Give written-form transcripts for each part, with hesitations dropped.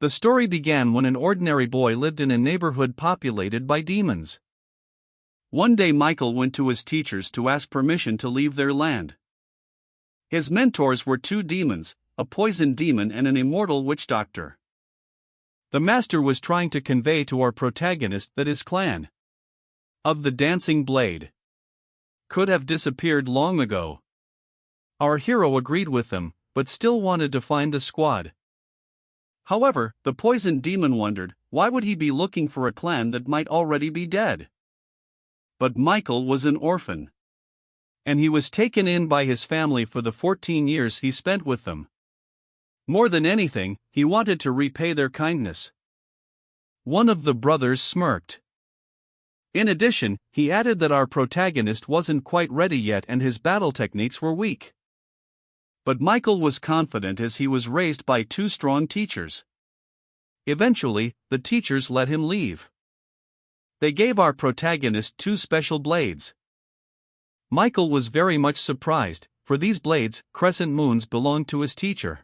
The story began when an ordinary boy lived in a neighborhood populated by demons. One day Michael went to his teachers to ask permission to leave their land. His mentors were two demons, a poison demon and an immortal witch doctor. The master was trying to convey to our protagonist that his clan of the Dancing Blade could have disappeared long ago. Our hero agreed with them, but still wanted to find the squad. However, the poison demon wondered, why would he be looking for a clan that might already be dead? But Michael was an orphan, and he was taken in by his family for the 14 years he spent with them. More than anything, he wanted to repay their kindness. One of the brothers smirked. In addition, he added that our protagonist wasn't quite ready yet and his battle techniques were weak. But Michael was confident as he was raised by two strong teachers. Eventually, the teachers let him leave. They gave our protagonist two special blades. Michael was very much surprised, for these blades, crescent moons, belonged to his teacher.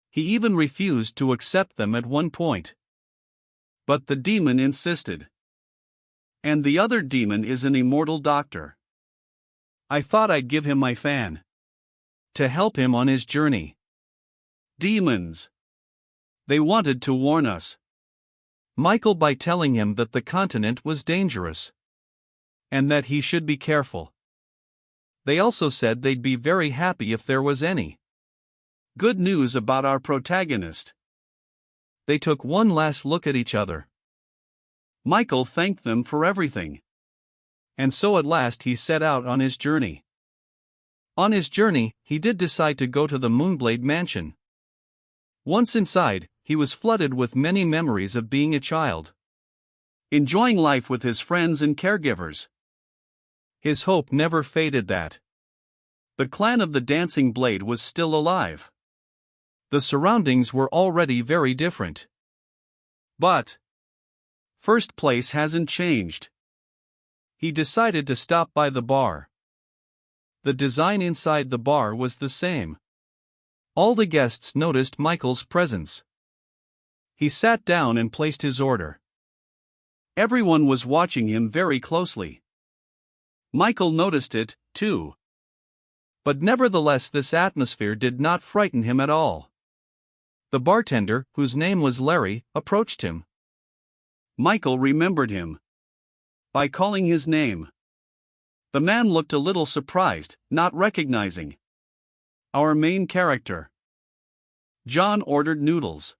He even refused to accept them at one point. But the demon insisted. And the other demon is an immortal doctor. I thought I'd give him my fan to help him on his journey. Demons. They wanted to warn us, Michael, by telling him that the continent was dangerous and that he should be careful. They also said they'd be very happy if there was any good news about our protagonist. They took one last look at each other. Michael thanked them for everything. And so at last he set out on his journey. On his journey, he did decide to go to the Moonblade Mansion. Once inside, he was flooded with many memories of being a child, enjoying life with his friends and caregivers. His hope never faded that the clan of the Dancing Blade was still alive. The surroundings were already very different. But first place hasn't changed. He decided to stop by the bar. The design inside the bar was the same. All the guests noticed Michael's presence. He sat down and placed his order. Everyone was watching him very closely. Michael noticed it, too. But nevertheless, this atmosphere did not frighten him at all. The bartender, whose name was Larry, approached him. Michael remembered him by calling his name. The man looked a little surprised, not recognizing our main character. John ordered noodles.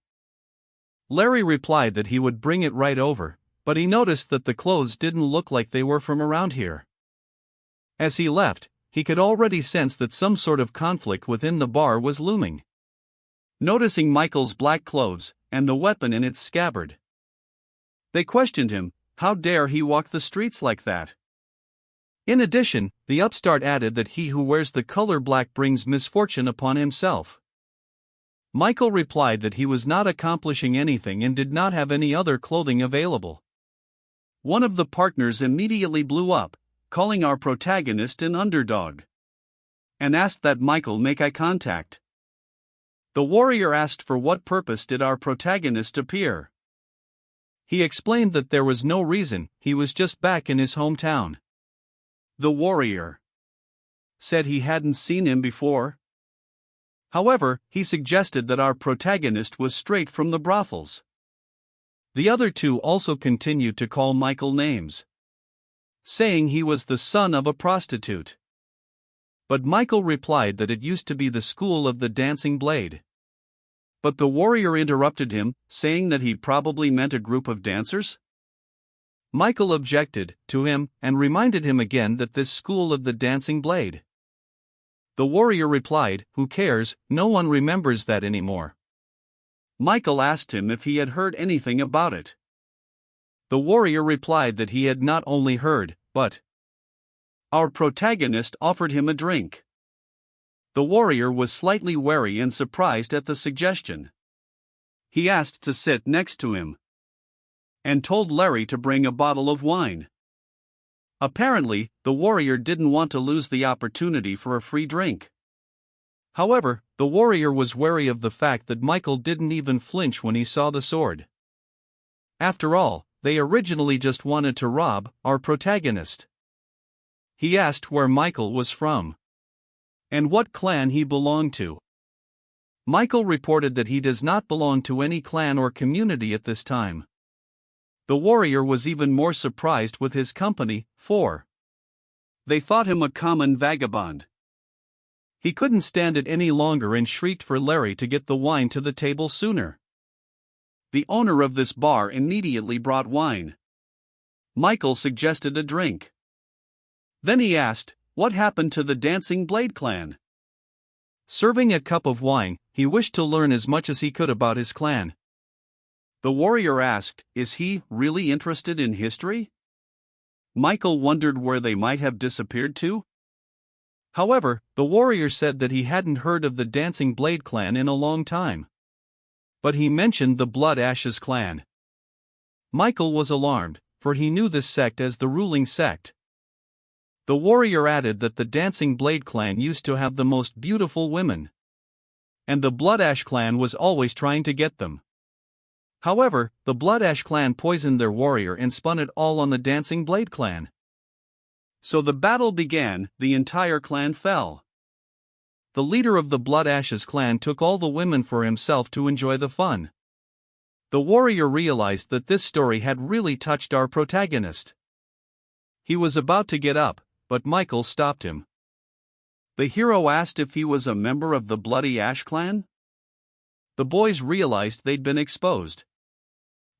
Larry replied that he would bring it right over, but he noticed that the clothes didn't look like they were from around here. As he left, he could already sense that some sort of conflict within the bar was looming. Noticing Michael's black clothes and the weapon in its scabbard, they questioned him, how dare he walk the streets like that? In addition, the upstart added that he who wears the color black brings misfortune upon himself. Michael replied that he was not accomplishing anything and did not have any other clothing available. One of the partners immediately blew up, calling our protagonist an underdog, and asked that Michael make eye contact. The warrior asked for what purpose did our protagonist appear. He explained that there was no reason, he was just back in his hometown. The warrior said he hadn't seen him before. However, he suggested that our protagonist was straight from the brothels. The other two also continued to call Michael names, saying he was the son of a prostitute. But Michael replied that it used to be the school of the Dancing Blade. But the warrior interrupted him, saying that he probably meant a group of dancers. Michael objected to him and reminded him again that this school of the Dancing Blade. The warrior replied, "Who cares, no one remembers that anymore." Michael asked him if he had heard anything about it. The warrior replied that he had not only heard, but our protagonist offered him a drink. The warrior was slightly wary and surprised at the suggestion. He asked to sit next to him and told Larry to bring a bottle of wine. Apparently, the warrior didn't want to lose the opportunity for a free drink. However, the warrior was wary of the fact that Michael didn't even flinch when he saw the sword. After all, they originally just wanted to rob our protagonist. He asked where Michael was from and what clan he belonged to. Michael reported that he does not belong to any clan or community at this time. The warrior was even more surprised with his company, for they thought him a common vagabond. He couldn't stand it any longer and shrieked for Larry to get the wine to the table sooner. The owner of this bar immediately brought wine. Michael suggested a drink. Then he asked, what happened to the Dancing Blade clan? Serving a cup of wine, he wished to learn as much as he could about his clan. The warrior asked, is he really interested in history? Michael wondered where they might have disappeared to. However, the warrior said that he hadn't heard of the Dancing Blade clan in a long time. But he mentioned the Blood Ashes clan. Michael was alarmed, for he knew this sect as the ruling sect. The warrior added that the Dancing Blade clan used to have the most beautiful women, and the Blood Ash clan was always trying to get them. However, the Blood Ash clan poisoned their warrior and spun it all on the Dancing Blade clan. So the battle began, the entire clan fell. The leader of the Blood Ashes clan took all the women for himself to enjoy the fun. The warrior realized that this story had really touched our protagonist. He was about to get up, but Michael stopped him. The hero asked if he was a member of the Bloody Ash clan. The boys realized they'd been exposed.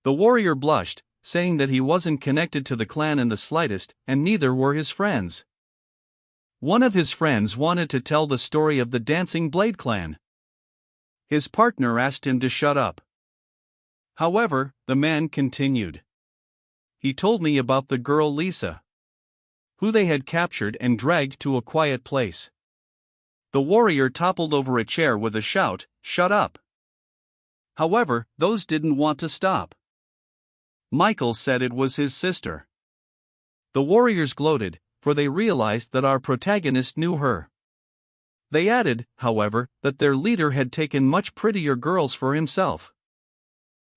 The warrior blushed, saying that he wasn't connected to the clan in the slightest, and neither were his friends. One of his friends wanted to tell the story of the Dancing Blade clan. His partner asked him to shut up. However, the man continued. He told me about the girl Lisa, who they had captured and dragged to a quiet place. The warrior toppled over a chair with a shout, "Shut up!" However, those didn't want to stop. Michael said it was his sister. The warriors gloated, for they realized that our protagonist knew her. They added, however, that their leader had taken much prettier girls for himself.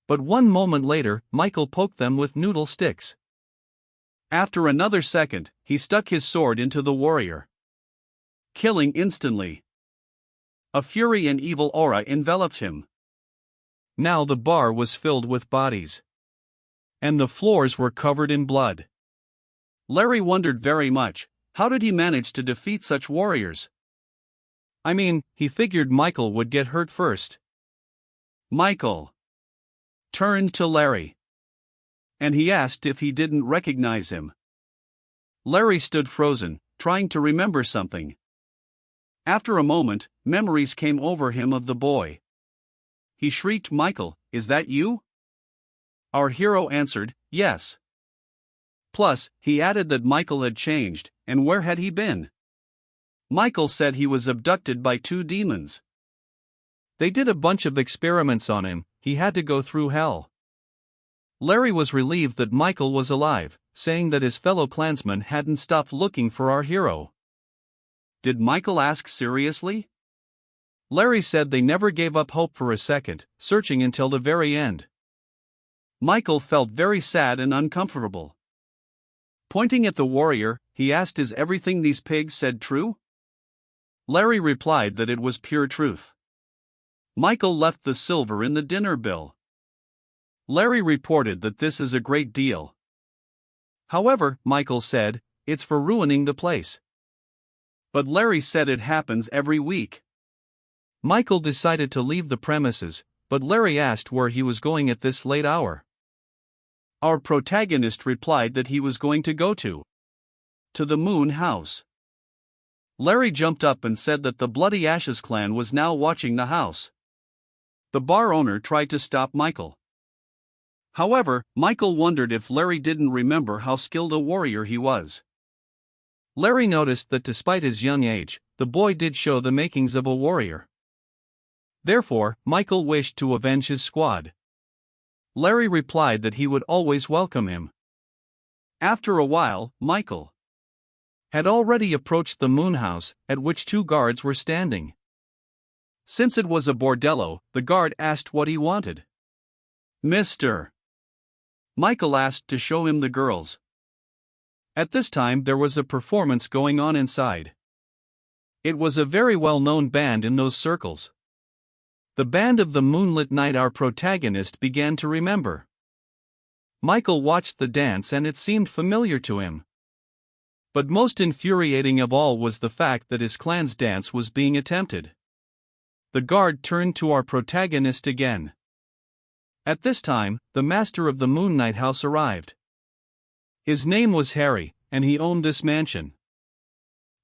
But one moment later, Michael poked them with noodle sticks. After another second, he stuck his sword into the warrior, killing instantly. A fury and evil aura enveloped him. Now the bar was filled with bodies, and the floors were covered in blood. Larry wondered very much, how did he manage to defeat such warriors? I mean, he figured Michael would get hurt first. Michael turned to Larry, and he asked if he didn't recognize him. Larry stood frozen, trying to remember something. After a moment, memories came over him of the boy. He shrieked, "Michael, is that you?" Our hero answered, "Yes." Plus, he added that Michael had changed, and where had he been? Michael said he was abducted by 2 demons. They did a bunch of experiments on him, he had to go through hell. Larry was relieved that Michael was alive, saying that his fellow clansmen hadn't stopped looking for our hero. Did Michael ask seriously? Larry said they never gave up hope for a second, searching until the very end. Michael felt very sad and uncomfortable. Pointing at the warrior, he asked, "Is everything these pigs said true?" Larry replied that it was pure truth. Michael left the silver in the dinner bill. Larry reported that this is a great deal. However, Michael said, "It's for ruining the place." But Larry said it happens every week. Michael decided to leave the premises, but Larry asked where he was going at this late hour. Our protagonist replied that he was going to go to the Moon House. Larry jumped up and said that the Bloody Ashes clan was now watching the house. The bar owner tried to stop Michael. However, Michael wondered if Larry didn't remember how skilled a warrior he was. Larry noticed that despite his young age, the boy did show the makings of a warrior. Therefore, Michael wished to avenge his squad. Larry replied that he would always welcome him. After a while, Michael had already approached the Moon House, at which 2 guards were standing. Since it was a bordello, the guard asked what he wanted. Mr. Michael asked to show him the girls. At this time there was a performance going on inside. It was a very well-known band in those circles. The band of the moonlit night our protagonist began to remember. Michael watched the dance and it seemed familiar to him. But most infuriating of all was the fact that his clan's dance was being attempted. The guard turned to our protagonist again. At this time, the master of the Moon Knight house arrived. His name was Harry, and he owned this mansion.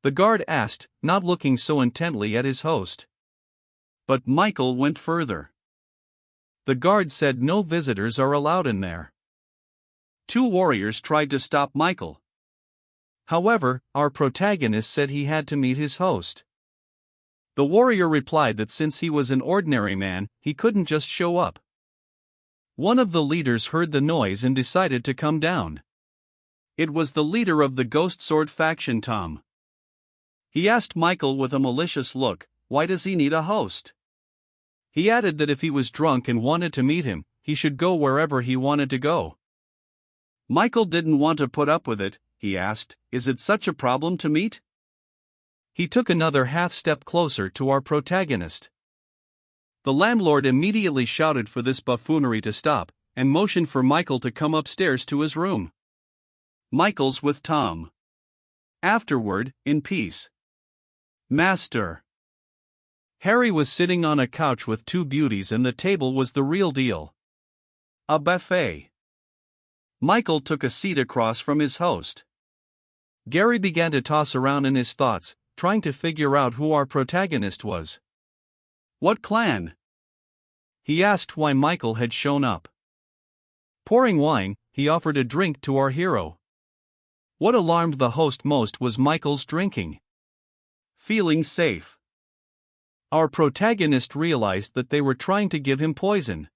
The guard asked, not looking so intently at his host. But Michael went further. The guard said no visitors are allowed in there. Two warriors tried to stop Michael. However, our protagonist said he had to meet his host. The warrior replied that since he was an ordinary man, he couldn't just show up. One of the leaders heard the noise and decided to come down. It was the leader of the Ghost Sword faction, Tom. He asked Michael with a malicious look, why does he need a host? He added that if he was drunk and wanted to meet him, he should go wherever he wanted to go. Michael didn't want to put up with it. He asked, is it such a problem to meet? He took another half-step closer to our protagonist. The landlord immediately shouted for this buffoonery to stop, and motioned for Michael to come upstairs to his room. Michael's with Tom. Afterward, in peace. Master. Harry was sitting on a couch with two beauties and the table was the real deal. A buffet. Michael took a seat across from his host. Gary began to toss around in his thoughts, trying to figure out who our protagonist was. What clan? He asked why Michael had shown up. Pouring wine, he offered a drink to our hero. What alarmed the host most was Michael's drinking. Feeling safe. Our protagonist realized that they were trying to give him poison.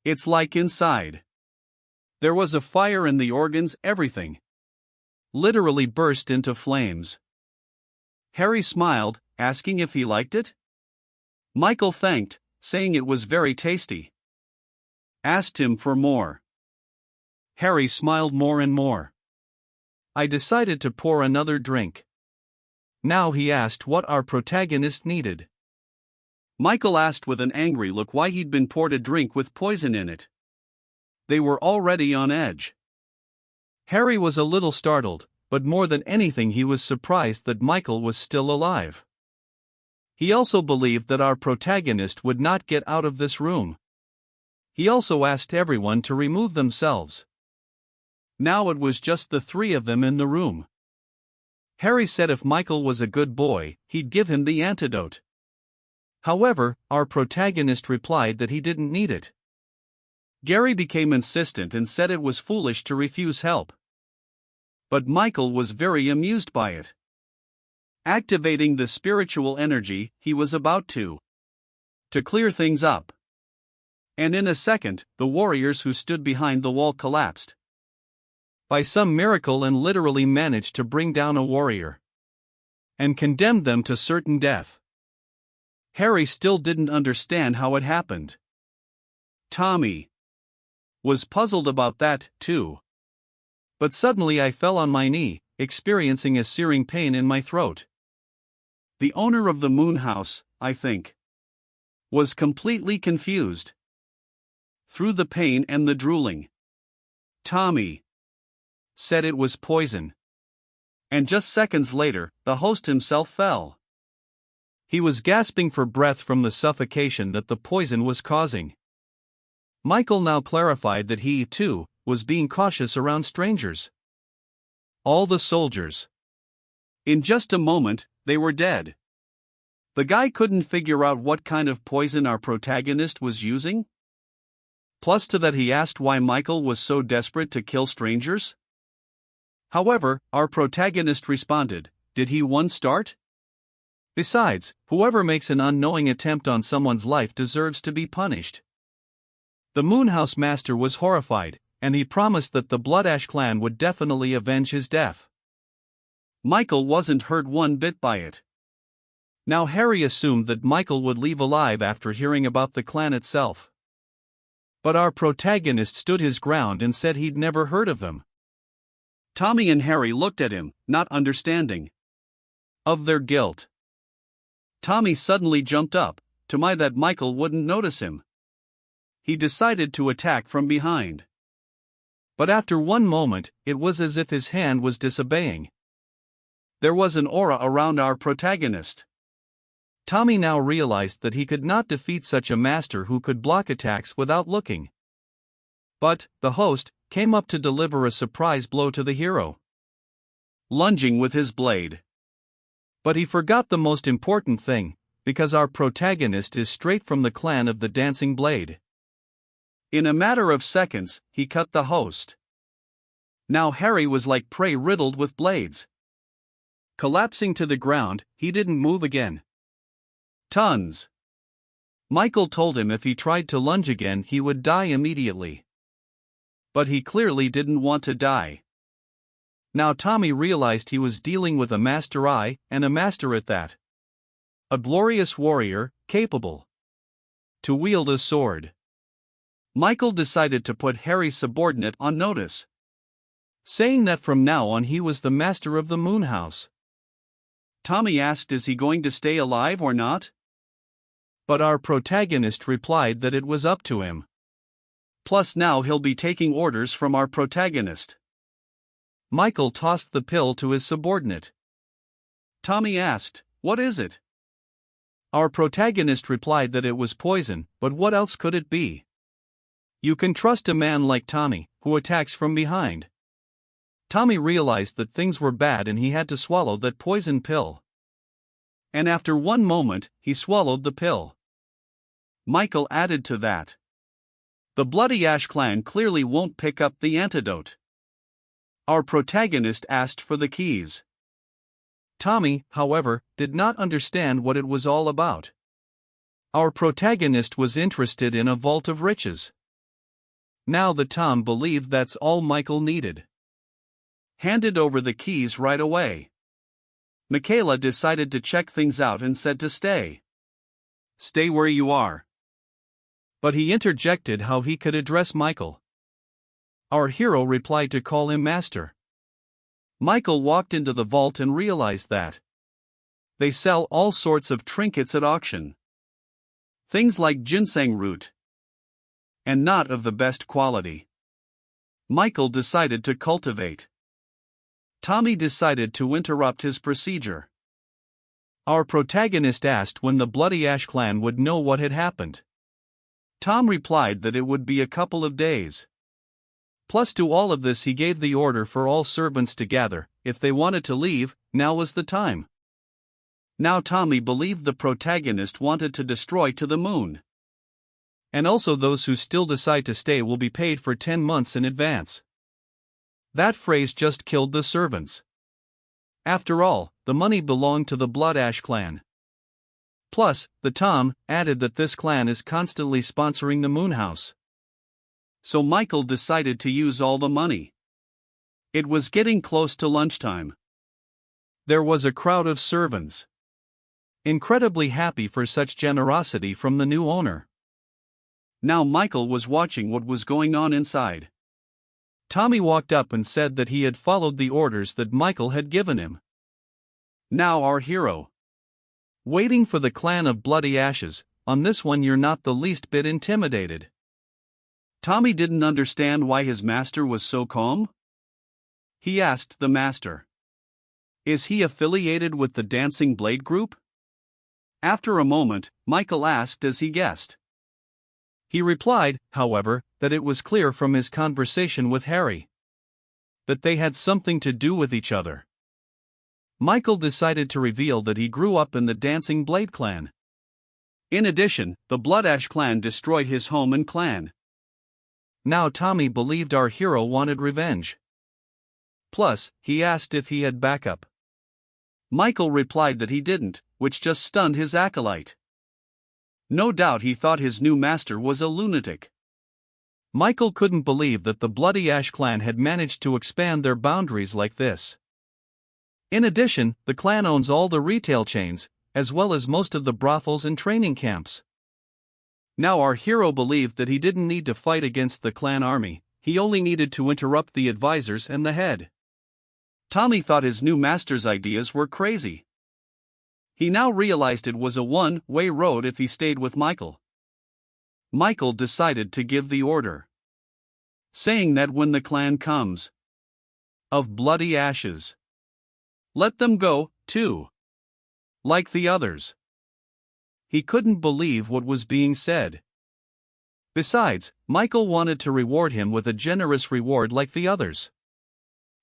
It's like inside. There was a fire in the organs, everything literally burst into flames. Harry smiled, asking if he liked it. Michael thanked, saying it was very tasty. Asked him for more. Harry smiled more and more. I decided to pour another drink. Now he asked what our protagonist needed. Michael asked with an angry look why he'd been poured a drink with poison in it. They were already on edge. Harry was a little startled, but more than anything he was surprised that Michael was still alive. He also believed that our protagonist would not get out of this room. He also asked everyone to remove themselves. Now it was just the three of them in the room. Harry said if Michael was a good boy, he'd give him the antidote. However, our protagonist replied that he didn't need it. Gary became insistent and said it was foolish to refuse help. But Michael was very amused by it. Activating the spiritual energy, he was about to clear things up. And in a second, the warriors who stood behind the wall collapsed. By some miracle and literally managed to bring down a warrior. And condemned them to certain death. Harry still didn't understand how it happened. Tommy was puzzled about that, too. But suddenly I fell on my knee, experiencing a searing pain in my throat. The owner of the moon house, I think, was completely confused. Through the pain and the drooling, Tommy said it was poison. And just seconds later, the host himself fell. He was gasping for breath from the suffocation that the poison was causing. Michael now clarified that he, too, was being cautious around strangers. All the soldiers. In just a moment, they were dead. The guy couldn't figure out what kind of poison our protagonist was using. Plus to that he asked why Michael was so desperate to kill strangers. However, our protagonist responded, did he once start? Besides, whoever makes an unknowing attempt on someone's life deserves to be punished. The Moonhouse Master was horrified, and he promised that the Blood Ash clan would definitely avenge his death. Michael wasn't hurt one bit by it. Now Harry assumed that Michael would leave alive after hearing about the clan itself. But our protagonist stood his ground and said he'd never heard of them. Tommy and Harry looked at him, not understanding of their guilt. Tommy suddenly jumped up, to my that Michael wouldn't notice him. He decided to attack from behind. But after one moment, it was as if his hand was disobeying. There was an aura around our protagonist. Tommy now realized that he could not defeat such a master who could block attacks without looking. But the host came up to deliver a surprise blow to the hero, lunging with his blade. But he forgot the most important thing, because our protagonist is straight from the clan of the Dancing Blade. In a matter of seconds, he cut the host. Now Harry was like prey riddled with blades. Collapsing to the ground, he didn't move again. Tons. Michael told him if he tried to lunge again he would die immediately. But he clearly didn't want to die. Now Tommy realized he was dealing with a master and a master at that. A glorious warrior, capable to wield a sword. Michael decided to put Harry's subordinate on notice, saying that from now on he was the master of the Moon House. Tommy asked, is he going to stay alive or not? But our protagonist replied that it was up to him. Plus now he'll be taking orders from our protagonist. Michael tossed the pill to his subordinate. Tommy asked, what is it? Our protagonist replied that it was poison, but what else could it be? You can trust a man like Tommy, who attacks from behind. Tommy realized that things were bad and he had to swallow that poison pill. And after one moment, he swallowed the pill. Michael added to that. The Bloody Ash clan clearly won't pick up the antidote. Our protagonist asked for the keys. Tommy, however, did not understand what it was all about. Our protagonist was interested in a vault of riches. Now the Tom believed that's all Michael needed. Handed over the keys right away. Michaela decided to check things out and said to stay. Stay where you are. But he interjected how he could address Michael. Our hero replied to call him master. Michael walked into the vault and realized that they sell all sorts of trinkets at auction. Things like ginseng root. And not of the best quality. Michael decided to cultivate. Tommy decided to interrupt his procedure. Our protagonist asked when the Bloody Ash clan would know what had happened. Tom replied that it would be a couple of days. Plus to all of this he gave the order for all servants to gather. If they wanted to leave, now was the time. Now Tommy believed the protagonist wanted to destroy to the moon. And also those who still decide to stay will be paid for 10 months in advance. That phrase just killed the servants. After all, the money belonged to the Blood Ash clan. Plus, the Tom added that this clan is constantly sponsoring the Moon House. So Michael decided to use all the money. It was getting close to lunchtime. There was a crowd of servants, incredibly happy for such generosity from the new owner. Now Michael was watching what was going on inside. Tommy walked up and said that he had followed the orders that Michael had given him. Now our hero. Waiting for the clan of Bloody Ashes, on this one you're not the least bit intimidated. Tommy didn't understand why his master was so calm. He asked the master. Is he affiliated with the Dancing Blade group? After a moment, Michael asked as he guessed. He replied, however, that it was clear from his conversation with Harry that they had something to do with each other. Michael decided to reveal that he grew up in the Dancing Blade clan. In addition, the Blood Ash clan destroyed his home and clan. Now Tommy believed our hero wanted revenge. Plus, he asked if he had backup. Michael replied that he didn't, which just stunned his acolyte. No doubt he thought his new master was a lunatic. Michael couldn't believe that the Bloody Ash clan had managed to expand their boundaries like this. In addition, the clan owns all the retail chains, as well as most of the brothels and training camps. Now our hero believed that he didn't need to fight against the clan army, he only needed to interrupt the advisors and the head. Tommy thought his new master's ideas were crazy. He now realized it was a one-way road if he stayed with Michael. Michael decided to give the order, saying that when the clan comes of bloody ashes, let them go, too, like the others. He couldn't believe what was being said. Besides, Michael wanted to reward him with a generous reward like the others.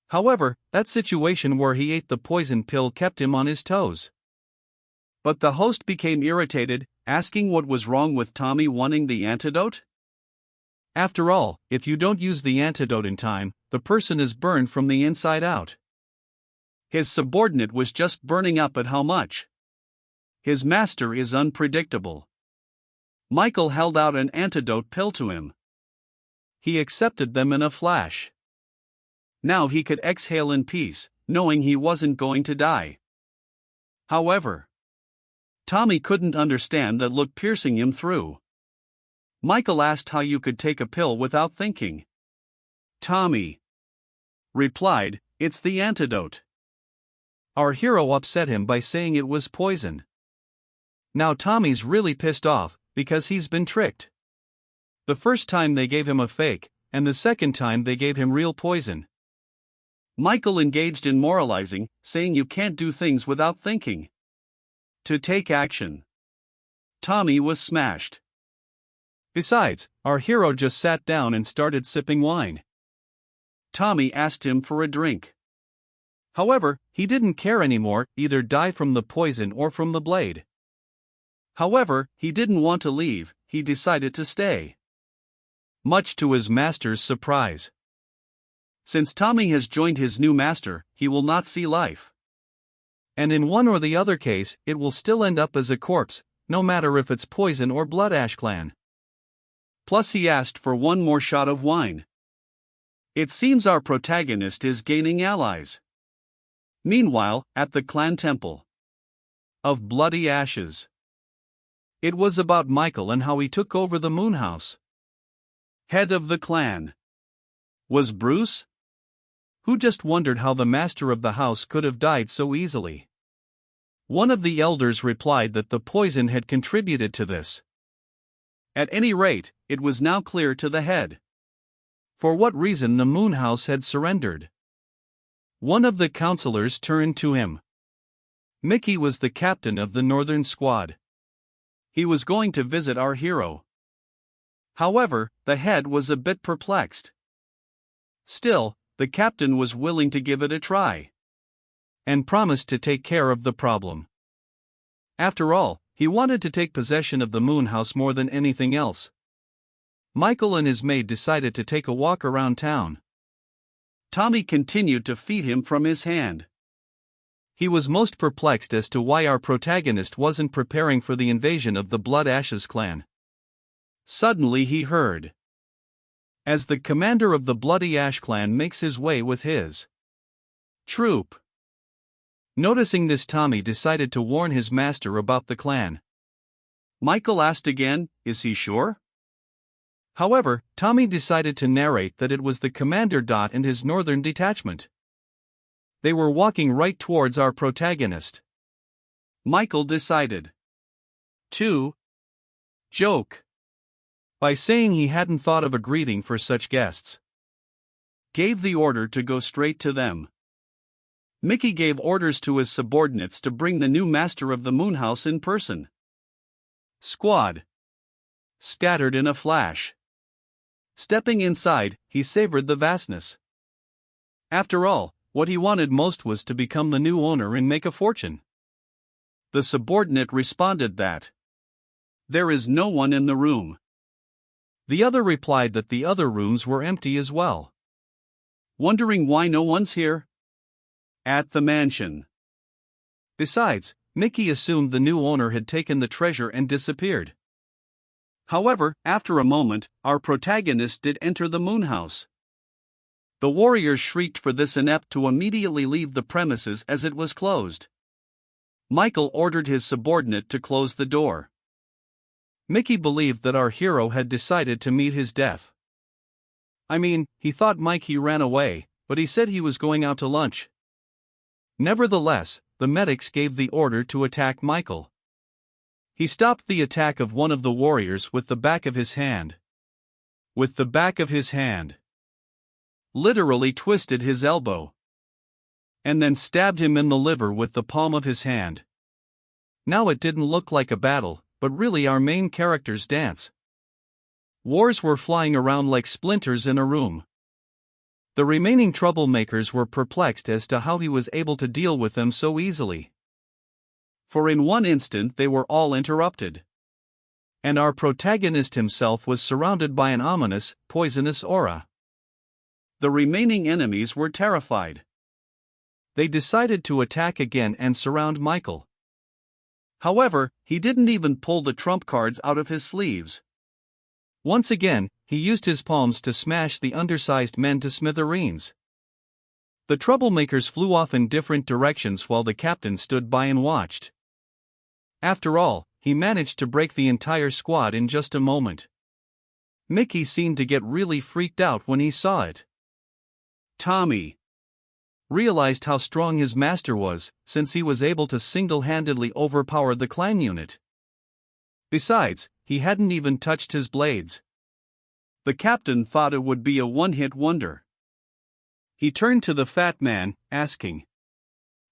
However, that situation where he ate the poison pill kept him on his toes. But the host became irritated, asking what was wrong with Tommy wanting the antidote? After all, if you don't use the antidote in time, the person is burned from the inside out. His subordinate was just burning up at how much. His master is unpredictable. Michael held out an antidote pill to him. He accepted them in a flash. Now he could exhale in peace, knowing he wasn't going to die. However, Tommy couldn't understand that look piercing him through. Michael asked how you could take a pill without thinking. Tommy replied, "It's the antidote." Our hero upset him by saying it was poison. Now Tommy's really pissed off, because he's been tricked. The first time they gave him a fake, and the second time they gave him real poison. Michael engaged in moralizing, saying you can't do things without thinking. To take action. Tommy was smashed. Besides, our hero just sat down and started sipping wine. Tommy asked him for a drink. However, he didn't care anymore, either die from the poison or from the blade. However, he didn't want to leave, he decided to stay. Much to his master's surprise. Since Tommy has joined his new master, he will not see life. And in one or the other case, it will still end up as a corpse, no matter if it's poison or blood ash clan. Plus he asked for one more shot of wine. It seems our protagonist is gaining allies. Meanwhile, at the clan temple of bloody ashes. It was about Michael and how he took over the moon house. Head of the clan was Bruce, who just wondered how the master of the house could have died so easily. One of the elders replied that the poison had contributed to this. At any rate, it was now clear to the head for what reason the moon house had surrendered. One of the counselors turned to him. Mickey was the captain of the northern squad. He was going to visit our hero. However, the head was a bit perplexed. Still, the captain was willing to give it a try and promised to take care of the problem. After all, he wanted to take possession of the moon house more than anything else. Michael and his maid decided to take a walk around town. Tommy continued to feed him from his hand. He was most perplexed as to why our protagonist wasn't preparing for the invasion of the Blood Ashes clan. Suddenly he heard, as the commander of the Bloody Ash clan makes his way with his troop. Noticing this, Tommy decided to warn his master about the clan. Michael asked again, "Is he sure?" However, Tommy decided to narrate that it was the commander and his northern detachment. They were walking right towards our protagonist. Michael decided to joke by saying he hadn't thought of a greeting for such guests. Gave the order to go straight to them. Mickey gave orders to his subordinates to bring the new master of the Moonhouse in person. Squad scattered in a flash. Stepping inside, he savored the vastness. After all, what he wanted most was to become the new owner and make a fortune. The subordinate responded that there is no one in the room. The other replied that the other rooms were empty as well. Wondering why no one's here? At the mansion. Besides, Mickey assumed the new owner had taken the treasure and disappeared. However, after a moment, our protagonist did enter the Moonhouse. The warriors shrieked for this inept to immediately leave the premises as it was closed. Michael ordered his subordinate to close the door. Mickey believed that our hero had decided to meet his death. I mean, he thought Mikey ran away, but he said he was going out to lunch. Nevertheless, the medics gave the order to attack Michael. He stopped the attack of one of the warriors with the back of his hand. With the back of his hand. Literally twisted his elbow. And then stabbed him in the liver with the palm of his hand. Now it didn't look like a battle, but really our main character's dance. Wars were flying around like splinters in a room. The remaining troublemakers were perplexed as to how he was able to deal with them so easily. For in one instant they were all interrupted. And our protagonist himself was surrounded by an ominous, poisonous aura. The remaining enemies were terrified. They decided to attack again and surround Michael. However, he didn't even pull the trump cards out of his sleeves. Once again, he used his palms to smash the undersized men to smithereens. The troublemakers flew off in different directions while the captain stood by and watched. After all, he managed to break the entire squad in just a moment. Mickey seemed to get really freaked out when he saw it. Tommy realized how strong his master was, since he was able to single-handedly overpower the clan unit. Besides, he hadn't even touched his blades. The captain thought it would be a one-hit wonder. He turned to the fat man, asking,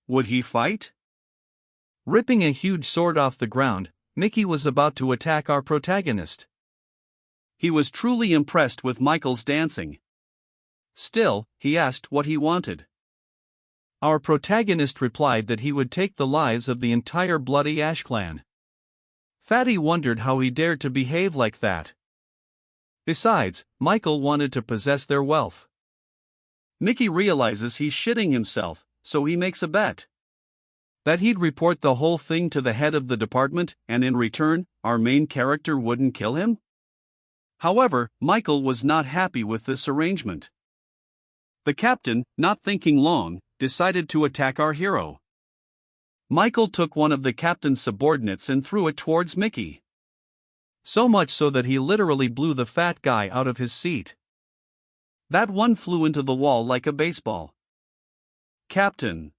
would he fight? Ripping a huge sword off the ground, Mickey was about to attack our protagonist. He was truly impressed with Michael's dancing. Still, he asked what he wanted. Our protagonist replied that he would take the lives of the entire Bloody Ash clan. Fatty wondered how he dared to behave like that. Besides, Michael wanted to possess their wealth. Mickey realizes he's shitting himself, so he makes a bet. That he'd report the whole thing to the head of the department, and in return, our main character wouldn't kill him? However, Michael was not happy with this arrangement. The captain, not thinking long, decided to attack our hero. Michael took one of the captain's subordinates and threw it towards Mickey. So much so that he literally blew the fat guy out of his seat. That one flew into the wall like a baseball. Captain.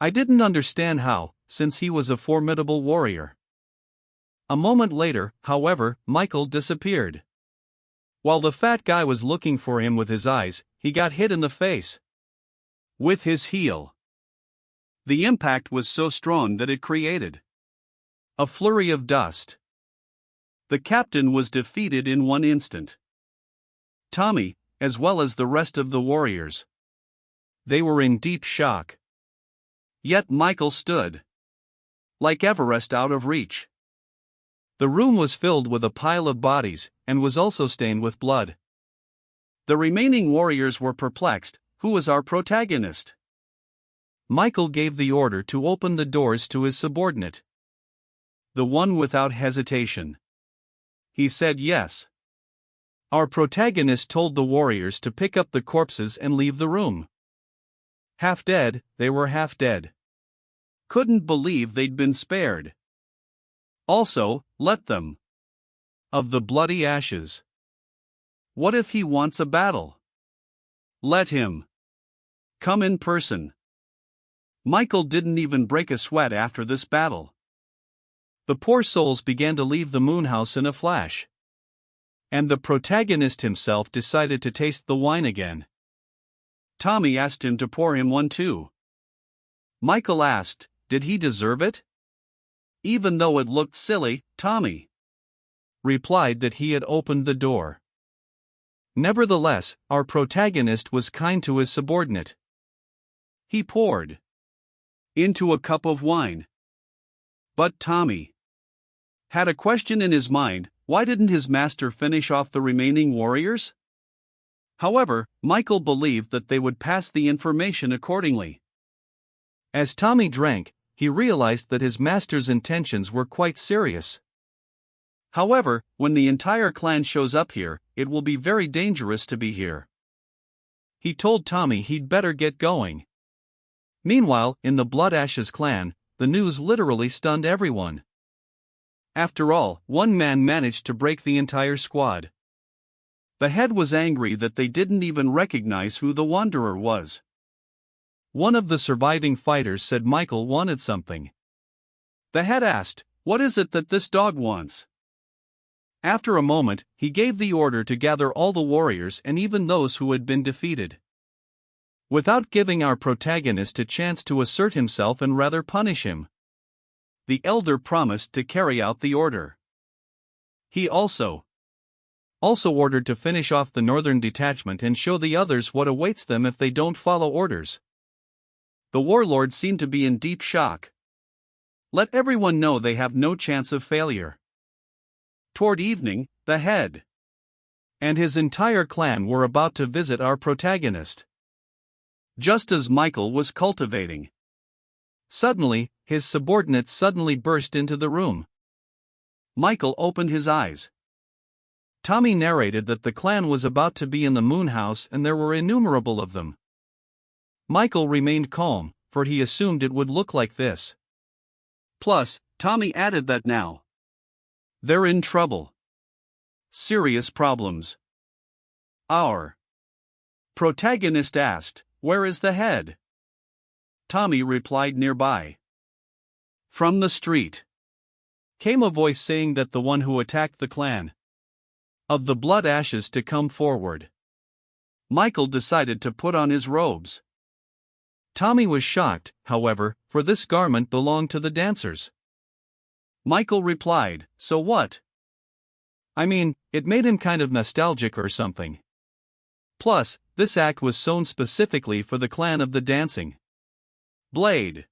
I didn't understand how, since he was a formidable warrior. A moment later, however, Michael disappeared. While the fat guy was looking for him with his eyes, he got hit in the face. With his heel. The impact was so strong that it created a flurry of dust. The captain was defeated in one instant. Tommy, as well as the rest of the warriors. They were in deep shock. Yet Michael stood like Everest out of reach. The room was filled with a pile of bodies, and was also stained with blood. The remaining warriors were perplexed. Who was our protagonist? Michael gave the order to open the doors to his subordinate. The one without hesitation. He said yes. Our protagonist told the warriors to pick up the corpses and leave the room. Half dead, they were half dead. Couldn't believe they'd been spared. Also, let them. Of the bloody ashes. What if he wants a battle? Let him. Come in person. Michael didn't even break a sweat after this battle. The poor souls began to leave the moonhouse in a flash. And the protagonist himself decided to taste the wine again. Tommy asked him to pour him one too. Michael asked, did he deserve it? Even though it looked silly, Tommy replied that he had opened the door. Nevertheless, our protagonist was kind to his subordinate. He poured into a cup of wine. But Tommy had a question in his mind: why didn't his master finish off the remaining warriors? However, Michael believed that they would pass the information accordingly. As Tommy drank, he realized that his master's intentions were quite serious. However, when the entire clan shows up here, it will be very dangerous to be here. He told Tommy he'd better get going. Meanwhile, in the Blood Ashes clan, the news literally stunned everyone. After all, one man managed to break the entire squad. The head was angry that they didn't even recognize who the wanderer was. One of the surviving fighters said Michael wanted something. The head asked, "What is it that this dog wants?" After a moment, he gave the order to gather all the warriors and even those who had been defeated. Without giving our protagonist a chance to assert himself and rather punish him, the elder promised to carry out the order. He also ordered to finish off the northern detachment and show the others what awaits them if they don't follow orders. The warlord seemed to be in deep shock. Let everyone know they have no chance of failure. Toward evening, the head and his entire clan were about to visit our protagonist. Just as Michael was cultivating, suddenly, his subordinate suddenly burst into the room. Michael opened his eyes. Tommy narrated that the clan was about to be in the moon house and there were innumerable of them. Michael remained calm, for he assumed it would look like this. Plus, Tommy added that now they're in trouble. Serious problems. Our protagonist asked, "Where is the head?" Tommy replied, "Nearby." From the street came a voice saying that the one who attacked the clan of the blood ashes to come forward. Michael decided to put on his robes. Tommy was shocked, however, for this garment belonged to the dancers. Michael replied, "So what? I mean, it made him kind of nostalgic or something. Plus, this act was sewn specifically for the clan of the dancing blade."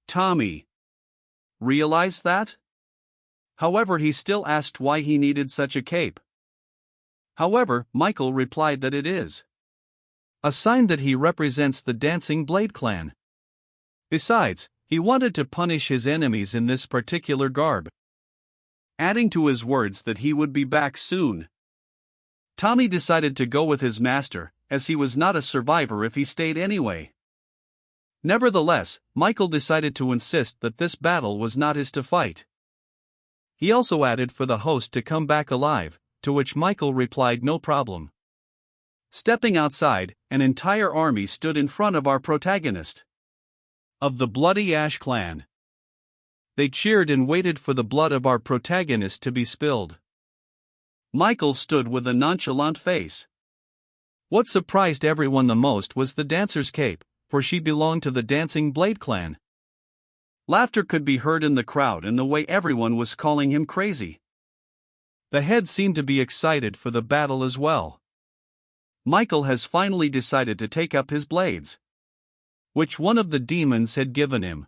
Tommy realized that. However, he still asked why he needed such a cape. However, Michael replied that it is a sign that he represents the dancing blade clan. Besides, he wanted to punish his enemies in this particular garb, adding to his words that he would be back soon. Tommy decided to go with his master, as he was not a survivor if he stayed anyway. Nevertheless, Michael decided to insist that this battle was not his to fight. He also added for the host to come back alive, to which Michael replied no problem. Stepping outside, an entire army stood in front of our protagonist of the Bloody Ash clan. They cheered and waited for the blood of our protagonist to be spilled. Michael stood with a nonchalant face. What surprised everyone the most was the dancer's cape, for she belonged to the Dancing Blade clan. Laughter could be heard in the crowd and the way everyone was calling him crazy. The head seemed to be excited for the battle as well. Michael has finally decided to take up his blades, which one of the demons had given him.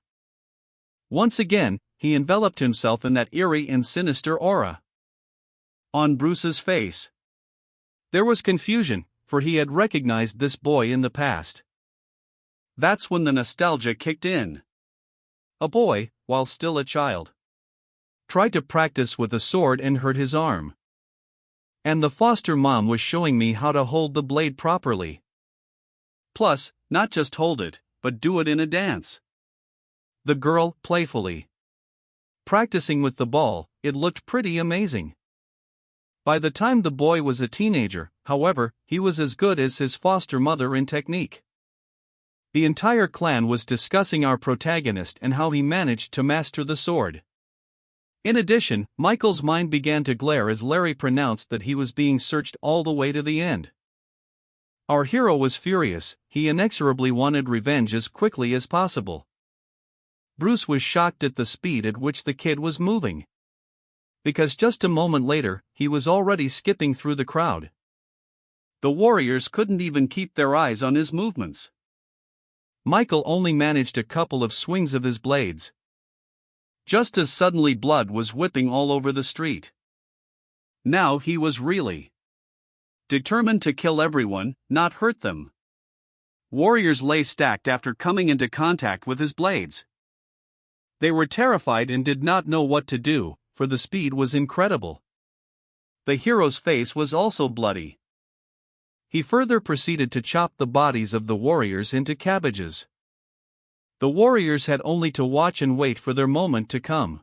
Once again, he enveloped himself in that eerie and sinister aura. On Bruce's face, there was confusion, for he had recognized this boy in the past. That's when the nostalgia kicked in. A boy, while still a child, tried to practice with a sword and hurt his arm. And the foster mom was showing me how to hold the blade properly. Plus, not just hold it, but do it in a dance. The girl, playfully practicing with the ball, it looked pretty amazing. By the time the boy was a teenager, however, he was as good as his foster mother in technique. The entire clan was discussing our protagonist and how he managed to master the sword. In addition, Michael's mind began to glare as Larry pronounced that he was being searched all the way to the end. Our hero was furious, he inexorably wanted revenge as quickly as possible. Bruce was shocked at the speed at which the kid was moving, because just a moment later, he was already skipping through the crowd. The warriors couldn't even keep their eyes on his movements. Michael only managed a couple of swings of his blades, just as suddenly blood was whipping all over the street. Now he was really determined to kill everyone, not hurt them. Warriors lay stacked after coming into contact with his blades. They were terrified and did not know what to do, for the speed was incredible. The hero's face was also bloody. He further proceeded to chop the bodies of the warriors into cabbages. The warriors had only to watch and wait for their moment to come.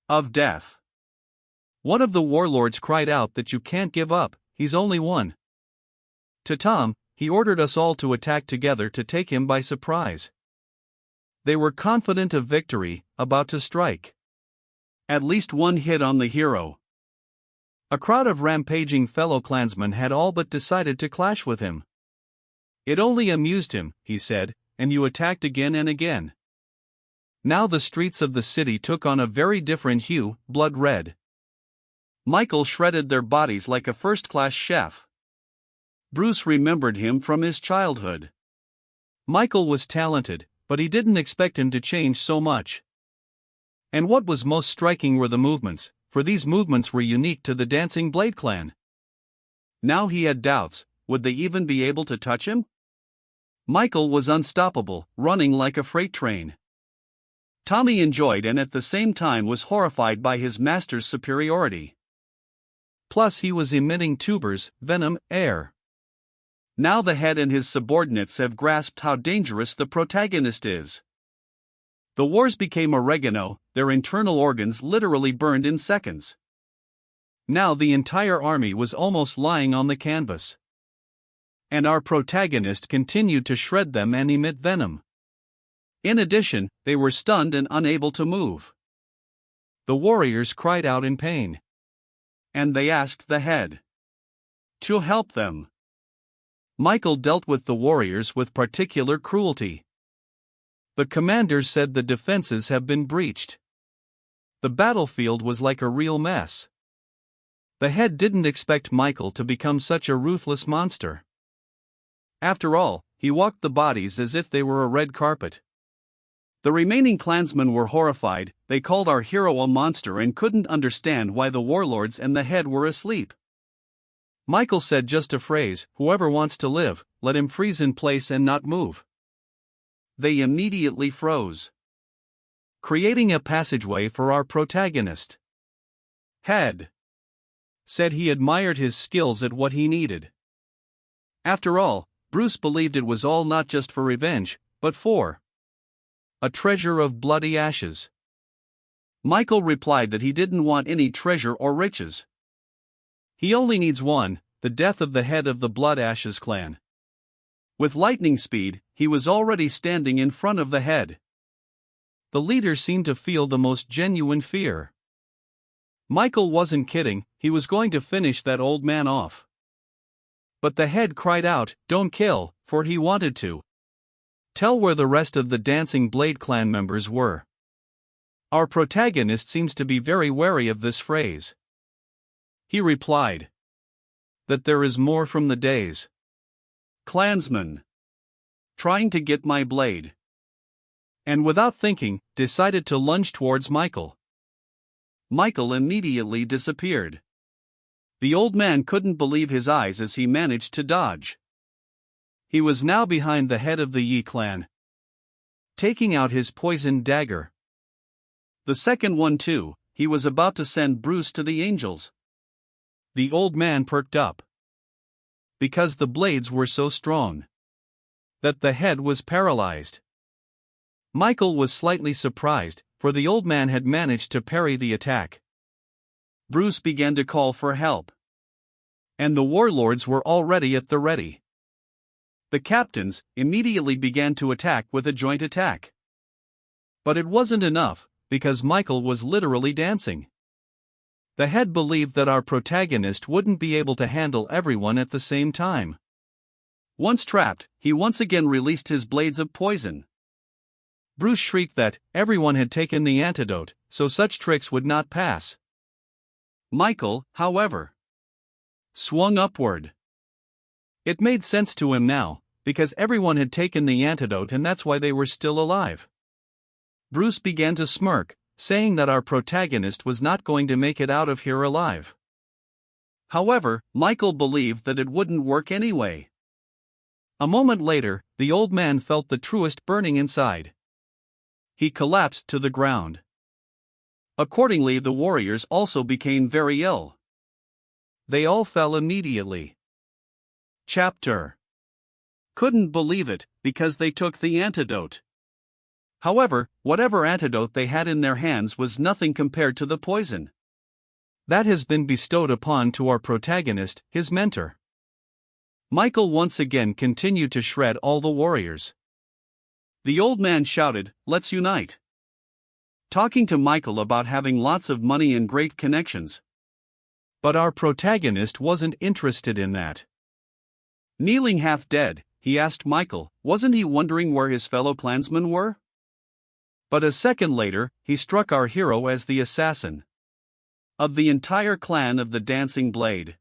Of death. One of the warlords cried out that you can't give up, he's only one. To Tom, he ordered us all to attack together to take him by surprise. They were confident of victory, about to strike. At least one hit on the hero. A crowd of rampaging fellow clansmen had all but decided to clash with him. It only amused him, he said, and you attacked again and again. Now the streets of the city took on a very different hue, blood red. Michael shredded their bodies like a first-class chef. Bruce remembered him from his childhood. Michael was talented, but he didn't expect him to change so much. And what was most striking were the movements, for these movements were unique to the Dancing Blade clan. Now he had doubts, would they even be able to touch him? Michael was unstoppable, running like a freight train. Tommy enjoyed and at the same time was horrified by his master's superiority. Plus he was emitting tubers, venom, air. Now the head and his subordinates have grasped how dangerous the protagonist is. The wars became oregano, their internal organs literally burned in seconds. Now the entire army was almost lying on the canvas. And our protagonist continued to shred them and emit venom. In addition, they were stunned and unable to move. The warriors cried out in pain. And they asked the head to help them. Michael dealt with the warriors with particular cruelty. The commanders said the defenses have been breached. The battlefield was like a real mess. The head didn't expect Michael to become such a ruthless monster. After all, he walked the bodies as if they were a red carpet. The remaining clansmen were horrified, they called our hero a monster and couldn't understand why the warlords and the head were asleep. Michael said just a phrase, whoever wants to live, let him freeze in place and not move. They immediately froze, creating a passageway for our protagonist. Head said he admired his skills at what he needed. After all, Bruce believed it was all not just for revenge, but for a treasure of bloody ashes. Michael replied that he didn't want any treasure or riches. He only needs one, the death of the head of the Blood Ashes clan. With lightning speed, he was already standing in front of the head. The leader seemed to feel the most genuine fear. Michael wasn't kidding, he was going to finish that old man off. But the head cried out, "Don't kill," for he wanted to tell where the rest of the Dancing Blade clan members were. Our protagonist seems to be very wary of this phrase. He replied that there is more from the days. Clansman trying to get my blade. And without thinking, decided to lunge towards Michael. Michael immediately disappeared. The old man couldn't believe his eyes as he managed to dodge. He was now behind the head of the Yi clan, taking out his poisoned dagger. The second one too, he was about to send Bruce to the angels. The old man perked up, because the blades were so strong that the head was paralyzed. Michael was slightly surprised, for the old man had managed to parry the attack. Bruce began to call for help, and the warlords were already at the ready. The captains immediately began to attack with a joint attack. But it wasn't enough, because Michael was literally dancing. The head believed that our protagonist wouldn't be able to handle everyone at the same time. Once trapped, he once again released his blades of poison. Bruce shrieked that everyone had taken the antidote, so such tricks would not pass. Michael, however, swung upward. It made sense to him now, because everyone had taken the antidote and that's why they were still alive. Bruce began to smirk, saying that our protagonist was not going to make it out of here alive. However, Michael believed that it wouldn't work anyway. A moment later, the old man felt the truest burning inside. He collapsed to the ground. Accordingly, the warriors also became very ill. They all fell immediately. Chapter. Couldn't believe it, because they took the antidote. However, whatever antidote they had in their hands was nothing compared to the poison that has been bestowed upon to our protagonist, his mentor. Michael once again continued to shred all the warriors. The old man shouted, "Let's unite!" talking to Michael about having lots of money and great connections. But our protagonist wasn't interested in that. Kneeling half dead, he asked Michael, wasn't he wondering where his fellow clansmen were? But a second later, he struck our hero as the assassin of the entire clan of the Dancing Blade.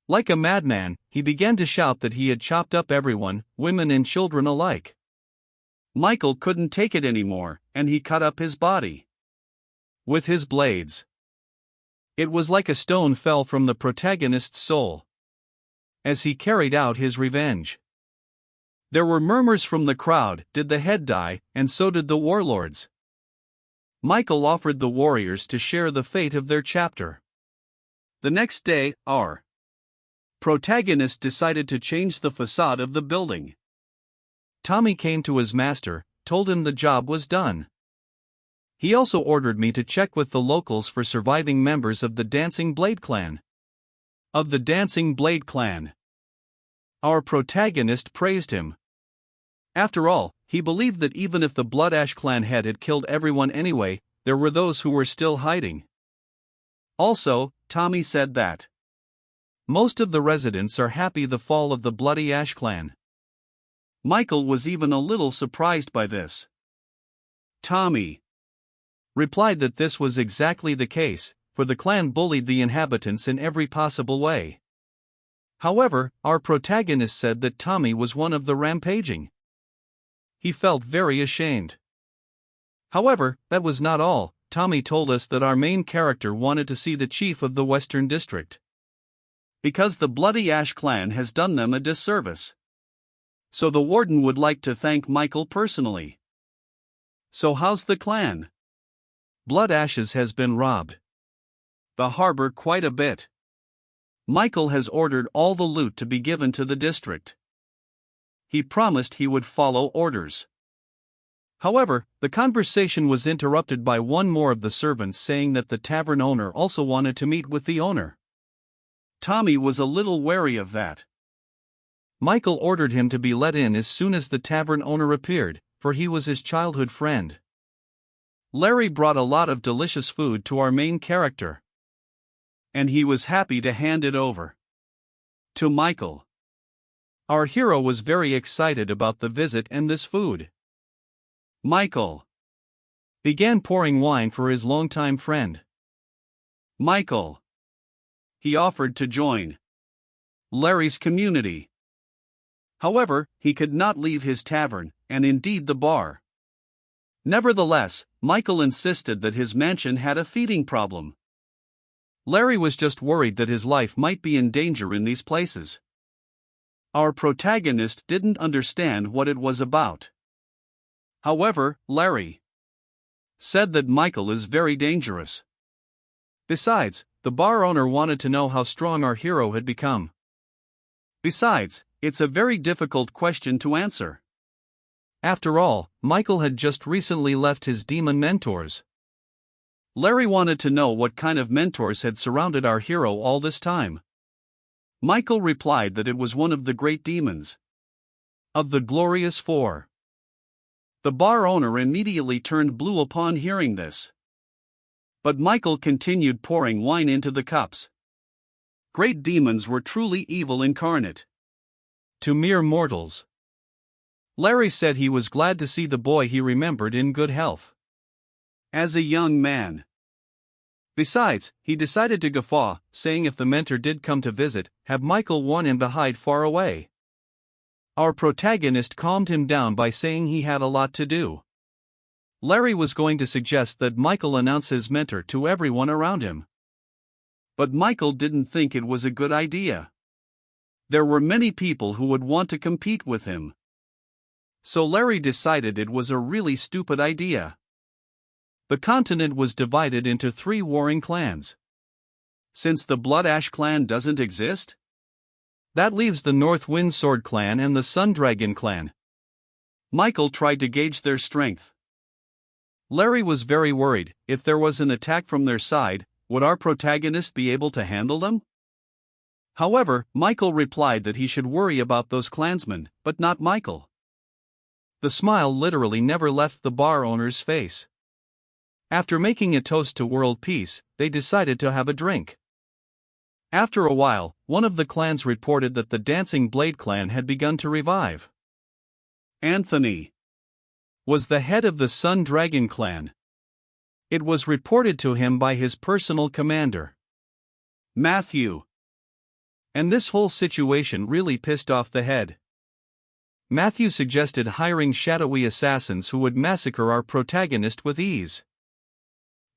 Like a madman, he began to shout that he had chopped up everyone, women and children alike. Michael couldn't take it anymore, and he cut up his body with his blades. It was like a stone fell from the protagonist's soul as he carried out his revenge. There were murmurs from the crowd, did the head die, and so did the warlords. Michael offered the warriors to share the fate of their chapter. The next day, our protagonist decided to change the facade of the building. Tommy came to his master, told him the job was done. He also ordered me to check with the locals for surviving members of the Dancing Blade clan. Our protagonist praised him. After all, he believed that even if the Blood Ash clan head had killed everyone anyway, there were those who were still hiding. Also, Tommy said that most of the residents are happy the fall of the Bloody Ash clan. Michael was even a little surprised by this. Tommy replied that this was exactly the case, for the clan bullied the inhabitants in every possible way. However, our protagonist said that Tommy was one of the rampaging. He felt very ashamed. However, that was not all. Tommy told us that our main character wanted to see the chief of the Western District, because the Bloody Ash clan has done them a disservice. So the warden would like to thank Michael personally. So how's the clan? Blood Ashes has been robbed the harbor quite a bit. Michael has ordered all the loot to be given to the district. He promised he would follow orders. However, the conversation was interrupted by one more of the servants saying that the tavern owner also wanted to meet with the owner. Tommy was a little wary of that. Michael ordered him to be let in as soon as the tavern owner appeared, for he was his childhood friend. Larry brought a lot of delicious food to our main character, and he was happy to hand it over to Michael. Our hero was very excited about the visit and this food. Michael began pouring wine for his longtime friend. He offered to join Larry's community. However, he could not leave his tavern, and indeed the bar. Nevertheless, Michael insisted that his mansion had a feeding problem. Larry was just worried that his life might be in danger in these places. Our protagonist didn't understand what it was about. However, Larry said that Michael is very dangerous. Besides, the bar owner wanted to know how strong our hero had become. Besides, it's a very difficult question to answer. After all, Michael had just recently left his demon mentors. Larry wanted to know what kind of mentors had surrounded our hero all this time. Michael replied that it was one of the great demons of the Glorious Four. The bar owner immediately turned blue upon hearing this. But Michael continued pouring wine into the cups. Great demons were truly evil incarnate to mere mortals. Larry said he was glad to see the boy he remembered in good health as a young man. Besides, he decided to guffaw, saying if the mentor did come to visit, have Michael warn him to hide far away. Our protagonist calmed him down by saying he had a lot to do. Larry was going to suggest that Michael announce his mentor to everyone around him. But Michael didn't think it was a good idea. There were many people who would want to compete with him. So Larry decided it was a really stupid idea. The continent was divided into 3 warring clans. Since the Blood Ash clan doesn't exist, that leaves the North Wind Sword clan and the Sun Dragon clan. Michael tried to gauge their strength. Larry was very worried. If there was an attack from their side, would our protagonist be able to handle them? However, Michael replied that he should worry about those clansmen, but not Michael. The smile literally never left the bar owner's face. After making a toast to world peace, they decided to have a drink. After a while, one of the clans reported that the Dancing Blade clan had begun to revive. Anthony was the head of the Sun Dragon clan. It was reported to him by his personal commander, Matthew. And this whole situation really pissed off the head. Matthew suggested hiring shadowy assassins who would massacre our protagonist with ease.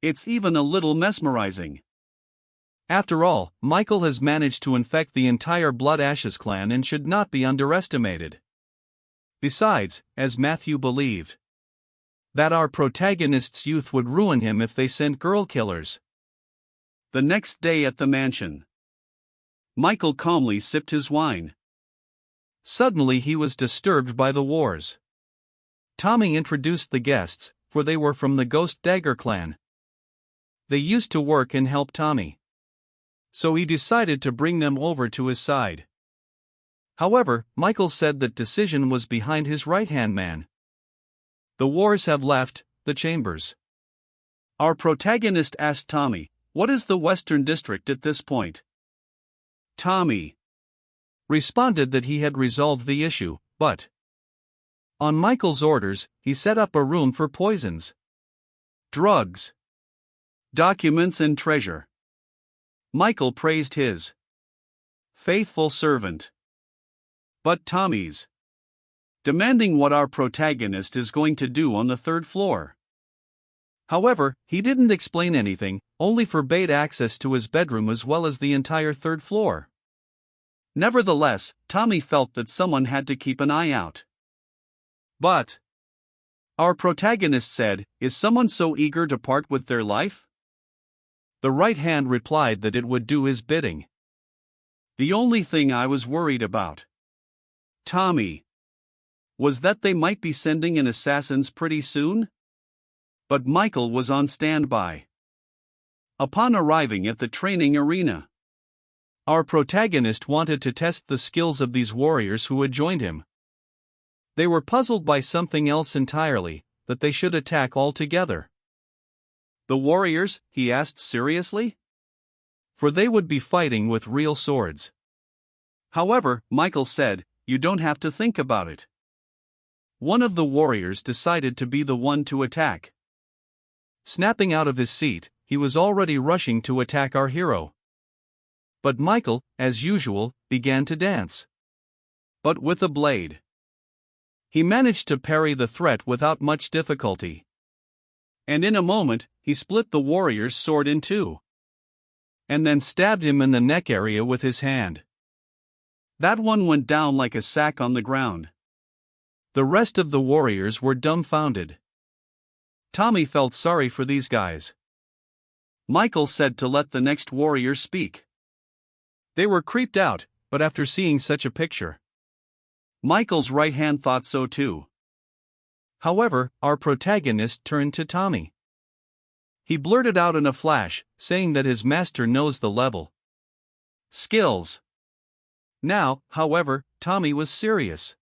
It's even a little mesmerizing. After all, Michael has managed to infect the entire Blood Ashes clan and should not be underestimated. Besides, as Matthew believed, that our protagonist's youth would ruin him if they sent girl killers. The next day at the mansion, Michael calmly sipped his wine. Suddenly he was disturbed by the wars. Tommy introduced the guests, for they were from the Ghost Dagger clan. They used to work and help Tommy, so he decided to bring them over to his side. However, Michael said that decision was behind his right-hand man. The wars have left the chambers. Our protagonist asked Tommy, "What is the Western District at this point?" Tommy responded that he had resolved the issue, but on Michael's orders, he set up a room for poisons, drugs, documents and treasure. Michael praised his faithful servant. But Tommy's demanding what our protagonist is going to do on the third floor. However, he didn't explain anything, only forbade access to his bedroom as well as the entire third floor. Nevertheless, Tommy felt that someone had to keep an eye out. But our protagonist said, "Is someone so eager to part with their life?" The right hand replied that it would do his bidding. The only thing I was worried about, Tommy, was that they might be sending in assassins pretty soon? But Michael was on standby. Upon arriving at the training arena, our protagonist wanted to test the skills of these warriors who had joined him. They were puzzled by something else entirely, that they should attack all together. The warriors, he asked seriously? For they would be fighting with real swords. However, Michael said, "You don't have to think about it." One of the warriors decided to be the one to attack. Snapping out of his seat, he was already rushing to attack our hero. But Michael, as usual, began to dance, but with a blade. He managed to parry the threat without much difficulty. And in a moment, he split the warrior's sword in two, and then stabbed him in the neck area with his hand. That one went down like a sack on the ground. The rest of the warriors were dumbfounded. Tommy felt sorry for these guys. Michael said to let the next warrior speak. They were creeped out, but after seeing such a picture, Michael's right hand thought so too. However, our protagonist turned to Tommy. He blurted out in a flash, saying that his master knows the level skills. Now, however, Tommy was serious.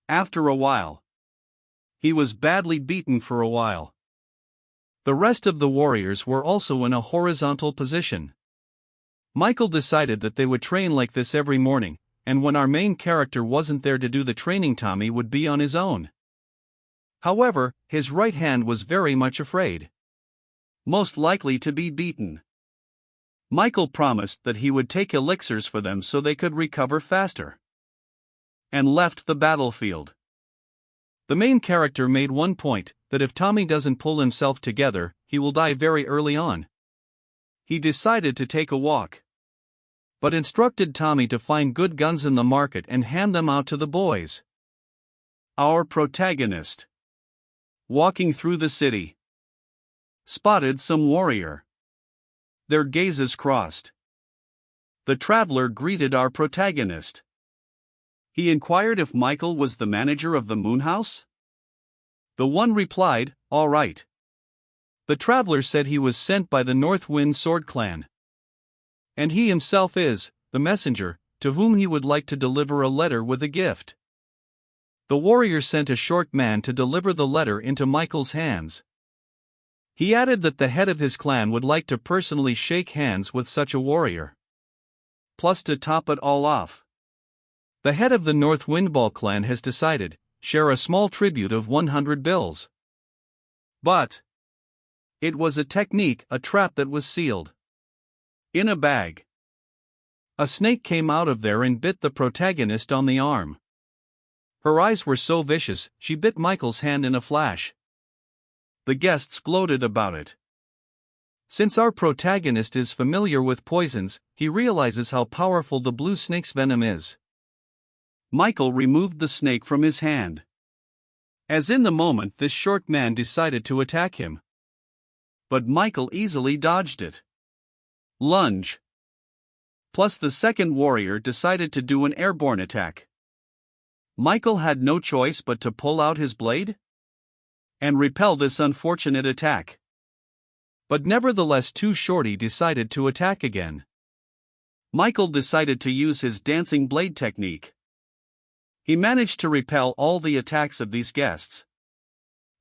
After a while, he was badly beaten for a while. The rest of the warriors were also in a horizontal position. Michael decided that they would train like this every morning, and when our main character wasn't there to do the training, Tommy would be on his own. However, his right hand was very much afraid, most likely to be beaten. Michael promised that he would take elixirs for them so they could recover faster, and left the battlefield. The main character made one point, that if Tommy doesn't pull himself together, he will die very early on. He decided to take a walk, but instructed Tommy to find good guns in the market and hand them out to the boys. Our protagonist, walking through the city, spotted some warrior. Their gazes crossed. The traveler greeted our protagonist. He inquired if Michael was the manager of the moon house. The one replied, "All right." The traveler said he was sent by the North Wind Sword Clan. And he himself is the messenger, to whom he would like to deliver a letter with a gift. The warrior sent a short man to deliver the letter into Michael's hands. He added that the head of his clan would like to personally shake hands with such a warrior. Plus, to top it all off, the head of the North Windball clan has decided, share a small tribute of 100 bills. But it was a technique, a trap that was sealed in a bag. A snake came out of there and bit the protagonist on the arm. Her eyes were so vicious, she bit Michael's hand in a flash. The guests gloated about it. Since our protagonist is familiar with poisons, he realizes how powerful the blue snake's venom is. Michael removed the snake from his hand. As in the moment, this short man decided to attack him. But Michael easily dodged it. Lunge. Plus, the second warrior decided to do an airborne attack. Michael had no choice but to pull out his blade and repel this unfortunate attack. But nevertheless, Too Shorty decided to attack again. Michael decided to use his dancing blade technique. He managed to repel all the attacks of these guests.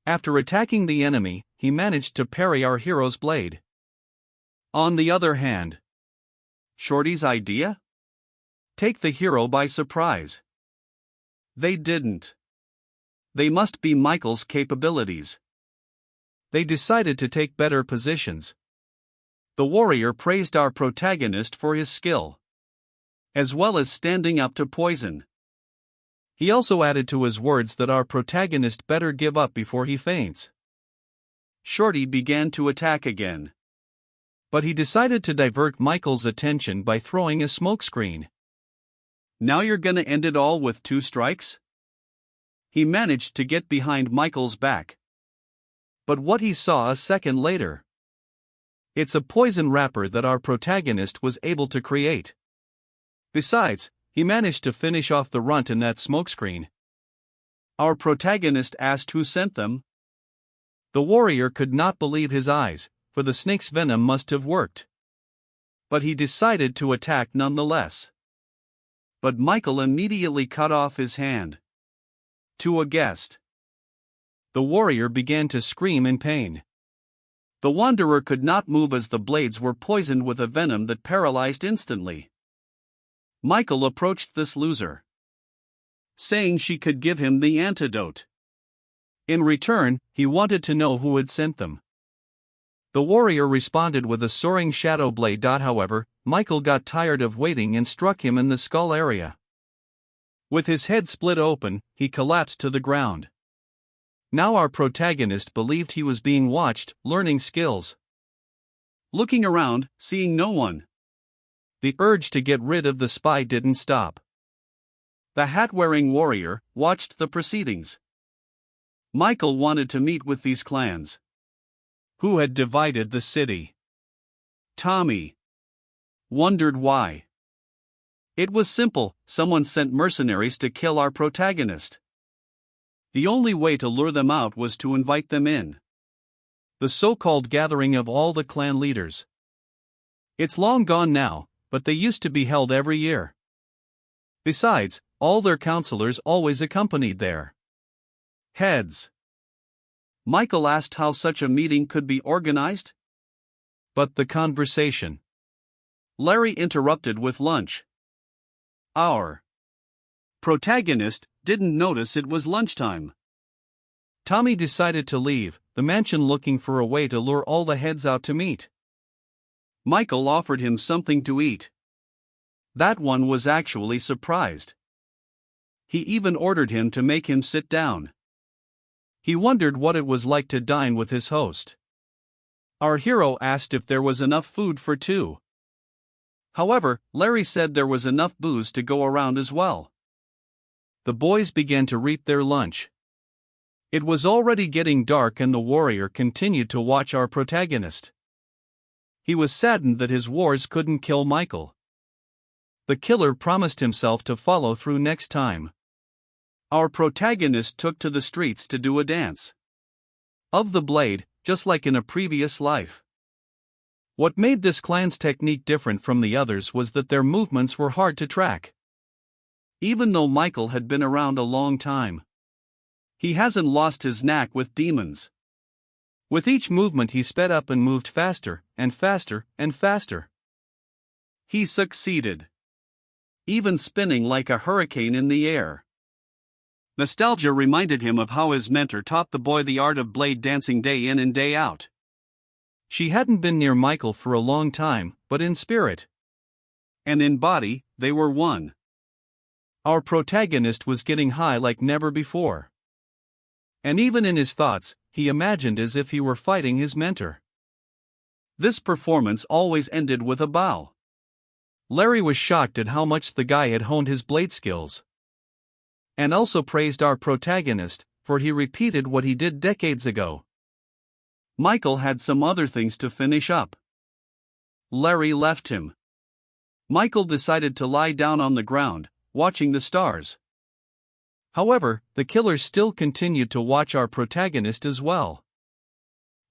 After attacking the enemy, he managed to parry our hero's blade. On the other hand, Shorty's idea? Take the hero by surprise. They didn't. They must be Michael's capabilities. They decided to take better positions. The warrior praised our protagonist for his skill, as well as standing up to poison. He also added to his words that our protagonist better give up before he faints. Shorty began to attack again. But he decided to divert Michael's attention by throwing a smokescreen. Now you're gonna end it all with 2 strikes? He managed to get behind Michael's back. But what he saw a second later. It's a poison wrapper that our protagonist was able to create. Besides, he managed to finish off the runt in that smokescreen. Our protagonist asked who sent them. The warrior could not believe his eyes, for the snake's venom must have worked. But he decided to attack nonetheless. But Michael immediately cut off his hand. To a guest. The warrior began to scream in pain. The wanderer could not move as the blades were poisoned with a venom that paralyzed instantly. Michael approached this loser, saying she could give him the antidote. In return, he wanted to know who had sent them. The warrior responded with a soaring shadow blade. However, Michael got tired of waiting and struck him in the skull area. With his head split open, he collapsed to the ground. Now our protagonist believed he was being watched, learning skills. Looking around, seeing no one, the urge to get rid of the spy didn't stop. The hat-wearing warrior watched the proceedings. Michael wanted to meet with these clans, who had divided the city. Tommy wondered why. It was simple, someone sent mercenaries to kill our protagonist. The only way to lure them out was to invite them in. The so-called gathering of all the clan leaders. It's long gone now, but they used to be held every year. Besides, all their counselors always accompanied their heads. Michael asked how such a meeting could be organized. But the conversation, Larry interrupted with lunch. Our protagonist didn't notice it was lunchtime. Tommy decided to leave the mansion looking for a way to lure all the heads out to meet. Michael offered him something to eat. That one was actually surprised. He even ordered him to make him sit down. He wondered what it was like to dine with his host. Our hero asked if there was enough food for 2. However, Larry said there was enough booze to go around as well. The boys began to reap their lunch. It was already getting dark and the warrior continued to watch our protagonist. He was saddened that his wars couldn't kill Michael. The killer promised himself to follow through next time. Our protagonist took to the streets to do a dance of the blade, just like in a previous life. What made this clan's technique different from the others was that their movements were hard to track. Even though Michael had been around a long time, he hasn't lost his knack with demons. With each movement he sped up and moved faster, and faster, and faster. He succeeded, even spinning like a hurricane in the air. Nostalgia reminded him of how his mentor taught the boy the art of blade dancing day in and day out. She hadn't been near Michael for a long time, but in spirit and in body, they were one. Our protagonist was getting high like never before. And even in his thoughts, he imagined as if he were fighting his mentor. This performance always ended with a bow. Larry was shocked at how much the guy had honed his blade skills, and also praised our protagonist, for he repeated what he did decades ago. Michael had some other things to finish up. Larry left him. Michael decided to lie down on the ground, watching the stars. However, the killer still continued to watch our protagonist as well.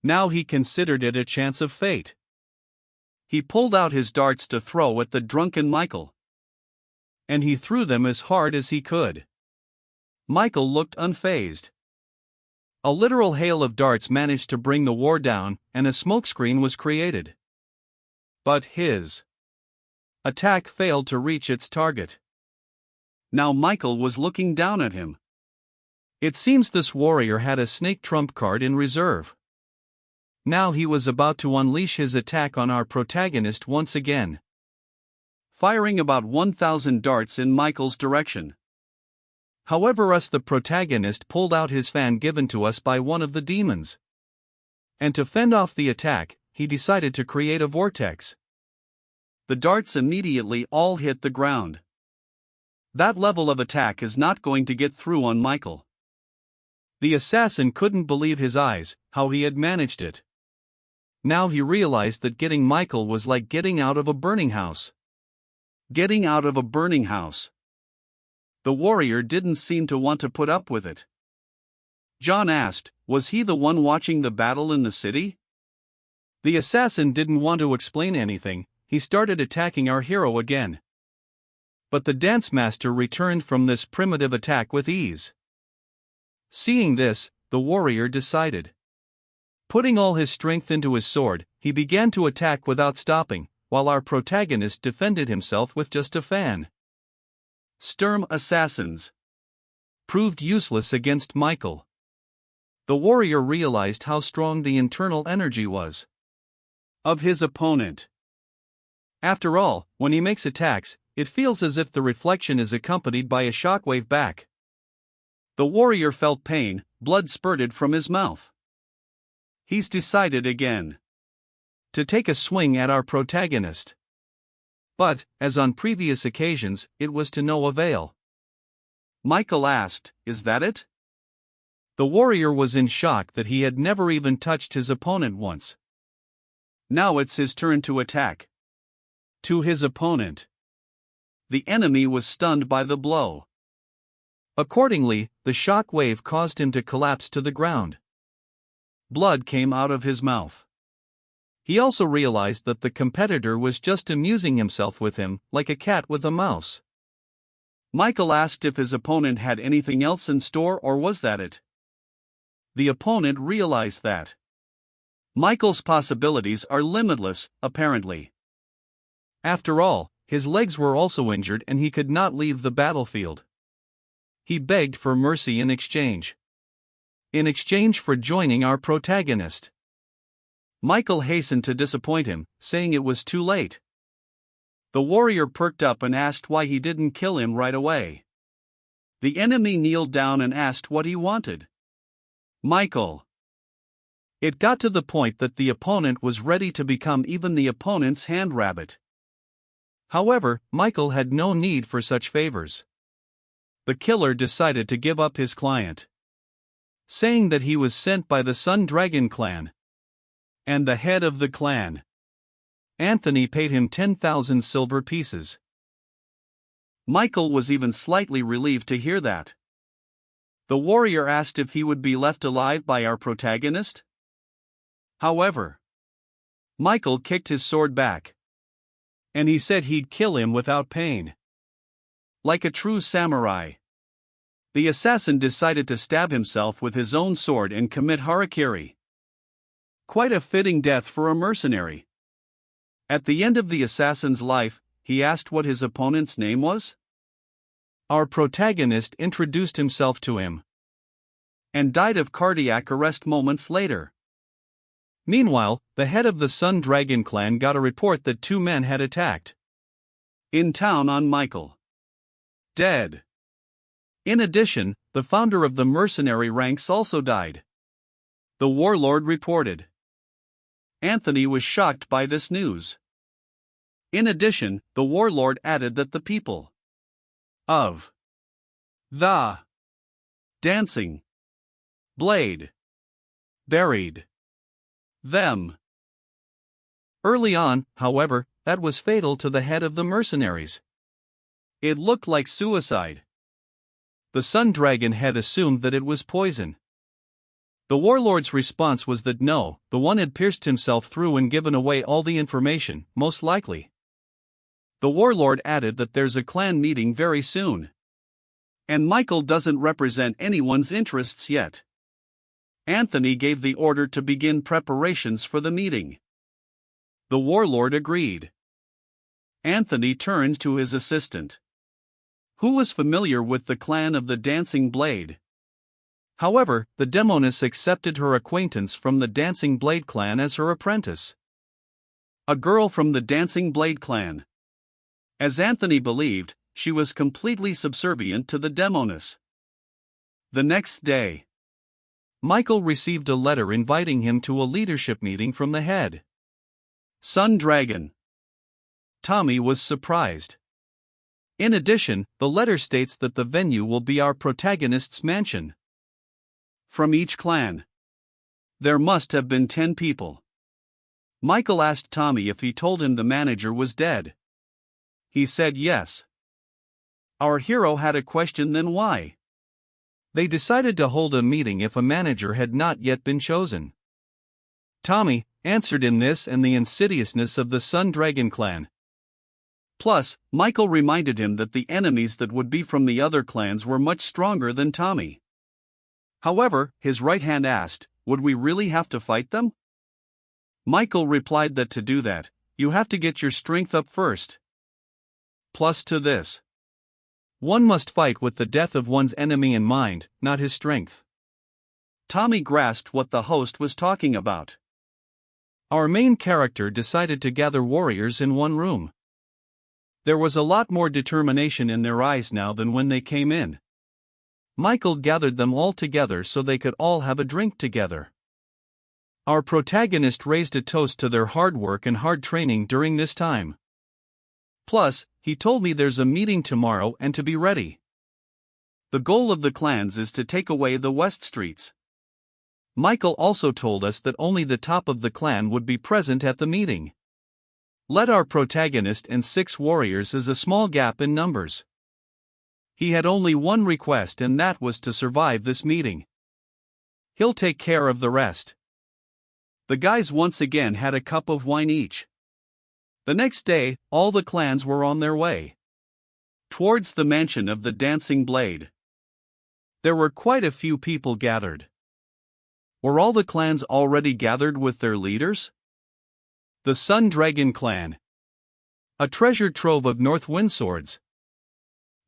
Now he considered it a chance of fate. He pulled out his darts to throw at the drunken Michael, and he threw them as hard as he could. Michael looked unfazed. A literal hail of darts managed to bring the war down, and a smokescreen was created. But his attack failed to reach its target. Now Michael was looking down at him. It seems this warrior had a snake trump card in reserve. Now he was about to unleash his attack on our protagonist once again, firing about 1,000 darts in Michael's direction. However, the protagonist pulled out his fan given to us by one of the demons. And to fend off the attack, he decided to create a vortex. The darts immediately all hit the ground. That level of attack is not going to get through on Michael. The assassin couldn't believe his eyes, how he had managed it. Now he realized that getting Michael was like getting out of a burning house. Getting out of a burning house. The warrior didn't seem to want to put up with it. John asked, was he the one watching the battle in the city? The assassin didn't want to explain anything. He started attacking our hero again. But the dance master returned from this primitive attack with ease. Seeing this, the warrior decided. Putting all his strength into his sword, he began to attack without stopping, while our protagonist defended himself with just a fan. Sturm assassins proved useless against Michael. The warrior realized how strong the internal energy was of his opponent. After all, when he makes attacks, it feels as if the reflection is accompanied by a shockwave back. The warrior felt pain, blood spurted from his mouth. He's decided again to take a swing at our protagonist. But, as on previous occasions, it was to no avail. Michael asked, "Is that it?" The warrior was in shock that he had never even touched his opponent once. Now it's his turn to attack. To his opponent. The enemy was stunned by the blow. Accordingly, the shock wave caused him to collapse to the ground. Blood came out of his mouth. He also realized that the competitor was just amusing himself with him, like a cat with a mouse. Michael asked if his opponent had anything else in store, or was that it? The opponent realized that Michael's possibilities are limitless, apparently. After all, his legs were also injured and he could not leave the battlefield. He begged for mercy in exchange for joining our protagonist. Michael hastened to disappoint him, saying it was too late. The warrior perked up and asked why he didn't kill him right away. The enemy kneeled down and asked what he wanted. Michael. It got to the point that the opponent was ready to become even the opponent's hand rabbit. However, Michael had no need for such favors. The killer decided to give up his client, saying that he was sent by the Sun Dragon clan. And the head of the clan, Anthony, paid him 10,000 silver pieces. Michael was even slightly relieved to hear that. The warrior asked if he would be left alive by our protagonist. However, Michael kicked his sword back, and he said he'd kill him without pain. Like a true samurai, the assassin decided to stab himself with his own sword and commit harakiri. Quite a fitting death for a mercenary. At the end of the assassin's life, he asked what his opponent's name was. Our protagonist introduced himself to him and died of cardiac arrest moments later. Meanwhile, the head of the Sun Dragon clan got a report that 2 men had attacked in town on Michael. Dead. In addition, the founder of the mercenary ranks also died. The warlord reported. Anthony was shocked by this news. In addition, the warlord added that the people of the dancing blade buried them. Early on, however, that was fatal to the head of the mercenaries. It looked like suicide. The Sun Dragon had assumed that it was poison. The warlord's response was that no, the one had pierced himself through and given away all the information, most likely. The warlord added that there's a clan meeting very soon. And Michael doesn't represent anyone's interests yet. Anthony gave the order to begin preparations for the meeting. The warlord agreed. Anthony turned to his assistant, who was familiar with the clan of the Dancing Blade. However, the demoness accepted her acquaintance from the Dancing Blade clan as her apprentice. A girl from the Dancing Blade clan. As Anthony believed, she was completely subservient to the demoness. The next day, Michael received a letter inviting him to a leadership meeting from the head Sun Dragon. Tommy was surprised. In addition, the letter states that the venue will be our protagonist's mansion. From each clan, there must have been 10 people. Michael asked Tommy if he told him the manager was dead. He said yes. Our hero had a question, then why? They decided to hold a meeting if a manager had not yet been chosen. Tommy answered in this and the insidiousness of the Sun Dragon clan. Plus, Michael reminded him that the enemies that would be from the other clans were much stronger than Tommy. However, his right hand asked, would we really have to fight them? Michael replied that to do that, you have to get your strength up first. Plus to this, one must fight with the death of one's enemy in mind, not his strength. Tommy grasped what the host was talking about. Our main character decided to gather warriors in one room. There was a lot more determination in their eyes now than when they came in. Michael gathered them all together so they could all have a drink together. Our protagonist raised a toast to their hard work and hard training during this time. Plus, he told me there's a meeting tomorrow and to be ready. The goal of the clans is to take away the West Streets. Michael also told us that only the top of the clan would be present at the meeting. Let our protagonist and 6 warriors is a small gap in numbers. He had only one request, and that was to survive this meeting. He'll take care of the rest. The guys once again had a cup of wine each. The next day, all the clans were on their way towards the mansion of the Dancing Blade. There were quite a few people gathered. Were all the clans already gathered with their leaders? The Sun Dragon clan, a treasure trove of North Wind swords.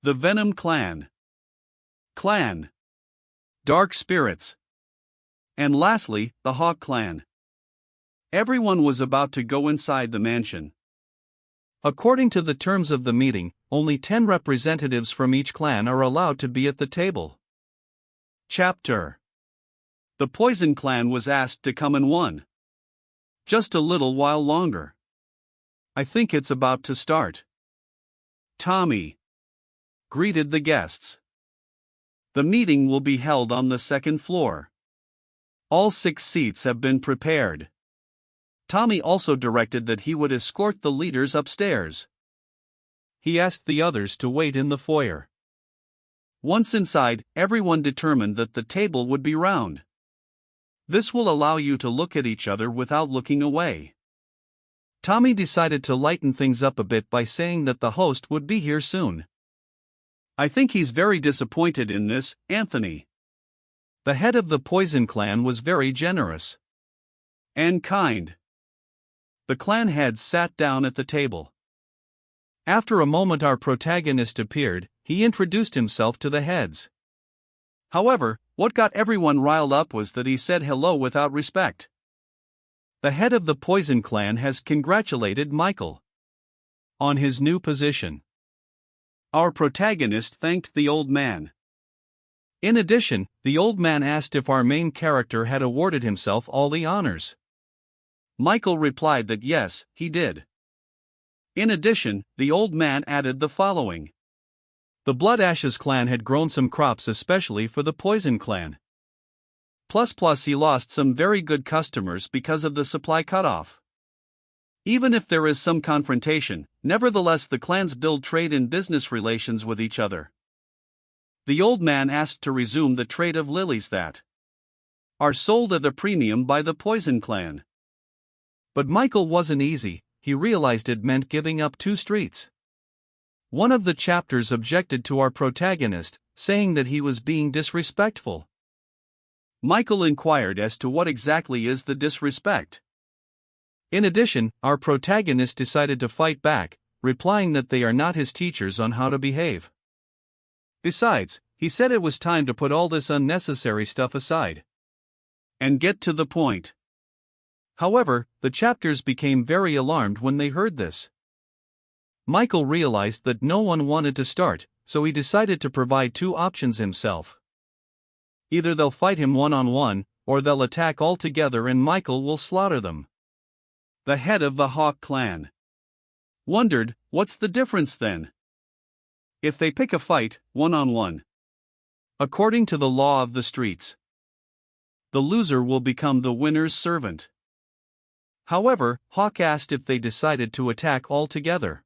The Venom clan, Dark Spirits. And lastly, the Hawk clan. Everyone was about to go inside the mansion. According to the terms of the meeting, only 10 representatives from each clan are allowed to be at the table. Chapter. The Poison clan was asked to come in one. Just a little while longer. I think it's about to start. Tommy greeted the guests. The meeting will be held on the 2nd floor. All 6 seats have been prepared. Tommy also directed that he would escort the leaders upstairs. he asked the others to wait in the foyer. Once inside, everyone determined that the table would be round. This will allow you to look at each other without looking away. Tommy decided to lighten things up a bit by saying that the host would be here soon. I think he's very disappointed in this, Anthony. The head of the Poison clan was very generous and kind. The clan heads sat down at the table. After a moment, our protagonist appeared. He introduced himself to the heads. However, what got everyone riled up was that he said hello without respect. The head of the Poison clan has congratulated Michael on his new position. Our protagonist thanked the old man. In addition, the old man asked if our main character had awarded himself all the honors. Michael replied that yes, he did. In addition, the old man added the following. The Blood Ashes clan had grown some crops especially for the Poison clan. Plus he lost some very good customers because of the supply cutoff. Even if there is some confrontation, nevertheless the clans build trade and business relations with each other. The old man asked to resume the trade of lilies that are sold at a premium by the Poison clan. But Michael wasn't easy. He realized it meant giving up 2 streets. One of the chapters objected to our protagonist, saying that he was being disrespectful. Michael inquired as to what exactly is the disrespect. In addition, our protagonist decided to fight back, replying that they are not his teachers on how to behave. Besides, he said it was time to put all this unnecessary stuff aside and get to the point. However, the chapters became very alarmed when they heard this. Michael realized that no one wanted to start, so he decided to provide 2 options himself. Either they'll fight him one-on-one, or they'll attack all together and Michael will slaughter them. The head of the Hawk clan wondered, what's the difference then? If they pick a fight, one-on-one. According to the law of the streets, the loser will become the winner's servant. However, Hawk asked if they decided to attack all together.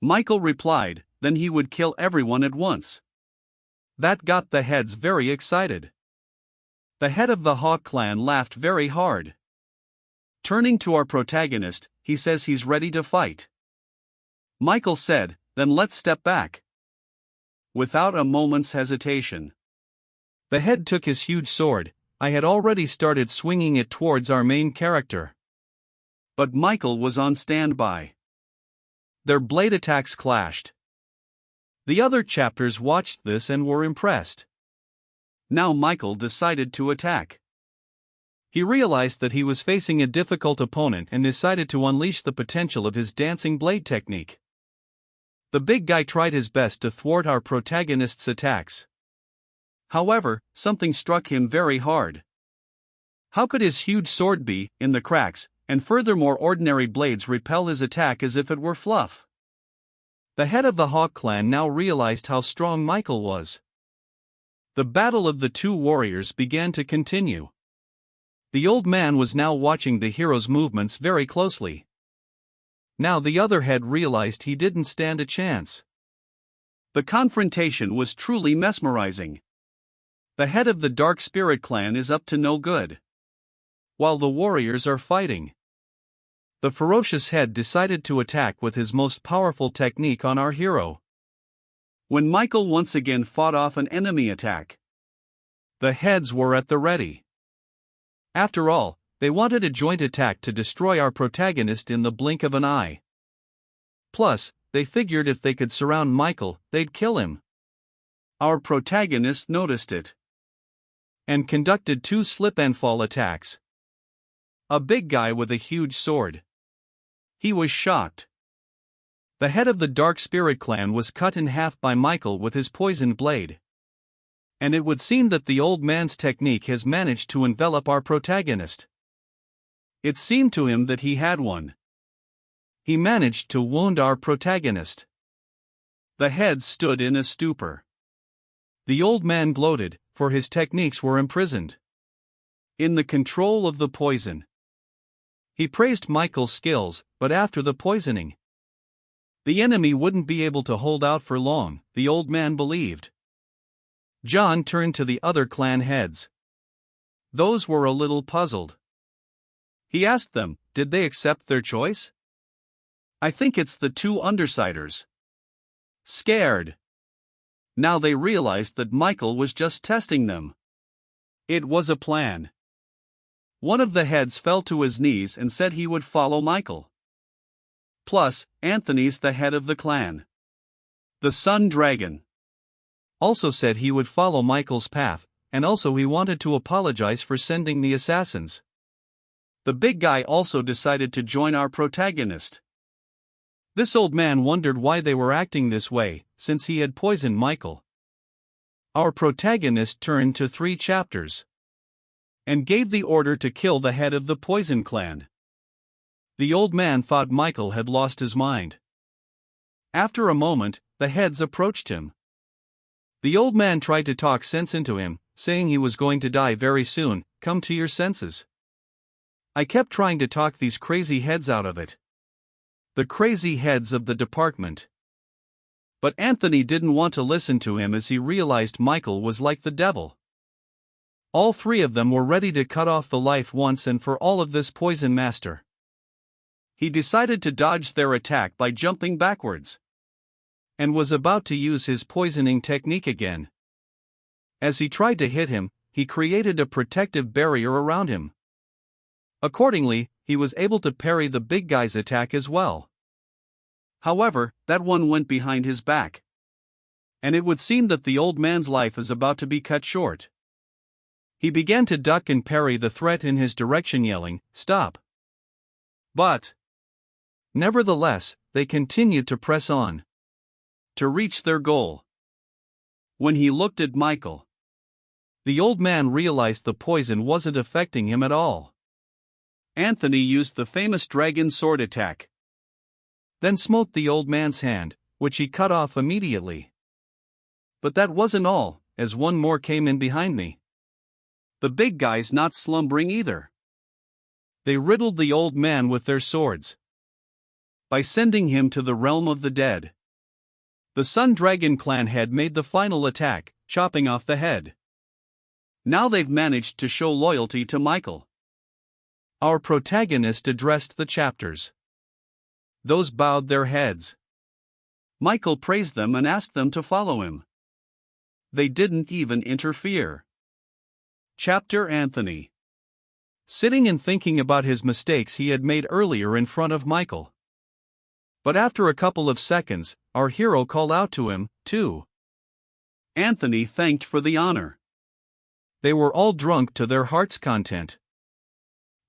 Michael replied, then he would kill everyone at once. That got the heads very excited. The head of the Hawk clan laughed very hard. Turning to our protagonist, he says he's ready to fight. Michael said, then let's step back. Without a moment's hesitation, the head took his huge sword. I had already started swinging it towards our main character, but Michael was on standby. Their blade attacks clashed. The other chapters watched this and were impressed. Now Michael decided to attack. He realized that he was facing a difficult opponent and decided to unleash the potential of his dancing blade technique. The big guy tried his best to thwart our protagonist's attacks. However, something struck him very hard. How could his huge sword be in the cracks, and furthermore ordinary blades repel his attack as if it were fluff? The head of the Hawk clan now realized how strong Michael was. The battle of the 2 warriors began to continue. The old man was now watching the hero's movements very closely. Now the other head realized he didn't stand a chance. The confrontation was truly mesmerizing. The head of the Dark Spirit clan is up to no good, while the warriors are fighting. The ferocious head decided to attack with his most powerful technique on our hero. When Michael once again fought off an enemy attack, the heads were at the ready. After all, they wanted a joint attack to destroy our protagonist in the blink of an eye. Plus, they figured if they could surround Michael, they'd kill him. Our protagonist noticed it and conducted 2 slip-and-fall attacks. A big guy with a huge sword. He was shocked. The head of the Dark Spirit clan was cut in half by Michael with his poisoned blade. And it would seem that the old man's technique has managed to envelop our protagonist. It seemed to him that he had one. He managed to wound our protagonist. The heads stood in a stupor. The old man gloated, for his techniques were imprisoned in the control of the poison. He praised Michael's skills, but after the poisoning, The enemy wouldn't be able to hold out for long, the old man believed. John turned to the other clan heads. Those were a little puzzled. He asked them, did they accept their choice? I think it's the two undersiders. Scared. Now they realized that Michael was just testing them. It was a plan. One of the heads fell to his knees and said he would follow Michael. Plus, Anthony's the head of the clan. The Sun Dragon also said he would follow Michael's path, and also he wanted to apologize for sending the assassins. The big guy also decided to join our protagonist. This old man wondered why they were acting this way, since he had poisoned Michael. Our protagonist turned to 3 chapters and gave the order to kill the head of the poison clan. The old man thought Michael had lost his mind. After a moment, the heads approached him. The old man tried to talk sense into him, saying he was going to die very soon. Come to your senses. I kept trying to talk these crazy heads out of it. The crazy heads of the department. But Anthony didn't want to listen to him as he realized Michael was like the devil. All 3 of them were ready to cut off the life once and for all of this poison master. He decided to dodge their attack by jumping backwards, and was about to use his poisoning technique again. As he tried to hit him, he created a protective barrier around him. Accordingly, he was able to parry the big guy's attack as well. However, that one went behind his back. And it would seem that the old man's life is about to be cut short. He began to duck and parry the threat in his direction, yelling, "Stop!" But nevertheless, they continued to press on to reach their goal. When he looked at Michael, the old man realized the poison wasn't affecting him at all. Anthony used the famous dragon sword attack, then smote the old man's hand, which he cut off immediately. But that wasn't all, as one more came in behind me. The big guy's not slumbering either. They riddled the old man with their swords by sending him to the realm of the dead. The Sun Dragon clan head made the final attack, chopping off the head. Now they've managed to show loyalty to Michael. Our protagonist addressed the chapters. Those bowed their heads. Michael praised them and asked them to follow him. They didn't even interfere. Chapter Anthony. Sitting and thinking about his mistakes he had made earlier in front of Michael. But after a couple of seconds, our hero called out to him, too. Anthony thanked for the honor. They were all drunk to their heart's content.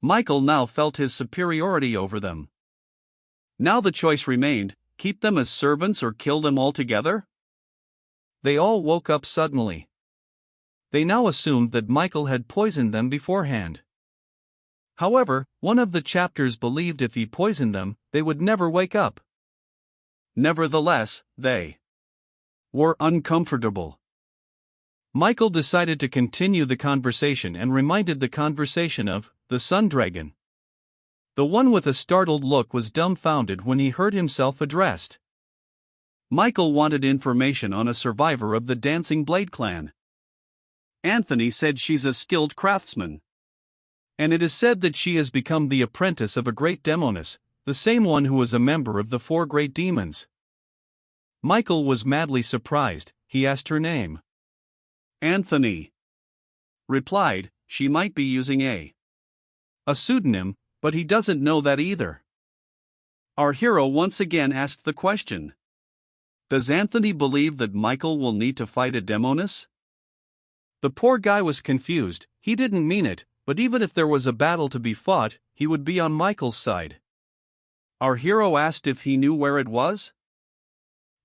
Michael now felt his superiority over them. Now the choice remained, keep them as servants or kill them altogether? They all woke up suddenly. They now assumed that Michael had poisoned them beforehand. However, one of the chapters believed if he poisoned them, they would never wake up. Nevertheless, they were uncomfortable. Michael decided to continue the conversation and reminded the conversation of the Sun Dragon. The one with a startled look was dumbfounded when he heard himself addressed. Michael wanted information on a survivor of the Dancing Blade clan. Anthony said she's a skilled craftsman. And it is said that she has become the apprentice of a great demoness, the same one who was a member of the 4 great demons. Michael was madly surprised. He asked her name. Anthony replied, she might be using a pseudonym, but he doesn't know that either. Our hero once again asked the question. Does Anthony believe that Michael will need to fight a demoness? The poor guy was confused. He didn't mean it, but even if there was a battle to be fought, he would be on Michael's side. Our hero asked if he knew where it was.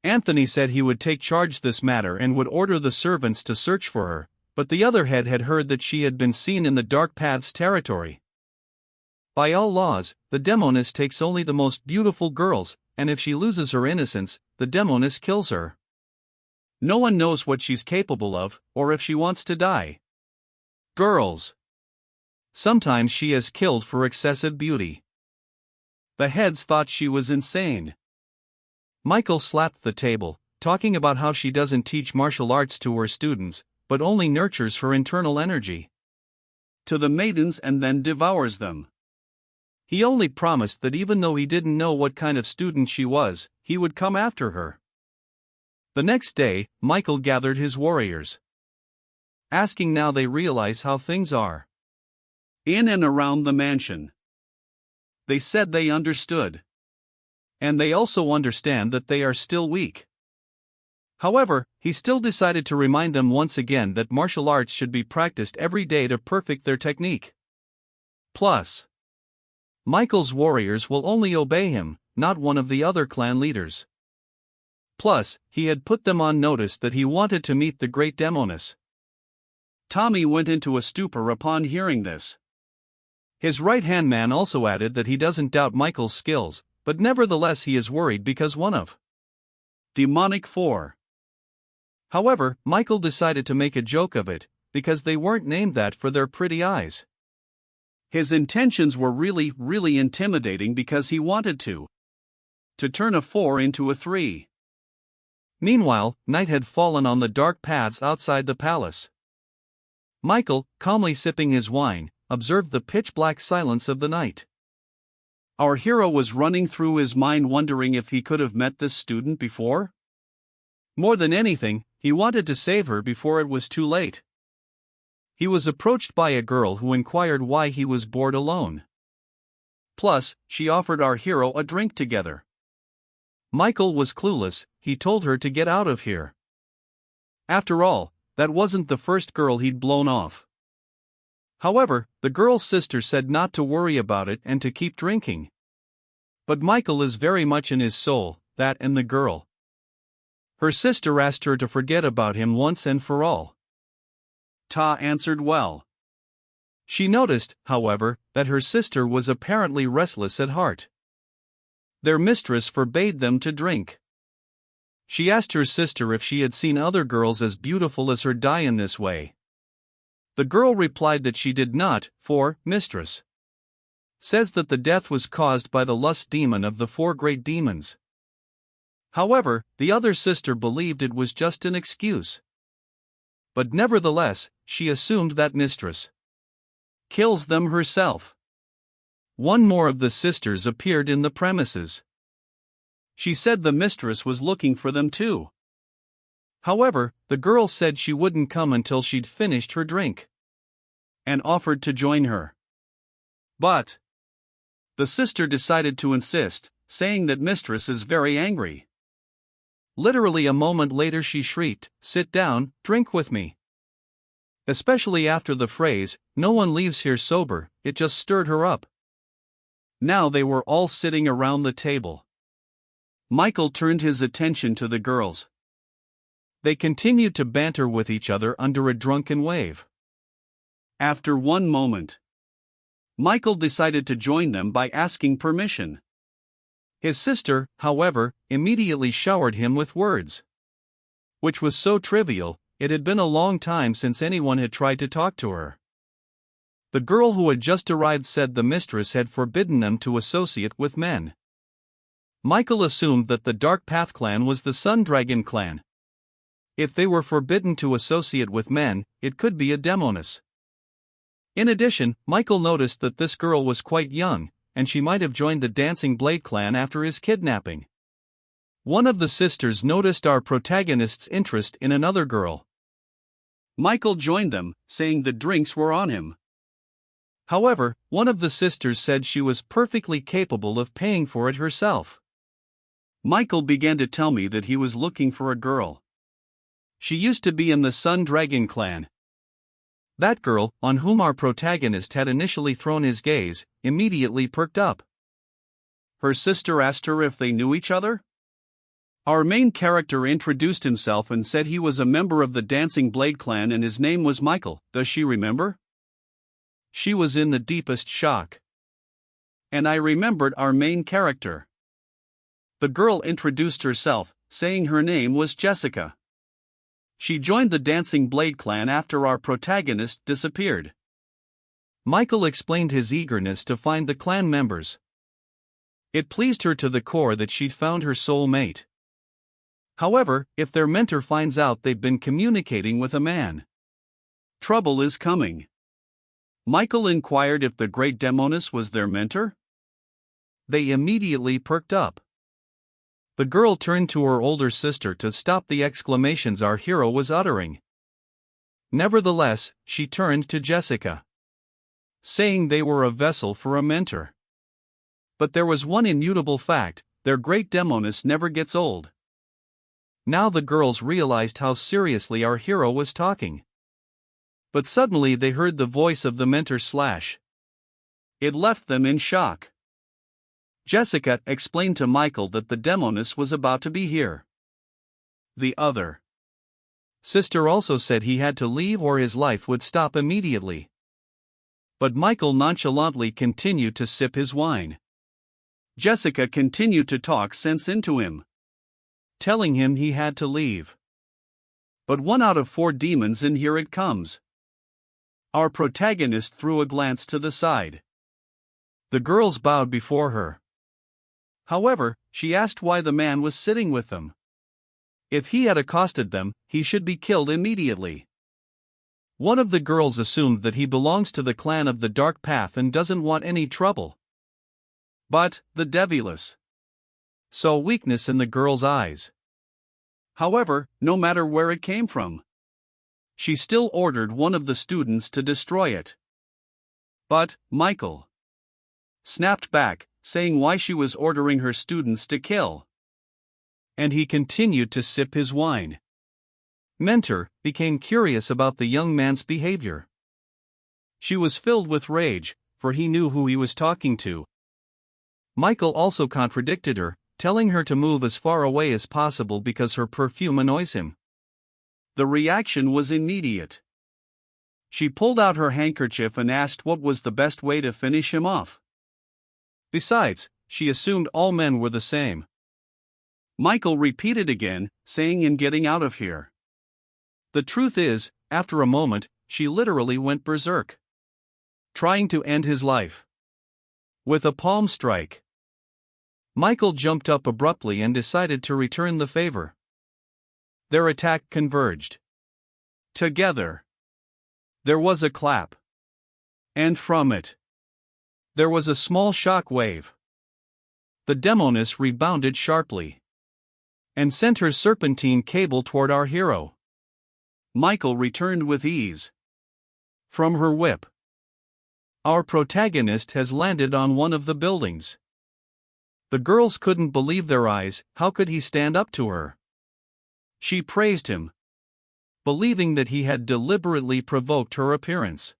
Anthony said he would take charge this matter and would order the servants to search for her, but the other head had heard that she had been seen in the Dark Paths territory. By all laws, the demoness takes only the most beautiful girls, and if she loses her innocence, the demoness kills her. No one knows what she's capable of, or if she wants to die. Girls. Sometimes she is killed for excessive beauty. The heads thought she was insane. Michael slapped the table, talking about how she doesn't teach martial arts to her students, but only nurtures her internal energy to the maidens and then devours them. He only promised that even though he didn't know what kind of student she was, he would come after her. The next day, Michael gathered his warriors, asking now they realize how things are in and around the mansion. They said they understood. And they also understand that they are still weak. However, he still decided to remind them once again that martial arts should be practiced every day to perfect their technique. Plus, Michael's warriors will only obey him, not one of the other clan leaders. Plus, he had put them on notice that he wanted to meet the great demoness. Tommy went into a stupor upon hearing this. His right-hand man also added that he doesn't doubt Michael's skills, but nevertheless he is worried because one of demonic 4. However, Michael decided to make a joke of it, because they weren't named that for their pretty eyes. His intentions were really intimidating because he wanted to turn a 4 into a 3. Meanwhile, night had fallen on the dark paths outside the palace. Michael, calmly sipping his wine, observed the pitch-black silence of the night. Our hero was running through his mind wondering if he could have met this student before. More than anything, he wanted to save her before it was too late. He was approached by a girl who inquired why he was bored alone. Plus, she offered our hero a drink together. Michael was clueless, he told her to get out of here. After all, that wasn't the first girl he'd blown off. However, the girl's sister said not to worry about it and to keep drinking. But Michael is very much in his soul, that and the girl. Her sister asked her to forget about him once and for all. Ta answered well. She noticed, however, that her sister was apparently restless at heart. Their mistress forbade them to drink. She asked her sister if she had seen other girls as beautiful as her die in this way. The girl replied that she did not, for mistress says that the death was caused by the lust demon of the 4 great demons. However, the other sister believed it was just an excuse. But nevertheless, she assumed that mistress kills them herself. One more of the sisters appeared in the premises. She said the mistress was looking for them too. However, the girl said she wouldn't come until she'd finished her drink, and offered to join her. But the sister decided to insist, saying that mistress is very angry. Literally a moment later she shrieked, "Sit down, drink with me." Especially after the phrase, "No one leaves here sober," it just stirred her up. Now they were all sitting around the table. Michael turned his attention to the girls. They continued to banter with each other under a drunken wave. After one moment, Michael decided to join them by asking permission. His sister, however, immediately showered him with words, which was so trivial, it had been a long time since anyone had tried to talk to her. The girl who had just arrived said the mistress had forbidden them to associate with men. Michael assumed that the Dark Path clan was the Sun Dragon clan. If they were forbidden to associate with men, it could be a demoness. In addition, Michael noticed that this girl was quite young, and she might have joined the Dancing Blade clan after his kidnapping. One of the sisters noticed our protagonist's interest in another girl. Michael joined them, saying the drinks were on him. However, one of the sisters said she was perfectly capable of paying for it herself. Michael began to tell me that he was looking for a girl. She used to be in the Sun Dragon clan. That girl, on whom our protagonist had initially thrown his gaze, immediately perked up. Her sister asked her if they knew each other. Our main character introduced himself and said he was a member of the Dancing Blade clan and his name was Michael. Does she remember? She was in the deepest shock. And I remembered our main character. The girl introduced herself, saying her name was Jessica. She joined the Dancing Blade clan after our protagonist disappeared. Michael explained his eagerness to find the clan members. It pleased her to the core that she'd found her soul mate. However, if their mentor finds out they've been communicating with a man, trouble is coming. Michael inquired if the great demoness was their mentor. They immediately perked up. The girl turned to her older sister to stop the exclamations our hero was uttering. Nevertheless, she turned to Jessica, saying they were a vessel for a mentor. But there was one immutable fact: their great demoness never gets old. Now the girls realized how seriously our hero was talking. But suddenly they heard the voice of the mentor slash. It left them in shock. Jessica explained to Michael that the demoness was about to be here. The other sister also said he had to leave or his life would stop immediately. But Michael nonchalantly continued to sip his wine. Jessica continued to talk sense into him, telling him he had to leave. But 1 out of 4 demons, and here it comes. Our protagonist threw a glance to the side. The girls bowed before her. However, she asked why the man was sitting with them. If he had accosted them, he should be killed immediately. One of the girls assumed that he belongs to the clan of the Dark Path and doesn't want any trouble. But the Deviless saw weakness in the girl's eyes. However, no matter where it came from, she still ordered one of the students to destroy it. But Michael snapped back, saying why she was ordering her students to kill. And he continued to sip his wine. Mentor became curious about the young man's behavior. She was filled with rage, for he knew who he was talking to. Michael also contradicted her, telling her to move as far away as possible because her perfume annoys him. The reaction was immediate. She pulled out her handkerchief and asked what was the best way to finish him off. Besides, she assumed all men were the same. Michael repeated again, saying in getting out of here. The truth is, after a moment, she literally went berserk, trying to end his life with a palm strike. Michael jumped up abruptly and decided to return the favor. Their attack converged. Together. There was a clap. And from it, there was a small shock wave. The demoness rebounded sharply and sent her serpentine cable toward our hero. Michael returned with ease from her whip. Our protagonist has landed on one of the buildings. The girls couldn't believe their eyes. How could he stand up to her? She praised him, believing that he had deliberately provoked her appearance.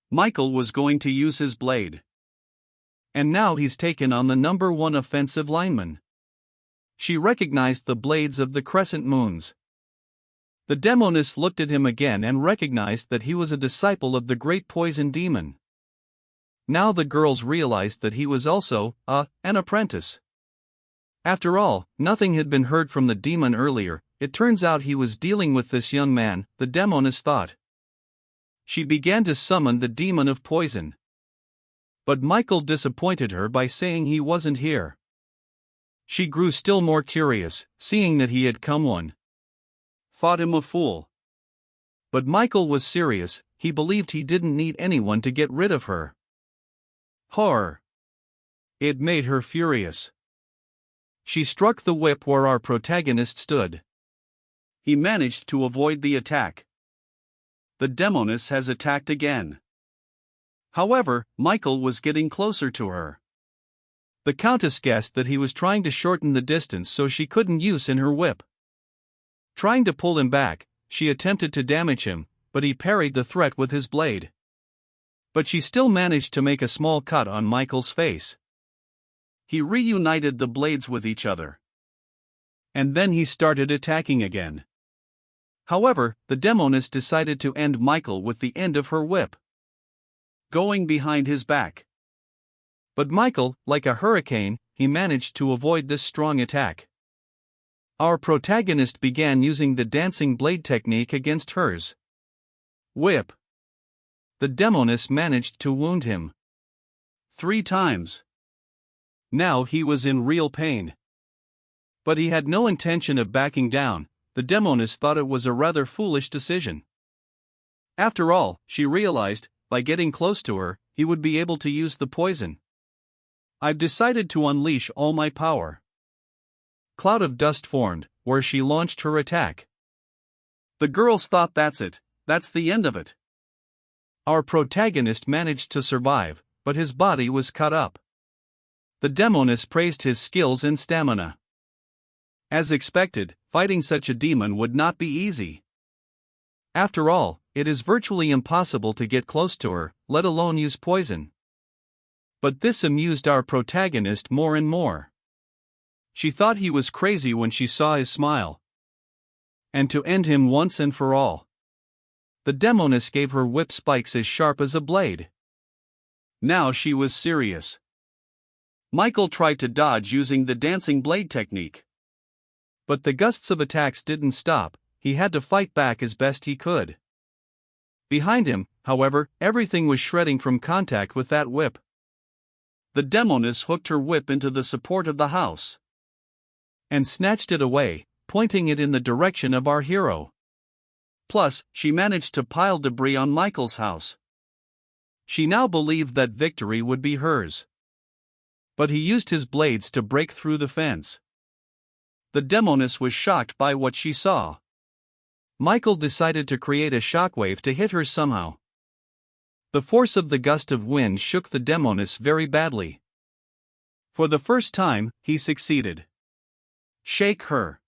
Michael was going to use his blade. And now he's taken on the #1 offensive lineman. She recognized the blades of the crescent moons. The demoness looked at him again and recognized that he was a disciple of the great poison demon. Now the girls realized that he was also an apprentice. After all, nothing had been heard from the demon earlier. It turns out he was dealing with this young man, the demoness thought. She began to summon the demon of poison. But Michael disappointed her by saying he wasn't here. She grew still more curious, seeing that he had come on. Thought him a fool. But Michael was serious. He believed he didn't need anyone to get rid of her. Horror. It made her furious. She struck the whip where our protagonist stood. He managed to avoid the attack. The demoness has attacked again. However, Michael was getting closer to her. The countess guessed that he was trying to shorten the distance so she couldn't use in her whip. Trying to pull him back, she attempted to damage him, but he parried the threat with his blade. But she still managed to make a small cut on Michael's face. He reunited the blades with each other. And then he started attacking again. However, the demoness decided to end Michael with the end of her whip, going behind his back. But Michael, like a hurricane, he managed to avoid this strong attack. Our protagonist began using the dancing blade technique against hers. Whip. The demoness managed to wound him 3 times. Now he was in real pain. But he had no intention of backing down. The demoness thought it was a rather foolish decision. After all, she realized, by getting close to her, he would be able to use the poison. I've decided to unleash all my power. Cloud of dust formed, where she launched her attack. The girls thought that's it, that's the end of it. Our protagonist managed to survive, but his body was cut up. The demoness praised his skills and stamina. As expected, fighting such a demon would not be easy. After all, it is virtually impossible to get close to her, let alone use poison. But this amused our protagonist more and more. She thought he was crazy when she saw his smile. And to end him once and for all, the demoness gave her whip spikes as sharp as a blade. Now she was serious. Michael tried to dodge using the dancing blade technique. But the gusts of attacks didn't stop, he had to fight back as best he could. Behind him, however, everything was shredding from contact with that whip. The demoness hooked her whip into the support of the house and snatched it away, pointing it in the direction of our hero. Plus, she managed to pile debris on Michael's house. She now believed that victory would be hers. But he used his blades to break through the fence. The demoness was shocked by what she saw. Michael decided to create a shockwave to hit her somehow. The force of the gust of wind shook the demoness very badly. For the first time, he succeeded. Shake her.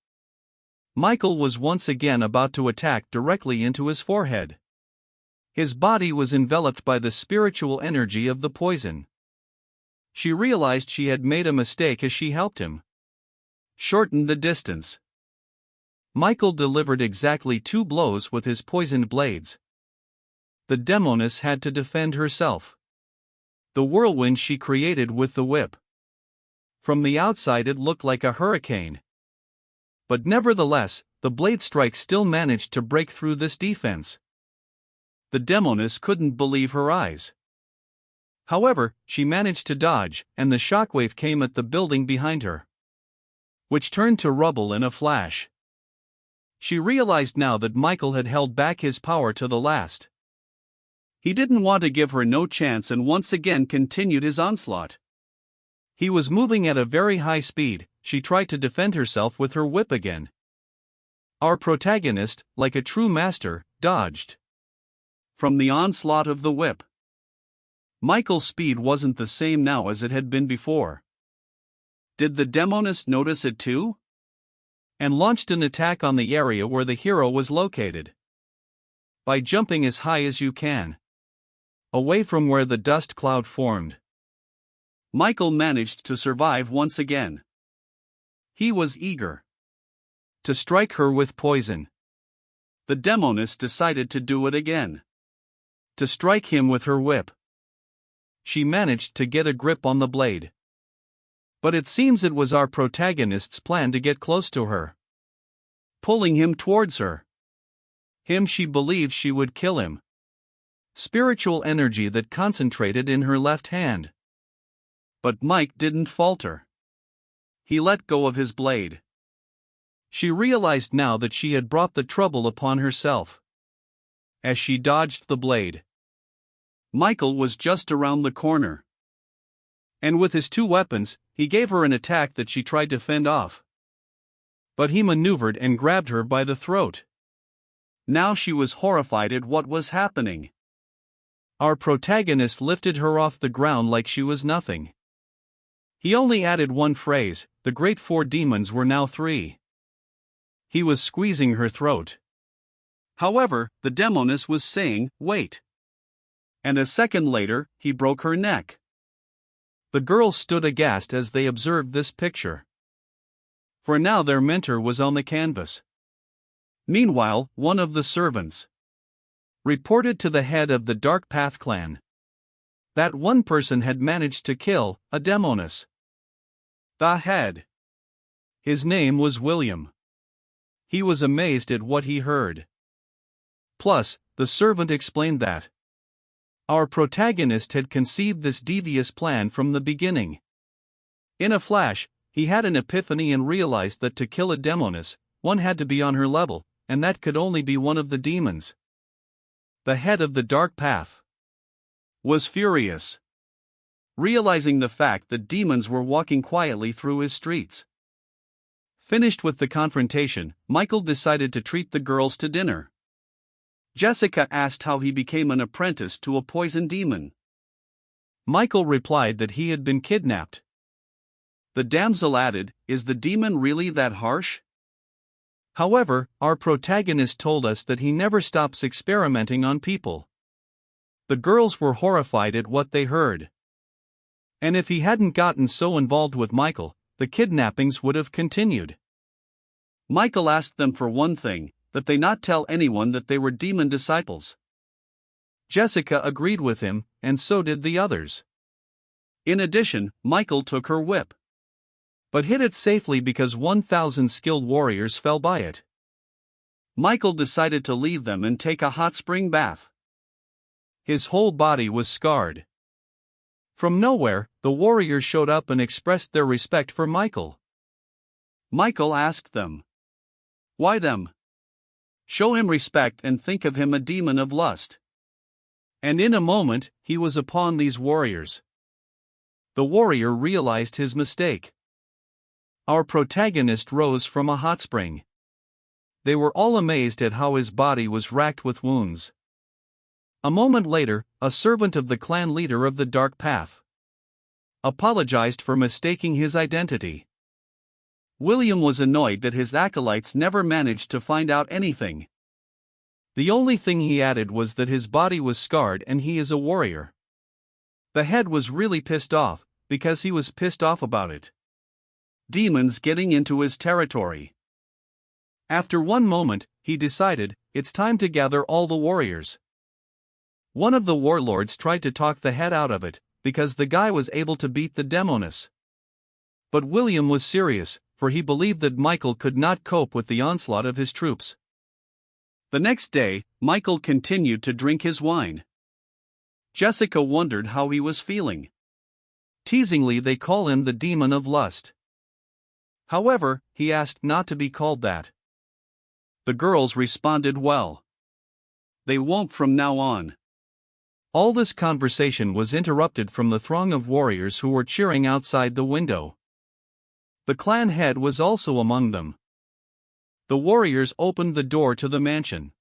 Michael was once again about to attack directly into his forehead. His body was enveloped by the spiritual energy of the poison. She realized she had made a mistake as she helped him shorten the distance. Michael delivered exactly 2 blows with his poisoned blades. The demoness had to defend herself. The whirlwind she created with the whip. From the outside it looked like a hurricane. But nevertheless, the blade strike still managed to break through this defense. The demoness couldn't believe her eyes. However, she managed to dodge, and the shockwave came at the building behind her, which turned to rubble in a flash. She realized now that Michael had held back his power to the last. He didn't want to give her no chance and once again continued his onslaught. He was moving at a very high speed. She tried to defend herself with her whip again. Our protagonist, like a true master, dodged from the onslaught of the whip. Michael's speed wasn't the same now as it had been before. Did the demoness notice it too? And launched an attack on the area where the hero was located. By jumping as high as you can, away from where the dust cloud formed, Michael managed to survive once again. He was eager to strike her with poison. The demoness decided to do it again. To strike him with her whip. She managed to get a grip on the blade. But it seems it was our protagonist's plan to get close to her, pulling him towards her. Him she believed she would kill him. Spiritual energy that concentrated in her left hand. But Mike didn't falter. He let go of his blade. She realized now that she had brought the trouble upon herself. As she dodged the blade, Michael was just around the corner. And with his 2 weapons, he gave her an attack that she tried to fend off. But he maneuvered and grabbed her by the throat. Now she was horrified at what was happening. Our protagonist lifted her off the ground like she was nothing. He only added 1 phrase, the great 4 demons were now 3. He was squeezing her throat. However, the demoness was saying, "Wait." And a second later, he broke her neck. The girls stood aghast as they observed this picture. For now their mentor was on the canvas. Meanwhile, one of the servants reported to the head of the Dark Path clan that one person had managed to kill a demoness. The head. His name was William. He was amazed at what he heard. Plus, the servant explained that our protagonist had conceived this devious plan from the beginning. In a flash, he had an epiphany and realized that to kill a demoness, one had to be on her level, and that could only be one of the demons. The head of the dark path was furious, realizing the fact that demons were walking quietly through his streets. Finished with the confrontation, Michael decided to treat the girls to dinner. Jessica asked how he became an apprentice to a poison demon. Michael replied that he had been kidnapped. The damsel added, "Is the demon really that harsh?" However, our protagonist told us that he never stops experimenting on people. The girls were horrified at what they heard. And if he hadn't gotten so involved with Michael, the kidnappings would have continued. Michael asked them for one thing, that they not tell anyone that they were demon disciples. Jessica agreed with him, and so did the others. In addition, Michael took her whip, but hid it safely because 1,000 skilled warriors fell by it. Michael decided to leave them and take a hot spring bath. His whole body was scarred. From nowhere, the warriors showed up and expressed their respect for Michael. Michael asked them, "Why them? Show him respect and think of him a demon of lust." And in a moment, he was upon these warriors. The warrior realized his mistake. Our protagonist rose from a hot spring. They were all amazed at how his body was racked with wounds. A moment later, a servant of the clan leader of the Dark Path apologized for mistaking his identity. William was annoyed that his acolytes never managed to find out anything. The only thing he added was that his body was scarred and he is a warrior. The head was really pissed off, because he was pissed off about it. Demons getting into his territory. After one moment, he decided, it's time to gather all the warriors. One of the warlords tried to talk the head out of it, because the guy was able to beat the demoness. But William was serious, for he believed that Michael could not cope with the onslaught of his troops. The next day, Michael continued to drink his wine. Jessica wondered how he was feeling. Teasingly, they call him the demon of lust. However, he asked not to be called that. The girls responded well. They won't from now on. All this conversation was interrupted from the throng of warriors who were cheering outside the window. The clan head was also among them. The warriors opened the door to the mansion.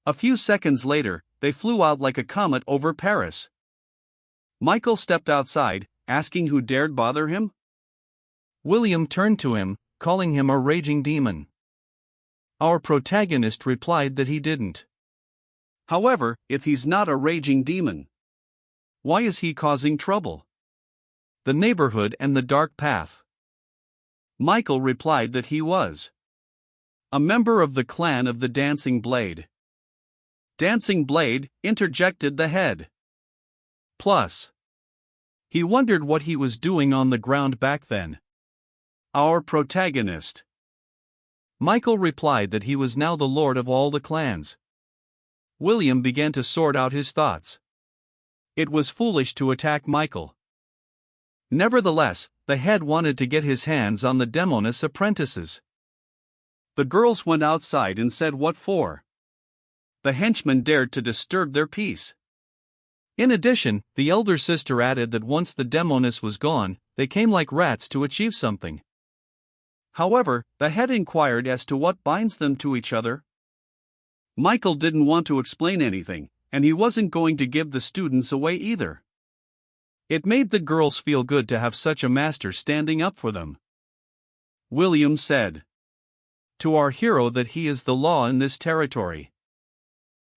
A few seconds later, they flew out like a comet over Paris. Michael stepped outside, asking who dared bother him. William turned to him, calling him a raging demon. Our protagonist replied that he didn't. However, if he's not a raging demon, why is he causing trouble? The neighborhood and the dark path. Michael replied that he was a member of the clan of the Dancing Blade. Dancing Blade, interjected the head. Plus, he wondered what he was doing on the ground back then. Our protagonist. Michael replied that he was now the lord of all the clans. William began to sort out his thoughts. It was foolish to attack Michael. Nevertheless, the head wanted to get his hands on the demoness apprentices. The girls went outside and said what for. The henchmen dared to disturb their peace. In addition, the elder sister added that once the demoness was gone, they came like rats to achieve something. However, the head inquired as to what binds them to each other. Michael didn't want to explain anything, and he wasn't going to give the students away either. It made the girls feel good to have such a master standing up for them. William said to our hero that he is the law in this territory.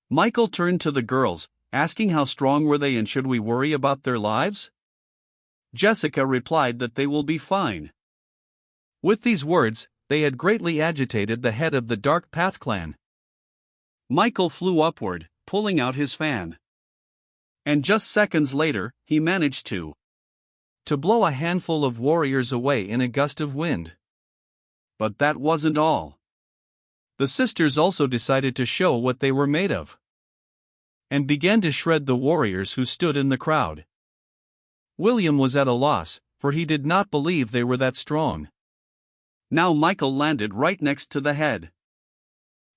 Michael turned to the girls, asking how strong were they and should we worry about their lives? Jessica replied that they will be fine. With these words, they had greatly agitated the head of the Dark Path clan. Michael flew upward, pulling out his fan. And just seconds later, he managed to blow a handful of warriors away in a gust of wind. But that wasn't all. The sisters also decided to show what they were made of, and began to shred the warriors who stood in the crowd. William was at a loss, for he did not believe they were that strong. Now Michael landed right next to the head.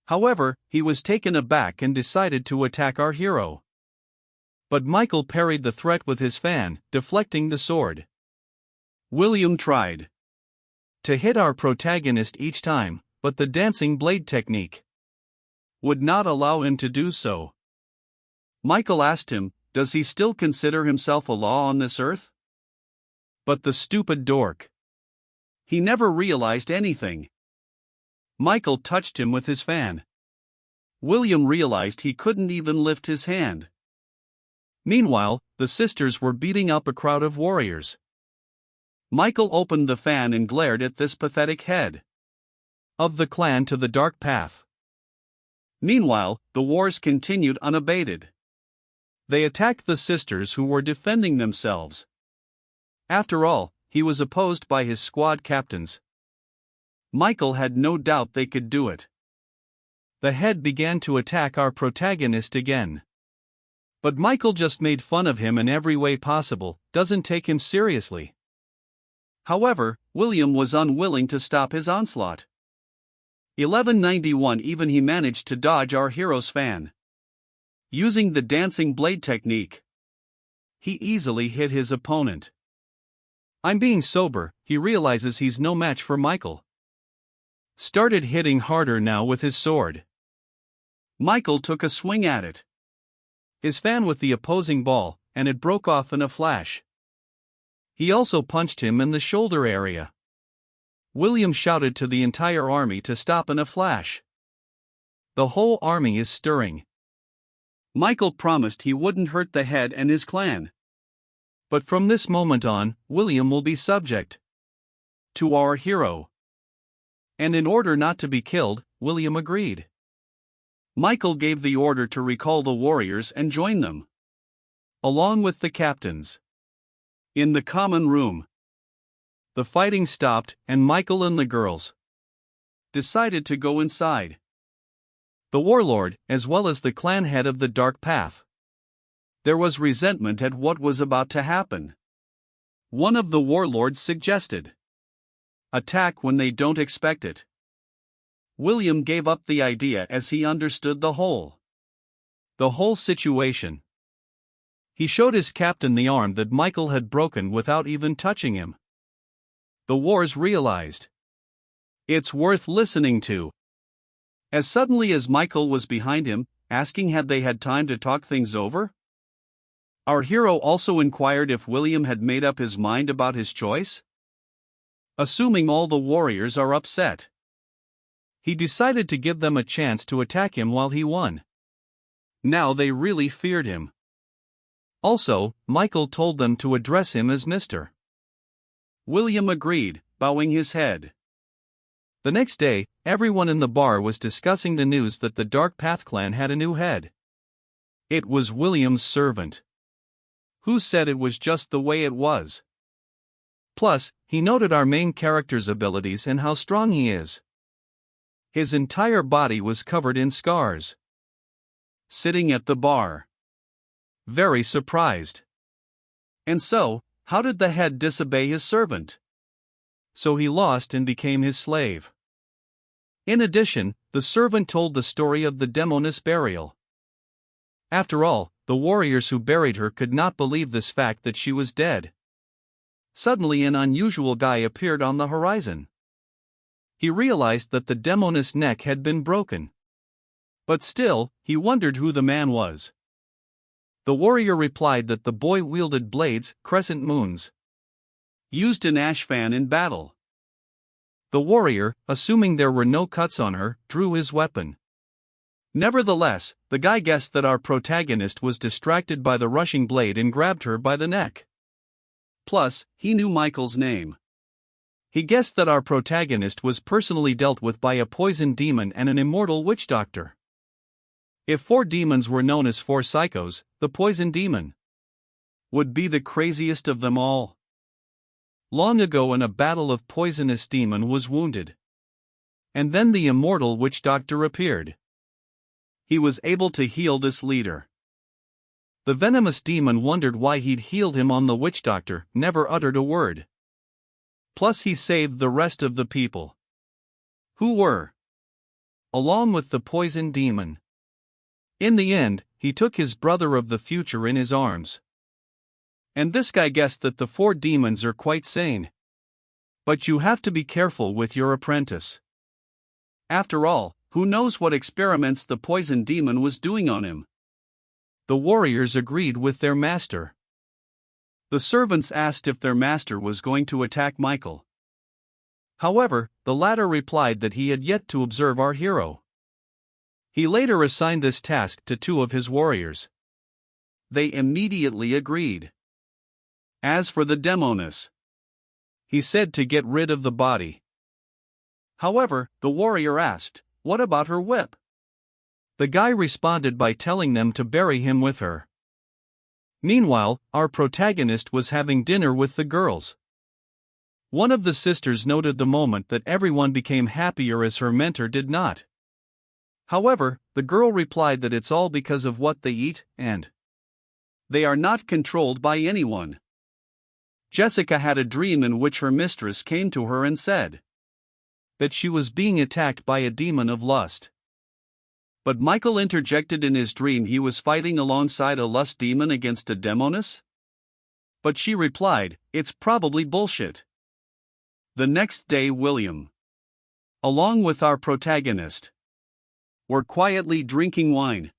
However, he was taken aback and decided to attack our hero. But Michael parried the threat with his fan, deflecting the sword. William tried to hit our protagonist each time, but the dancing blade technique would not allow him to do so. Michael asked him, does he still consider himself a law on this earth? But the stupid dork, he never realized anything. Michael touched him with his fan. William realized he couldn't even lift his hand. Meanwhile, the sisters were beating up a crowd of warriors. Michael opened the fan and glared at this pathetic head of the clan to the dark path. Meanwhile, the wars continued unabated. They attacked the sisters who were defending themselves. After all, he was opposed by his squad captains. Michael had no doubt they could do it. The head began to attack our protagonist again. But Michael just made fun of him in every way possible, doesn't take him seriously. However, William was unwilling to stop his onslaught. 1191 even he managed to dodge our hero's fan. Using the dancing blade technique, he easily hit his opponent. I'm being sober, he realizes he's no match for Michael. Started hitting harder now with his sword. Michael took a swing at it. His fan with the opposing ball, and it broke off in a flash. He also punched him in the shoulder area. William shouted to the entire army to stop in a flash. The whole army is stirring. Michael promised he wouldn't hurt the head and his clan. But from this moment on, William will be subject to our hero. And in order not to be killed, William agreed. Michael gave the order to recall the warriors and join them, along with the captains, in the common room. The fighting stopped, and Michael and the girls decided to go inside. The warlord, as well as the clan head of the Dark Path. There was resentment at what was about to happen. One of the warlords suggested attack when they don't expect it. William gave up the idea as he understood the whole situation. He showed his captain the arm that Michael had broken without even touching him. The wars realized it's worth listening to. As suddenly as Michael was behind him, asking had they had time to talk things over. Our hero also inquired if William had made up his mind about his choice. Assuming all the warriors are upset, he decided to give them a chance to attack him while he won. Now they really feared him. Also, Michael told them to address him as Mr. William agreed, bowing his head. The next day, everyone in the bar was discussing the news that the Dark Path clan had a new head. It was William's servant, who said it was just the way it was. Plus, he noted our main character's abilities and how strong he is. His entire body was covered in scars. Sitting at the bar, very surprised. And so, how did the head disobey his servant? So he lost and became his slave. In addition, the servant told the story of the demoness burial. After all, the warriors who buried her could not believe this fact that she was dead. Suddenly an unusual guy appeared on the horizon. He realized that the demoness' neck had been broken. But still, he wondered who the man was. The warrior replied that the boy wielded blades, crescent moons, used an ash fan in battle. The warrior, assuming there were no cuts on her, drew his weapon. Nevertheless, the guy guessed that our protagonist was distracted by the rushing blade and grabbed her by the neck. Plus, he knew Michael's name. He guessed that our protagonist was personally dealt with by a poison demon and an immortal witch doctor. If 4 demons were known as 4 psychos, the poison demon would be the craziest of them all. Long ago in a battle of poisonous demon was wounded. And then the immortal witch doctor appeared. He was able to heal this leader. The venomous demon wondered why he'd healed him on the witch doctor, never uttered a word. Plus he saved the rest of the people. Who were along with the poison demon. In the end, he took his brother of the future in his arms. And this guy guessed that the 4 demons are quite sane. But you have to be careful with your apprentice. After all, who knows what experiments the poison demon was doing on him? The warriors agreed with their master. The servants asked if their master was going to attack Michael. However, the latter replied that he had yet to observe our hero. He later assigned this task to 2 of his warriors. They immediately agreed. As for the demoness, he said to get rid of the body. However, the warrior asked, "What about her whip?" The guy responded by telling them to bury him with her. Meanwhile, our protagonist was having dinner with the girls. One of the sisters noted the moment that everyone became happier as her mentor did not. However, the girl replied that it's all because of what they eat, and they are not controlled by anyone. Jessica had a dream in which her mistress came to her and said that she was being attacked by a demon of lust. But Michael interjected in his dream he was fighting alongside a lust demon against a demoness? But she replied, "It's probably bullshit." The next day William, along with our protagonist, were quietly drinking wine.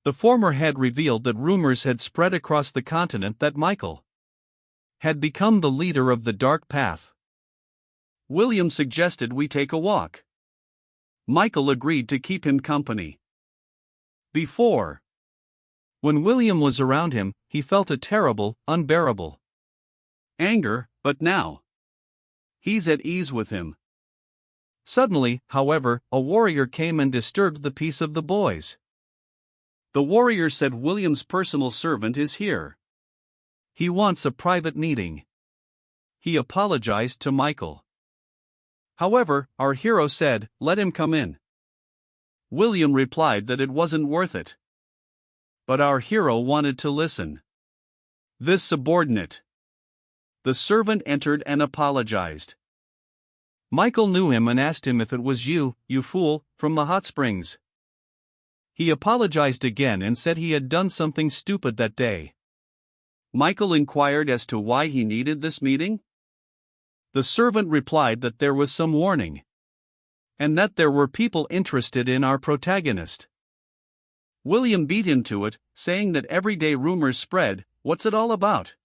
The former had revealed that rumors had spread across the continent that Michael had become the leader of the dark path. William suggested we take a walk. Michael agreed to keep him company. When William was around him, he felt a terrible, unbearable anger, but now he's at ease with him. Suddenly, however, a warrior came and disturbed the peace of the boys. The warrior said William's personal servant is here. He wants a private meeting. He apologized to Michael. However, our hero said, "Let him come in." William replied that it wasn't worth it. But our hero wanted to listen. This subordinate, the servant, entered and apologized. Michael knew him and asked him if it was you fool, from the hot springs. He apologized again and said he had done something stupid that day. Michael inquired as to why he needed this meeting. The servant replied that there was some warning, and that there were people interested in our protagonist. William beat him to it, saying that everyday rumors spread, what's it all about?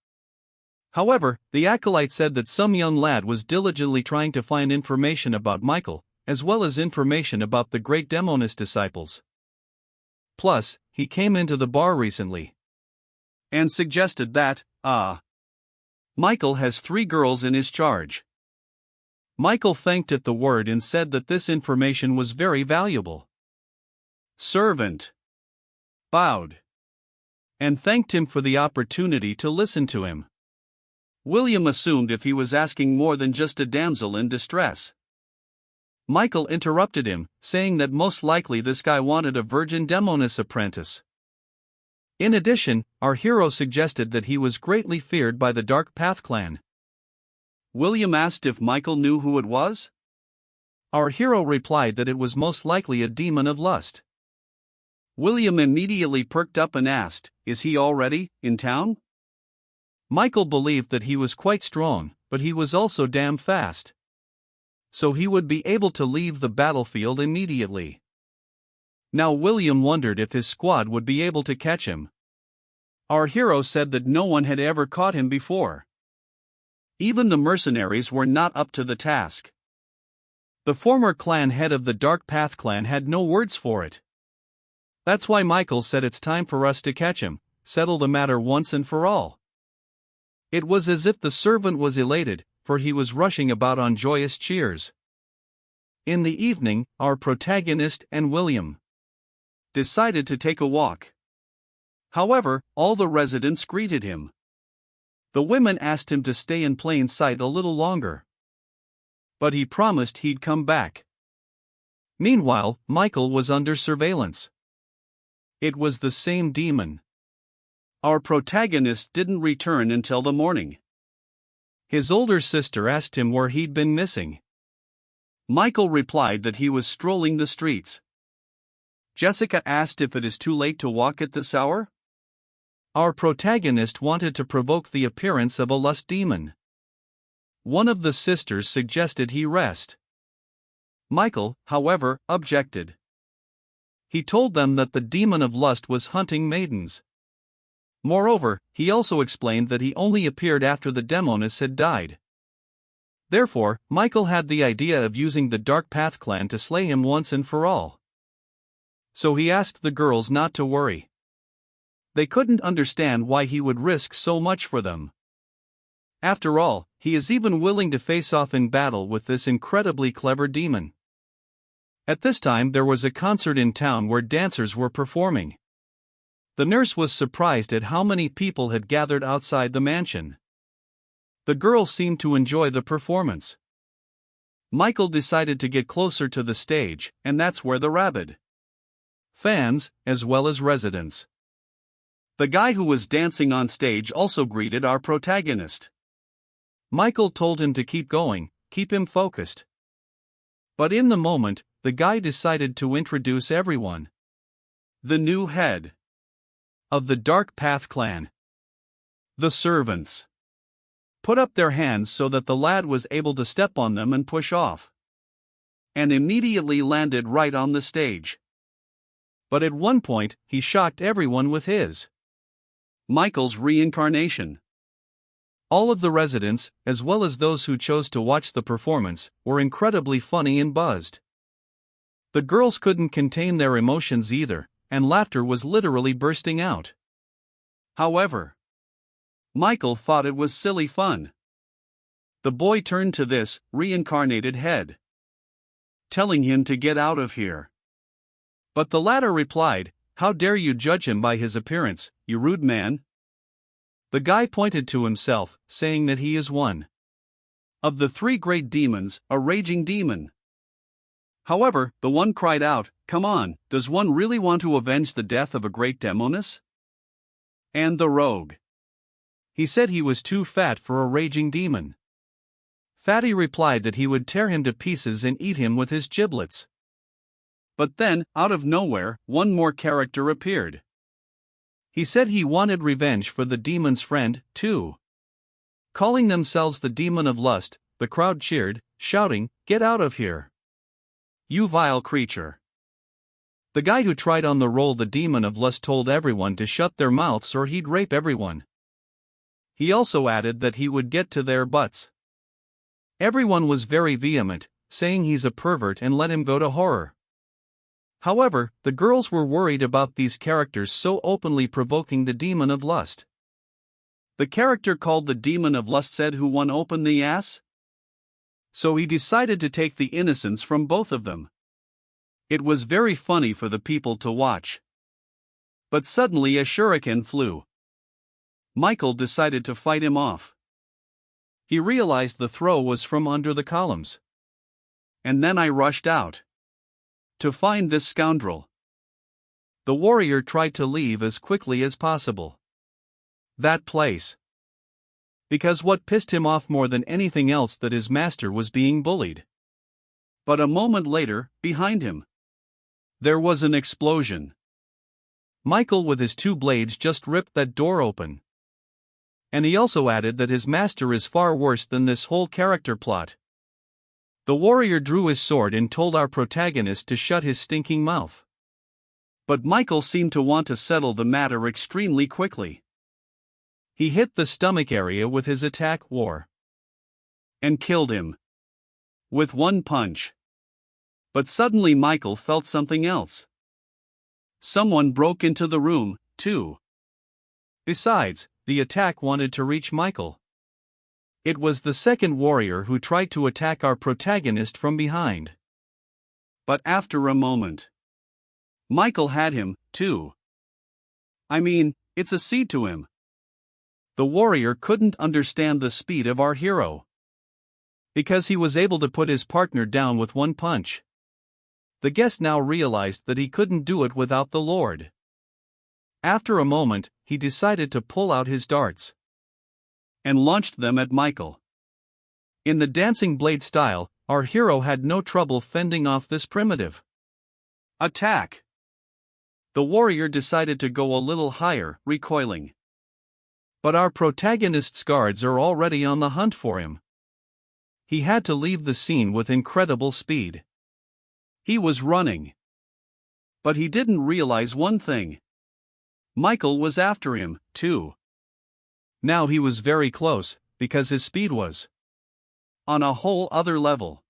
However, the acolyte said that some young lad was diligently trying to find information about Michael, as well as information about the great demoness disciples. Plus, he came into the bar recently and suggested that, Michael has 3 girls in his charge. Michael thanked at the word and said that this information was very valuable. Servant bowed and thanked him for the opportunity to listen to him. William assumed if he was asking more than just a damsel in distress. Michael interrupted him, saying that most likely this guy wanted a virgin demoness apprentice. In addition, our hero suggested that he was greatly feared by the Dark Path clan. William asked if Michael knew who it was. Our hero replied that it was most likely a demon of lust. William immediately perked up and asked, "Is he already in town?" Michael believed that he was quite strong, but he was also damn fast. So he would be able to leave the battlefield immediately. Now William wondered if his squad would be able to catch him. Our hero said that no one had ever caught him before. Even the mercenaries were not up to the task. The former clan head of the Dark Path clan had no words for it. That's why Michael said it's time for us to catch him, settle the matter once and for all. It was as if the servant was elated, for he was rushing about on joyous cheers. In the evening, our protagonist and William decided to take a walk. However, all the residents greeted him. The women asked him to stay in plain sight a little longer, but he promised he'd come back. Meanwhile, Michael was under surveillance. It was the same demon. Our protagonist didn't return until the morning. His older sister asked him where he'd been missing. Michael replied that he was strolling the streets. Jessica asked if it is too late to walk at this hour. Our protagonist wanted to provoke the appearance of a lust demon. One of the sisters suggested he rest. Michael, however, objected. He told them that the demon of lust was hunting maidens. Moreover, he also explained that he only appeared after the demoness had died. Therefore, Michael had the idea of using the Dark Path clan to slay him once and for all. So he asked the girls not to worry. They couldn't understand why he would risk so much for them. After all, he is even willing to face off in battle with this incredibly clever demon. At this time there was a concert in town where dancers were performing. The nurse was surprised at how many people had gathered outside the mansion. The girls seemed to enjoy the performance. Michael decided to get closer to the stage, and that's where the rabid fans, as well as residents. The guy who was dancing on stage also greeted our protagonist. Michael told him to keep going, keep him focused. But in the moment, the guy decided to introduce everyone. The new head of the Dark Path clan. The servants put up their hands so that the lad was able to step on them and push off. And immediately landed right on the stage. But at one point, he shocked everyone with his Michael's reincarnation. All of the residents, as well as those who chose to watch the performance, were incredibly funny and buzzed. The girls couldn't contain their emotions either, and laughter was literally bursting out. However, Michael thought it was silly fun. The boy turned to this reincarnated head, telling him to get out of here. But the latter replied, "How dare you judge him by his appearance, you rude man?" The guy pointed to himself, saying that he is one of the three great demons, a raging demon. However, the one cried out, "Come on, does one really want to avenge the death of a great demoness?" And the rogue. He said he was too fat for a raging demon. Fatty replied that he would tear him to pieces and eat him with his giblets. But then, out of nowhere, one more character appeared. He said he wanted revenge for the demon's friend, too. Calling themselves the demon of lust, the crowd cheered, shouting, "Get out of here, you vile creature." The guy who tried on the role the demon of lust told everyone to shut their mouths or he'd rape everyone. He also added that he would get to their butts. Everyone was very vehement, saying he's a pervert and let him go to horror. However, the girls were worried about these characters so openly provoking the demon of lust. The character called the demon of lust said, "Who won open the ass?" So he decided to take the innocence from both of them. It was very funny for the people to watch. But suddenly a shuriken flew. Michael decided to fight him off. He realized the throw was from under the columns. And then I rushed out to find this scoundrel. The warrior tried to leave as quickly as possible that place, because what pissed him off more than anything else that his master was being bullied. But a moment later, behind him, there was an explosion. Michael with his two blades just ripped that door open. And he also added that his master is far worse than this whole character plot. The warrior drew his sword and told our protagonist to shut his stinking mouth. But Michael seemed to want to settle the matter extremely quickly. He hit the stomach area with his attack war and killed him with one punch. But suddenly Michael felt something else. Someone broke into the room, too. Besides, the attack wanted to reach Michael. It was the second warrior who tried to attack our protagonist from behind. But after a moment, Michael had him, too. I mean, it's a seed to him. The warrior couldn't understand the speed of our hero, because he was able to put his partner down with one punch. The guest now realized that he couldn't do it without the Lord. After a moment, he decided to pull out his darts and launched them at Michael. In the dancing blade style, our hero had no trouble fending off this primitive attack. The warrior decided to go a little higher, recoiling. But our protagonist's guards are already on the hunt for him. He had to leave the scene with incredible speed. He was running. But he didn't realize one thing. Michael was after him, too. Now he was very close, because his speed was on a whole other level.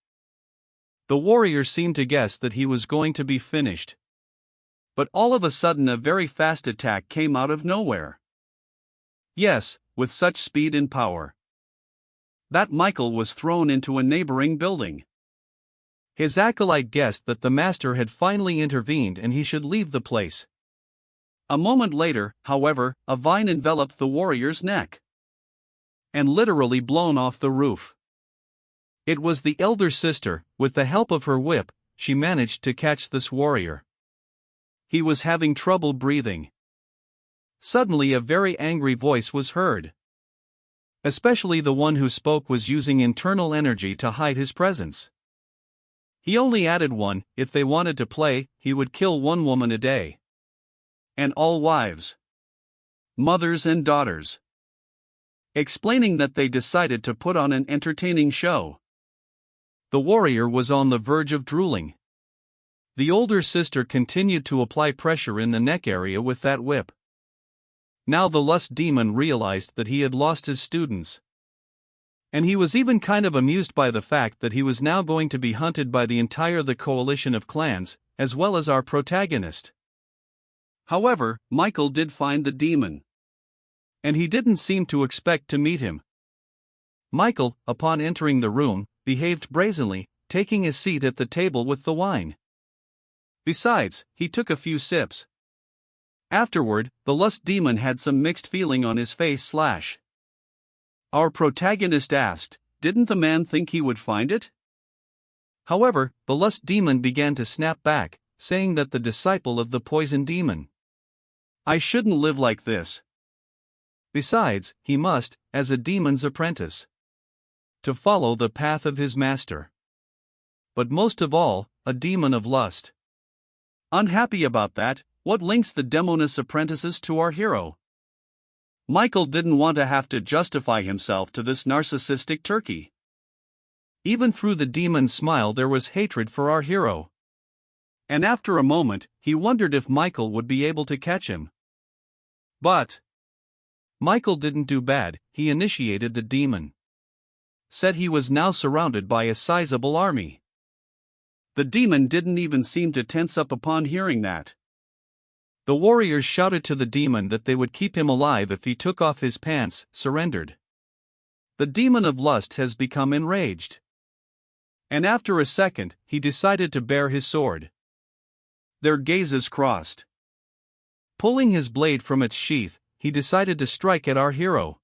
The warrior seemed to guess that he was going to be finished. But all of a sudden a very fast attack came out of nowhere. Yes, with such speed and power that Michael was thrown into a neighboring building. His acolyte guessed that the master had finally intervened and he should leave the place. A moment later, however, a vine enveloped the warrior's neck and literally blown off the roof. It was the elder sister. With the help of her whip, she managed to catch this warrior. He was having trouble breathing. Suddenly a very angry voice was heard. Especially the one who spoke was using internal energy to hide his presence. He only added one: if they wanted to play, he would kill one woman a day. And all wives, mothers and daughters. Explaining that they decided to put on an entertaining show. The warrior was on the verge of drooling. The older sister continued to apply pressure in the neck area with that whip. Now the lust demon realized that he had lost his students. And he was even kind of amused by the fact that he was now going to be hunted by the entire coalition of clans, as well as our protagonist. However, Michael did find the demon. And he didn't seem to expect to meet him. Michael, upon entering the room, behaved brazenly, taking his seat at the table with the wine. Besides, he took a few sips. Afterward, the lust demon had some mixed feeling on his face. Our protagonist asked, didn't the man think he would find it? However, the lust demon began to snap back, saying that the disciple of the poison demon. I shouldn't live like this. Besides, he must, as a demon's apprentice, to follow the path of his master. But most of all, a demon of lust. Unhappy about that, what links the demoness apprentices to our hero? Michael didn't want to have to justify himself to this narcissistic turkey. Even through the demon's smile there was hatred for our hero. And after a moment, he wondered if Michael would be able to catch him. But Michael didn't do bad. He initiated the demon. Said he was now surrounded by a sizable army. The demon didn't even seem to tense up upon hearing that. The warriors shouted to the demon that they would keep him alive if he took off his pants, surrendered. The demon of lust has become enraged. And after a second, he decided to bare his sword. Their gazes crossed. Pulling his blade from its sheath, he decided to strike at our hero.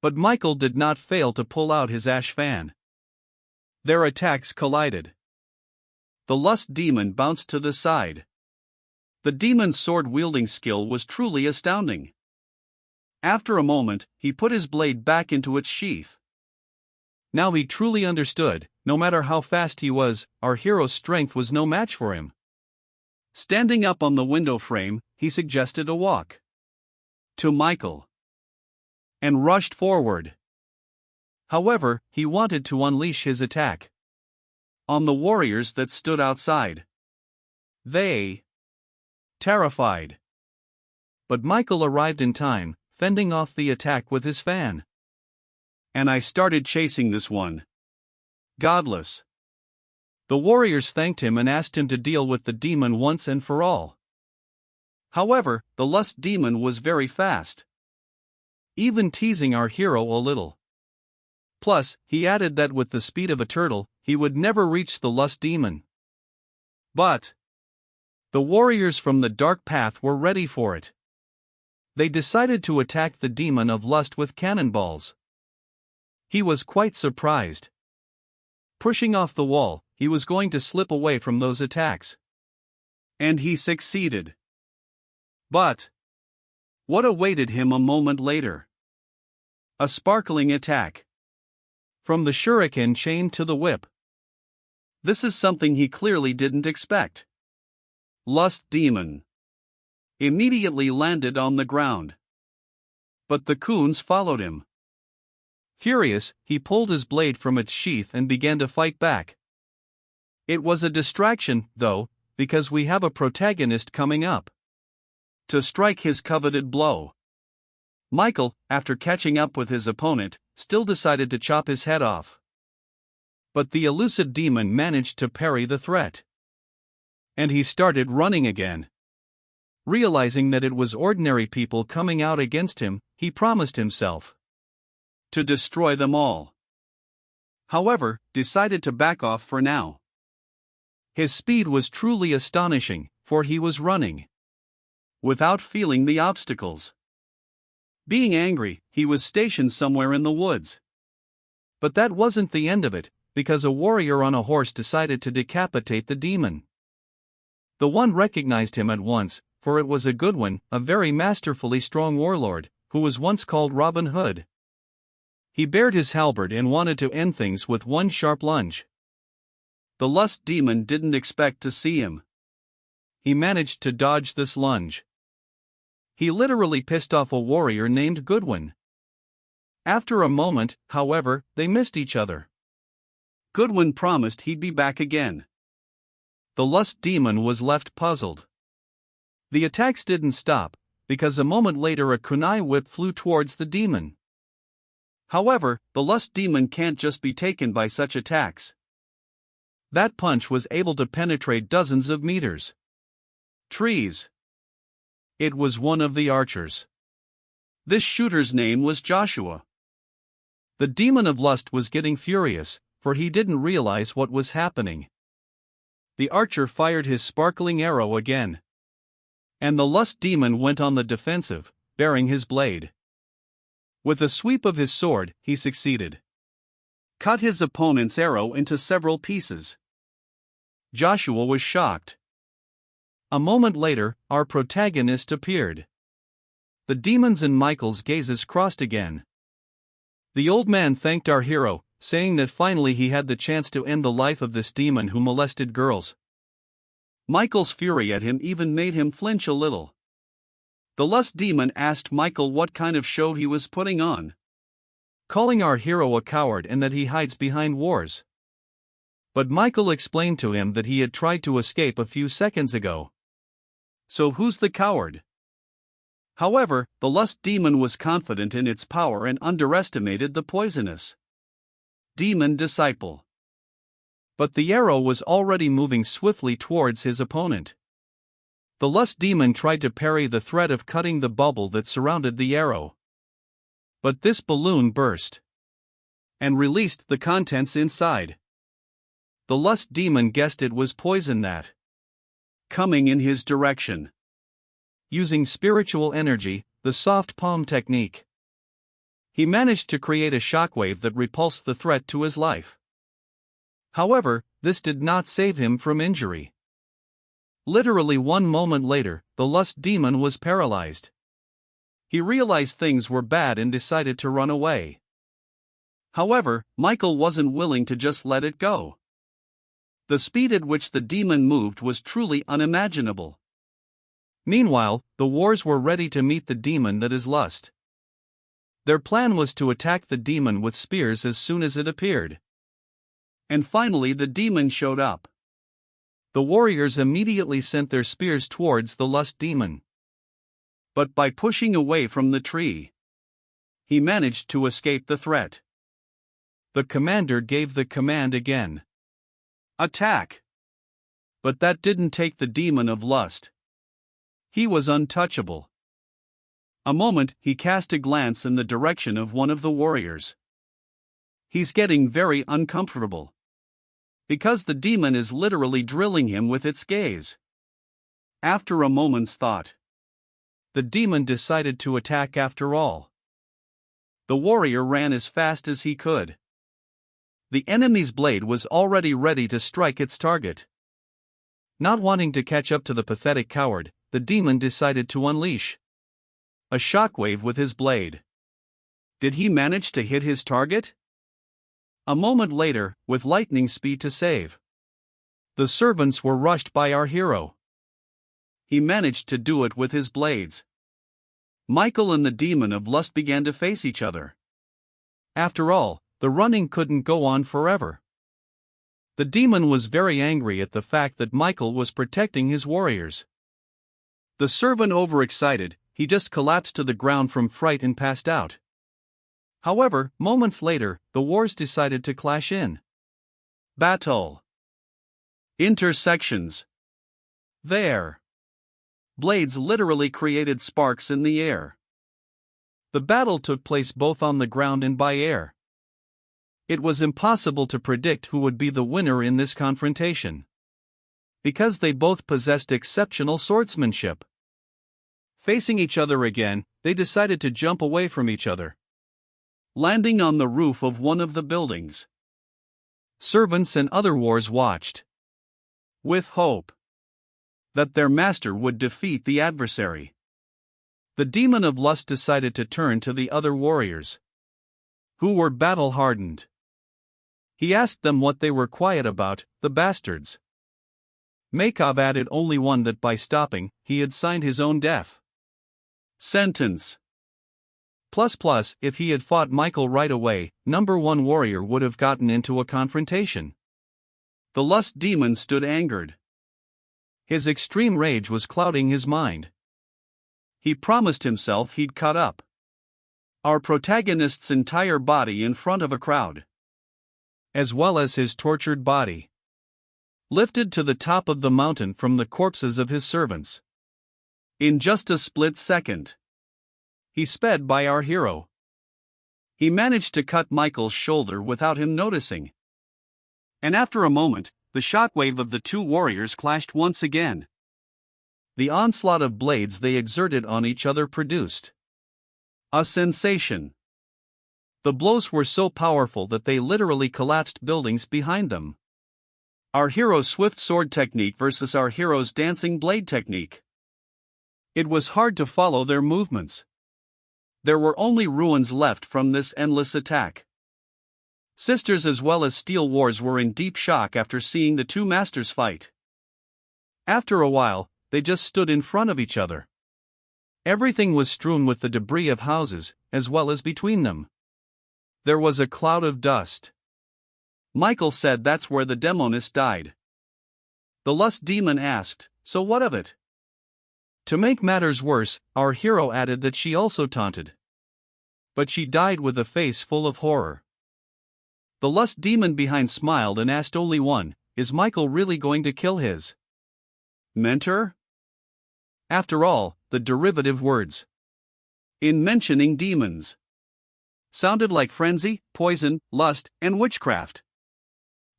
But Michael did not fail to pull out his ash fan. Their attacks collided. The lust demon bounced to the side. The demon's sword-wielding skill was truly astounding. After a moment, he put his blade back into its sheath. Now he truly understood, no matter how fast he was, our hero's strength was no match for him. Standing up on the window frame, he suggested a walk to Michael and rushed forward. However, he wanted to unleash his attack on the warriors that stood outside. They terrified. But Michael arrived in time, fending off the attack with his fan. And I started chasing this one. Godless. The warriors thanked him and asked him to deal with the demon once and for all. However, the lust demon was very fast, even teasing our hero a little. Plus, he added that with the speed of a turtle, he would never reach the lust demon. But the warriors from the dark path were ready for it. They decided to attack the demon of lust with cannonballs. He was quite surprised. Pushing off the wall, he was going to slip away from those attacks. And he succeeded. But what awaited him a moment later? A sparkling attack. From the shuriken chain to the whip. This is something he clearly didn't expect. Lust Demon immediately landed on the ground. But the coons followed him. Furious, he pulled his blade from its sheath and began to fight back. It was a distraction, though, because we have a protagonist coming up to strike his coveted blow. Michael, after catching up with his opponent, still decided to chop his head off. But the elusive demon managed to parry the threat. And he started running again. Realizing that it was ordinary people coming out against him, he promised himself to destroy them all. However, decided to back off for now. His speed was truly astonishing, for he was running without feeling the obstacles. Being angry, he was stationed somewhere in the woods. But that wasn't the end of it, because a warrior on a horse decided to decapitate the demon. The one recognized him at once, for it was a good one, a very masterfully strong warlord, who was once called Robin Hood. He bared his halberd and wanted to end things with one sharp lunge. The lust demon didn't expect to see him. He managed to dodge this lunge. He literally pissed off a warrior named Goodwin. After a moment, however, they missed each other. Goodwin promised he'd be back again. The lust demon was left puzzled. The attacks didn't stop, because a moment later a kunai whip flew towards the demon. However, the lust demon can't just be taken by such attacks. That punch was able to penetrate dozens of meters. Trees. It was one of the archers. This shooter's name was Joshua. The demon of lust was getting furious, for he didn't realize what was happening. The archer fired his sparkling arrow again. And the lust demon went on the defensive, bearing his blade. With a sweep of his sword, he succeeded. Cut his opponent's arrow into several pieces. Joshua was shocked. A moment later, our protagonist appeared. The demon's and Michael's gazes crossed again. The old man thanked our hero, saying that finally he had the chance to end the life of this demon who molested girls. Michael's fury at him even made him flinch a little. The lust demon asked Michael what kind of show he was putting on, calling our hero a coward and that he hides behind wars. But Michael explained to him that he had tried to escape a few seconds ago. So who's the coward? However, the lust demon was confident in its power and underestimated the poisonous demon disciple. But the arrow was already moving swiftly towards his opponent. The lust demon tried to parry the threat of cutting the bubble that surrounded the arrow. But this balloon burst and released the contents inside. The lust demon guessed it was poison that coming in his direction. Using spiritual energy, the soft palm technique, he managed to create a shockwave that repulsed the threat to his life. However, this did not save him from injury. Literally 1 moment later, the lust demon was paralyzed. He realized things were bad and decided to run away. However, Michael wasn't willing to just let it go. The speed at which the demon moved was truly unimaginable. Meanwhile, the wars were ready to meet the demon that is lust. Their plan was to attack the demon with spears as soon as it appeared. And finally the demon showed up. The warriors immediately sent their spears towards the lust demon. But by pushing away from the tree, he managed to escape the threat. The commander gave the command again. Attack! But that didn't take the demon of lust. He was untouchable. A moment, he cast a glance in the direction of one of the warriors. He's getting very uncomfortable. Because the demon is literally drilling him with its gaze. After a moment's thought, the demon decided to attack after all. The warrior ran as fast as he could. The enemy's blade was already ready to strike its target. Not wanting to catch up to the pathetic coward, the demon decided to unleash a shockwave with his blade. Did he manage to hit his target? A moment later, with lightning speed to save. The servants were rushed by our hero. He managed to do it with his blades. Michael and the demon of lust began to face each other. After all, the running couldn't go on forever. The demon was very angry at the fact that Michael was protecting his warriors. The servant overexcited, he just collapsed to the ground from fright and passed out. However, moments later, the wars decided to clash in. Battle. Intersections. There. Blades literally created sparks in the air. The battle took place both on the ground and by air. It was impossible to predict who would be the winner in this confrontation, because they both possessed exceptional swordsmanship. Facing each other again, they decided to jump away from each other, landing on the roof of one of the buildings. Servants and other wars watched, with hope that their master would defeat the adversary. The demon of lust decided to turn to the other warriors, who were battle-hardened. He asked them what they were quiet about, the bastards. Makab added only one that by stopping, he had signed his own death sentence. If he had fought Michael right away, number one warrior would have gotten into a confrontation. The lust demon stood angered. His extreme rage was clouding his mind. He promised himself he'd cut up our protagonist's entire body in front of a crowd, as well as his tortured body, lifted to the top of the mountain from the corpses of his servants. In just a split second, he sped by our hero. He managed to cut Michael's shoulder without him noticing. And after a moment, the shockwave of the two warriors clashed once again. The onslaught of blades they exerted on each other produced a sensation. The blows were so powerful that they literally collapsed buildings behind them. Our hero's swift sword technique versus our hero's dancing blade technique. It was hard to follow their movements. There were only ruins left from this endless attack. Sisters as well as Steel Wars were in deep shock after seeing the two masters fight. After a while, they just stood in front of each other. Everything was strewn with the debris of houses, as well as between them. There was a cloud of dust. Michael said that's where the demonist died. The lust demon asked, so what of it? To make matters worse, our hero added that she also taunted. But she died with a face full of horror. The lust demon behind smiled and asked only one, is Michael really going to kill his mentor? After all, the derivative words in mentioning demons sounded like frenzy, poison, lust, and witchcraft.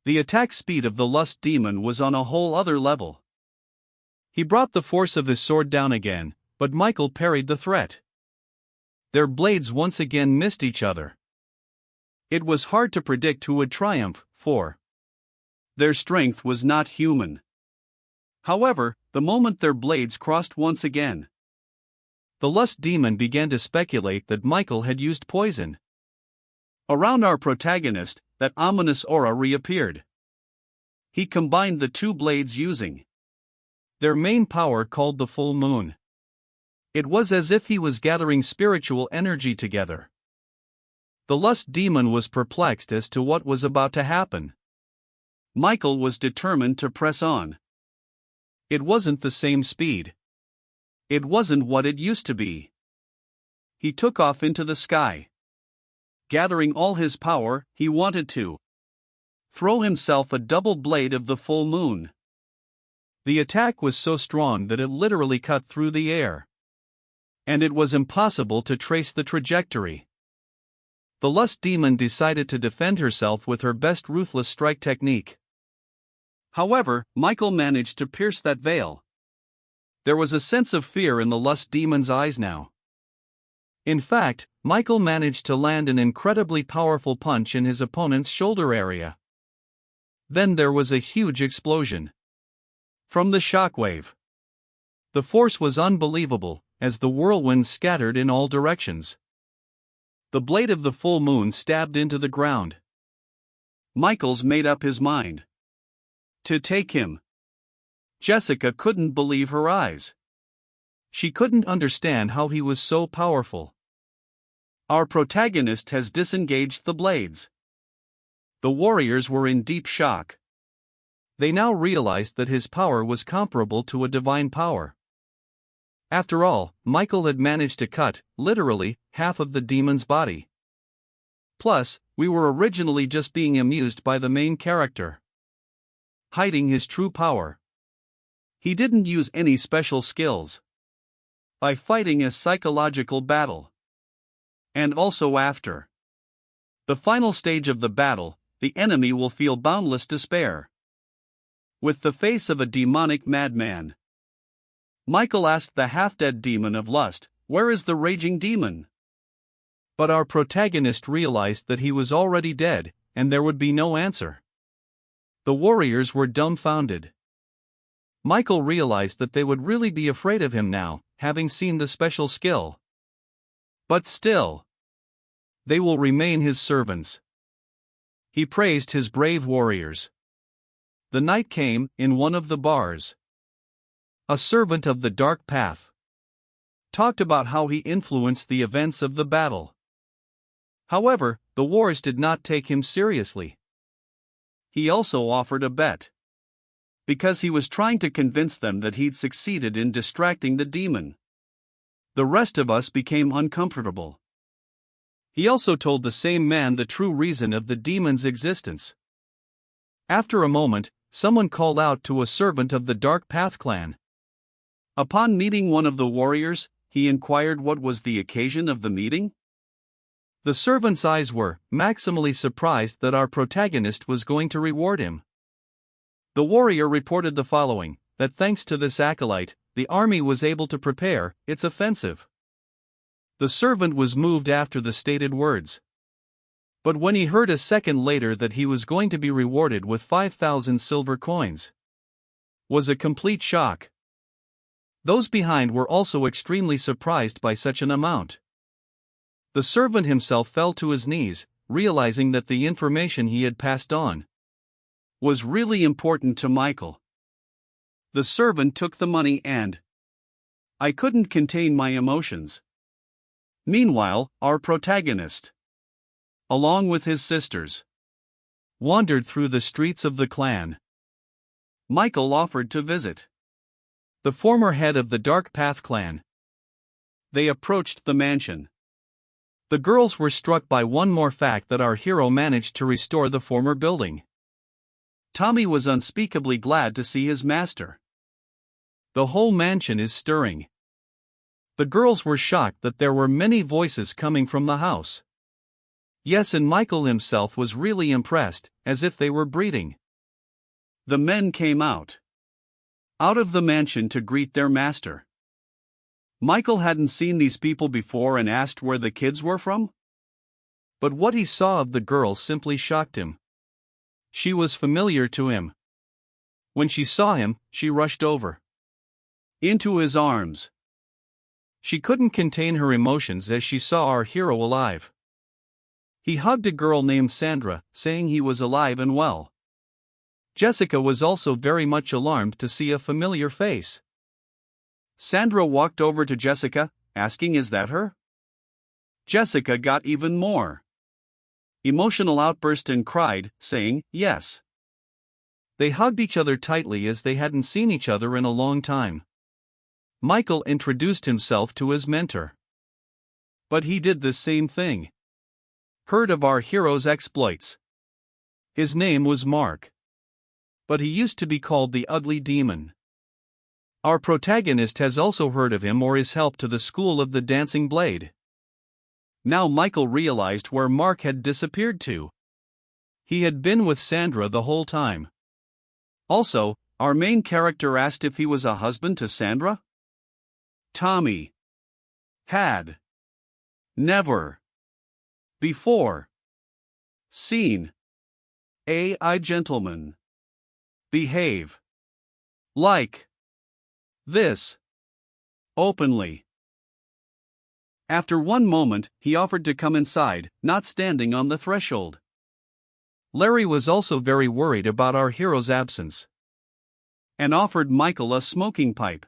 The attack speed of the lust demon was on a whole other level. He brought the force of his sword down again, but Michael parried the threat. Their blades once again missed each other. It was hard to predict who would triumph, for their strength was not human. However, the moment their blades crossed once again, the lust demon began to speculate that Michael had used poison. Around our protagonist, that ominous aura reappeared. He combined the two blades using their main power called the full moon. It was as if he was gathering spiritual energy together. The lust demon was perplexed as to what was about to happen. Michael was determined to press on. It wasn't the same speed. It wasn't what it used to be. He took off into the sky. Gathering all his power, he wanted to throw himself a double blade of the full moon. The attack was so strong that it literally cut through the air. And it was impossible to trace the trajectory. The lust demon decided to defend herself with her best ruthless strike technique. However, Michael managed to pierce that veil. There was a sense of fear in the lust demon's eyes now. In fact, Michael managed to land an incredibly powerful punch in his opponent's shoulder area. Then there was a huge explosion from the shockwave. The force was unbelievable, as the whirlwind scattered in all directions. The blade of the full moon stabbed into the ground. Michael's made up his mind to take him. Jessica couldn't believe her eyes. She couldn't understand how he was so powerful. Our protagonist has disengaged the blades. The warriors were in deep shock. They now realized that his power was comparable to a divine power. After all, Michael had managed to cut, literally, half of the demon's body. Plus, we were originally just being amused by the main character hiding his true power. He didn't use any special skills. By fighting a psychological battle. And also after the final stage of the battle, the enemy will feel boundless despair. With the face of a demonic madman, Michael asked the half-dead demon of lust, "Where is the raging demon?" But our protagonist realized that he was already dead, and there would be no answer. The warriors were dumbfounded. Michael realized that they would really be afraid of him now, having seen the special skill. But still, they will remain his servants. He praised his brave warriors. The night came, in one of the bars. A servant of the dark path talked about how he influenced the events of the battle. However, the wars did not take him seriously. He also offered a bet. Because he was trying to convince them that he'd succeeded in distracting the demon. The rest of us became uncomfortable. He also told the same man the true reason of the demon's existence. After a moment, someone called out to a servant of the Dark Path clan. Upon meeting one of the warriors, he inquired what was the occasion of the meeting. The servant's eyes were maximally surprised that our protagonist was going to reward him. The warrior reported the following, that thanks to this acolyte, the army was able to prepare its offensive. The servant was moved after the stated words. But when he heard a second later that he was going to be rewarded with 5,000 silver coins, was a complete shock. Those behind were also extremely surprised by such an amount. The servant himself fell to his knees, realizing that the information he had passed on was really important to Michael. The servant took the money and I couldn't contain my emotions. Meanwhile, our protagonist, along with his sisters, wandered through the streets of the clan. Michael offered to visit the former head of the Dark Path clan. They approached the mansion. The girls were struck by one more fact, that our hero managed to restore the former building. Tommy was unspeakably glad to see his master. The whole mansion is stirring. The girls were shocked that there were many voices coming from the house. Yes, and Michael himself was really impressed, as if they were breeding. The men came out of the mansion to greet their master. Michael hadn't seen these people before and asked where the kids were from. But what he saw of the girl simply shocked him. She was familiar to him. When she saw him, she rushed over into his arms. She couldn't contain her emotions as she saw our hero alive. He hugged a girl named Sandra, saying he was alive and well. Jessica was also very much alarmed to see a familiar face. Sandra walked over to Jessica, asking, "Is that her?" Jessica got even more emotional outburst and cried, saying, "Yes." They hugged each other tightly as they hadn't seen each other in a long time. Michael introduced himself to his mentor. But he did the same thing. Heard of our hero's exploits. His name was Mark. But he used to be called the Ugly Demon. Our protagonist has also heard of him or his help to the School of the Dancing Blade. Now Michael realized where Mark had disappeared to. He had been with Sandra the whole time. Also, our main character asked if he was a husband to Sandra. Tommy had never before seen a gentleman behave like this openly. After one moment, he offered to come inside, not standing on the threshold. Larry was also very worried about our hero's absence and offered Michael a smoking pipe.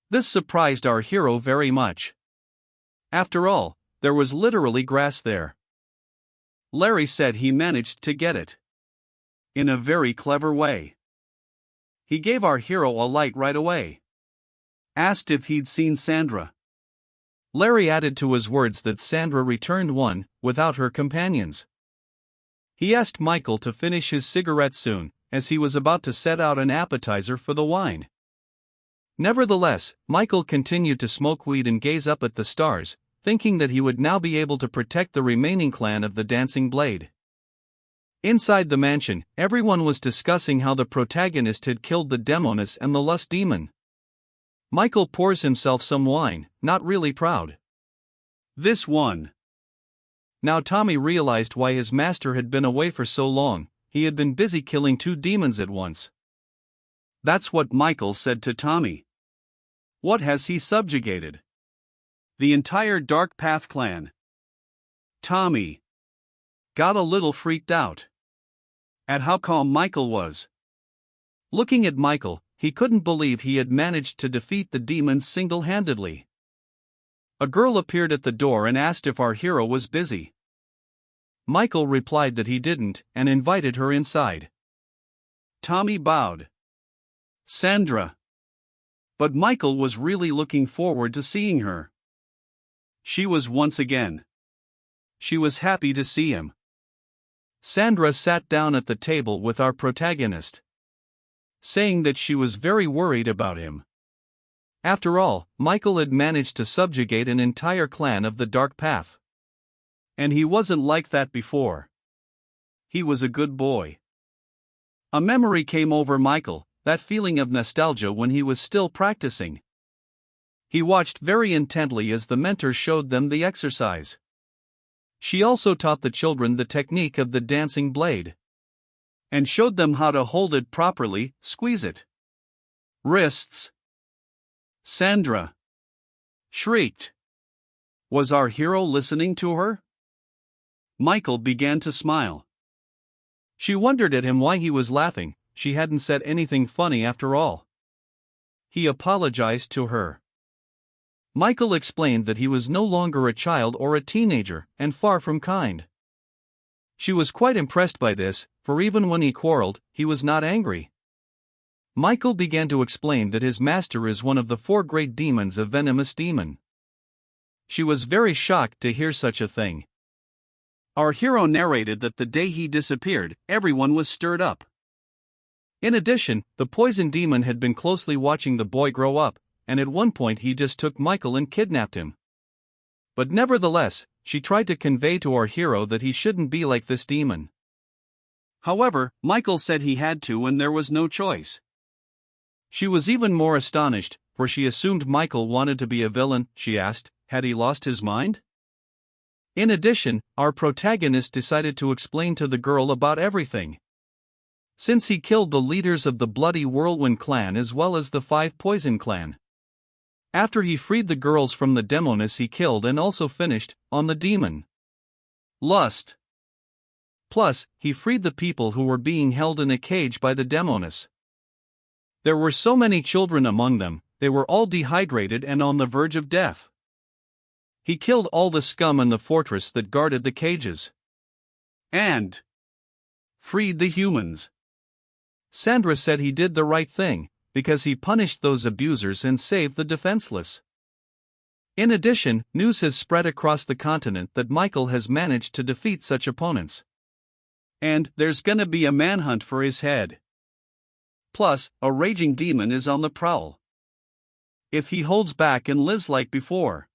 This surprised our hero very much. After all, there was literally grass there. Larry said he managed to get it in a very clever way. He gave our hero a light right away. Asked if he'd seen Sandra. Larry added to his words that Sandra returned one, without her companions. He asked Michael to finish his cigarette soon, as he was about to set out an appetizer for the wine. Nevertheless, Michael continued to smoke weed and gaze up at the stars, thinking that he would now be able to protect the remaining clan of the Dancing Blade. Inside the mansion, everyone was discussing how the protagonist had killed the Demoness and the Lust Demon. Michael pours himself some wine, not really proud. This one. Now Tommy realized why his master had been away for so long. He had been busy killing 2 demons at once. That's what Michael said to Tommy. What has he subjugated? The entire Dark Path clan. Tommy got a little freaked out at how calm Michael was. Looking at Michael, he couldn't believe he had managed to defeat the demons single-handedly. A girl appeared at the door and asked if our hero was busy. Michael replied that he didn't and invited her inside. Tommy bowed. Sandra. But Michael was really looking forward to seeing her. She was once again. She was happy to see him. Sandra sat down at the table with our protagonist, saying that she was very worried about him. After all, Michael had managed to subjugate an entire clan of the Dark Path. And he wasn't like that before. He was a good boy. A memory came over Michael, that feeling of nostalgia when he was still practicing. He watched very intently as the mentor showed them the exercise. She also taught the children the technique of the dancing blade and showed them how to hold it properly, squeeze it. Wrists. Sandra shrieked. Was our hero listening to her? Michael began to smile. She wondered at him why he was laughing. She hadn't said anything funny after all. He apologized to her. Michael explained that he was no longer a child or a teenager, and far from kind. She was quite impressed by this, for even when he quarreled, he was not angry. Michael began to explain that his master is one of the 4 great demons of venomous demon. She was very shocked to hear such a thing. Our hero narrated that the day he disappeared, everyone was stirred up. In addition, the poison demon had been closely watching the boy grow up, and at one point he just took Michael and kidnapped him. But nevertheless, she tried to convey to our hero that he shouldn't be like this demon. However, Michael said he had to and there was no choice. She was even more astonished, for she assumed Michael wanted to be a villain. She asked, had he lost his mind? In addition, our protagonist decided to explain to the girl about everything. Since he killed the leaders of the Bloody Whirlwind clan as well as the 5 Poison clan. After he freed the girls from the Demoness, he killed and also finished on the demon Lust. Plus, he freed the people who were being held in a cage by the Demoness. There were so many children among them, they were all dehydrated and on the verge of death. He killed all the scum in the fortress that guarded the cages. And freed the humans. Sandra said he did the right thing, because he punished those abusers and saved the defenseless. In addition, news has spread across the continent that Michael has managed to defeat such opponents. And there's gonna be a manhunt for his head. Plus, a raging demon is on the prowl. If he holds back and lives like before,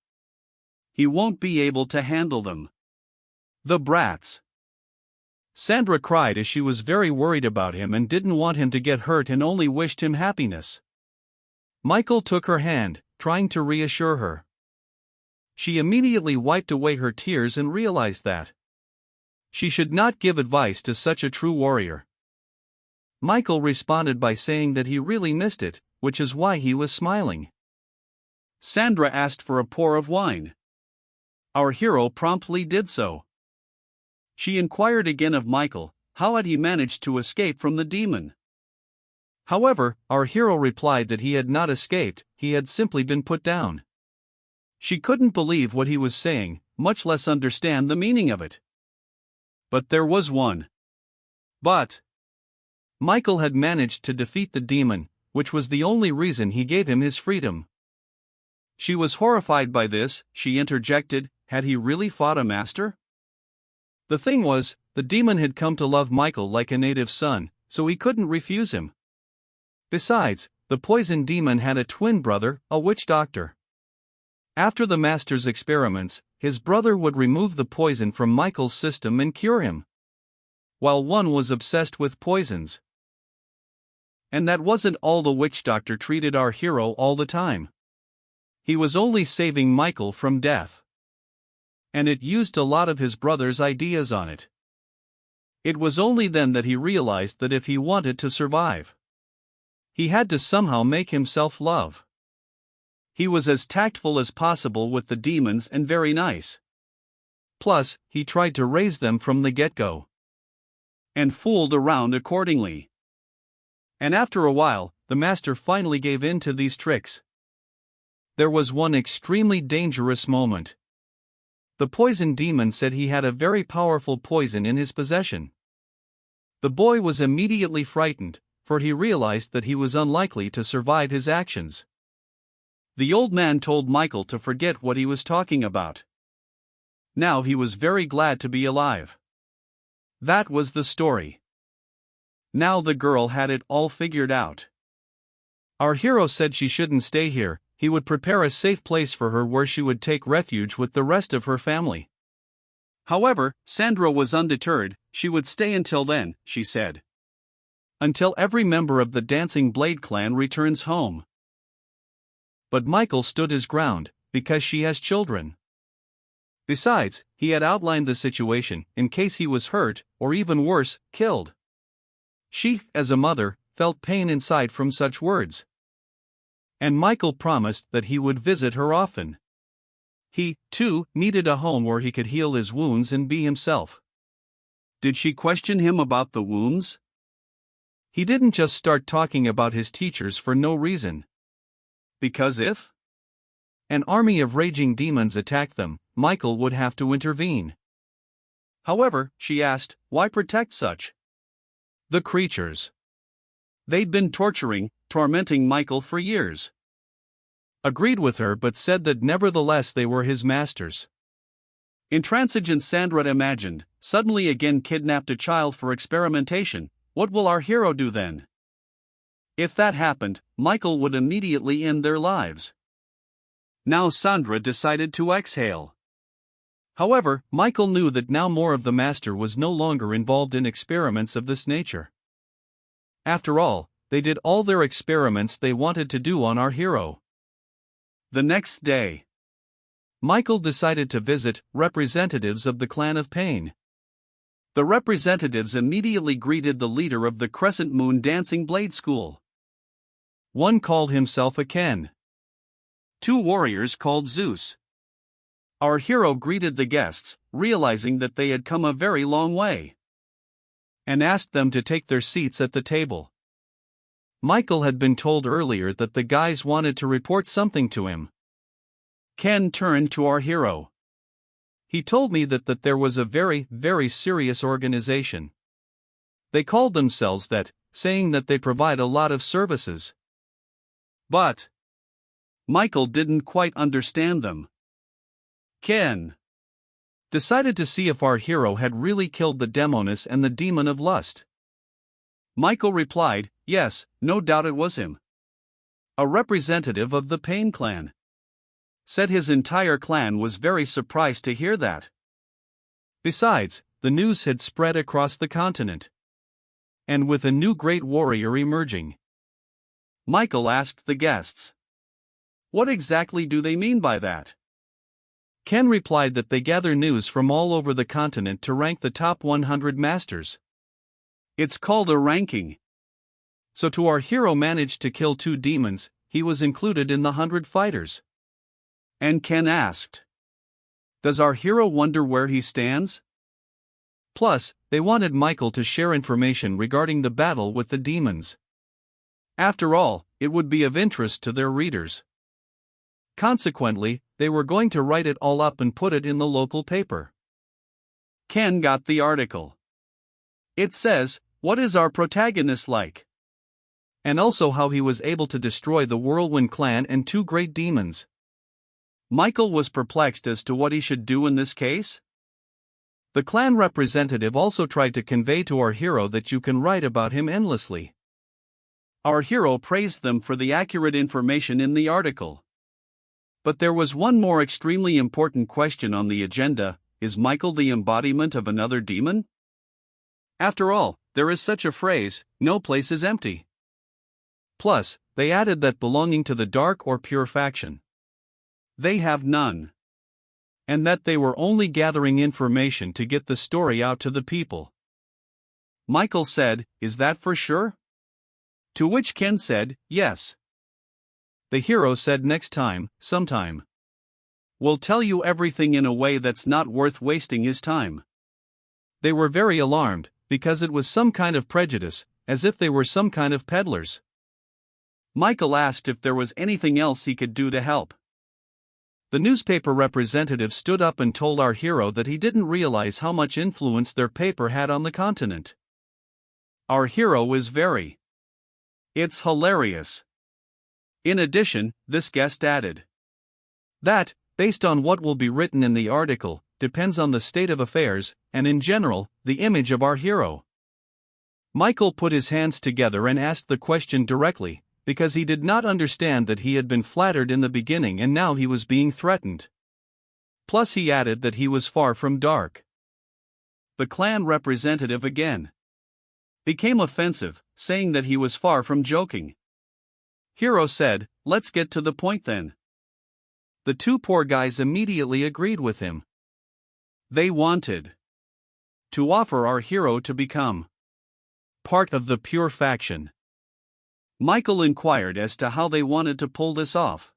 he won't be able to handle them. The brats. Sandra cried as she was very worried about him and didn't want him to get hurt and only wished him happiness. Michael took her hand, trying to reassure her. She immediately wiped away her tears and realized that she should not give advice to such a true warrior. Michael responded by saying that he really missed it, which is why he was smiling. Sandra asked for a pour of wine. Our hero promptly did so. She inquired again of Michael, how had he managed to escape from the demon? However, our hero replied that he had not escaped, he had simply been put down. She couldn't believe what he was saying, much less understand the meaning of it. But there was one. But Michael had managed to defeat the demon, which was the only reason he gave him his freedom. She was horrified by this. She interjected, had he really fought a master? The thing was, the demon had come to love Michael like a native son, so he couldn't refuse him. Besides, the poison demon had a twin brother, a witch doctor. After the master's experiments, his brother would remove the poison from Michael's system and cure him, while one was obsessed with poisons. And that wasn't all. The witch doctor treated our hero all the time. He was only saving Michael from death. And it used a lot of his brother's ideas on it. It was only then that he realized that if he wanted to survive, he had to somehow make himself love. He was as tactful as possible with the demons and very nice. Plus, he tried to raise them from the get-go. And fooled around accordingly. And after a while, the master finally gave in to these tricks. There was one extremely dangerous moment. The poison demon said he had a very powerful poison in his possession. The boy was immediately frightened, for he realized that he was unlikely to survive his actions. The old man told Michael to forget what he was talking about. Now he was very glad to be alive. That was the story. Now the girl had it all figured out. Our hero said she shouldn't stay here. He would prepare a safe place for her where she would take refuge with the rest of her family. However, Sandra was undeterred. She would stay until then, she said. Until every member of the Dancing Blade clan returns home. But Michael stood his ground, because she has children. Besides, he had outlined the situation, in case he was hurt, or even worse, killed. She, as a mother, felt pain inside from such words. And Michael promised that he would visit her often. He, too, needed a home where he could heal his wounds and be himself. Did she question him about the wounds? He didn't just start talking about his teachers for no reason. Because if an army of raging demons attacked them, Michael would have to intervene. However, she asked, why protect such the creatures? They'd been tormenting Michael for years. Agreed with her, but said that nevertheless they were his masters. Intransigent Sandra imagined, suddenly again kidnapped a child for experimentation. What will our hero do then? If that happened, Michael would immediately end their lives. Now Sandra decided to exhale. However, Michael knew that now more of the master was no longer involved in experiments of this nature. After all, they did all their experiments they wanted to do on our hero. The next day, Michael decided to visit representatives of the Clan of Pain. The representatives immediately greeted the leader of the Crescent Moon Dancing Blade School. One called himself a Ken. Two warriors called Zeus. Our hero greeted the guests, realizing that they had come a very long way, and asked them to take their seats at the table. Michael had been told earlier that the guys wanted to report something to him. Ken turned to our hero. He told me that there was a very, very serious organization. They called themselves that, saying that they provide a lot of services. But Michael didn't quite understand them. Ken decided to see if our hero had really killed the demoness and the demon of lust. Michael replied, yes, no doubt it was him. A representative of the Pain clan. Said his entire clan was very surprised to hear that. Besides, the news had spread across the continent. And with a new great warrior emerging, Michael asked the guests, what exactly do they mean by that? Ken replied that they gather news from all over the continent to rank the top 100 masters. It's called a ranking. So to our hero managed to kill 2 demons, he was included in the 100 fighters. And Ken asked, does our hero wonder where he stands? Plus, they wanted Michael to share information regarding the battle with the demons. After all, it would be of interest to their readers. Consequently, they were going to write it all up and put it in the local paper. Ken got the article. It says, "What is our protagonist like?" And also how he was able to destroy the Whirlwind clan and 2 great demons. Michael was perplexed as to what he should do in this case. The clan representative also tried to convey to our hero that you can write about him endlessly. Our hero praised them for the accurate information in the article. But there was one more extremely important question on the agenda: is Michael the embodiment of another demon? After all, there is such a phrase, no place is empty. Plus, they added that belonging to the dark or pure faction. They have none. And that they were only gathering information to get the story out to the people. Michael said, "Is that for sure?" To which Ken said, "Yes." The hero said, "Next time, sometime. We'll tell you everything in a way that's not worth wasting his time." They were very alarmed, because it was some kind of prejudice, as if they were some kind of peddlers. Michael asked if there was anything else he could do to help. The newspaper representative stood up and told our hero that he didn't realize how much influence their paper had on the continent. Our hero is very. It's hilarious. In addition, this guest added that, based on what will be written in the article, depends on the state of affairs, and in general, the image of our hero. Michael put his hands together and asked the question directly, because he did not understand that he had been flattered in the beginning and now he was being threatened. Plus he added that he was far from dark. The clan representative again became offensive, saying that he was far from joking. Hero said, "Let's get to the point then." The 2 poor guys immediately agreed with him. They wanted to offer our hero to become part of the pure faction. Michael inquired as to how they wanted to pull this off.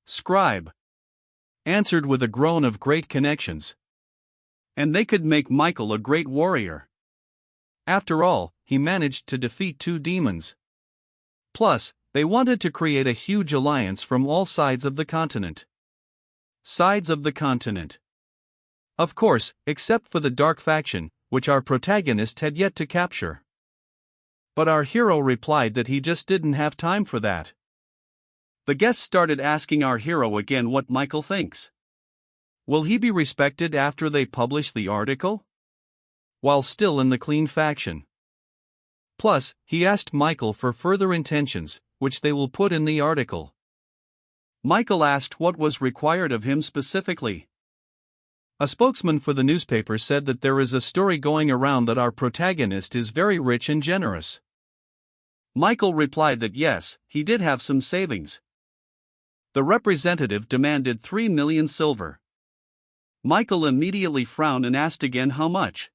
Scribe answered with a groan of great connections. And they could make Michael a great warrior. After all, he managed to defeat 2 demons. Plus, they wanted to create a huge alliance from all sides of the continent. Sides of the continent. Of course, except for the dark faction, which our protagonist had yet to capture. But our hero replied that he just didn't have time for that. The guests started asking our hero again what Michael thinks. Will he be respected after they publish the article? While still in the clean faction. Plus, he asked Michael for further intentions, which they will put in the article. Michael asked what was required of him specifically. A spokesman for the newspaper said that there is a story going around that our protagonist is very rich and generous. Michael replied that yes, he did have some savings. The representative demanded 3 million silver. Michael immediately frowned and asked again how much.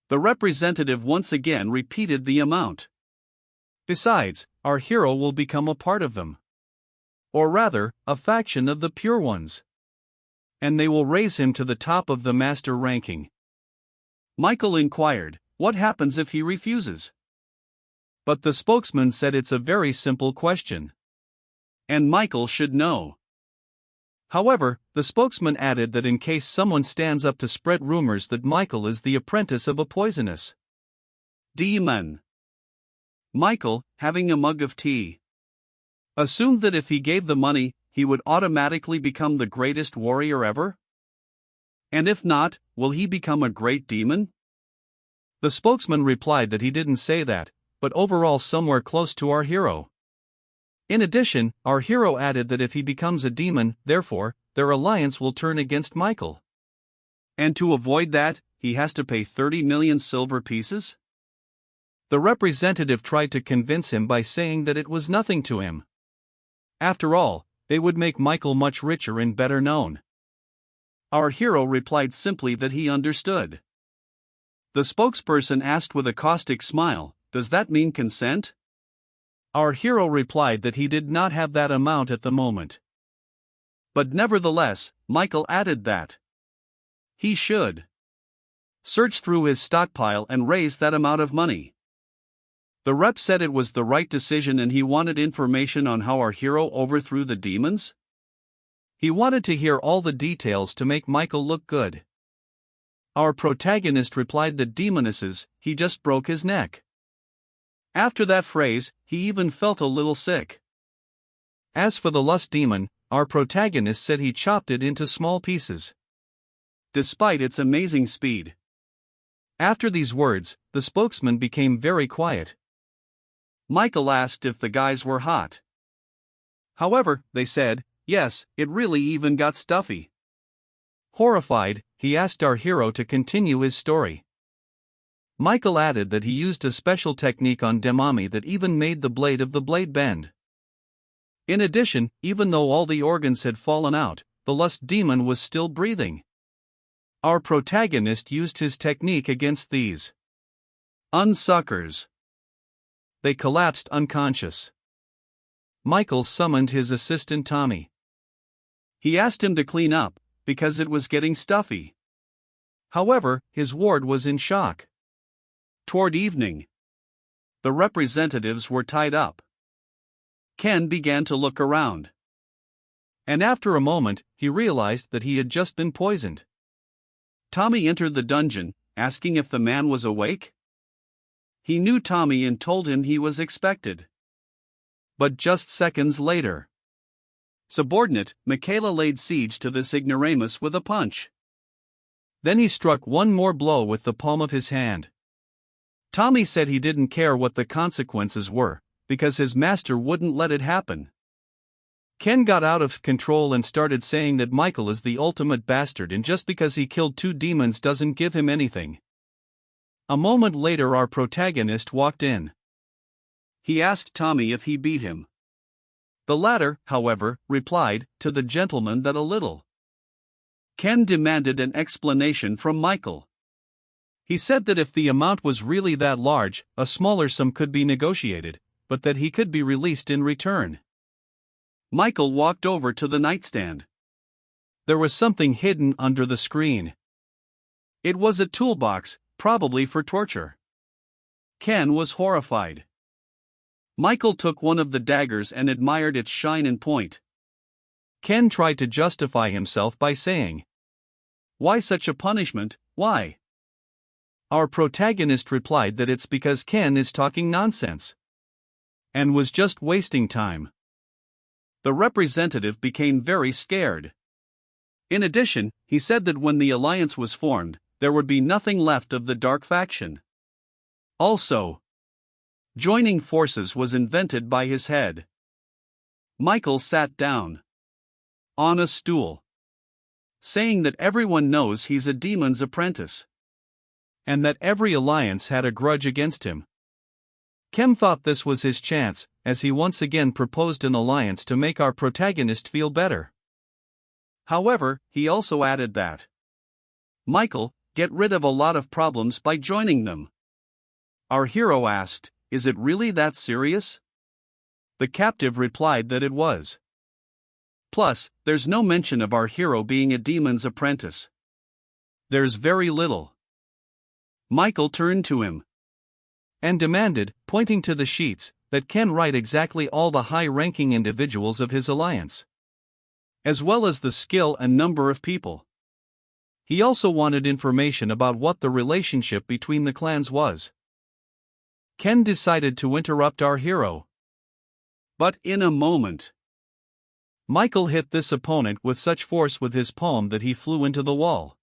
The representative once again repeated the amount. Besides, our hero will become a part of them. Or rather, a faction of the pure ones. And they will raise him to the top of the master ranking. Michael inquired, what happens if he refuses? But the spokesman said it's a very simple question. And Michael should know. However, the spokesman added that in case someone stands up to spread rumors that Michael is the apprentice of a poisonous demon, Michael, having a mug of tea, assumed that if he gave the money, he would automatically become the greatest warrior ever? And if not, will he become a great demon? The spokesman replied that he didn't say that, but overall somewhere close to our hero. In addition, our hero added that if he becomes a demon, therefore, their alliance will turn against Michael. And to avoid that, he has to pay 30 million silver pieces? The representative tried to convince him by saying that it was nothing to him. After all, they would make Michael much richer and better known. Our hero replied simply that he understood. The spokesperson asked with a caustic smile, "Does that mean consent?" Our hero replied that he did not have that amount at the moment. But nevertheless, Michael added that he should. search through his stockpile and raise that amount of money. The rep said it was the right decision and he wanted information on how our hero overthrew the demons. He wanted to hear all the details to make Michael look good. Our protagonist replied that demonesses, he just broke his neck. After that phrase, he even felt a little sick. As for the lust demon, our protagonist said he chopped it into small pieces, despite its amazing speed. After these words, the spokesman became very quiet. Michael asked if the guys were hot. However, they said, yes, it really even got stuffy. Horrified, he asked our hero to continue his story. Michael added that he used a special technique on Demami that even made the blade of the blade bend. In addition, even though all the organs had fallen out, the lust demon was still breathing. Our protagonist used his technique against these unsuckers. They collapsed unconscious. Michael summoned his assistant Tommy. He asked him to clean up, because it was getting stuffy. However, his ward was in shock. Toward evening, the representatives were tied up. Ken began to look around. And after a moment, he realized that he had just been poisoned. Tommy entered the dungeon, asking if the man was awake. He knew Tommy and told him he was expected. But just seconds later, subordinate Michaela laid siege to this ignoramus with a punch. Then he struck one more blow with the palm of his hand. Tommy said he didn't care what the consequences were, because his master wouldn't let it happen. Ken got out of control and started saying that Michael is the ultimate bastard and just because he killed 2 demons doesn't give him anything. A moment later our protagonist walked in. He asked Tommy if he beat him. The latter, however, replied to the gentleman that a little. Ken demanded an explanation from Michael. He said that if the amount was really that large, a smaller sum could be negotiated, but that he could be released in return. Michael walked over to the nightstand. There was something hidden under the screen. It was a toolbox, probably for torture. Ken was horrified. Michael took one of the daggers and admired its shine and point. Ken tried to justify himself by saying, "Why such a punishment, why?" Our protagonist replied that it's because Ken is talking nonsense and was just wasting time. The representative became very scared. In addition, he said that when the alliance was formed, there would be nothing left of the dark faction. Also, joining forces was invented by his head. Michael sat down on a stool, saying that everyone knows he's a demon's apprentice, and that every alliance had a grudge against him. Ken thought this was his chance, as he once again proposed an alliance to make our protagonist feel better. However, he also added that Michael, get rid of a lot of problems by joining them. Our hero asked, "Is it really that serious?" The captive replied that it was. Plus, there's no mention of our hero being a demon's apprentice. There's very little. Michael turned to him and demanded, pointing to the sheets, that Ken write exactly all the high-ranking individuals of his alliance, as well as the skill and number of people. He also wanted information about what the relationship between the clans was. Ken decided to interrupt our hero. But in a moment, Michael hit this opponent with such force with his palm that he flew into the wall.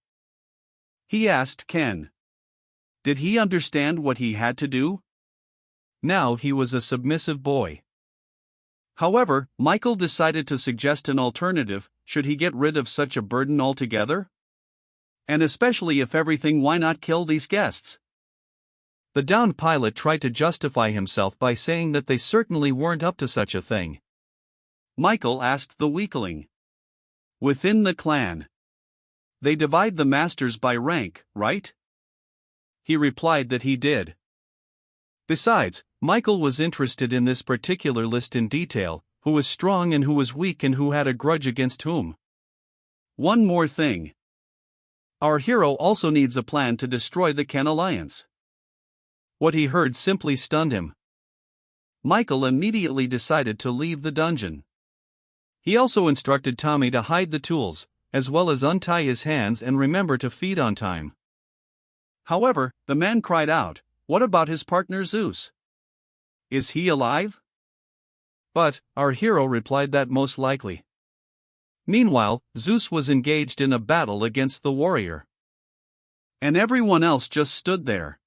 He asked Ken, did he understand what he had to do? Now he was a submissive boy. However, Michael decided to suggest an alternative. Should he get rid of such a burden altogether? And especially if everything, why not kill these guests? The downed pilot tried to justify himself by saying that they certainly weren't up to such a thing. Michael asked the weakling. Within the clan, they divide the masters by rank, right? He replied that he did. Besides, Michael was interested in this particular list in detail, who was strong and who was weak and who had a grudge against whom. One more thing. our hero also needs a plan to destroy the Ken Alliance. What he heard simply stunned him. Michael immediately decided to leave the dungeon. He also instructed Tommy to hide the tools, as well as untie his hands and remember to feed on time. However, the man cried out, "What about his partner Zeus? Is he alive?" But our hero replied that most likely. Meanwhile, Zeus was engaged in a battle against the warrior. And everyone else just stood there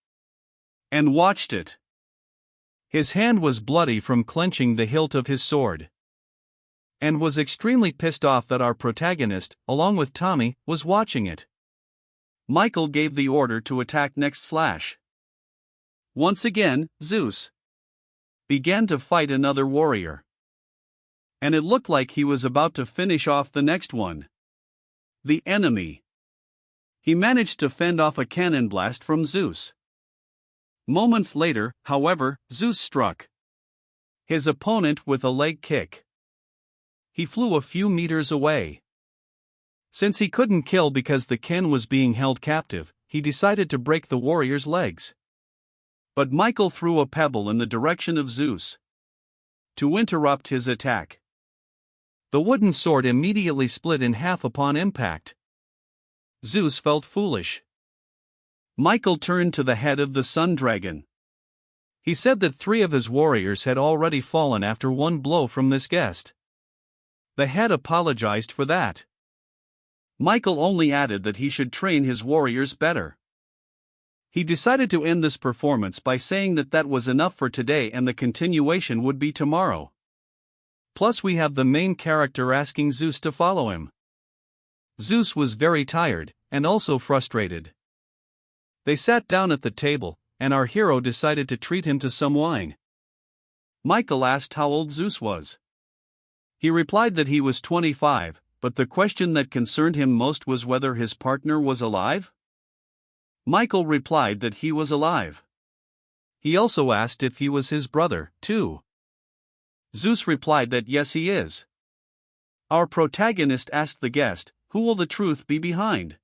and watched it. His hand was bloody from clenching the hilt of his sword, and was extremely pissed off that our protagonist, along with Tommy, was watching it. Michael gave the order to attack next. Once again, Zeus began to fight another warrior. And it looked like he was about to finish off the next one. The enemy. He managed to fend off a cannon blast from Zeus. Moments later, however, Zeus struck his opponent with a leg kick. He flew a few meters away. Since he couldn't kill because the Ken was being held captive, he decided to break the warrior's legs. But Michael threw a pebble in the direction of Zeus to interrupt his attack. The wooden sword immediately split in half upon impact. Zeus felt foolish. Michael turned to the head of the Sun Dragon. He said that 3 of his warriors had already fallen after one blow from this guest. The head apologized for that. Michael only added that he should train his warriors better. He decided to end this performance by saying that that was enough for today and the continuation would be tomorrow. Plus we have the main character asking Zeus to follow him. Zeus was very tired, and also frustrated. They sat down at the table, and our hero decided to treat him to some wine. Michael asked how old Zeus was. He replied that he was 25, but the question that concerned him most was whether his partner was alive. Michael replied that he was alive. He also asked if he was his brother, too. Zeus replied that yes, he is. Our protagonist asked the guest, "Who will the truth be behind?"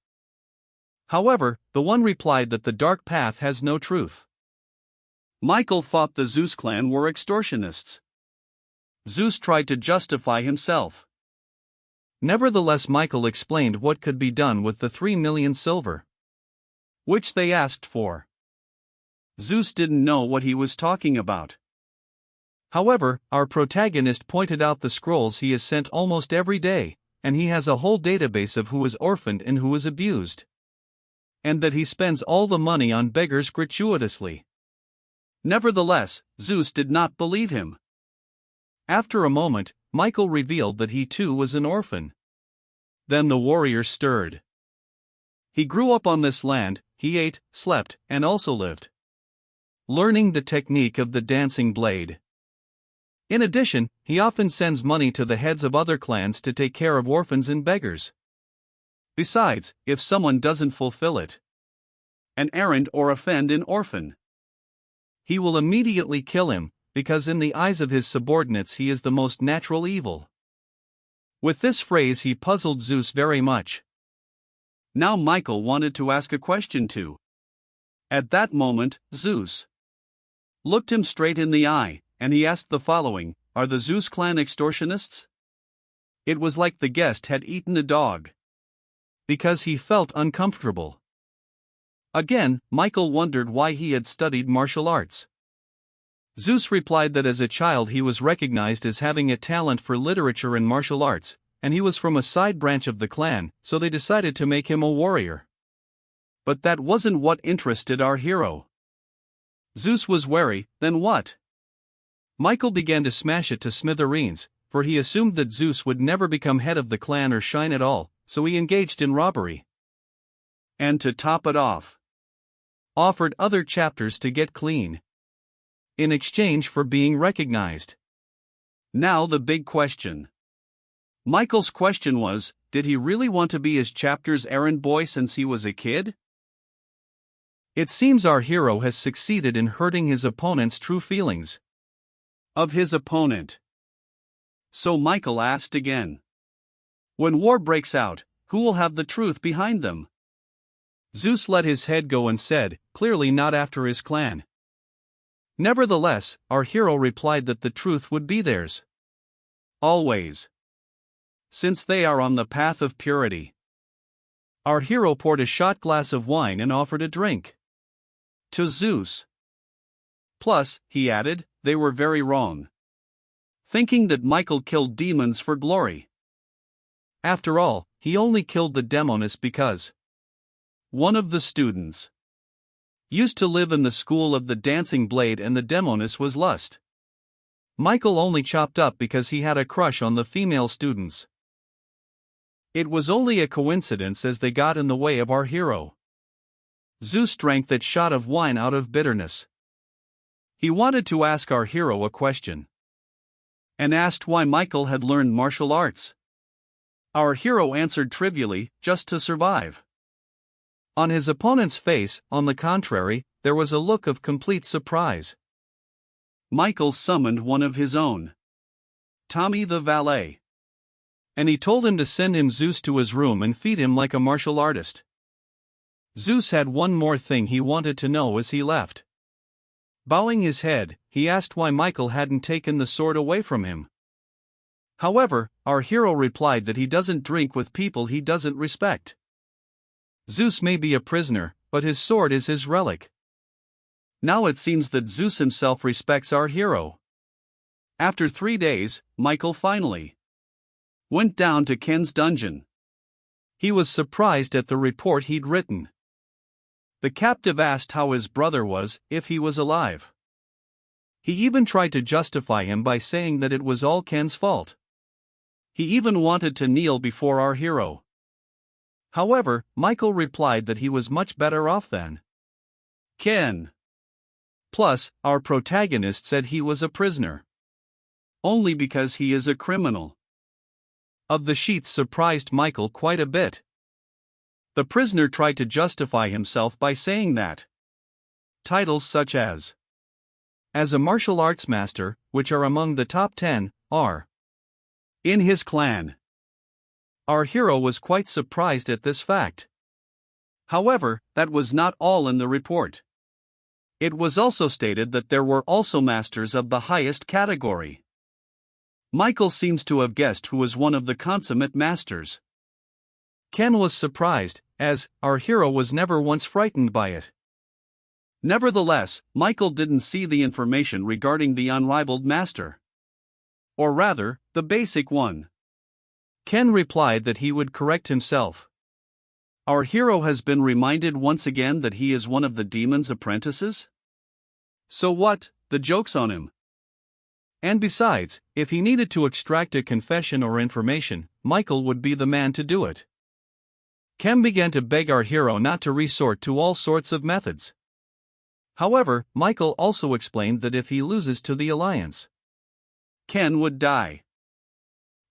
However, the one replied that the dark path has no truth. Michael thought the Zeus clan were extortionists. Zeus tried to justify himself. Nevertheless, Michael explained what could be done with the 3 million silver, which they asked for. Zeus didn't know what he was talking about. However, our protagonist pointed out the scrolls he is sent almost every day, and he has a whole database of who is orphaned and who is abused. And that he spends all the money on beggars gratuitously. Nevertheless, Zeus did not believe him. After a moment, Michael revealed that he too was an orphan. Then the warrior stirred. He grew up on this land, he ate, slept, and also lived, learning the technique of the dancing blade. In addition, he often sends money to the heads of other clans to take care of orphans and beggars. Besides, if someone doesn't fulfill an errand or offend an orphan, he will immediately kill him, because in the eyes of his subordinates he is the most natural evil. With this phrase he puzzled Zeus very much. Now Michael wanted to ask a question too. At that moment, Zeus looked him straight in the eye, and he asked the following: "Are the Zeus clan extortionists?" It was like the guest had eaten a dog, because he felt uncomfortable. Again, Michael wondered why he had studied martial arts. Zeus replied that as a child he was recognized as having a talent for literature and martial arts, and he was from a side branch of the clan, so they decided to make him a warrior. But that wasn't what interested our hero. Zeus was wary, then what? Michael began to smash it to smithereens, for he assumed that Zeus would never become head of the clan or shine at all, so he engaged in robbery. And to top it off, offered other chapters to get clean, in exchange for being recognized. Now the big question. Michael's question was, did he really want to be his chapter's errand boy since he was a kid? It seems our hero has succeeded in hurting his opponent's true feelings of his opponent. So Michael asked again. When war breaks out, who will have the truth behind them? Zeus let his head go and said, clearly not after his clan. Nevertheless, our hero replied that the truth would be theirs. Always. Since they are on the path of purity. Our hero poured a shot glass of wine and offered a drink to Zeus. Plus, he added, they were very wrong, thinking that Michael killed demons for glory. After all, he only killed the demoness because one of the students used to live in the school of the dancing blade and the demoness was Lust. Michael only chopped up because he had a crush on the female students. It was only a coincidence as they got in the way of our hero. Zeus drank that shot of wine out of bitterness. He wanted to ask our hero a question, and asked why Michael had learned martial arts. Our hero answered trivially, just to survive. On his opponent's face, on the contrary, there was a look of complete surprise. Michael summoned one of his own, Tommy the valet, and he told him to send him Zeus to his room and feed him like a martial artist. Zeus had one more thing he wanted to know as he left. Bowing his head, he asked why Michael hadn't taken the sword away from him. However, our hero replied that he doesn't drink with people he doesn't respect. Zeus may be a prisoner, but his sword is his relic. Now it seems that Zeus himself respects our hero. After 3 days, Michael finally went down to Ken's dungeon. He was surprised at the report he'd written. The captive asked how his brother was, if he was alive. He even tried to justify him by saying that it was all Ken's fault. He even wanted to kneel before our hero. However, Michael replied that he was much better off than Ken. Plus, our protagonist said he was a prisoner only because he is a criminal. Of the sheets surprised Michael quite a bit. The prisoner tried to justify himself by saying that titles such as a martial arts master, which are among the top 10, are in his clan. Our hero was quite surprised at this fact. However, that was not all in the report. It was also stated that there were also masters of the highest category. Michael seems to have guessed who was one of the consummate masters. Ken was surprised, as our hero was never once frightened by it. Nevertheless, Michael didn't see the information regarding the unrivaled master. Or rather, the basic one. Ken replied that he would correct himself. Our hero has been reminded once again that he is one of the demon's apprentices? So what, the joke's on him. And besides, if he needed to extract a confession or information, Michael would be the man to do it. Ken began to beg our hero not to resort to all sorts of methods. However, Michael also explained that if he loses to the alliance, Ken would die.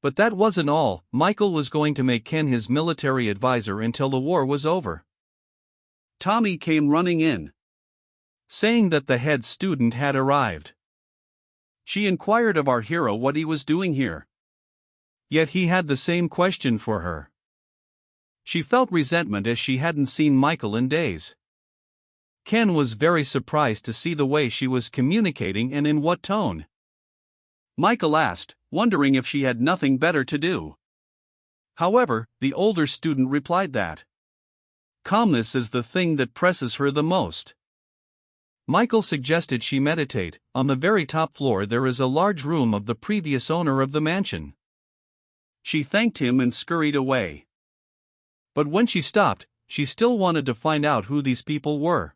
But that wasn't all. Michael was going to make Ken his military advisor until the war was over. Tommy came running in, saying that the head student had arrived. She inquired of our hero what he was doing here. Yet he had the same question for her. She felt resentment as she hadn't seen Michael in days. Ken was very surprised to see the way she was communicating and in what tone. Michael asked, wondering if she had nothing better to do. However, the older student replied that calmness is the thing that presses her the most. Michael suggested she meditate. On the very top floor there is a large room of the previous owner of the mansion. She thanked him and scurried away. But when she stopped, she still wanted to find out who these people were.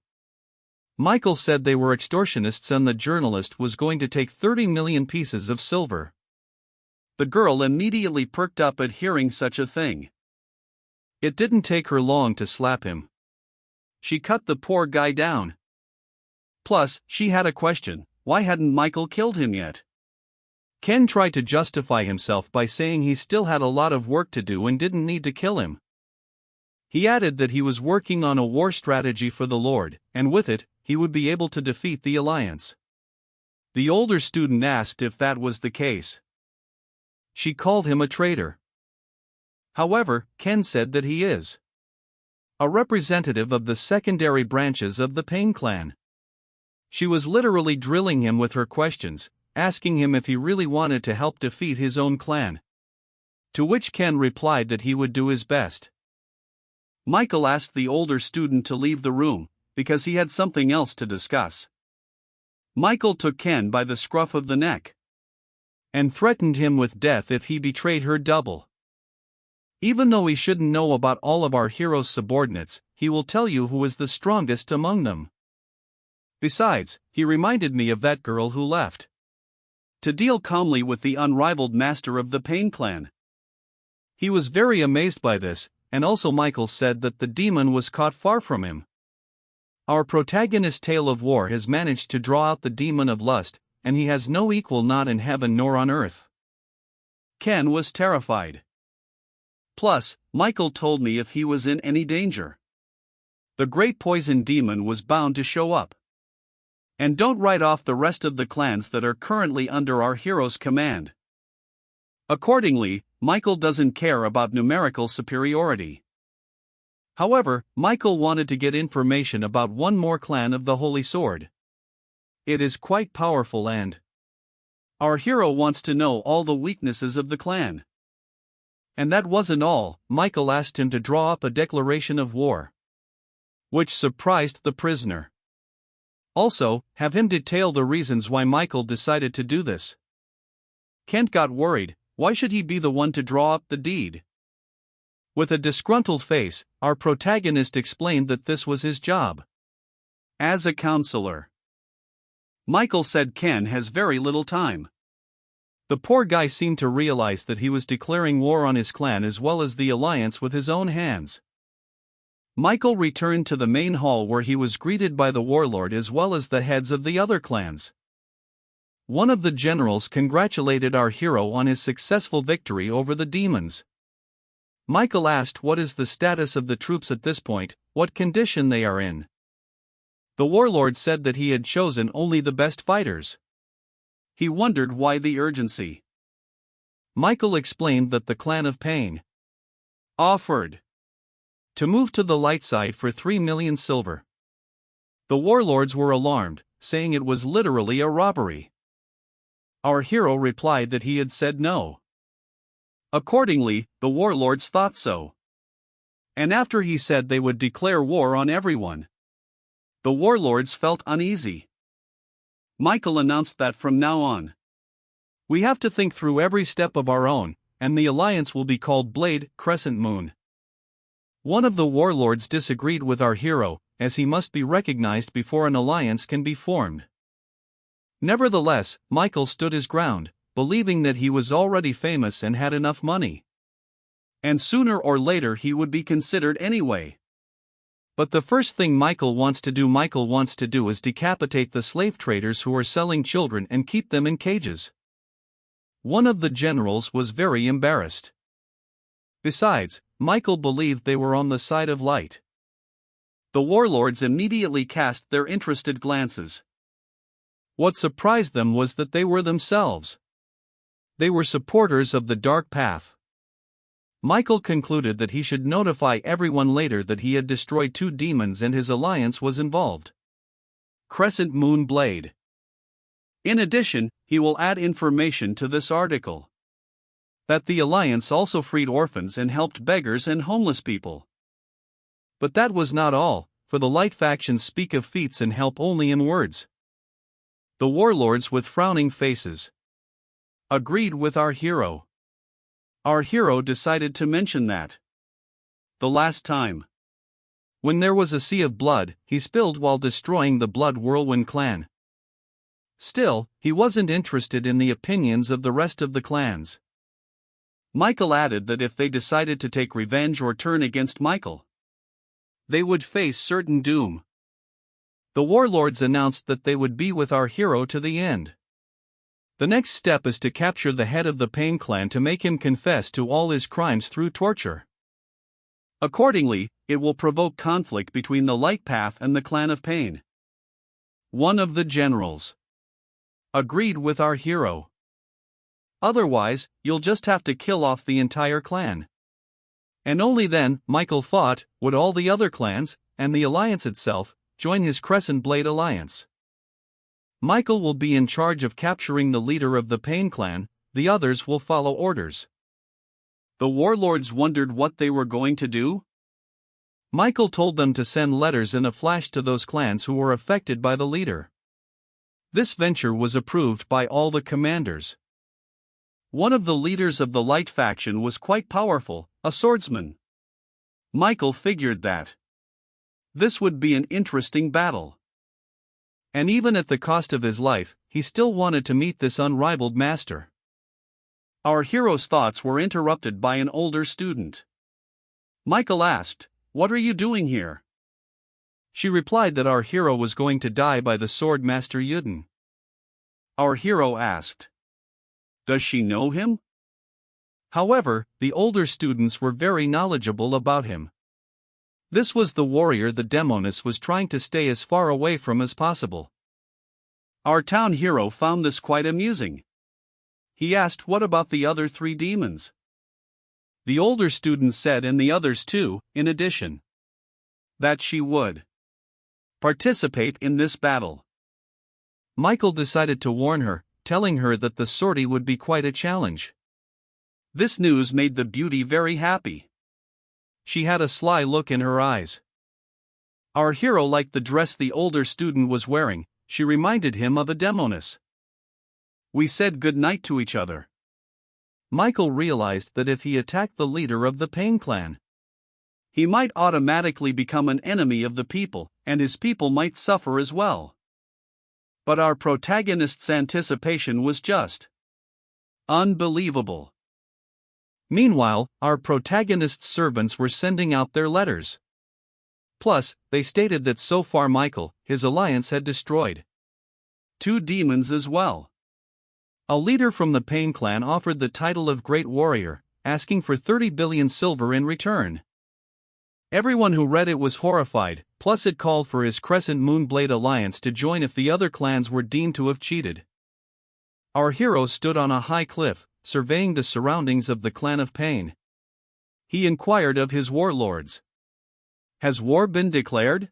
Michael said they were extortionists and the journalist was going to take 30 million pieces of silver. The girl immediately perked up at hearing such a thing. It didn't take her long to slap him. She cut the poor guy down. Plus, she had a question: why hadn't Michael killed him yet? Ken tried to justify himself by saying he still had a lot of work to do and didn't need to kill him. He added that he was working on a war strategy for the Lord, and with it, he would be able to defeat the alliance. The older student asked if that was the case. She called him a traitor. However, Ken said that he is a representative of the secondary branches of the Pain clan. She was literally drilling him with her questions, asking him if he really wanted to help defeat his own clan. To which Ken replied that he would do his best. Michael asked the older student to leave the room, because he had something else to discuss. Michael took Ken by the scruff of the neck and threatened him with death if he betrayed her double. Even though he shouldn't know about all of our hero's subordinates, he will tell you who is the strongest among them. Besides, he reminded me of that girl who left to deal calmly with the unrivaled master of the Pain clan. He was very amazed by this, and also Michael said that the demon was caught far from him. Our protagonist's tale of war has managed to draw out the demon of lust, and he has no equal not in heaven nor on earth. Ken was terrified. Plus, Michael told me if he was in any danger, the great poison demon was bound to show up. And don't write off the rest of the clans that are currently under our hero's command. Accordingly, Michael doesn't care about numerical superiority. However, Michael wanted to get information about one more clan of the Holy Sword. It is quite powerful and our hero wants to know all the weaknesses of the clan. And that wasn't all, Michael asked him to draw up a declaration of war, which surprised the prisoner. Also, have him detail the reasons why Michael decided to do this. Kent got worried. Why should he be the one to draw up the deed? With a disgruntled face, our protagonist explained that this was his job as a counselor. Michael said Ken has very little time. The poor guy seemed to realize that he was declaring war on his clan as well as the alliance with his own hands. Michael returned to the main hall where he was greeted by the warlord as well as the heads of the other clans. One of the generals congratulated our hero on his successful victory over the demons. Michael asked what is the status of the troops at this point, what condition they are in. The warlord said that he had chosen only the best fighters. He wondered why the urgency. Michael explained that the clan of Pain offered to move to the light side for 3 million silver. The warlords were alarmed, saying it was literally a robbery. Our hero replied that he had said no. Accordingly, the warlords thought so. And after he said they would declare war on everyone, the warlords felt uneasy. Michael announced that from now on, we have to think through every step of our own, and the alliance will be called Blade Crescent Moon. One of the warlords disagreed with our hero, as he must be recognized before an alliance can be formed. Nevertheless, Michael stood his ground, believing that he was already famous and had enough money. And sooner or later he would be considered anyway. But the first thing Michael wants to do is decapitate the slave traders who are selling children and keep them in cages. One of the generals was very embarrassed. Besides, Michael believed they were on the side of light. The warlords immediately cast their interested glances. What surprised them was that they were themselves. They were supporters of the dark path. Michael concluded that he should notify everyone later that he had destroyed 2 demons and his alliance was involved. Crescent Moon Blade. In addition, he will add information to this article that the alliance also freed orphans and helped beggars and homeless people. But that was not all, for the light factions speak of feats and help only in words. The warlords with frowning faces agreed with our hero. Our hero decided to mention that the last time, when there was a sea of blood, he spilled while destroying the Blood Whirlwind clan. Still, he wasn't interested in the opinions of the rest of the clans. Michael added that if they decided to take revenge or turn against Michael, they would face certain doom. The warlords announced that they would be with our hero to the end. The next step is to capture the head of the Pain clan to make him confess to all his crimes through torture. Accordingly, it will provoke conflict between the Light Path and the clan of Pain. One of the generals agreed with our hero. Otherwise, you'll just have to kill off the entire clan. And only then, Michael thought, would all the other clans, and the alliance itself, join his Crescent Blade alliance. Michael will be in charge of capturing the leader of the Pain clan, the others will follow orders. The warlords wondered what they were going to do. Michael told them to send letters in a flash to those clans who were affected by the leader. This venture was approved by all the commanders. One of the leaders of the Light faction was quite powerful, a swordsman. Michael figured that this would be an interesting battle. And even at the cost of his life, he still wanted to meet this unrivaled master. Our hero's thoughts were interrupted by an older student. Michael asked, "What are you doing here?" She replied that our hero was going to die by the sword master Yuden. Our hero asked, "Does she know him?" However, the older students were very knowledgeable about him. This was the warrior the Demoness was trying to stay as far away from as possible. Our town hero found this quite amusing. He asked what about the other 3 demons. The older student said, and the others too, in addition, that she would participate in this battle. Michael decided to warn her, telling her that the sortie would be quite a challenge. This news made the beauty very happy. She had a sly look in her eyes. Our hero liked the dress the older student was wearing. She reminded him of a Demoness. We said good night to each other. Michael realized that if he attacked the leader of the Pain clan, he might automatically become an enemy of the people, and his people might suffer as well. But our protagonist's anticipation was just unbelievable. Meanwhile, our protagonist's servants were sending out their letters. Plus, they stated that so far Michael, his alliance had destroyed 2 demons as well. A leader from the Pain clan offered the title of Great Warrior, asking for 30 billion silver in return. Everyone who read it was horrified, plus it called for his Crescent Moon Blade alliance to join if the other clans were deemed to have cheated. Our hero stood on a high cliff, surveying the surroundings of the clan of Pain. He inquired of his warlords, "Has war been declared?"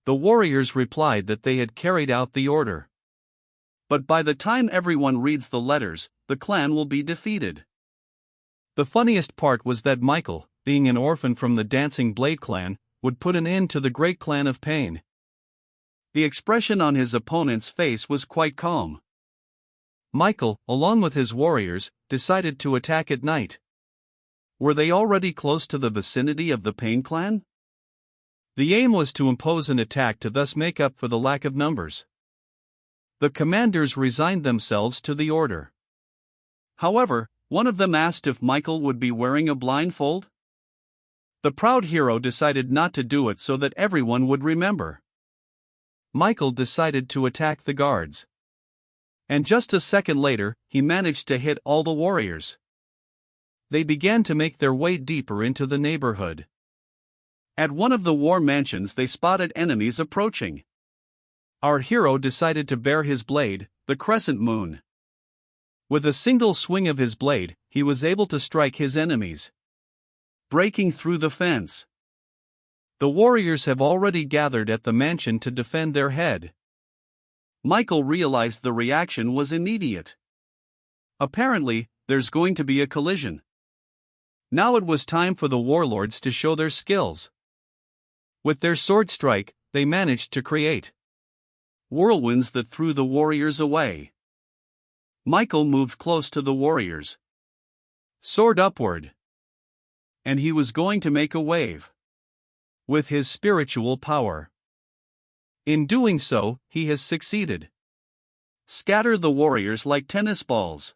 The warriors replied that they had carried out the order. But by the time everyone reads the letters, the clan will be defeated. The funniest part was that Michael, being an orphan from the Dancing Blade clan, would put an end to the great clan of Pain. The expression on his opponent's face was quite calm. Michael, along with his warriors, decided to attack at night. Were they already close to the vicinity of the Pain clan? The aim was to impose an attack to thus make up for the lack of numbers. The commanders resigned themselves to the order. However, one of them asked if Michael would be wearing a blindfold. The proud hero decided not to do it so that everyone would remember. Michael decided to attack the guards. And just a second later, he managed to hit all the warriors. They began to make their way deeper into the neighborhood. At one of the war mansions they spotted enemies approaching. Our hero decided to bare his blade, the Crescent Moon. With a single swing of his blade, he was able to strike his enemies, breaking through the fence. The warriors have already gathered at the mansion to defend their head. Michael realized the reaction was immediate. Apparently, there's going to be a collision. Now it was time for the warlords to show their skills. With their sword strike, they managed to create whirlwinds that threw the warriors away. Michael moved close to the warriors, sword upward, and he was going to make a wave with his spiritual power. In doing so, he has succeeded. Scatter the warriors like tennis balls.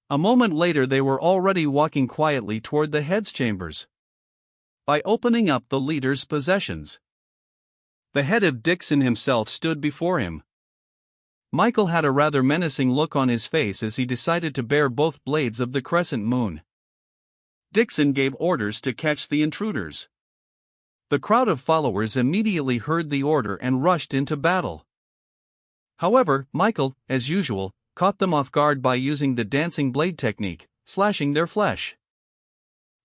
A moment later they were already walking quietly toward the head's chambers. By opening up the leader's possessions, the head of Dixon himself stood before him. Michael had a rather menacing look on his face as he decided to bare both blades of the Crescent Moon. Dixon gave orders to catch the intruders. The crowd of followers immediately heard the order and rushed into battle. However, Michael, as usual, caught them off guard by using the dancing blade technique, slashing their flesh.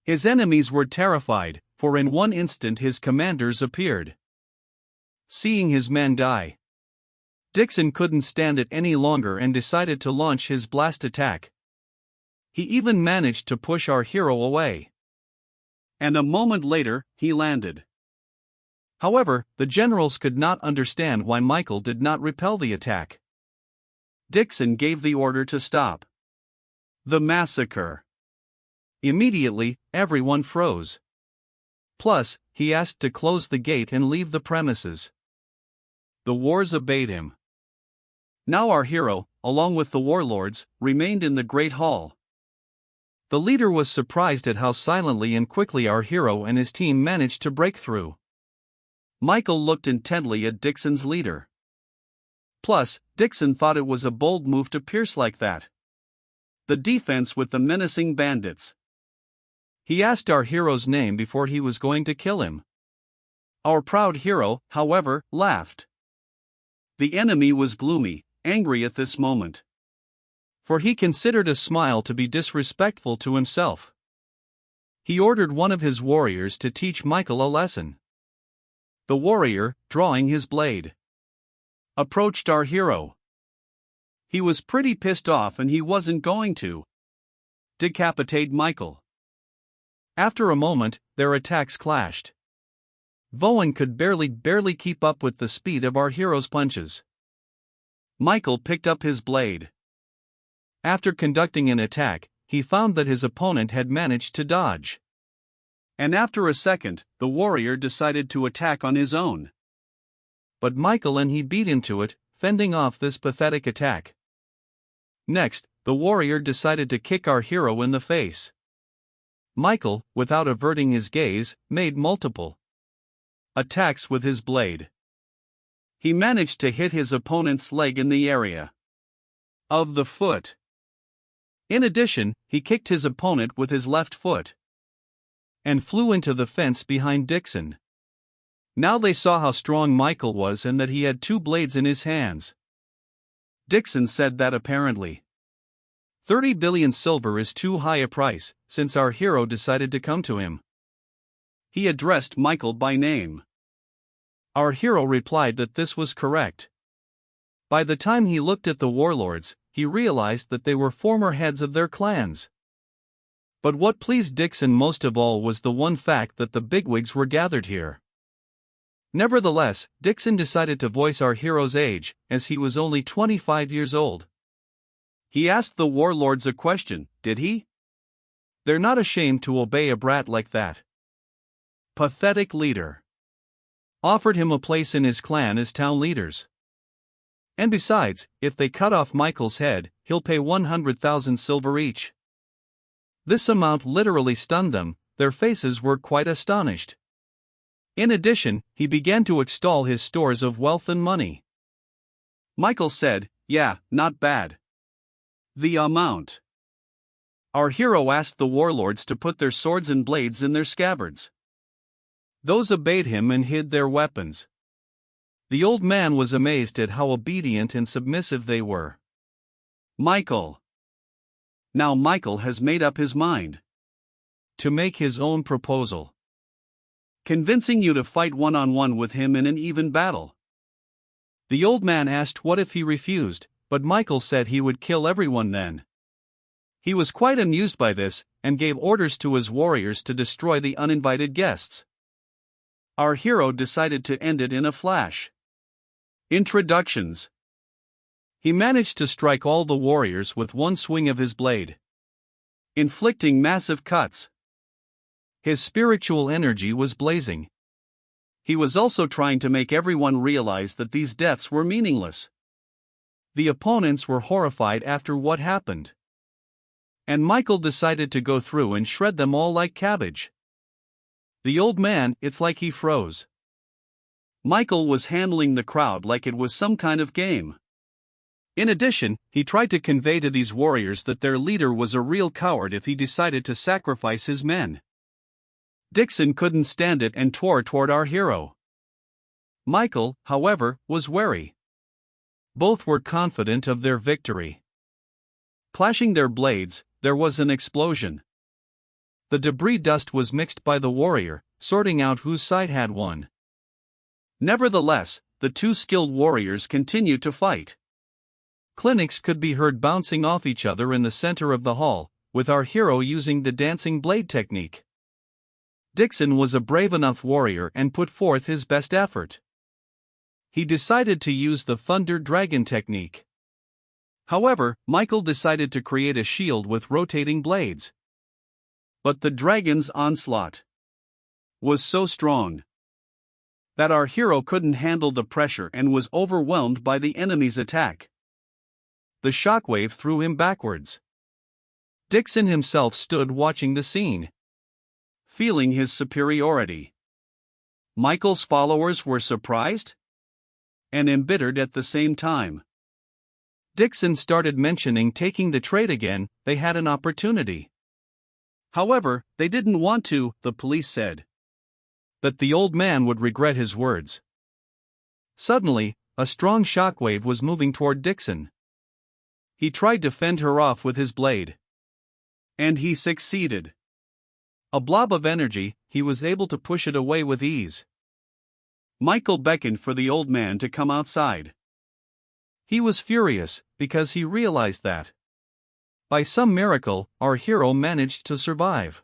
His enemies were terrified, for in one instant his commanders appeared. Seeing his men die, Dixon couldn't stand it any longer and decided to launch his blast attack. He even managed to push our hero away. And a moment later, he landed. However, the generals could not understand why Michael did not repel the attack. Dixon gave the order to stop the massacre. Immediately, everyone froze. Plus, he asked to close the gate and leave the premises. The wars obeyed him. Now our hero, along with the warlords, remained in the Great Hall. The leader was surprised at how silently and quickly our hero and his team managed to break through. Michael looked intently at Dixon's leader. Plus, Dixon thought it was a bold move to pierce like that the defense with the menacing bandits. He asked our hero's name before he was going to kill him. Our proud hero, however, laughed. The enemy was gloomy, angry at this moment. For he considered a smile to be disrespectful to himself. He ordered one of his warriors to teach Michael a lesson. The warrior, drawing his blade, approached our hero. He was pretty pissed off and he wasn't going to decapitate Michael. After a moment, their attacks clashed. Bowen could barely keep up with the speed of our hero's punches. Michael picked up his blade. After conducting an attack, he found that his opponent had managed to dodge. And after a second, the warrior decided to attack on his own. But Michael and he beat him to it, fending off this pathetic attack. Next, the warrior decided to kick our hero in the face. Michael, without averting his gaze, made multiple attacks with his blade. He managed to hit his opponent's leg in the area of the foot. In addition, he kicked his opponent with his left foot and flew into the fence behind Dixon. Now they saw how strong Michael was and that he had 2 blades in his hands. Dixon said that apparently 30 billion silver is too high a price, since our hero decided to come to him. He addressed Michael by name. Our hero replied that this was correct. By the time he looked at the warlords, he realized that they were former heads of their clans. But what pleased Dixon most of all was the one fact that the bigwigs were gathered here. Nevertheless, Dixon decided to voice our hero's age, as he was only 25 years old. He asked the warlords a question, did he? They're not ashamed to obey a brat like that. Pathetic leader. Offered him a place in his clan as town leaders. And besides, if they cut off Michael's head, he'll pay 100,000 silver each. This amount literally stunned them, their faces were quite astonished. In addition, he began to extol his stores of wealth and money. Michael said, yeah, not bad. The amount. Our hero asked the warlords to put their swords and blades in their scabbards. Those obeyed him and hid their weapons. The old man was amazed at how obedient and submissive they were. Michael. Now Michael has made up his mind to make his own proposal, convincing you to fight one-on-one with him in an even battle. The old man asked what if he refused, but Michael said he would kill everyone then. He was quite amused by this, and gave orders to his warriors to destroy the uninvited guests. Our hero decided to end it in a flash. Introductions. He managed to strike all the warriors with one swing of his blade, inflicting massive cuts. His spiritual energy was blazing. He was also trying to make everyone realize that these deaths were meaningless. The opponents were horrified after what happened. And Michael decided to go through and shred them all like cabbage. The old man, it's like he froze. Michael was handling the crowd like it was some kind of game. In addition, he tried to convey to these warriors that their leader was a real coward if he decided to sacrifice his men. Dixon couldn't stand it and tore toward our hero. Michael, however, was wary. Both were confident of their victory. Clashing their blades, there was an explosion. The debris dust was mixed by the warrior, sorting out whose side had won. Nevertheless, the two skilled warriors continued to fight. Clinics could be heard bouncing off each other in the center of the hall, with our hero using the dancing blade technique. Dixon was a brave enough warrior and put forth his best effort. He decided to use the Thunder Dragon technique. However, Michael decided to create a shield with rotating blades. But the dragon's onslaught was so strong that our hero couldn't handle the pressure and was overwhelmed by the enemy's attack. The shockwave threw him backwards. Dixon himself stood watching the scene, feeling his superiority. Michael's followers were surprised and embittered at the same time. Dixon started mentioning taking the trade again. They had an opportunity. However, they didn't want to. The police said that the old man would regret his words. Suddenly, a strong shockwave was moving toward Dixon. He tried to fend her off with his blade, and he succeeded. A blob of energy, he was able to push it away with ease. Michael beckoned for the old man to come outside. He was furious, because he realized that, by some miracle, our hero managed to survive.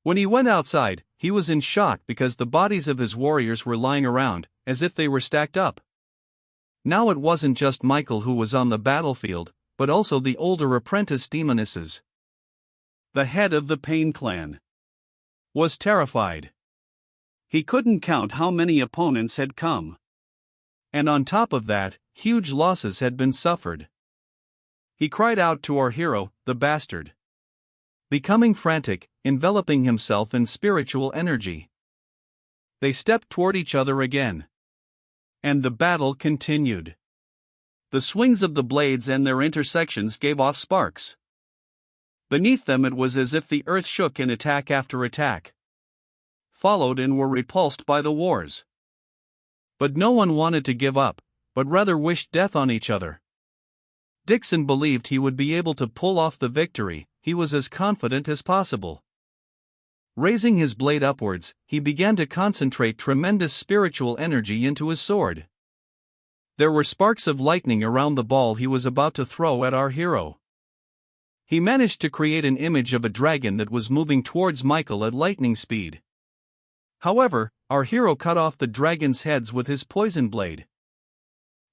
When he went outside, he was in shock because the bodies of his warriors were lying around, as if they were stacked up. Now it wasn't just Michael who was on the battlefield, but also the older apprentice demonesses. The head of the Pain clan was terrified. He couldn't count how many opponents had come. And on top of that, huge losses had been suffered. He cried out to our hero, the bastard. Becoming frantic, enveloping himself in spiritual energy. They stepped toward each other again. And the battle continued. The swings of the blades and their intersections gave off sparks. Beneath them it was as if the earth shook in attack after attack, followed and were repulsed by the wars. But no one wanted to give up, but rather wished death on each other. Dixon believed he would be able to pull off the victory. He was as confident as possible. Raising his blade upwards, he began to concentrate tremendous spiritual energy into his sword. There were sparks of lightning around the ball he was about to throw at our hero. He managed to create an image of a dragon that was moving towards Michael at lightning speed. However, our hero cut off the dragon's heads with his poison blade.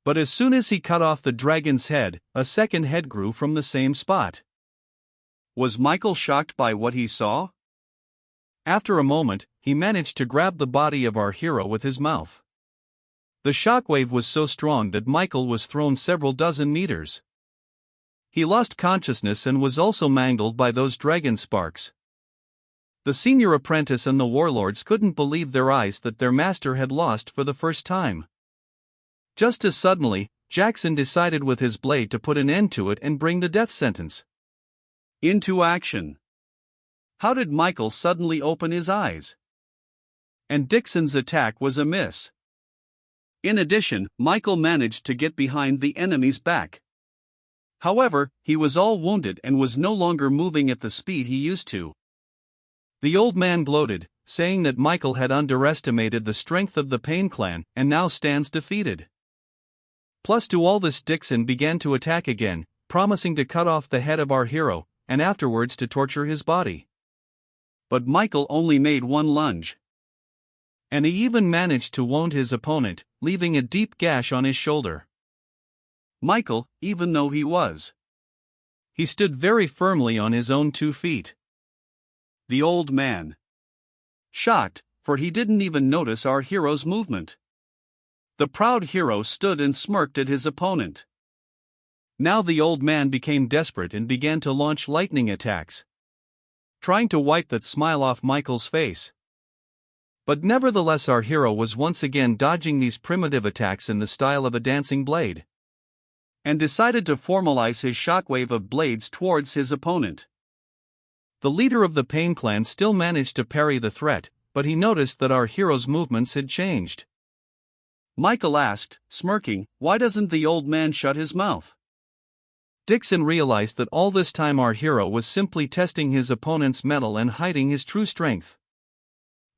But as soon as he cut off the dragon's head, a second head grew from the same spot. Was Michael shocked by what he saw? After a moment, he managed to grab the body of our hero with his mouth. The shockwave was so strong that Michael was thrown several dozen meters. He lost consciousness and was also mangled by those dragon sparks. The senior apprentice and the warlords couldn't believe their eyes that their master had lost for the first time. Just as suddenly, Jackson decided with his blade to put an end to it and bring the death sentence into action. How did Michael suddenly open his eyes? And Dixon's attack was a miss. In addition, Michael managed to get behind the enemy's back. However, he was all wounded and was no longer moving at the speed he used to. The old man gloated, saying that Michael had underestimated the strength of the Pain clan and now stands defeated. Plus to all this, Dixon began to attack again, promising to cut off the head of our hero, and afterwards to torture his body. But Michael only made one lunge. And he even managed to wound his opponent, leaving a deep gash on his shoulder. Michael, even though he stood very firmly on his own 2 feet. The old man, shocked, for he didn't even notice our hero's movement. The proud hero stood and smirked at his opponent. Now the old man became desperate and began to launch lightning attacks, trying to wipe that smile off Michael's face. But nevertheless our hero was once again dodging these primitive attacks in the style of a dancing blade, and decided to formalize his shockwave of blades towards his opponent. The leader of the Pain clan still managed to parry the threat, but he noticed that our hero's movements had changed. Michael asked, smirking, "Why doesn't the old man shut his mouth?" Dixon realized that all this time our hero was simply testing his opponent's mettle and hiding his true strength.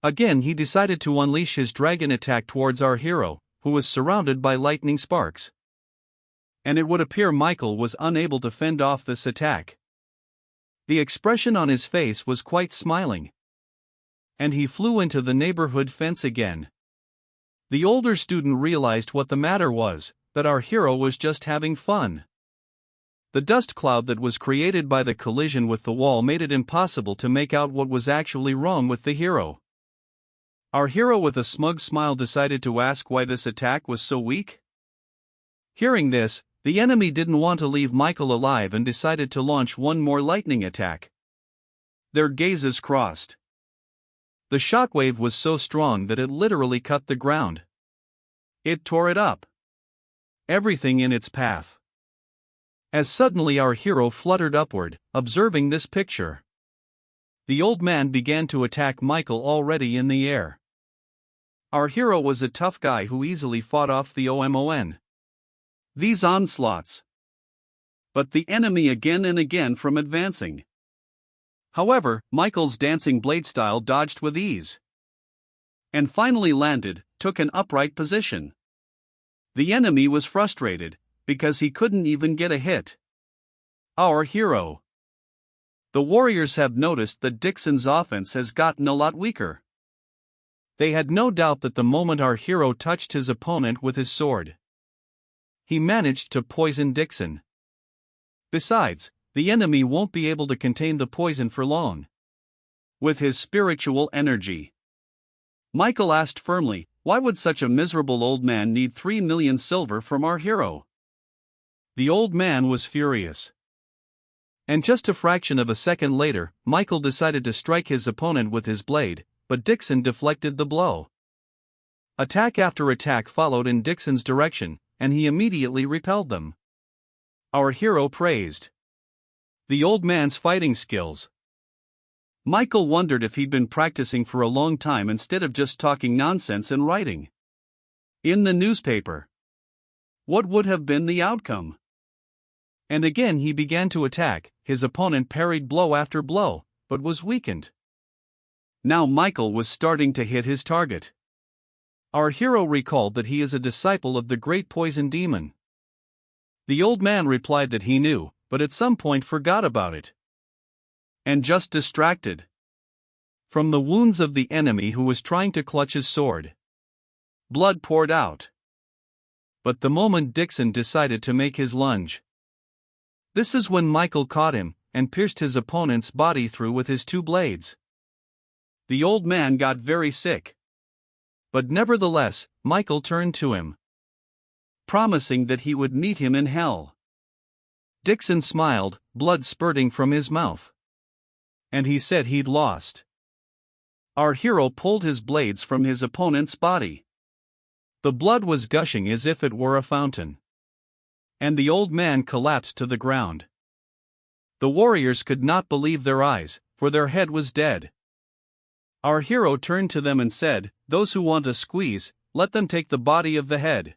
Again, he decided to unleash his dragon attack towards our hero, who was surrounded by lightning sparks. And it would appear Michael was unable to fend off this attack. The expression on his face was quite smiling. And he flew into the neighborhood fence again. The older student realized what the matter was, that our hero was just having fun. The dust cloud that was created by the collision with the wall made it impossible to make out what was actually wrong with the hero. Our hero with a smug smile decided to ask why this attack was so weak. Hearing this, the enemy didn't want to leave Michael alive and decided to launch one more lightning attack. Their gazes crossed. The shockwave was so strong that it literally cut the ground. It tore it up. Everything in its path. As suddenly our hero fluttered upward, observing this picture. The old man began to attack Michael already in the air. Our hero was a tough guy who easily fought off these onslaughts. But the enemy again and again from advancing. However, Michael's dancing blade style dodged with ease. And finally landed, took an upright position. The enemy was frustrated, because he couldn't even get a hit. Our hero. The Warriors have noticed that Dixon's offense has gotten a lot weaker. They had no doubt that the moment our hero touched his opponent with his sword, he managed to poison Dixon. Besides, the enemy won't be able to contain the poison for long. With his spiritual energy, Michael asked firmly, why would such a miserable old man need 3 million silver from our hero? The old man was furious. And just a fraction of a second later, Michael decided to strike his opponent with his blade, but Dixon deflected the blow. Attack after attack followed in Dixon's direction, and he immediately repelled them. Our hero praised the old man's fighting skills. Michael wondered if he'd been practicing for a long time instead of just talking nonsense and writing in the newspaper. What would have been the outcome? And again he began to attack. His opponent parried blow after blow, but was weakened. Now Michael was starting to hit his target. Our hero recalled that he is a disciple of the great poison demon. The old man replied that he knew, but at some point forgot about it. And just distracted from the wounds of the enemy who was trying to clutch his sword. Blood poured out. But the moment Dixon decided to make his lunge, this is when Michael caught him, and pierced his opponent's body through with his 2 blades. The old man got very sick. But nevertheless, Michael turned to him, promising that he would meet him in hell. Dixon smiled, blood spurting from his mouth. And he said he'd lost. Our hero pulled his blades from his opponent's body. The blood was gushing as if it were a fountain. And the old man collapsed to the ground. The warriors could not believe their eyes, for their head was dead. Our hero turned to them and said, "Those who want a squeeze, let them take the body of the head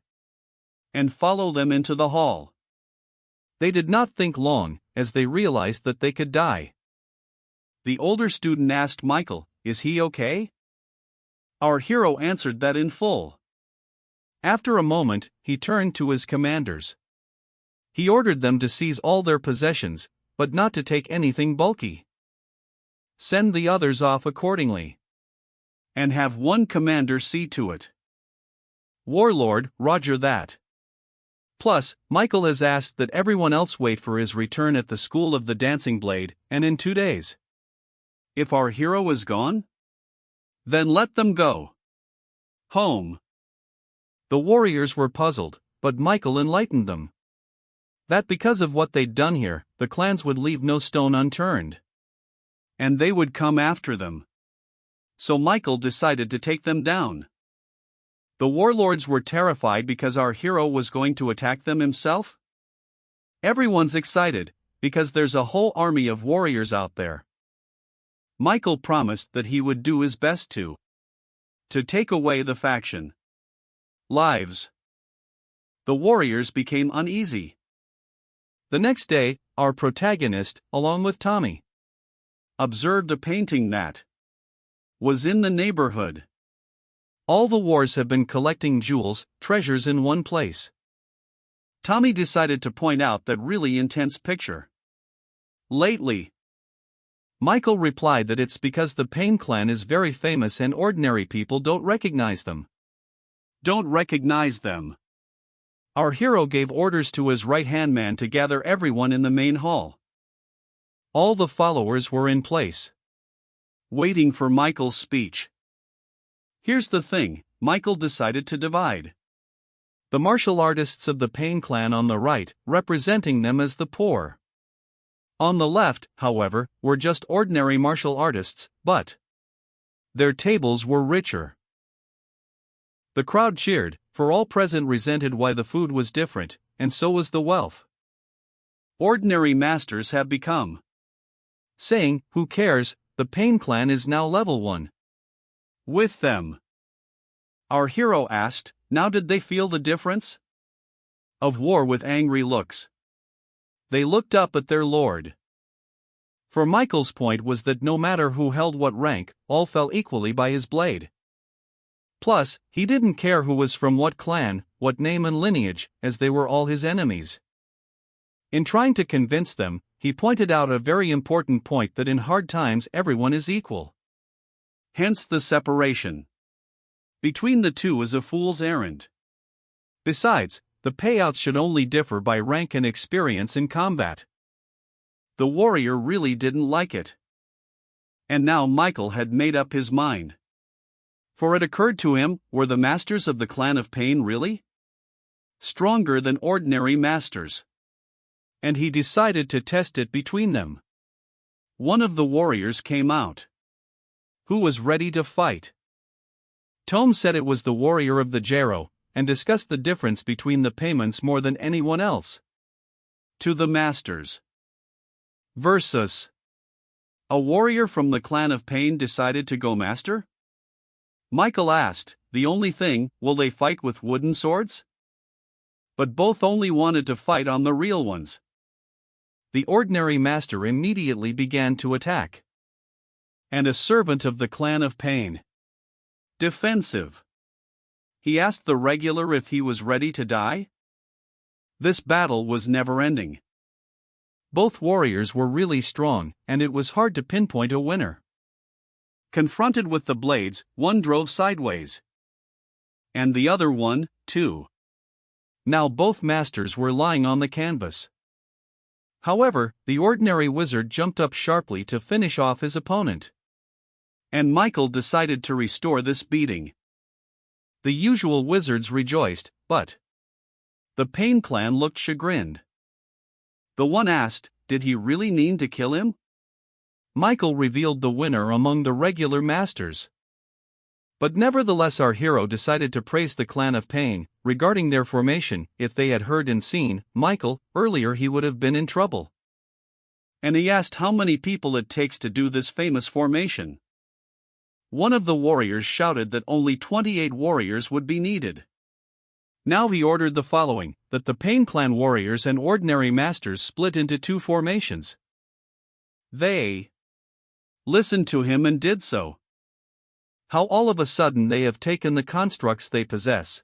and follow them into the hall." They did not think long, as they realized that they could die. The older student asked Michael, "Is he okay?" Our hero answered that in full. After a moment, he turned to his commanders. He ordered them to seize all their possessions, but not to take anything bulky. Send the others off accordingly. And have one commander see to it. Warlord, roger that. Plus, Michael has asked that everyone else wait for his return at the School of the Dancing Blade, and in 2 days. If our hero is gone? Then let them go home. The warriors were puzzled, but Michael enlightened them that because of what they'd done here, the clans would leave no stone unturned. And they would come after them. So Michael decided to take them down. The warlords were terrified because our hero was going to attack them himself. Everyone's excited, because there's a whole army of warriors out there. Michael promised that he would do his best to take away the faction lives. The warriors became uneasy. The next day, our protagonist, along with Tommy, observed a painting that was in the neighborhood. All the wars have been collecting jewels, treasures in one place. Tommy decided to point out that really intense picture. Lately, Michael replied that it's because the Pain clan is very famous and ordinary people don't recognize them. Don't recognize them. Our hero gave orders to his right-hand man to gather everyone in the main hall. All the followers were in place, waiting for Michael's speech. Here's the thing, Michael decided to divide the martial artists of the Pain clan on the right, representing them as the poor. On the left, however, were just ordinary martial artists, but their tables were richer. The crowd cheered, for all present resented why the food was different, and so was the wealth. Ordinary masters have become saying, "Who cares, the Pain clan is now level 1. With them." Our hero asked, now did they feel the difference? Of war with angry looks. They looked up at their lord. For Michael's point was that no matter who held what rank, all fell equally by his blade. Plus, he didn't care who was from what clan, what name and lineage, as they were all his enemies. In trying to convince them, he pointed out a very important point that in hard times everyone is equal. Hence the separation between the two is a fool's errand. Besides, the payouts should only differ by rank and experience in combat. The warrior really didn't like it. And now Michael had made up his mind. For it occurred to him, were the masters of the clan of Pain really stronger than ordinary masters? And he decided to test it between them. One of the warriors came out, who was ready to fight. Tome said it was the warrior of the Jero, and discussed the difference between the payments more than anyone else. To the masters versus a warrior from the clan of Pain decided to go master? Michael asked, the only thing, will they fight with wooden swords? But both only wanted to fight on the real ones. The ordinary master immediately began to attack. And a servant of the clan of Pain. Defensive. He asked the regular if he was ready to die. This battle was never-ending. Both warriors were really strong, and it was hard to pinpoint a winner. Confronted with the blades, one drove sideways. And the other one, too. Now both masters were lying on the canvas. However, the ordinary wizard jumped up sharply to finish off his opponent. And Michael decided to restore this beating. The usual wizards rejoiced, but the Pain clan looked chagrined. The one asked, did he really mean to kill him? Michael revealed the winner among the regular masters. But nevertheless our hero decided to praise the clan of Pain. Regarding their formation, if they had heard and seen Michael earlier, he would have been in trouble. And he asked how many people it takes to do this famous formation. One of the warriors shouted that only 28 warriors would be needed. Now he ordered the following, that the Pain clan warriors and ordinary masters split into 2 formations. They listened to him and did so. How all of a sudden they have taken the constructs they possess.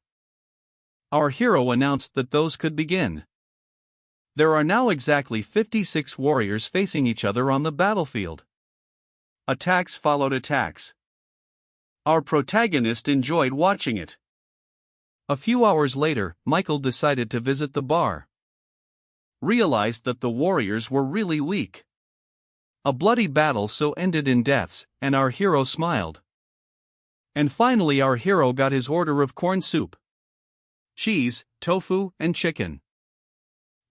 Our hero announced that those could begin. There are now exactly 56 warriors facing each other on the battlefield. Attacks followed attacks. Our protagonist enjoyed watching it. A few hours later, Michael decided to visit the bar. Realized that the warriors were really weak. A bloody battle so ended in deaths, and our hero smiled. And finally our hero got his order of corn soup, cheese, tofu, and chicken.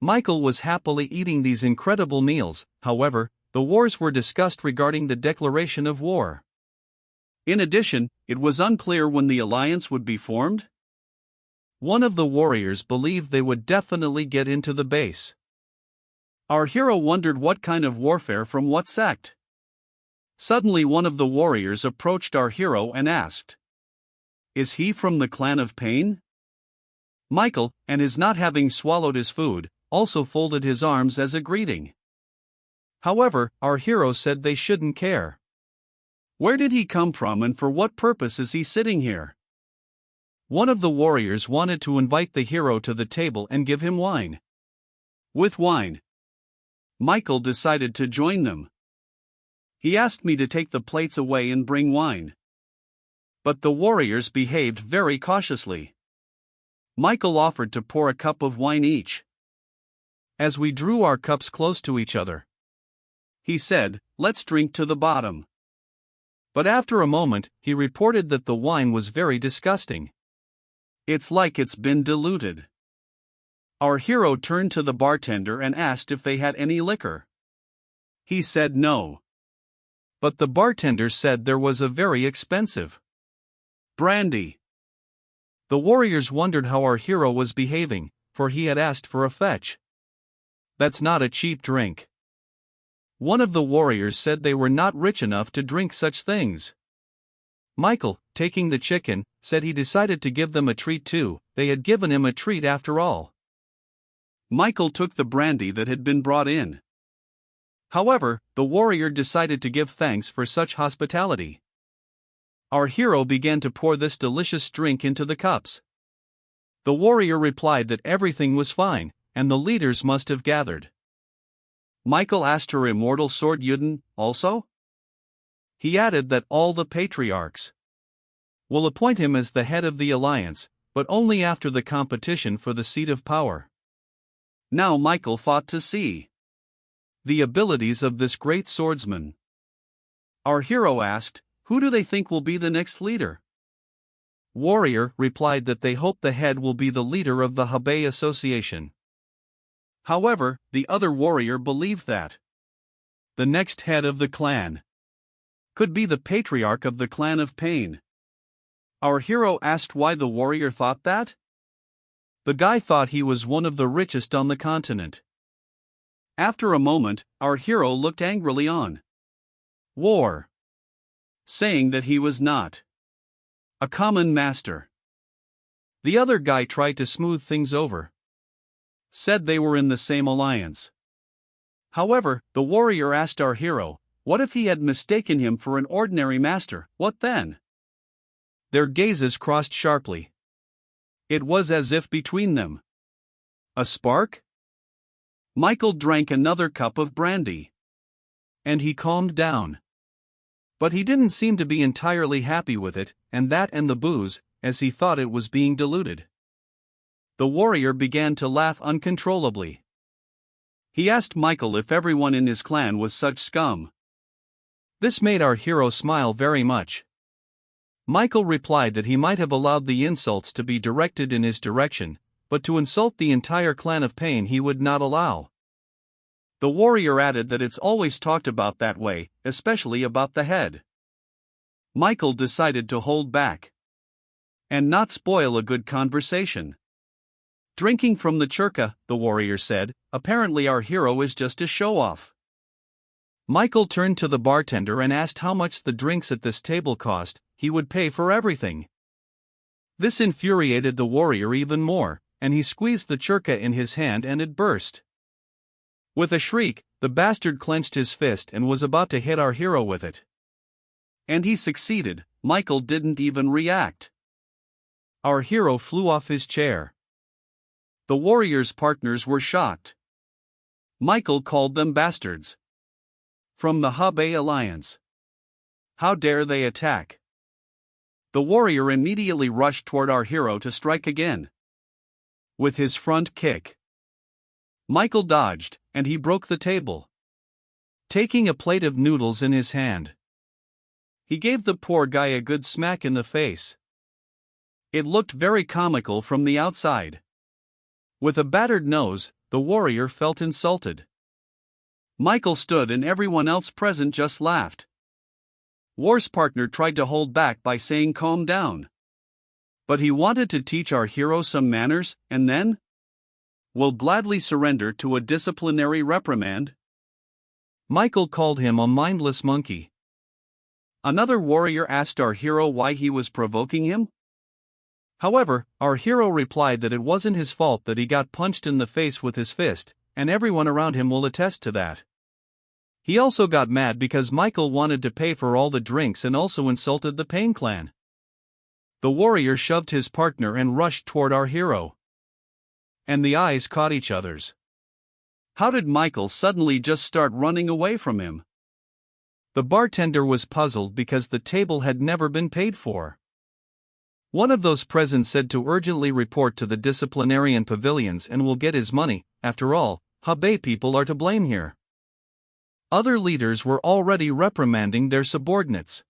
Michael was happily eating these incredible meals. However, the wars were discussed regarding the declaration of war. In addition, it was unclear when the alliance would be formed. One of the warriors believed they would definitely get into the base. Our hero wondered what kind of warfare from what sect. Suddenly one of the warriors approached our hero and asked, is he from the clan of Pain? Michael, and his not having swallowed his food, also folded his arms as a greeting. However, our hero said they shouldn't care. Where did he come from and for what purpose is he sitting here? One of the warriors wanted to invite the hero to the table and give him wine. With wine, Michael decided to join them. He asked me to take the plates away and bring wine. But the warriors behaved very cautiously. Michael offered to pour a cup of wine each. As we drew our cups close to each other, he said, "Let's drink to the bottom." But after a moment, he reported that the wine was very disgusting. It's like it's been diluted. Our hero turned to the bartender and asked if they had any liquor. He said no. But the bartender said there was a very expensive brandy. The warriors wondered how our hero was behaving, for he had asked for a fetch. That's not a cheap drink. One of the warriors said they were not rich enough to drink such things. Michael, taking the chicken, said he decided to give them a treat too. They had given him a treat after all. Michael took the brandy that had been brought in. However, the warrior decided to give thanks for such hospitality. Our hero began to pour this delicious drink into the cups. The warrior replied that everything was fine, and the leaders must have gathered. Michael asked her immortal sword Yuden, also? He added that all the patriarchs will appoint him as the head of the alliance, but only after the competition for the seat of power. Now Michael fought to see the abilities of this great swordsman. Our hero asked, "Who do they think will be the next leader?" Warrior replied that they hope the head will be the leader of the Habei Association. However, the other warrior believed that the next head of the clan could be the patriarch of the clan of Pain. Our hero asked why the warrior thought that. The guy thought he was one of the richest on the continent. After a moment, our hero looked angrily on War, saying that he was not a common master. The other guy tried to smooth things over, said they were in the same alliance. However, the warrior asked our hero, what if he had mistaken him for an ordinary master, what then? Their gazes crossed sharply. It was as if between them a spark? Michael drank another cup of brandy. And he calmed down. But he didn't seem to be entirely happy with it, and the booze, as he thought it was being diluted. The warrior began to laugh uncontrollably. He asked Michael if everyone in his clan was such scum. This made our hero smile very much. Michael replied that he might have allowed the insults to be directed in his direction, but to insult the entire clan of Pain he would not allow. The warrior added that it's always talked about that way, especially about the head. Michael decided to hold back and not spoil a good conversation. Drinking from the churka, the warrior said, apparently our hero is just a show-off. Michael turned to the bartender and asked how much the drinks at this table cost. He would pay for everything. This infuriated the warrior even more, and he squeezed the churka in his hand and it burst. With a shriek, the bastard clenched his fist and was about to hit our hero with it. And he succeeded. Michael didn't even react. Our hero flew off his chair. The warrior's partners were shocked. Michael called them bastards from the Habei Alliance. How dare they attack? The warrior immediately rushed toward our hero to strike again with his front kick. Michael dodged, and he broke the table, taking a plate of noodles in his hand. He gave the poor guy a good smack in the face. It looked very comical from the outside. With a battered nose, the warrior felt insulted. Michael stood and everyone else present just laughed. War's partner tried to hold back by saying calm down. But he wanted to teach our hero some manners, and then will gladly surrender to a disciplinary reprimand. Michael called him a mindless monkey. Another warrior asked our hero why he was provoking him. However, our hero replied that it wasn't his fault that he got punched in the face with his fist, and everyone around him will attest to that. He also got mad because Michael wanted to pay for all the drinks and also insulted the Pain Clan. The warrior shoved his partner and rushed toward our hero. And the eyes caught each other's. How did Michael suddenly just start running away from him? The bartender was puzzled because the table had never been paid for. One of those present said to urgently report to the disciplinarian pavilions and will get his money. After all, Hebei people are to blame here. Other leaders were already reprimanding their subordinates.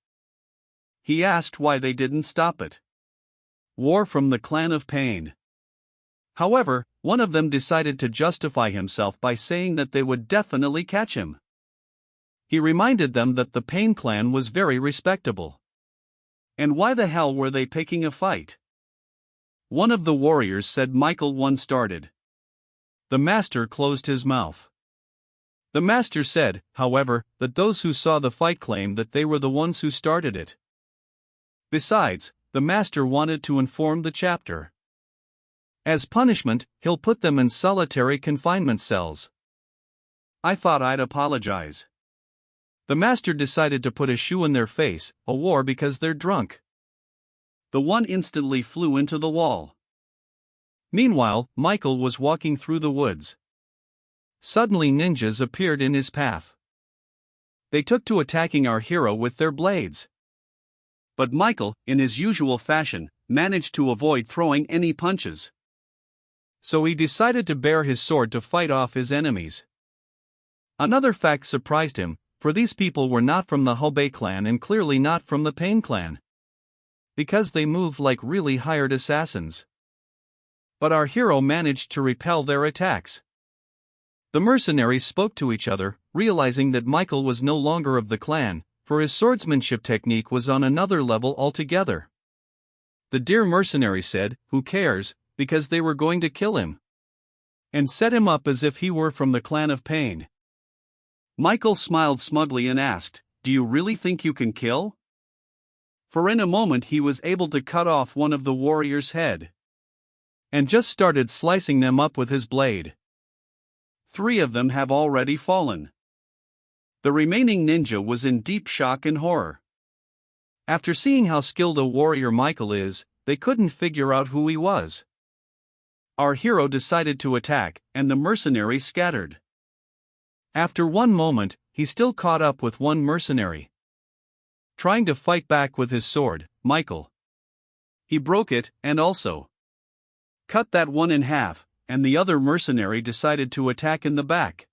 He asked why they didn't stop it. War from the clan of Pain. However, one of them decided to justify himself by saying that they would definitely catch him. He reminded them that the Pain clan was very respectable. And why the hell were they picking a fight? One of the warriors said Michael one started. The master closed his mouth. The master said, however, that those who saw the fight claimed that they were the ones who started it. Besides, the master wanted to inform the chapter. As punishment, he'll put them in solitary confinement cells. I thought I'd apologize. The master decided to put a shoe in their face, a war because they're drunk. The one instantly flew into the wall. Meanwhile, Michael was walking through the woods. Suddenly ninjas appeared in his path. They took to attacking our hero with their blades. But Michael, in his usual fashion, managed to avoid throwing any punches. So he decided to bare his sword to fight off his enemies. Another fact surprised him, for these people were not from the Hebei clan and clearly not from the Pain clan. Because they moved like really hired assassins. But our hero managed to repel their attacks. The mercenaries spoke to each other, realizing that Michael was no longer of the clan, for his swordsmanship technique was on another level altogether. The dear mercenary said, "Who cares," because they were going to kill him. And set him up as if he were from the clan of Pain. Michael smiled smugly and asked, "Do you really think you can kill?" For in a moment he was able to cut off one of the warrior's head. And just started slicing them up with his blade. 3 of them have already fallen. The remaining ninja was in deep shock and horror. After seeing how skilled a warrior Michael is, they couldn't figure out who he was. Our hero decided to attack, and the mercenaries scattered. After one moment, he still caught up with one mercenary. Trying to fight back with his sword, Michael. He broke it, and also cut that one in half, and the other mercenary decided to attack in the back.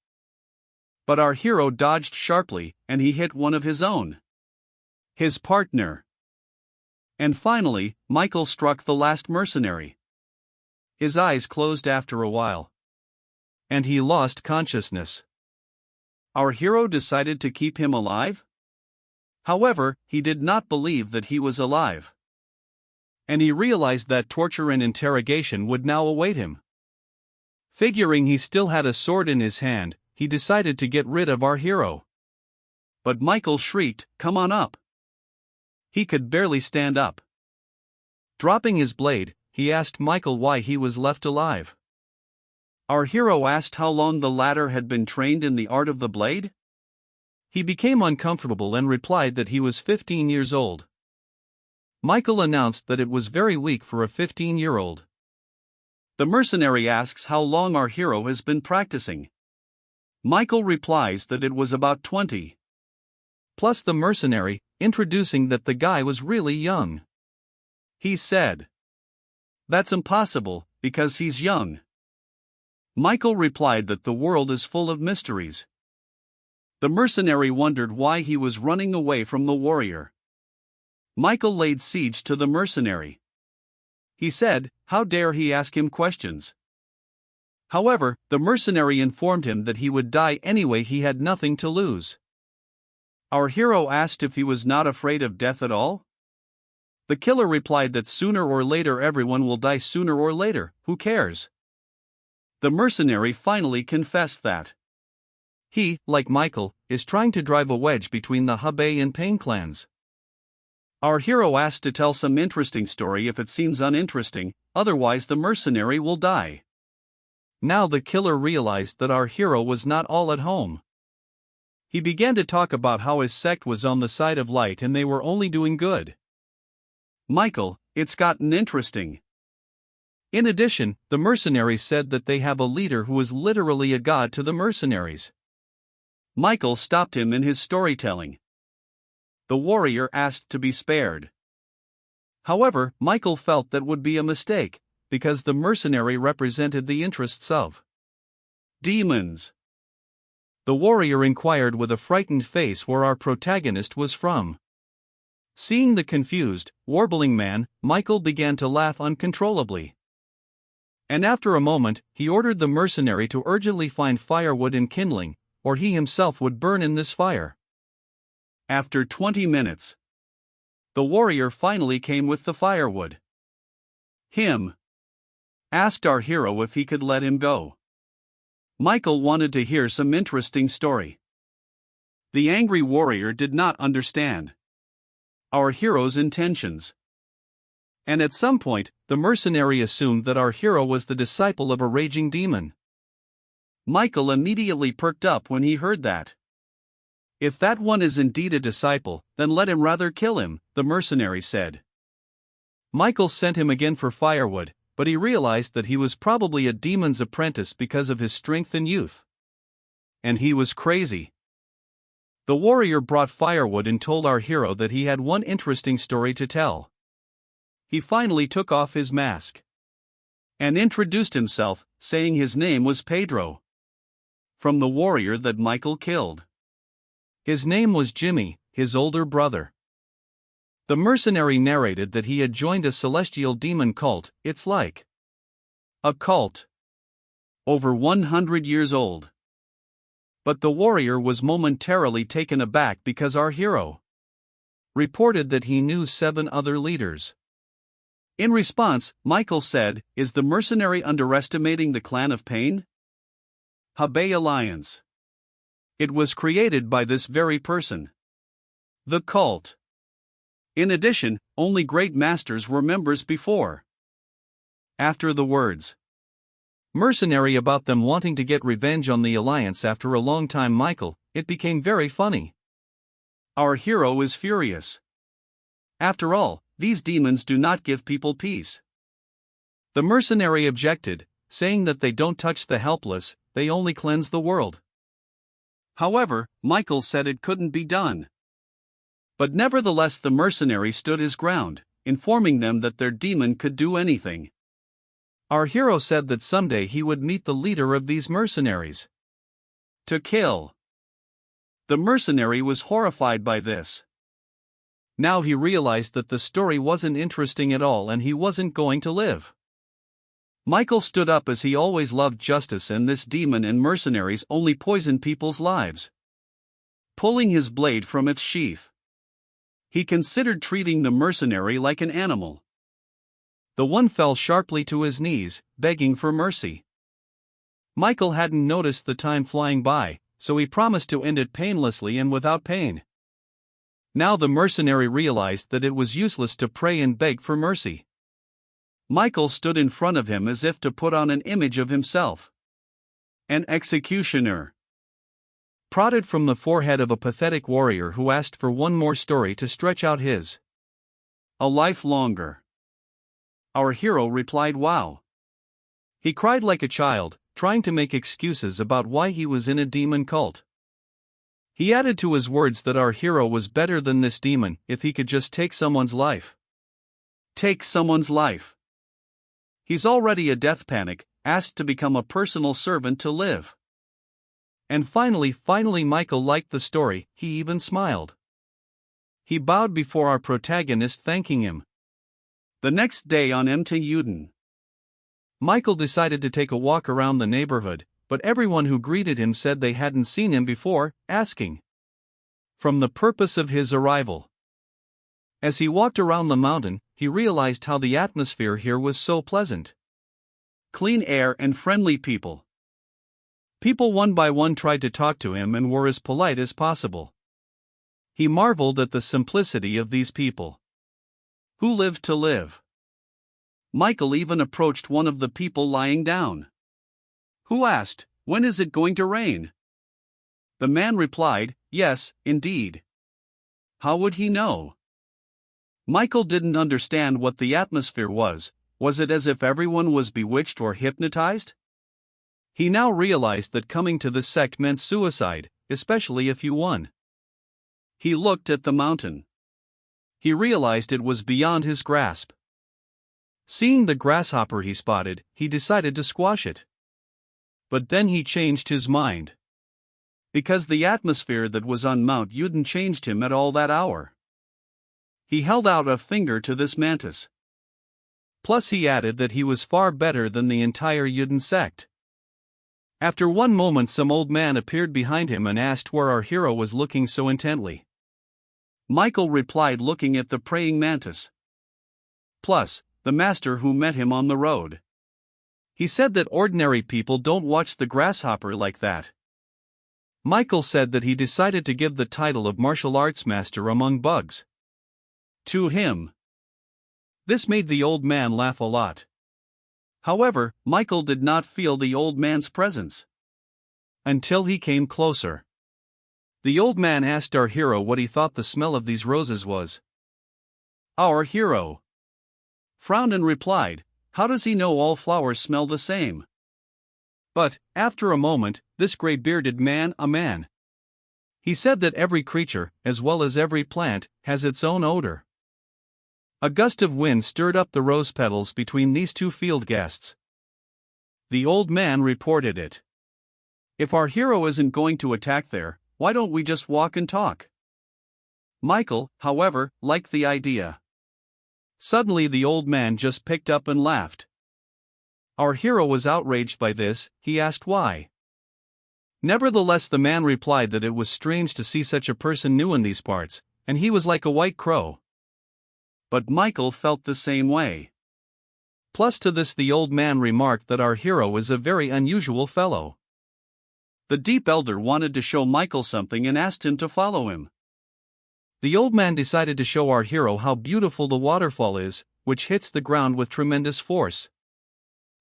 But our hero dodged sharply, and he hit one of his own. His partner. And finally, Michael struck the last mercenary. His eyes closed after a while. And he lost consciousness. Our hero decided to keep him alive? However, he did not believe that he was alive. And he realized that torture and interrogation would now await him. Figuring he still had a sword in his hand, he decided to get rid of our hero. But Michael shrieked, "Come on up!" He could barely stand up. Dropping his blade, he asked Michael why he was left alive. Our hero asked how long the latter had been trained in the art of the blade. He became uncomfortable and replied that he was 15 years old. Michael announced that it was very weak for a 15-year-old. The mercenary asks how long our hero has been practicing. Michael replies that it was about 20. Plus the mercenary, introducing that the guy was really young. He said, "That's impossible, because he's young." Michael replied that the world is full of mysteries. The mercenary wondered why he was running away from the warrior. Michael laid siege to the mercenary. He said, how dare he ask him questions? However, the mercenary informed him that he would die anyway, he had nothing to lose. Our hero asked if he was not afraid of death at all. The killer replied that sooner or later everyone will die, sooner or later, who cares? The mercenary finally confessed that he, like Michael, is trying to drive a wedge between the Hebei and Pain clans. Our hero asked to tell some interesting story if it seems uninteresting, otherwise the mercenary will die. Now the killer realized that our hero was not all at home. He began to talk about how his sect was on the side of light and they were only doing good. Michael, it's gotten interesting. In addition, the mercenaries said that they have a leader who is literally a god to the mercenaries. Michael stopped him in his storytelling. The warrior asked to be spared. However, Michael felt that would be a mistake, because the mercenary represented the interests of demons. The warrior inquired with a frightened face where our protagonist was from. Seeing the confused, warbling man, Michael began to laugh uncontrollably. And after a moment, he ordered the mercenary to urgently find firewood and kindling, or he himself would burn in this fire. After 20 minutes, the warrior finally came with the firewood. Him asked our hero if he could let him go. Michael wanted to hear some interesting story. The angry warrior did not understand our hero's intentions. And at some point, the mercenary assumed that our hero was the disciple of a raging demon. Michael immediately perked up when he heard that. If that one is indeed a disciple, then let him rather kill him, the mercenary said. Michael sent him again for firewood, but he realized that he was probably a demon's apprentice because of his strength and youth. And he was crazy. The warrior brought firewood and told our hero that he had one interesting story to tell. He finally took off his mask and introduced himself, saying his name was Pedro, from the warrior that Michael killed. His name was Jimmy, his older brother. The mercenary narrated that he had joined a celestial demon cult. It's like a cult over 100 years old. But the warrior was momentarily taken aback because our hero reported that he knew 7 other leaders. In response, Michael said, "Is the mercenary underestimating the clan of pain? Habe Alliance. It was created by this very person. The cult. In addition, only great masters were members before." After the words mercenary about them wanting to get revenge on the alliance after a long time, Michael, it became very funny. Our hero is furious. After all, these demons do not give people peace. The mercenary objected, saying that they don't touch the helpless, they only cleanse the world. However, Michael said it couldn't be done. But nevertheless the mercenary stood his ground, informing them that their demon could do anything. Our hero said that someday he would meet the leader of these mercenaries to kill. The mercenary was horrified by this. Now he realized that the story wasn't interesting at all and he wasn't going to live. Michael stood up as he always loved justice, and this demon and mercenaries only poison people's lives. Pulling his blade from its sheath, he considered treating the mercenary like an animal. The one fell sharply to his knees, begging for mercy. Michael hadn't noticed the time flying by, so he promised to end it painlessly and without pain. Now the mercenary realized that it was useless to pray and beg for mercy. Michael stood in front of him as if to put on an image of himself. An executioner. Prodded from the forehead of a pathetic warrior who asked for one more story to stretch out his a life longer. Our hero replied, "Wow." He cried like a child, trying to make excuses about why he was in a demon cult. He added to his words that our hero was better than this demon if he could just take someone's life. Take someone's life. He's already a death panic, asked to become a personal servant to live. And finally Michael liked the story, he even smiled. He bowed before our protagonist, thanking him. The next day on MTUden, Michael decided to take a walk around the neighborhood, but everyone who greeted him said they hadn't seen him before, asking from the purpose of his arrival. As he walked around the mountain, he realized how the atmosphere here was so pleasant. Clean air and friendly people. People one by one tried to talk to him and were as polite as possible. He marveled at the simplicity of these people. Who lived to live? Michael even approached one of the people lying down. Who asked, "When is it going to rain?" The man replied, "Yes, indeed." How would he know? Michael didn't understand what the atmosphere was. Was it as if everyone was bewitched or hypnotized? He now realized that coming to this sect meant suicide, especially if you won. He looked at the mountain. He realized it was beyond his grasp. Seeing the grasshopper he spotted, he decided to squash it. But then he changed his mind. Because the atmosphere that was on Mount Yuden changed him at all that hour. He held out a finger to this mantis. Plus he added that he was far better than the entire Yuden sect. After one moment some old man appeared behind him and asked where our hero was looking so intently. Michael replied looking at the praying mantis. Plus, the master who met him on the road. He said that ordinary people don't watch the grasshopper like that. Michael said that he decided to give the title of martial arts master among bugs to him. This made the old man laugh a lot. However, Michael did not feel the old man's presence until he came closer. The old man asked our hero what he thought the smell of these roses was. Our hero frowned and replied, "How does he know all flowers smell the same?" But, after a moment, this gray-bearded man, he said that every creature, as well as every plant, has its own odor. A gust of wind stirred up the rose petals between these two field guests. The old man reported it. If our hero isn't going to attack there, why don't we just walk and talk? Michael, however, liked the idea. Suddenly the old man just picked up and laughed. Our hero was outraged by this. He asked why. Nevertheless the man replied that it was strange to see such a person new in these parts, and he was like a white crow. But Michael felt the same way. Plus to this the old man remarked that our hero is a very unusual fellow. The deep elder wanted to show Michael something and asked him to follow him. The old man decided to show our hero how beautiful the waterfall is, which hits the ground with tremendous force.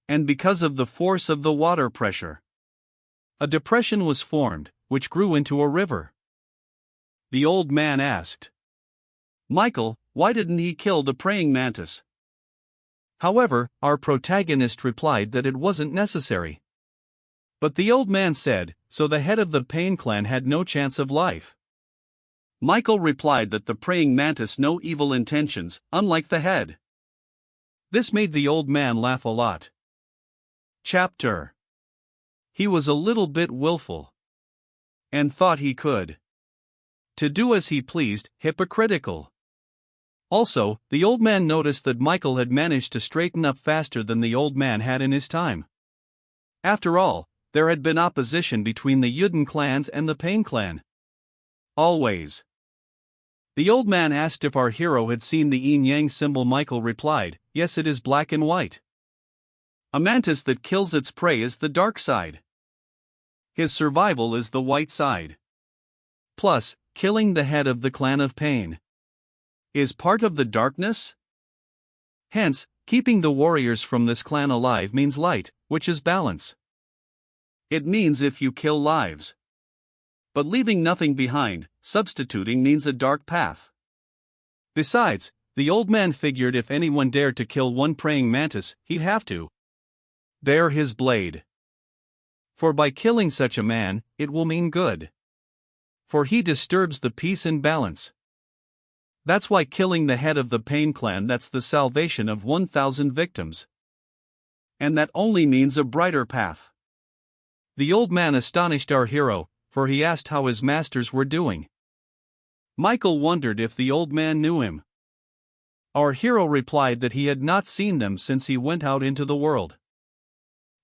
And because of the force of the water pressure, a depression was formed, which grew into a river. The old man asked Michael, why didn't he kill the praying mantis? However, our protagonist replied that it wasn't necessary. But the old man said, so the head of the Pain clan had no chance of life. Michael replied that the praying mantis no evil intentions, unlike the head. This made the old man laugh a lot. Chapter. He was a little bit willful. And thought he could to do as he pleased, hypocritical. Also, the old man noticed that Michael had managed to straighten up faster than the old man had in his time. After all, there had been opposition between the Yuden clans and the Pain clan. Always. The old man asked if our hero had seen the yin-yang symbol. Michael replied, yes, it is black and white. A mantis that kills its prey is the dark side. His survival is the white side. Plus, killing the head of the clan of Pain is part of the darkness. Hence, keeping the warriors from this clan alive means light, which is balance. It means if you kill lives. But leaving nothing behind, substituting means a dark path. Besides, the old man figured if anyone dared to kill one praying mantis, he'd have to bare his blade. For by killing such a man, it will mean good. For he disturbs the peace and balance. That's why killing the head of the Pain clan, that's the salvation of 1,000 victims. And that only means a brighter path. The old man astonished our hero, for he asked how his masters were doing. Michael wondered if the old man knew him. Our hero replied that he had not seen them since he went out into the world.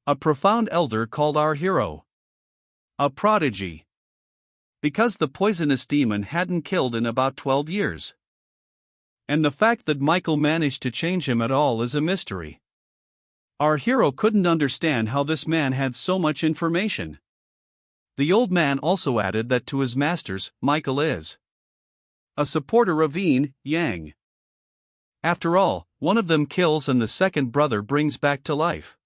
A profound elder called our hero a prodigy, because the poisonous demon hadn't killed in about 12 years. And the fact that Michael managed to change him at all is a mystery. Our hero couldn't understand how this man had so much information. The old man also added that to his masters, Michael is a supporter of yin, yang. After all, one of them kills and the second brother brings back to life.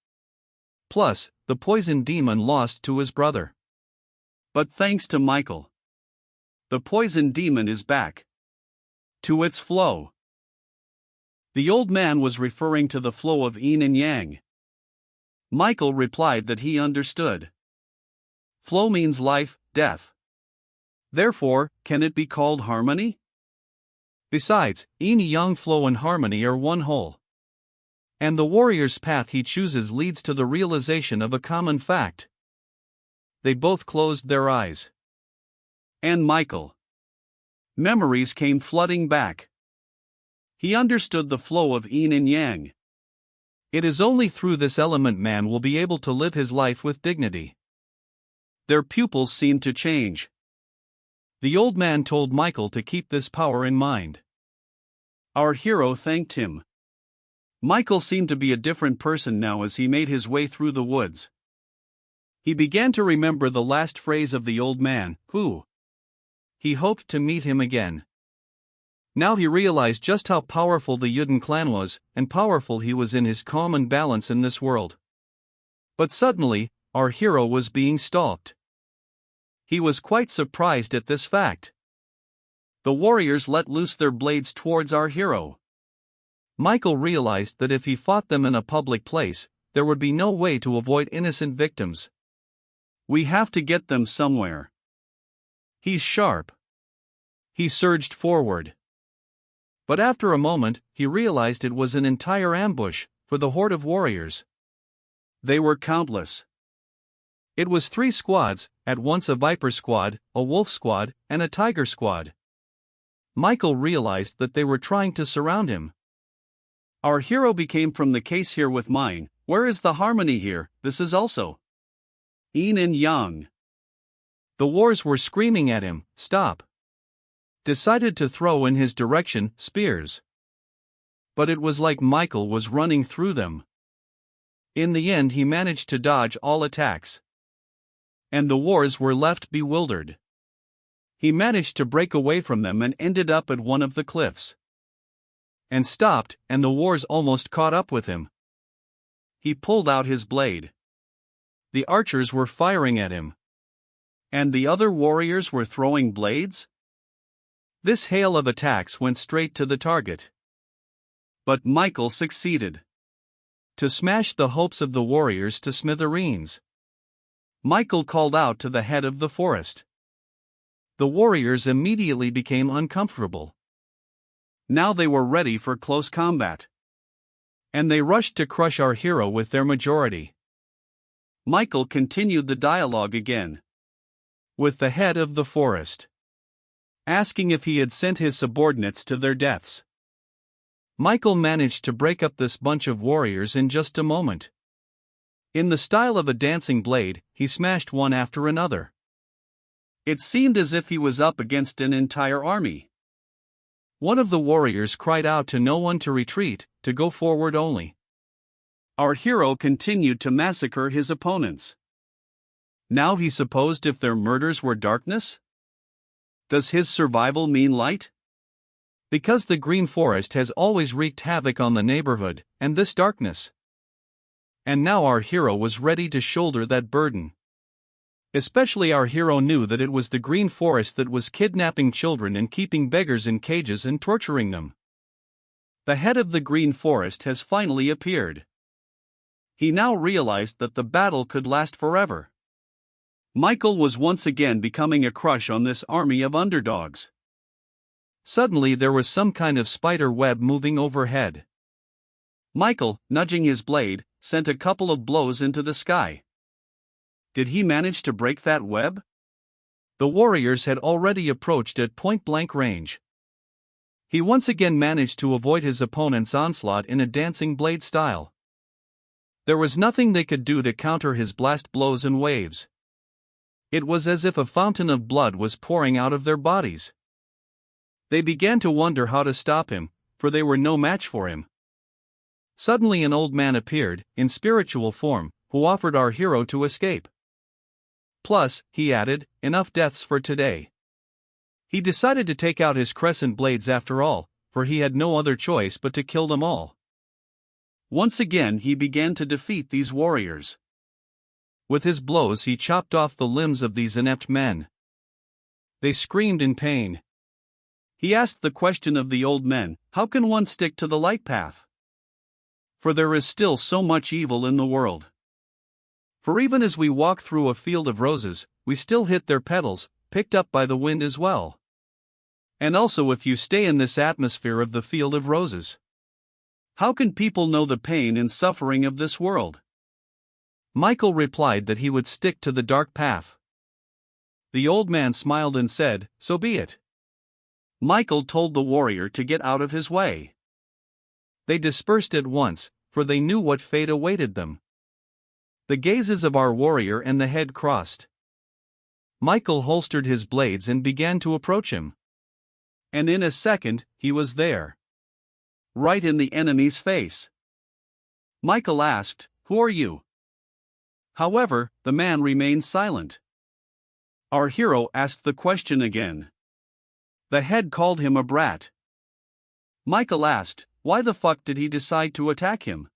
Plus, the poison demon lost to his brother. But thanks to Michael, the poison demon is back to its flow. The old man was referring to the flow of yin and yang. Michael replied that he understood. Flow means life, death. Therefore, can it be called harmony? Besides, yin yang flow and harmony are one whole. And the warrior's path he chooses leads to the realization of a common fact. They both closed their eyes. And Michael. Memories came flooding back. He understood the flow of yin and yang. It is only through this element man will be able to live his life with dignity. Their pupils seemed to change. The old man told Michael to keep this power in mind. Our hero thanked him. Michael seemed to be a different person now as he made his way through the woods. He began to remember the last phrase of the old man, who he hoped to meet him again. Now he realized just how powerful the Yuden clan was, and powerful he was in his calm and balance in this world. But suddenly, our hero was being stalked. He was quite surprised at this fact. The warriors let loose their blades towards our hero. Michael realized that if he fought them in a public place, there would be no way to avoid innocent victims. We have to get them somewhere. He's sharp. He surged forward. But after a moment, he realized it was an entire ambush for the horde of warriors. They were countless. It was 3 squads, at once a viper squad, a wolf squad, and a tiger squad. Michael realized that they were trying to surround him. Our hero became from the case here with mine. Where is the harmony here? This is also yin and yang. The wars were screaming at him, stop. Decided to throw in his direction spears. But it was like Michael was running through them. In the end he managed to dodge all attacks. And the wars were left bewildered. He managed to break away from them and ended up at one of the cliffs. And stopped, and the wars almost caught up with him. He pulled out his blade. The archers were firing at him. And the other warriors were throwing blades? This hail of attacks went straight to the target. But Michael succeeded to smash the hopes of the warriors to smithereens. Michael called out to the head of the forest. The warriors immediately became uncomfortable. Now they were ready for close combat. And they rushed to crush our hero with their majority. Michael continued the dialogue again with the head of the forest, asking if he had sent his subordinates to their deaths. Michael managed to break up this bunch of warriors in just a moment. In the style of a dancing blade, he smashed one after another. It seemed as if he was up against an entire army. One of the warriors cried out to no one to retreat, to go forward only. Our hero continued to massacre his opponents. Now he supposed if their murders were darkness? Does his survival mean light? Because the green forest has always wreaked havoc on the neighborhood, and this darkness. And now our hero was ready to shoulder that burden. Especially our hero knew that it was the green forest that was kidnapping children and keeping beggars in cages and torturing them. The head of the green forest has finally appeared. He now realized that the battle could last forever. Michael was once again becoming a crush on this army of underdogs. Suddenly there was some kind of spider web moving overhead. Michael, nudging his blade, sent a couple of blows into the sky. Did he manage to break that web? The warriors had already approached at point-blank range. He once again managed to avoid his opponent's onslaught in a dancing blade style. There was nothing they could do to counter his blast blows and waves. It was as if a fountain of blood was pouring out of their bodies. They began to wonder how to stop him, for they were no match for him. Suddenly an old man appeared, in spiritual form, who offered our hero to escape. Plus, he added, enough deaths for today. He decided to take out his crescent blades after all, for he had no other choice but to kill them all. Once again he began to defeat these warriors. With his blows he chopped off the limbs of these inept men. They screamed in pain. He asked the question of the old men, how can one stick to the light path? For there is still so much evil in the world. For even as we walk through a field of roses, we still hit their petals, picked up by the wind as well. And also if you stay in this atmosphere of the field of roses, how can people know the pain and suffering of this world? Michael replied that he would stick to the dark path. The old man smiled and said, so be it. Michael told the warrior to get out of his way. They dispersed at once, for they knew what fate awaited them. The gazes of our warrior and the head crossed. Michael holstered his blades and began to approach him. And in a second, he was there. Right in the enemy's face. Michael asked, who are you? However, the man remained silent. Our hero asked the question again. The head called him a brat. Michael asked, why the fuck did he decide to attack him?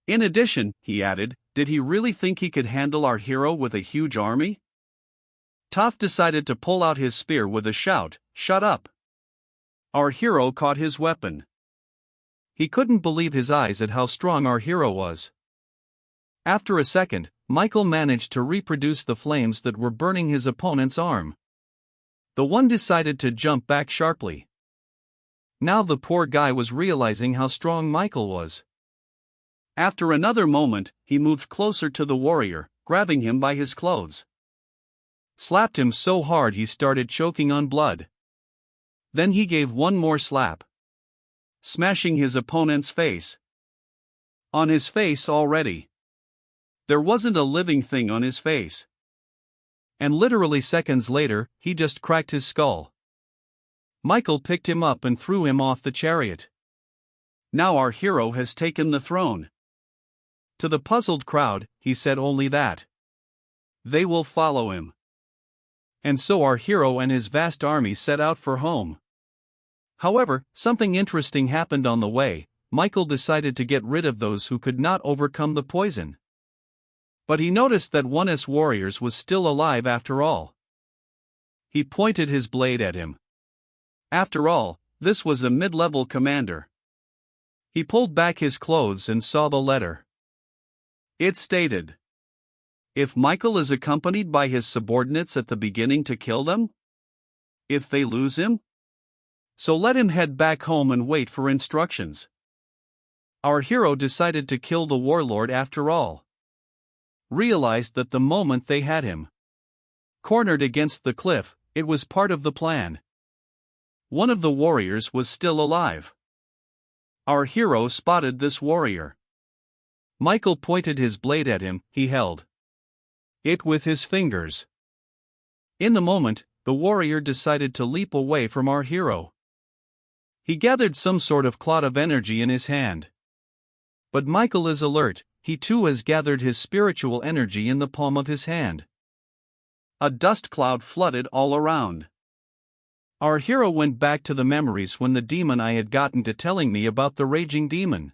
In addition, he added, did he really think he could handle our hero with a huge army? Toph decided to pull out his spear with a shout, shut up. Our hero caught his weapon. He couldn't believe his eyes at how strong our hero was. After a second, Michael managed to reproduce the flames that were burning his opponent's arm. The one decided to jump back sharply. Now the poor guy was realizing how strong Michael was. After another moment, he moved closer to the warrior, grabbing him by his clothes. Slapped him so hard he started choking on blood. Then he gave one more slap, smashing his opponent's face. On his face already. There wasn't a living thing on his face. And literally seconds later, he just cracked his skull. Michael picked him up and threw him off the chariot. Now our hero has taken the throne. To the puzzled crowd, he said only that they will follow him. And so our hero and his vast army set out for home. However, something interesting happened on the way. Michael decided to get rid of those who could not overcome the poison. But he noticed that one of his warriors was still alive after all. He pointed his blade at him. After all, this was a mid-level commander. He pulled back his clothes and saw the letter. It stated, if Michael is accompanied by his subordinates at the beginning to kill them? If they lose him? So let him head back home and wait for instructions. Our hero decided to kill the warlord after all. Realized that the moment they had him cornered against the cliff, it was part of the plan. One of the warriors was still alive. Our hero spotted this warrior. Michael pointed his blade at him, he held it with his fingers. In the moment, the warrior decided to leap away from our hero. He gathered some sort of clot of energy in his hand. But Michael is alert, he too has gathered his spiritual energy in the palm of his hand. A dust cloud flooded all around. Our hero went back to the memories when the demon I had gotten to telling me about the raging demon.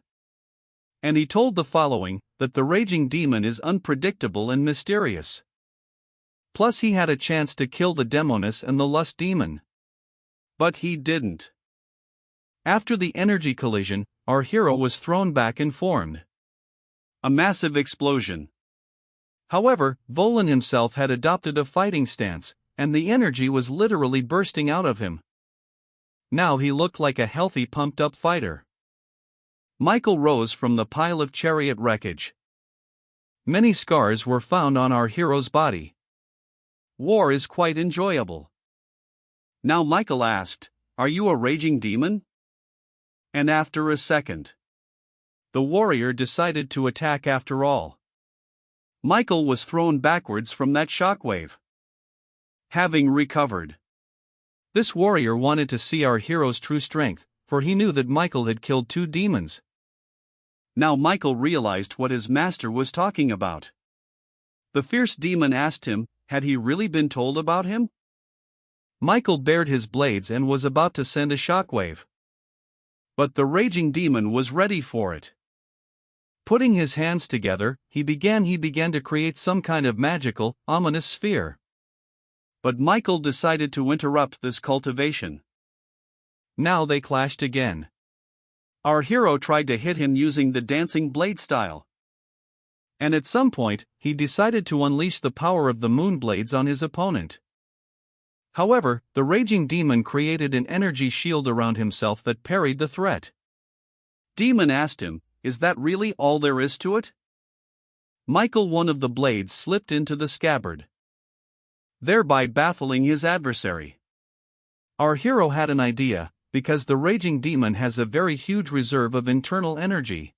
And he told the following, that the raging demon is unpredictable and mysterious. Plus he had a chance to kill the demoness and the lust demon. But he didn't. After the energy collision, our hero was thrown back and formed a massive explosion. However, Volan himself had adopted a fighting stance, and the energy was literally bursting out of him. Now he looked like a healthy pumped-up fighter. Michael rose from the pile of chariot wreckage. Many scars were found on our hero's body. War is quite enjoyable. Now Michael asked, are you a raging demon? And after a second, the warrior decided to attack after all. Michael was thrown backwards from that shockwave. Having recovered, this warrior wanted to see our hero's true strength, for he knew that Michael had killed 2 demons. Now Michael realized what his master was talking about. The fierce demon asked him, had he really been told about him? Michael bared his blades and was about to send a shockwave. But the raging demon was ready for it. Putting his hands together, he began to create some kind of magical, ominous sphere. But Michael decided to interrupt this cultivation. Now they clashed again. Our hero tried to hit him using the dancing blade style. And at some point, he decided to unleash the power of the moon blades on his opponent. However, the raging demon created an energy shield around himself that parried the threat. Demon asked him, "Is that really all there is to it?" Michael, one of the blades slipped into the scabbard, thereby baffling his adversary. Our hero had an idea, because the raging demon has a very huge reserve of internal energy.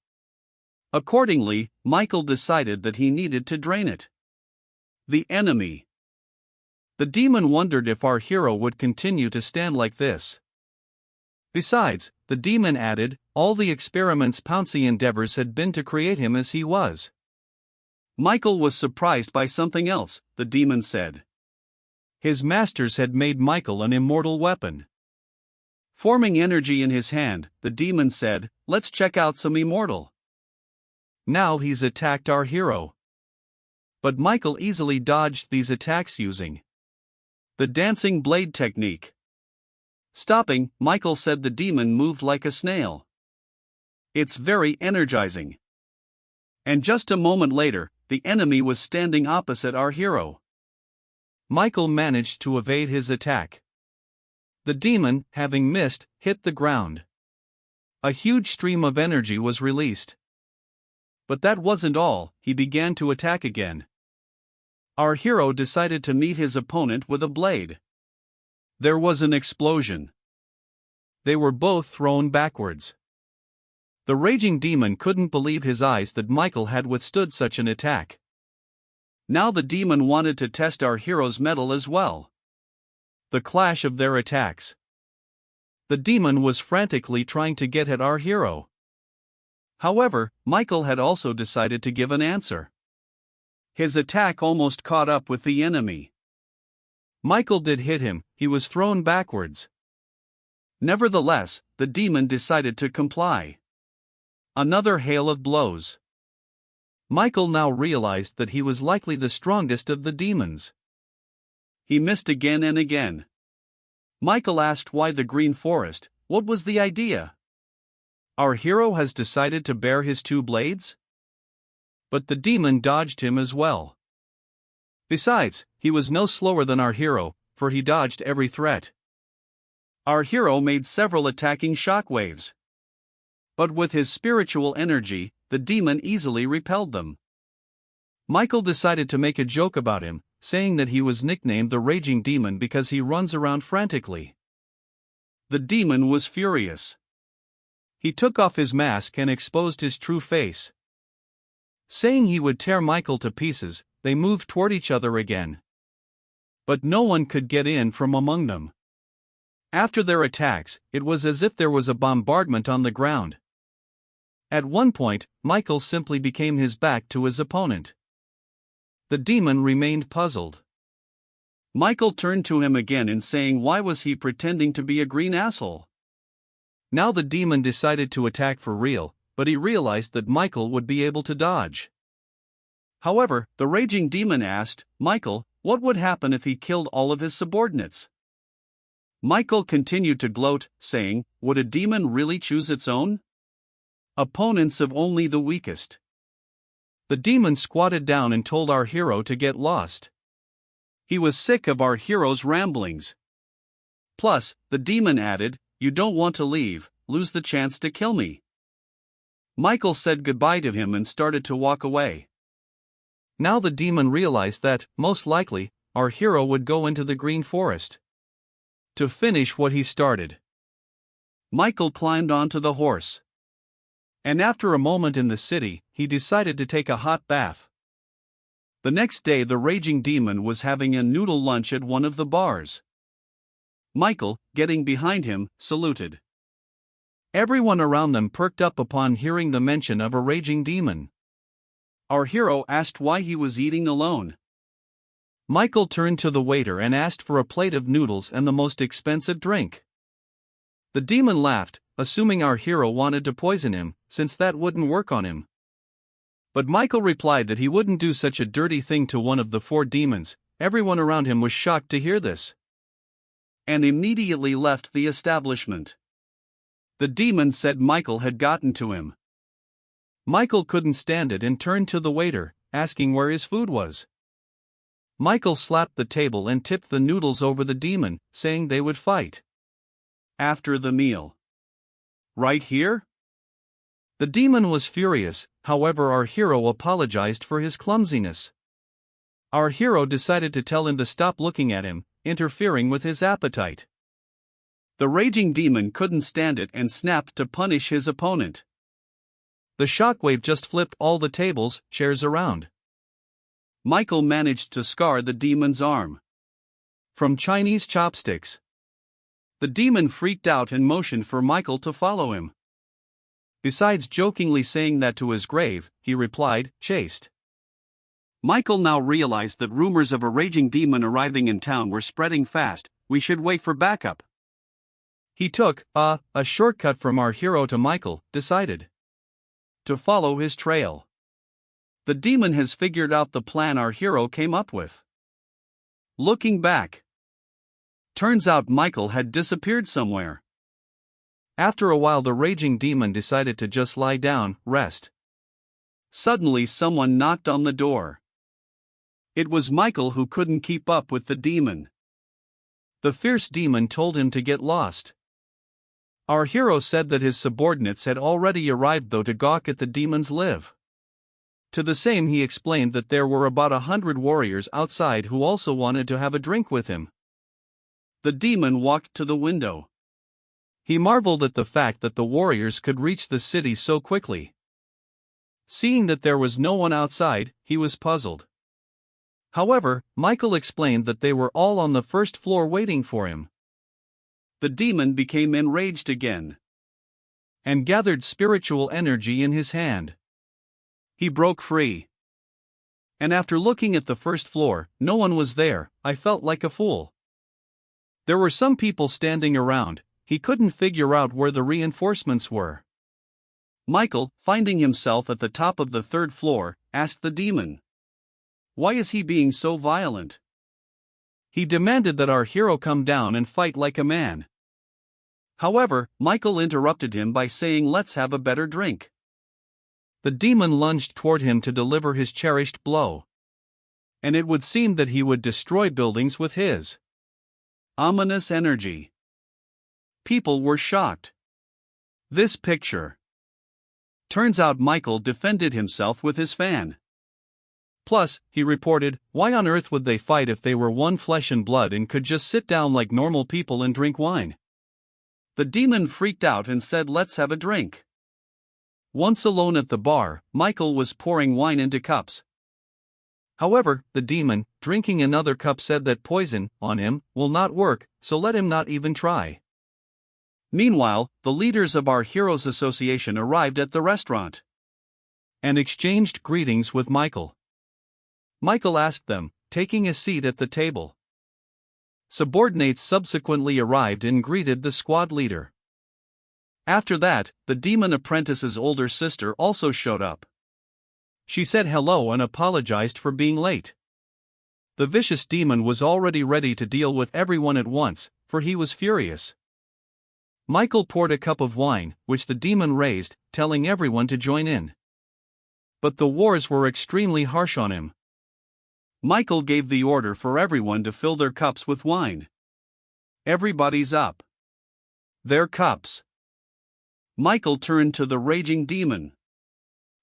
Accordingly, Michael decided that he needed to drain it. The enemy. The demon wondered if our hero would continue to stand like this. Besides, the demon added, all the experiments Pouncy endeavors had been to create him as he was. Michael was surprised by something else, the demon said. His masters had made Michael an immortal weapon. Forming energy in his hand, the demon said, "Let's check out some immortal." Now he's attacked our hero. But Michael easily dodged these attacks using the dancing blade technique. Stopping, Michael said the demon moved like a snail. It's very energizing. And just a moment later, the enemy was standing opposite our hero. Michael managed to evade his attack. The demon, having missed, hit the ground. A huge stream of energy was released. But that wasn't all, he began to attack again. Our hero decided to meet his opponent with a blade. There was an explosion. They were both thrown backwards. The raging demon couldn't believe his eyes that Michael had withstood such an attack. Now the demon wanted to test our hero's mettle as well. The clash of their attacks. The demon was frantically trying to get at our hero. However, Michael had also decided to give an answer. His attack almost caught up with the enemy. Michael did hit him, he was thrown backwards. Nevertheless, the demon decided to comply. Another hail of blows. Michael now realized that he was likely the strongest of the demons. He missed again and again. Michael asked why the green forest, what was the idea? Our hero has decided to bare his two blades? But the demon dodged him as well. Besides, he was no slower than our hero, for he dodged every threat. Our hero made several attacking shockwaves. But with his spiritual energy, the demon easily repelled them. Michael decided to make a joke about him, saying that he was nicknamed the Raging Demon because he runs around frantically. The demon was furious. He took off his mask and exposed his true face. Saying he would tear Michael to pieces, they moved toward each other again. But no one could get in from among them. After their attacks, it was as if there was a bombardment on the ground. At one point, Michael simply became his back to his opponent. The demon remained puzzled. Michael turned to him again and saying why was he pretending to be a green asshole? Now the demon decided to attack for real, but he realized that Michael would be able to dodge. However, the raging demon asked, Michael, what would happen if he killed all of his subordinates? Michael continued to gloat, saying, would a demon really choose its own opponents of only the weakest? The demon squatted down and told our hero to get lost. He was sick of our hero's ramblings. Plus, the demon added, you don't want to leave, lose the chance to kill me. Michael said goodbye to him and started to walk away. Now the demon realized that, most likely, our hero would go into the green forest to finish what he started. Michael climbed onto the horse. And after a moment in the city, he decided to take a hot bath. The next day the raging demon was having a noodle lunch at one of the bars. Michael, getting behind him, saluted. Everyone around them perked up upon hearing the mention of a raging demon. Our hero asked why he was eating alone. Michael turned to the waiter and asked for a plate of noodles and the most expensive drink. The demon laughed, assuming our hero wanted to poison him, since that wouldn't work on him. But Michael replied that he wouldn't do such a dirty thing to one of the 4 demons. Everyone around him was shocked to hear this, and immediately left the establishment. The demon said Michael had gotten to him. Michael couldn't stand it and turned to the waiter, asking where his food was. Michael slapped the table and tipped the noodles over the demon, saying they would fight after the meal. Right here? The demon was furious, however our hero apologized for his clumsiness. Our hero decided to tell him to stop looking at him, interfering with his appetite. The raging demon couldn't stand it and snapped to punish his opponent. The shockwave just flipped all the tables, chairs around. Michael managed to scar the demon's arm from Chinese chopsticks. The demon freaked out and motioned for Michael to follow him. Besides jokingly saying that to his grave, he replied, "Chased." Michael now realized that rumors of a raging demon arriving in town were spreading fast. We should wait for backup. He took a shortcut from our hero to Michael, decided to follow his trail. The demon has figured out the plan our hero came up with. Looking back, turns out Michael had disappeared somewhere. After a while, the raging demon decided to just lie down, rest. Suddenly, someone knocked on the door. It was Michael, who couldn't keep up with the demon. The fierce demon told him to get lost. Our hero said that his subordinates had already arrived though to gawk at the demon's live. To the same he explained that there were about 100 warriors outside who also wanted to have a drink with him. The demon walked to the window. He marveled at the fact that the warriors could reach the city so quickly. Seeing that there was no one outside, he was puzzled. However, Michael explained that they were all on the first floor waiting for him. The demon became enraged again and gathered spiritual energy in his hand. He broke free. And after looking at the first floor, no one was there. I felt like a fool. There were some people standing around. He couldn't figure out where the reinforcements were. Michael, finding himself at the top of the 3rd floor, asked the demon, "Why is he being so violent?" He demanded that our hero come down and fight like a man. However, Michael interrupted him by saying, "Let's have a better drink." The demon lunged toward him to deliver his cherished blow. And it would seem that he would destroy buildings with his ominous energy. People were shocked. This picture. Turns out Michael defended himself with his fan. Plus, he reported, why on earth would they fight if they were one flesh and blood and could just sit down like normal people and drink wine? The demon freaked out and said, "Let's have a drink." Once alone at the bar, Michael was pouring wine into cups. However, the demon, drinking another cup, said that poison, on him, will not work, so let him not even try. Meanwhile, the leaders of our Heroes Association arrived at the restaurant and exchanged greetings with Michael. Michael asked them, taking a seat at the table. Subordinates subsequently arrived and greeted the squad leader. After that, the demon apprentice's older sister also showed up. She said hello and apologized for being late. The vicious demon was already ready to deal with everyone at once, for he was furious. Michael poured a cup of wine, which the demon raised, telling everyone to join in. But the wars were extremely harsh on him. Michael gave the order for everyone to fill their cups with wine. Everybody's up their cups. Michael turned to the raging demon.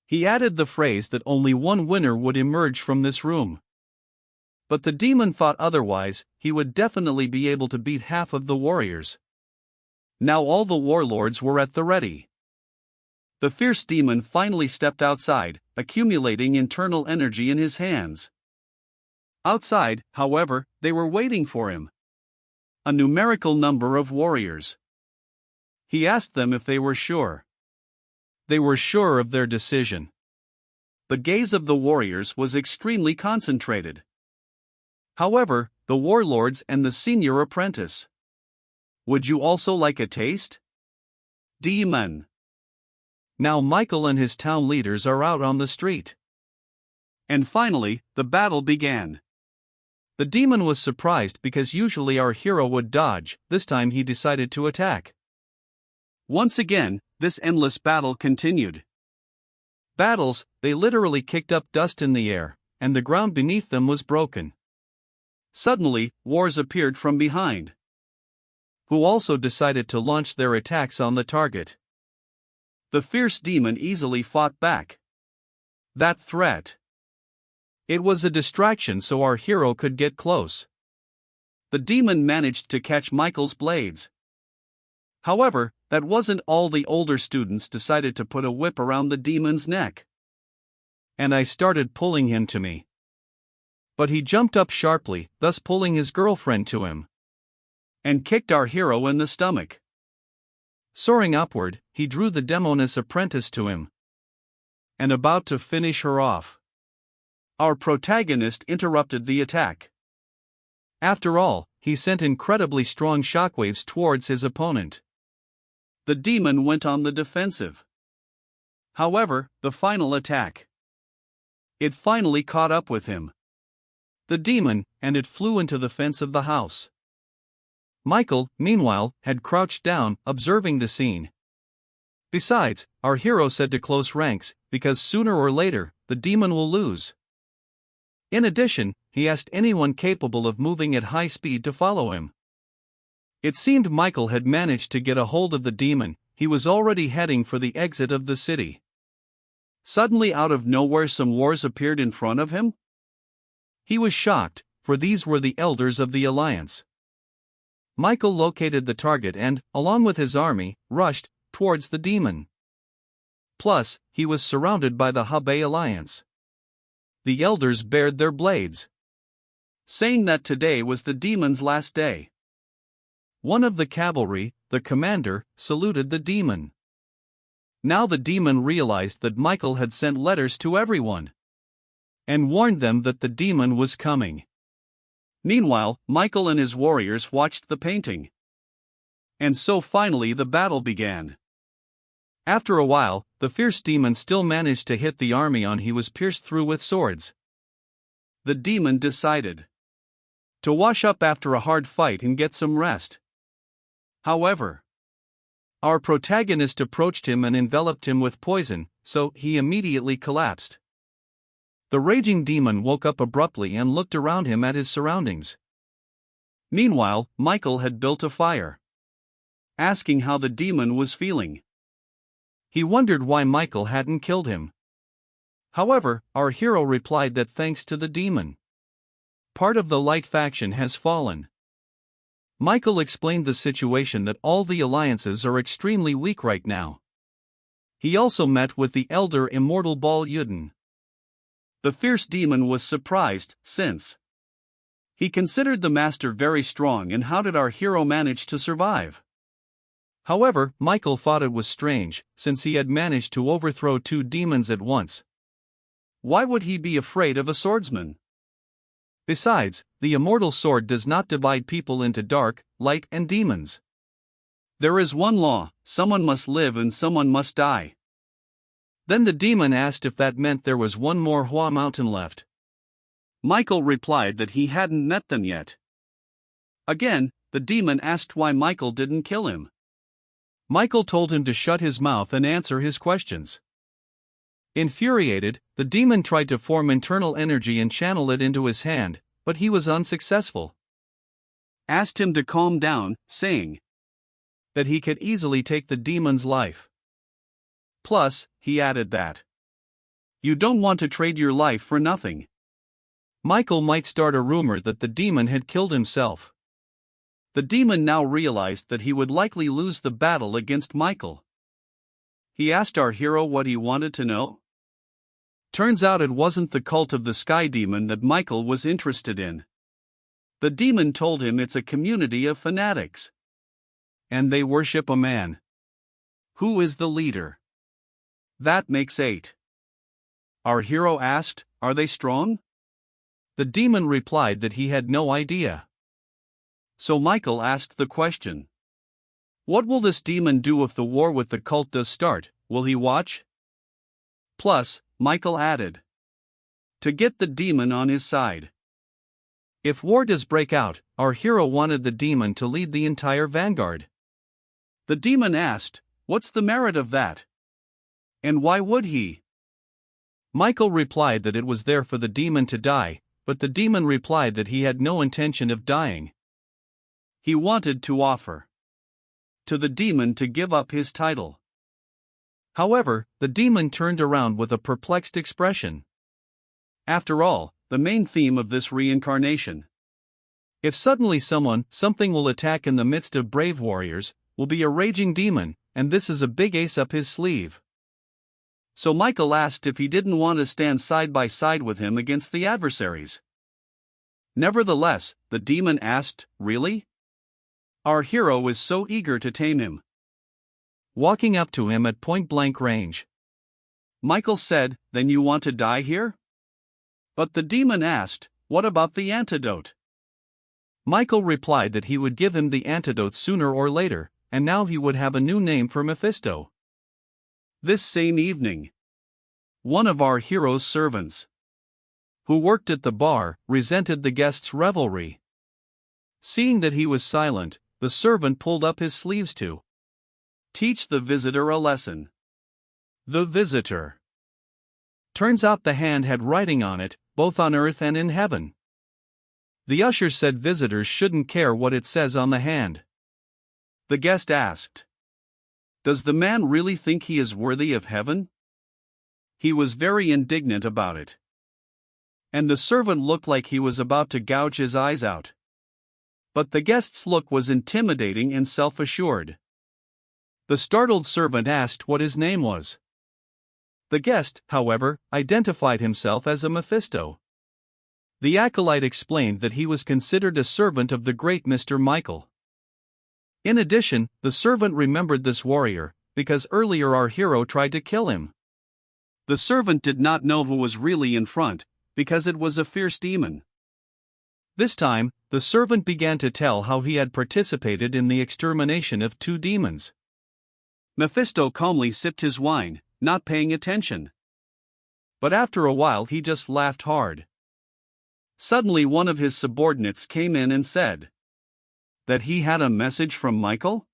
He added the phrase that only one winner would emerge from this room. But the demon thought otherwise. He would definitely be able to beat half of the warriors. Now all the warlords were at the ready. The fierce demon finally stepped outside, accumulating internal energy in his hands. Outside, however, they were waiting for him. A numerical number of warriors. He asked them if they were sure. They were sure of their decision. The gaze of the warriors was extremely concentrated. However, the warlords and the senior apprentice. Would you also like a taste? Demon. Now Michael and his town leaders are out on the street. And finally, the battle began. The demon was surprised because usually our hero would dodge, this time he decided to attack. Once again, this endless battle continued. Battles, they literally kicked up dust in the air, and the ground beneath them was broken. Suddenly, wars appeared from behind, who also decided to launch their attacks on the target. The fierce demon easily fought back. That threat. It was a distraction so our hero could get close. The demon managed to catch Michael's blades. However, that wasn't all. The older students decided to put a whip around the demon's neck. And I started pulling him to me. But he jumped up sharply, thus pulling his girlfriend to him, and kicked our hero in the stomach. Soaring upward, he drew the demoness apprentice to him, and about to finish her off, our protagonist interrupted the attack. After all, he sent incredibly strong shockwaves towards his opponent. The demon went on the defensive. However, the final attack, it finally caught up with him. The demon, and it flew into the fence of the house. Michael, meanwhile, had crouched down, observing the scene. Besides, our hero said to close ranks, because sooner or later, the demon will lose. In addition, he asked anyone capable of moving at high speed to follow him. It seemed Michael had managed to get a hold of the demon. He was already heading for the exit of the city. Suddenly, out of nowhere, some wars appeared in front of him. He was shocked, for these were the elders of the Alliance. Michael located the target and, along with his army, rushed towards the demon. Plus, he was surrounded by the Habe Alliance. The elders bared their blades, saying that today was the demon's last day. One of the cavalry, the commander, saluted the demon. Now the demon realized that Michael had sent letters to everyone and warned them that the demon was coming. Meanwhile, Michael and his warriors watched the painting. And so finally the battle began. After a while, the fierce demon still managed to hit the army on. He was pierced through with swords. The demon decided to wash up after a hard fight and get some rest. However, our protagonist approached him and enveloped him with poison, so he immediately collapsed. The raging demon woke up abruptly and looked around him at his surroundings. Meanwhile, Michael had built a fire, asking how the demon was feeling. He wondered why Michael hadn't killed him. However, our hero replied that thanks to the demon, part of the light faction has fallen. Michael explained the situation, that all the alliances are extremely weak right now. He also met with the elder immortal Bal Yuden. The fierce demon was surprised, since he considered the master very strong, and how did our hero manage to survive? However, Michael thought it was strange, since he had managed to overthrow 2 demons at once. Why would he be afraid of a swordsman? Besides, the immortal sword does not divide people into dark, light, and demons. There is one law: someone must live and someone must die. Then the demon asked if that meant there was one more Hua mountain left. Michael replied that he hadn't met them yet. Again, the demon asked why Michael didn't kill him. Michael told him to shut his mouth and answer his questions. Infuriated, the demon tried to form internal energy and channel it into his hand, but he was unsuccessful. Asked him to calm down, saying that he could easily take the demon's life. Plus, he added that you don't want to trade your life for nothing. Michael might start a rumor that the demon had killed himself. The demon now realized that he would likely lose the battle against Michael. He asked our hero what he wanted to know. Turns out it wasn't the cult of the sky demon that Michael was interested in. The demon told him it's a community of fanatics, and they worship a man. Who is the leader? That makes 8. Our hero asked, are they strong? The demon replied that he had no idea. So Michael asked the question, What will this demon do if the war with the cult does start? Will he watch? Plus, Michael added, to get the demon on his side. If war does break out, our hero wanted the demon to lead the entire vanguard. The demon asked, what's the merit of that? And why would he? Michael replied that it was there for the demon to die, but the demon replied that he had no intention of dying. He wanted to offer to the demon to give up his title. However, the demon turned around with a perplexed expression. After all, the main theme of this reincarnation. If suddenly something will attack in the midst of brave warriors, will be a raging demon, and this is a big ace up his sleeve. So Michael asked if he didn't want to stand side by side with him against the adversaries. Nevertheless, the demon asked, really? Our hero is so eager to tame him. Walking up to him at point-blank range, Michael said, then you want to die here? But the demon asked, what about the antidote? Michael replied that he would give him the antidote sooner or later, and now he would have a new name for Mephisto. This same evening, one of our hero's servants, who worked at the bar, resented the guest's revelry. Seeing that he was silent, the servant pulled up his sleeves to teach the visitor a lesson. The visitor. Turns out the hand had writing on it, both on earth and in heaven. The usher said visitors shouldn't care what it says on the hand. The guest asked, does the man really think he is worthy of heaven? He was very indignant about it. And the servant looked like he was about to gouge his eyes out. But the guest's look was intimidating and self-assured. The startled servant asked what his name was. The guest, however, identified himself as a Mephisto. The acolyte explained that he was considered a servant of the great Mr. Michael. In addition, the servant remembered this warrior, because earlier our hero tried to kill him. The servant did not know who was really in front, because it was a fierce demon. This time, the servant began to tell how he had participated in the extermination of 2 demons. Mephisto calmly sipped his wine, not paying attention. But after a while he just laughed hard. Suddenly one of his subordinates came in and said that he had a message from Michael?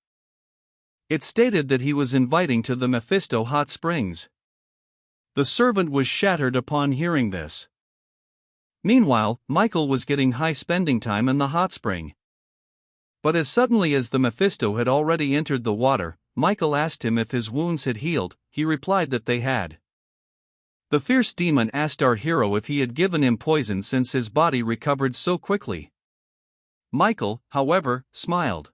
It stated that he was inviting to the Mephisto hot springs. The servant was shattered upon hearing this. Meanwhile, Michael was getting high spending time in the hot spring. But as suddenly as the Mephisto had already entered the water, Michael asked him if his wounds had healed. He replied that they had. The fierce demon asked our hero if he had given him poison since his body recovered so quickly. Michael, however, smiled.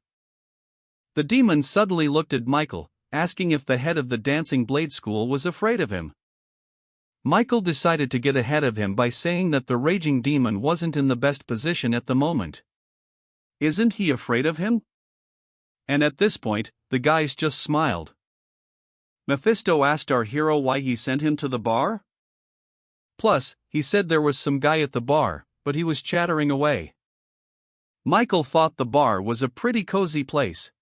The demon suddenly looked at Michael, asking if the head of the dancing blade school was afraid of him. Michael decided to get ahead of him by saying that the raging demon wasn't in the best position at the moment. Isn't he afraid of him? And at this point, the guys just smiled. Mephisto asked our hero why he sent him to the bar? Plus, he said there was some guy at the bar, but he was chattering away. Michael thought the bar was a pretty cozy place.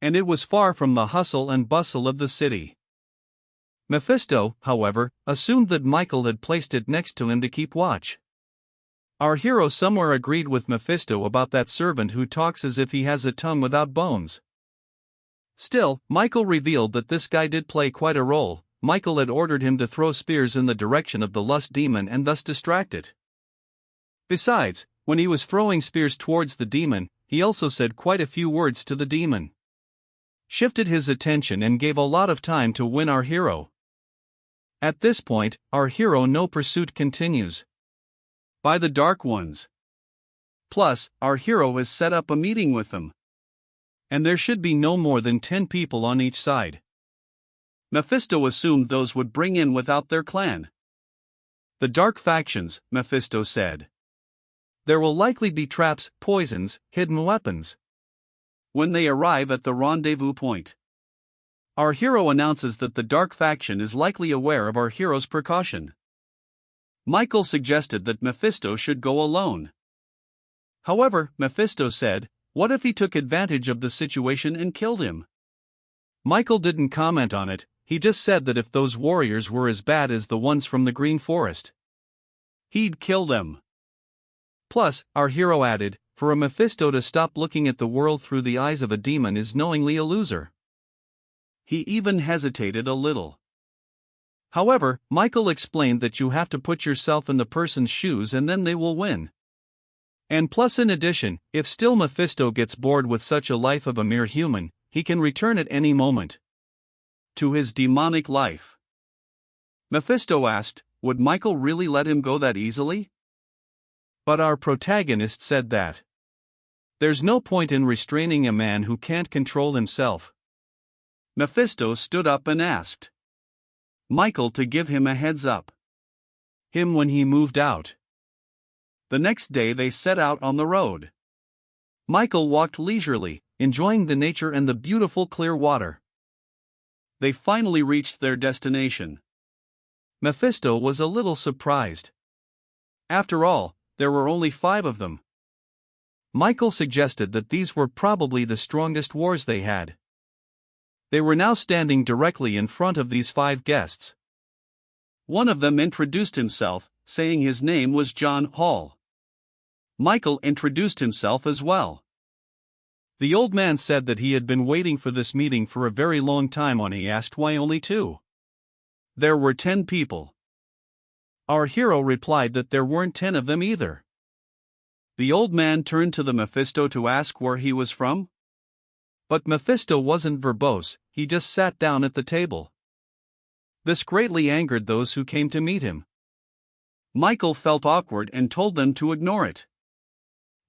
And it was far from the hustle and bustle of the city. Mephisto, however, assumed that Michael had placed it next to him to keep watch. Our hero somewhere agreed with Mephisto about that servant who talks as if he has a tongue without bones. Still, Michael revealed that this guy did play quite a role. Michael had ordered him to throw spears in the direction of the lust demon and thus distract it. Besides, when he was throwing spears towards the demon, he also said quite a few words to the demon. Shifted his attention and gave a lot of time to win our hero. At this point, our hero no pursuit continues by the Dark Ones. Plus, our hero has set up a meeting with them. And there should be no more than 10 people on each side. Mephisto assumed those would bring in without their clan. The dark factions, Mephisto said. There will likely be traps, poisons, hidden weapons. When they arrive at the rendezvous point, our hero announces that the dark faction is likely aware of our hero's precaution. Michael suggested that Mephisto should go alone. However, Mephisto said, What if he took advantage of the situation and killed him? Michael didn't comment on it, he just said that if those warriors were as bad as the ones from the Green Forest, he'd kill them. Plus, our hero added, for a Mephisto to stop looking at the world through the eyes of a demon is knowingly a loser. He even hesitated a little. However, Michael explained that you have to put yourself in the person's shoes and then they will win. And plus, in addition, if still Mephisto gets bored with such a life of a mere human, he can return at any moment to his demonic life. Mephisto asked, would Michael really let him go that easily? But our protagonist said that there's no point in restraining a man who can't control himself. Mephisto stood up and asked Michael to give him a heads up. Him when he moved out. The next day they set out on the road. Michael walked leisurely, enjoying the nature and the beautiful clear water. They finally reached their destination. Mephisto was a little surprised. After all, there were only 5 of them. Michael suggested that these were probably the strongest wars they had. They were now standing directly in front of these 5 guests. One of them introduced himself, saying his name was John Hall. Michael introduced himself as well. The old man said that he had been waiting for this meeting for a very long time when he asked why only 2. There were 10 people. Our hero replied that there weren't 10 of them either. The old man turned to the Mephisto to ask where he was from. But Mephisto wasn't verbose, he just sat down at the table. This greatly angered those who came to meet him. Michael felt awkward and told them to ignore it.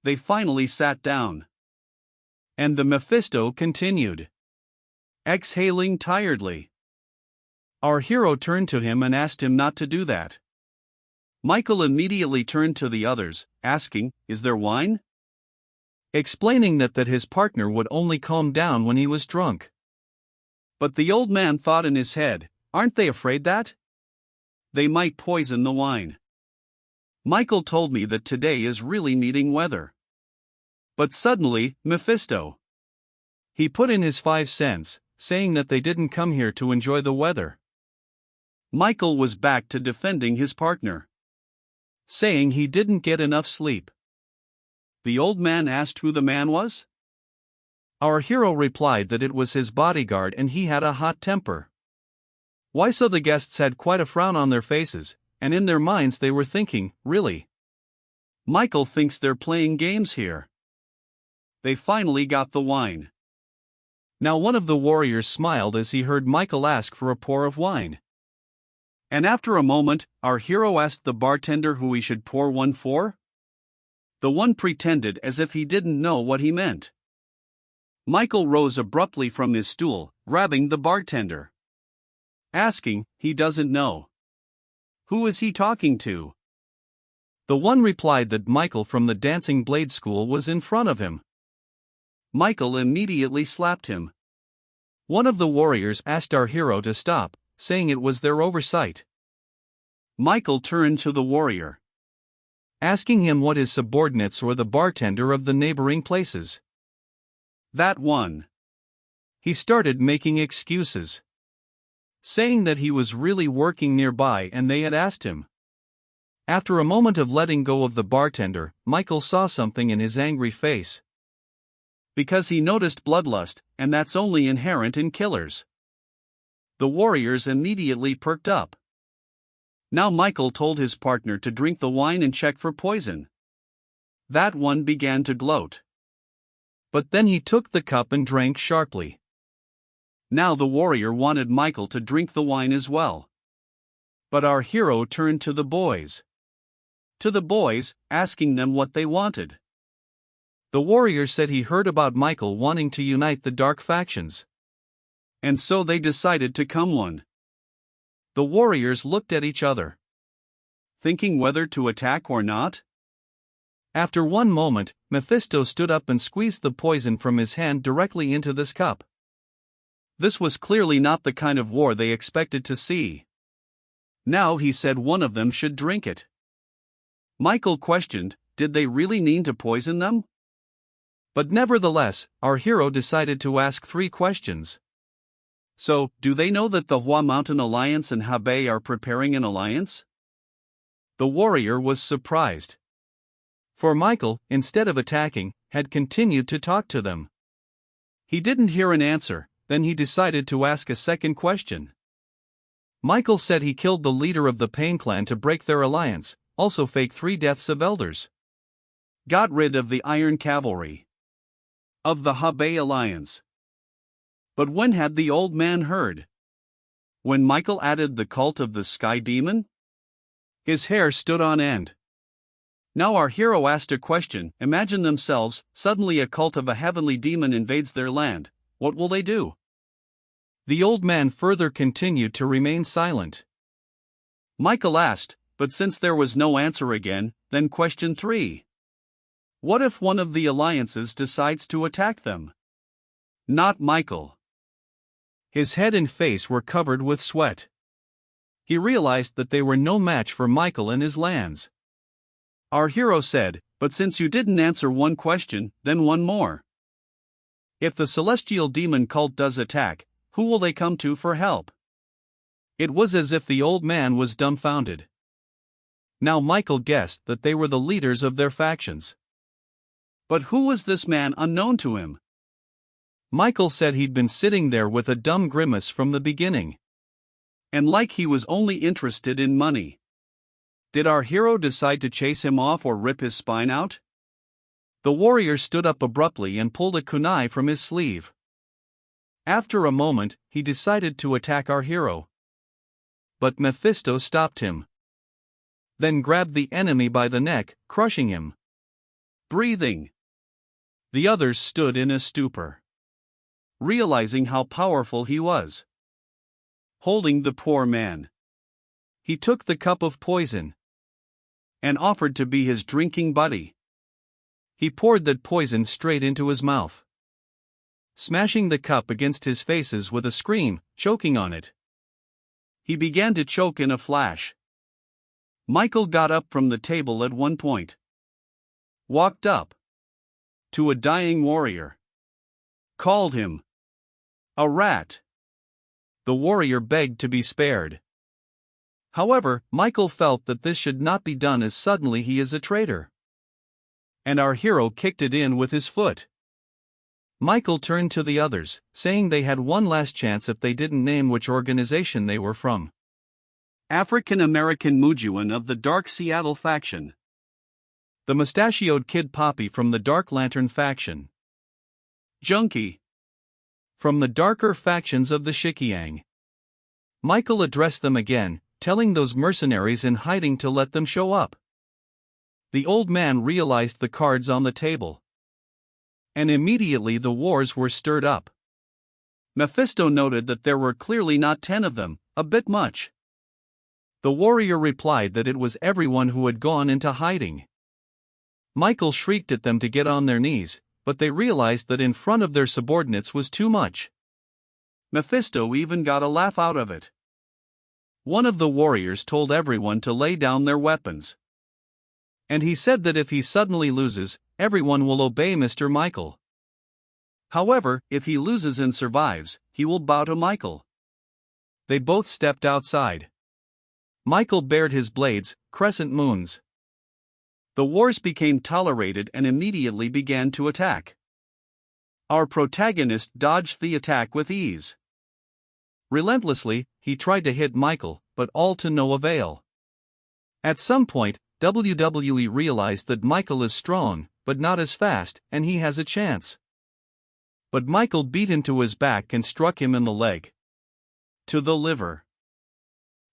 They finally sat down. And the Mephisto continued, exhaling tiredly. Our hero turned to him and asked him not to do that. Michael immediately turned to the others, asking, is there wine? Explaining that his partner would only calm down when he was drunk. But the old man thought in his head, aren't they afraid that they might poison the wine? Michael told me that today is really meeting weather. But suddenly, Mephisto. He put in his 5 cents, saying that they didn't come here to enjoy the weather. Michael was back to defending his partner, saying he didn't get enough sleep. The old man asked who the man was. Our hero replied that it was his bodyguard and he had a hot temper. Why, so the guests had quite a frown on their faces, and in their minds they were thinking, really? Michael thinks they're playing games here. They finally got the wine. Now one of the warriors smiled as he heard Michael ask for a pour of wine. And after a moment, our hero asked the bartender who he should pour one for. The one pretended as if he didn't know what he meant. Michael rose abruptly from his stool, grabbing the bartender, asking, he doesn't know. Who is he talking to? The one replied that Michael from the Dancing Blade School was in front of him. Michael immediately slapped him. One of the warriors asked our hero to stop, saying it was their oversight. Michael turned to the warrior, asking him what his subordinates or the bartender of the neighboring places. That one. He started making excuses, saying that he was really working nearby and they had asked him. After a moment of letting go of the bartender, Michael saw something in his angry face. Because he noticed bloodlust, and that's only inherent in killers. The warriors immediately perked up. Now Michael told his partner to drink the wine and check for poison. That one began to gloat. But then he took the cup and drank sharply. Now the warrior wanted Michael to drink the wine as well. But our hero turned to the boys. Asking them what they wanted. The warrior said he heard about Michael wanting to unite the dark factions. And so they decided to come one. The warriors looked at each other, thinking whether to attack or not. After one moment, Mephisto stood up and squeezed the poison from his hand directly into this cup. This was clearly not the kind of war they expected to see. Now he said one of them should drink it. Michael questioned, did they really mean to poison them? But nevertheless, our hero decided to ask 3 questions. So, do they know that the Hua Mountain Alliance and Hebei are preparing an alliance? The warrior was surprised. For Michael, instead of attacking, had continued to talk to them. He didn't hear an answer, then he decided to ask a second question. Michael said he killed the leader of the Pain clan to break their alliance, also fake 3 deaths of elders. Got rid of the Iron Cavalry of the Hebei Alliance. But when had the old man heard? When Michael added the cult of the Sky Demon? His hair stood on end. Now our hero asked a question. Imagine themselves, suddenly a cult of a heavenly demon invades their land. What will they do? The old man further continued to remain silent. Michael asked, but since there was no answer again, then question 3. What if one of the alliances decides to attack them? Not Michael. His head and face were covered with sweat. He realized that they were no match for Michael and his lands. Our hero said, but since you didn't answer one question, then one more. If the celestial demon cult does attack, who will they come to for help? It was as if the old man was dumbfounded. Now Michael guessed that they were the leaders of their factions. But who was this man unknown to him? Michael said he'd been sitting there with a dumb grimace from the beginning. And like he was only interested in money. Did our hero decide to chase him off or rip his spine out? The warrior stood up abruptly and pulled a kunai from his sleeve. After a moment, he decided to attack our hero. But Mephisto stopped him. Then grabbed the enemy by the neck, crushing him. Breathing. The others stood in a stupor, realizing how powerful he was. Holding the poor man, he took the cup of poison and offered to be his drinking buddy. He poured that poison straight into his mouth, smashing the cup against his faces with a scream, choking on it. He began to choke in a flash. Michael got up from the table at one point, walked up to a dying warrior, called him a rat. The warrior begged to be spared. However, Michael felt that this should not be done as suddenly he is a traitor. And our hero kicked it in with his foot. Michael turned to the others, saying they had one last chance if they didn't name which organization they were from. African American Mujuan of the Dark Seattle faction. The mustachioed Kid Poppy from the Dark Lantern faction. Junkie from the darker factions of the Shikiang. Michael addressed them again, telling those mercenaries in hiding to let them show up. The old man realized the cards on the table. And immediately the wars were stirred up. Mephisto noted that there were clearly not 10 of them, a bit much. The warrior replied that it was everyone who had gone into hiding. Michael shrieked at them to get on their knees, but they realized that in front of their subordinates was too much. Mephisto even got a laugh out of it. One of the warriors told everyone to lay down their weapons. And he said that if he suddenly loses, everyone will obey Mr. Michael. However, if he loses and survives, he will bow to Michael. They both stepped outside. Michael bared his blades, crescent moons. The wars became tolerated and immediately began to attack. Our protagonist dodged the attack with ease. Relentlessly, he tried to hit Michael, but all to no avail. At some point, WWE realized that Michael is strong, but not as fast, and he has a chance. But Michael beat him to his back and struck him in the leg, to the liver,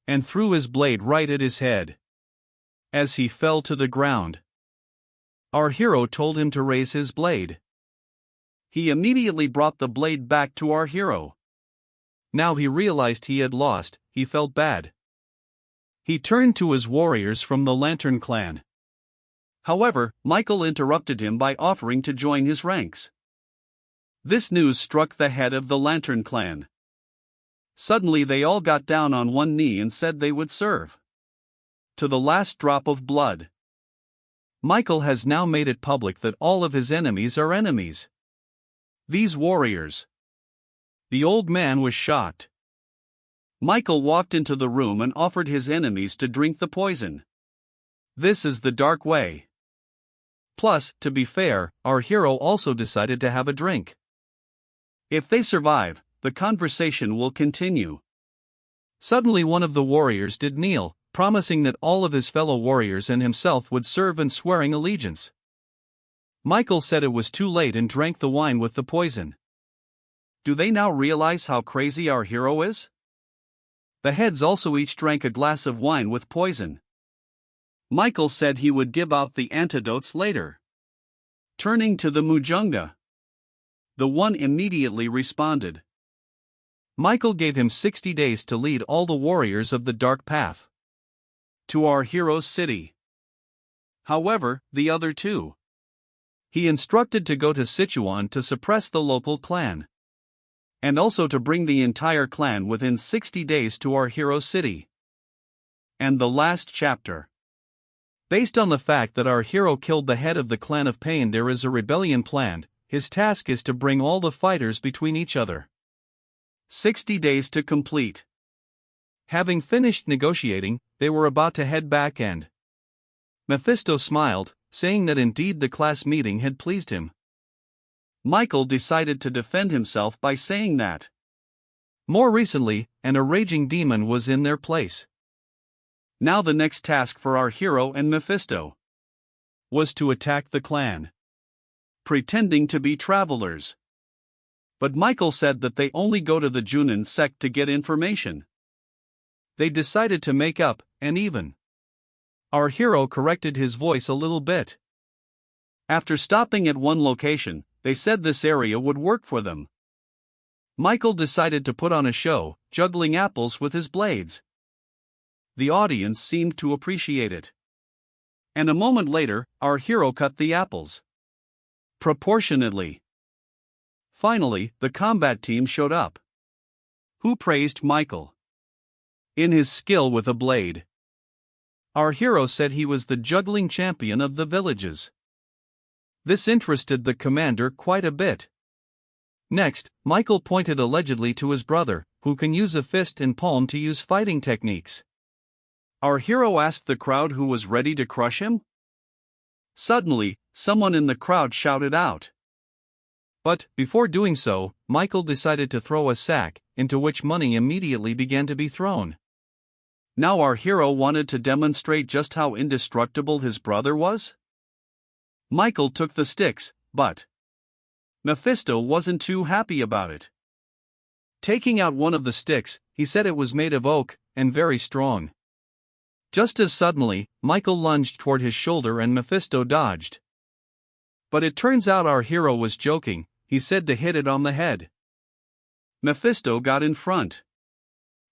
and threw his blade right at his head. As he fell to the ground, our hero told him to raise his blade. He immediately brought the blade back to our hero. Now he realized he had lost, he felt bad. He turned to his warriors from the Lantern clan. However, Michael interrupted him by offering to join his ranks. This news struck the head of the Lantern clan. Suddenly they all got down on one knee and said they would serve to the last drop of blood. Michael has now made it public that all of his enemies are enemies. These warriors. The old man was shocked. Michael walked into the room and offered his enemies to drink the poison. This is the dark way. Plus, to be fair, our hero also decided to have a drink. If they survive, the conversation will continue. Suddenly one of the warriors did kneel, promising that all of his fellow warriors and himself would serve and swearing allegiance. Michael said it was too late and drank the wine with the poison. Do they now realize how crazy our hero is? The heads also each drank a glass of wine with poison. Michael said he would give out the antidotes later. Turning to the Mujunga. The one immediately responded. Michael gave him 60 days to lead all the warriors of the dark path to our hero's city. However, the other two. He instructed to go to Sichuan to suppress the local clan. And also to bring the entire clan within 60 days to our hero's city. And the last chapter. Based on the fact that our hero killed the head of the clan of Pain, there is a rebellion planned. His task is to bring all the fighters between each other. 60 days to complete. Having finished negotiating, they were about to head back and Mephisto smiled, saying that indeed the class meeting had pleased him. Michael decided to defend himself by saying that more recently, a raging demon was in their place. Now the next task for our hero and Mephisto was to attack the clan, pretending to be travelers. But Michael said that they only go to the Junin sect to get information. They decided to make up, and even our hero corrected his voice a little bit. After stopping at one location, they said this area would work for them. Michael decided to put on a show, juggling apples with his blades. The audience seemed to appreciate it. And a moment later, our hero cut the apples proportionately. Finally, the combat team showed up, who praised Michael in his skill with a blade. Our hero said he was the juggling champion of the villages. This interested the commander quite a bit. Next, Michael pointed allegedly to his brother, who can use a fist and palm to use fighting techniques. Our hero asked the crowd who was ready to crush him. Suddenly, someone in the crowd shouted out. But, before doing so, Michael decided to throw a sack, into which money immediately began to be thrown. Now our hero wanted to demonstrate just how indestructible his brother was. Michael took the sticks, but Mephisto wasn't too happy about it. Taking out one of the sticks, he said it was made of oak, and very strong. Just as suddenly, Michael lunged toward his shoulder and Mephisto dodged. But it turns out our hero was joking. He said to hit it on the head. Mephisto got in front,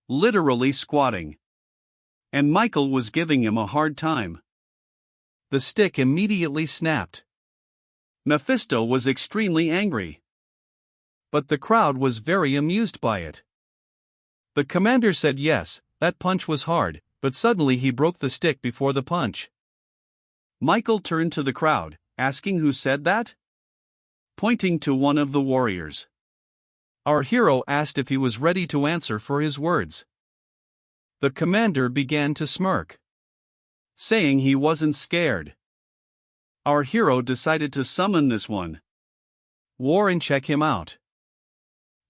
literally squatting. And Michael was giving him a hard time. The stick immediately snapped. Mephisto was extremely angry. But the crowd was very amused by it. The commander said yes, that punch was hard, but suddenly he broke the stick before the punch. Michael turned to the crowd, asking who said that? Pointing to one of the warriors. Our hero asked if he was ready to answer for his words. The commander began to smirk, saying he wasn't scared. Our hero decided to summon this one war and check him out.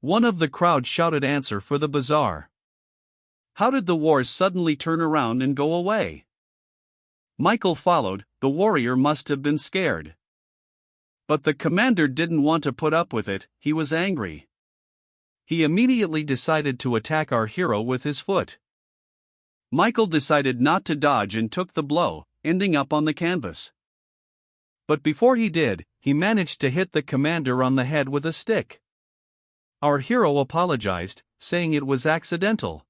One of the crowd shouted answer for the bazaar. How did the war suddenly turn around and go away? Michael followed. The warrior must have been scared. But the commander didn't want to put up with it, he was angry. He immediately decided to attack our hero with his foot. Michael decided not to dodge and took the blow, ending up on the canvas. But before he did, he managed to hit the commander on the head with a stick. Our hero apologized, saying it was accidental.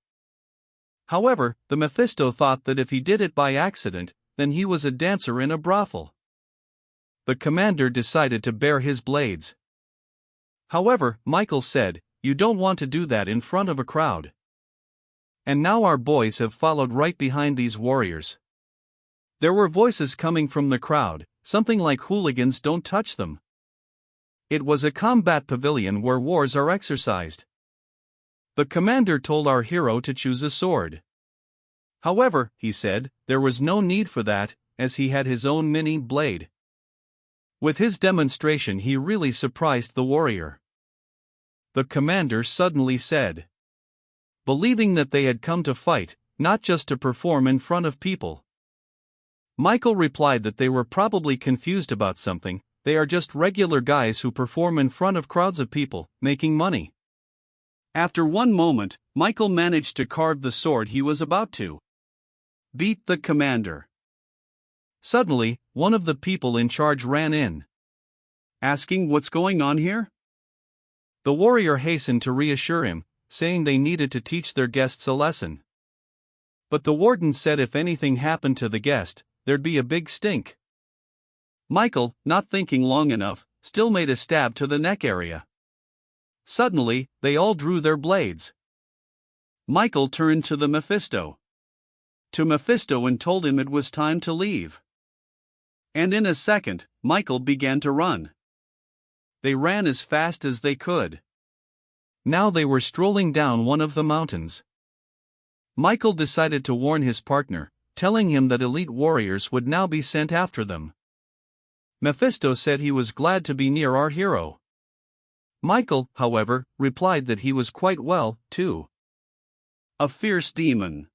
However, the Mephisto thought that if he did it by accident, then he was a dancer in a brothel. The commander decided to bare his blades. However, Michael said, "You don't want to do that in front of a crowd." And now our boys have followed right behind these warriors. There were voices coming from the crowd, something like "hooligans don't touch them." It was a combat pavilion where wars are exercised. The commander told our hero to choose a sword. However, he said, there was no need for that, as he had his own mini blade. With his demonstration, he really surprised the warrior. The commander suddenly said, believing that they had come to fight, not just to perform in front of people. Michael replied that they were probably confused about something. They are just regular guys who perform in front of crowds of people, making money. After one moment, Michael managed to carve the sword he was about to beat the commander. Suddenly, one of the people in charge ran in, asking what's going on here. The warrior hastened to reassure him, saying they needed to teach their guests a lesson. But the warden said if anything happened to the guest, there'd be a big stink. Michael, not thinking long enough, still made a stab to the neck area. Suddenly, they all drew their blades. Michael turned to Mephisto and told him it was time to leave. And in a second, Michael began to run. They ran as fast as they could. Now they were strolling down one of the mountains. Michael decided to warn his partner, telling him that elite warriors would now be sent after them. Mephisto said he was glad to be near our hero. Michael, however, replied that he was quite well, too. "A fierce demon?"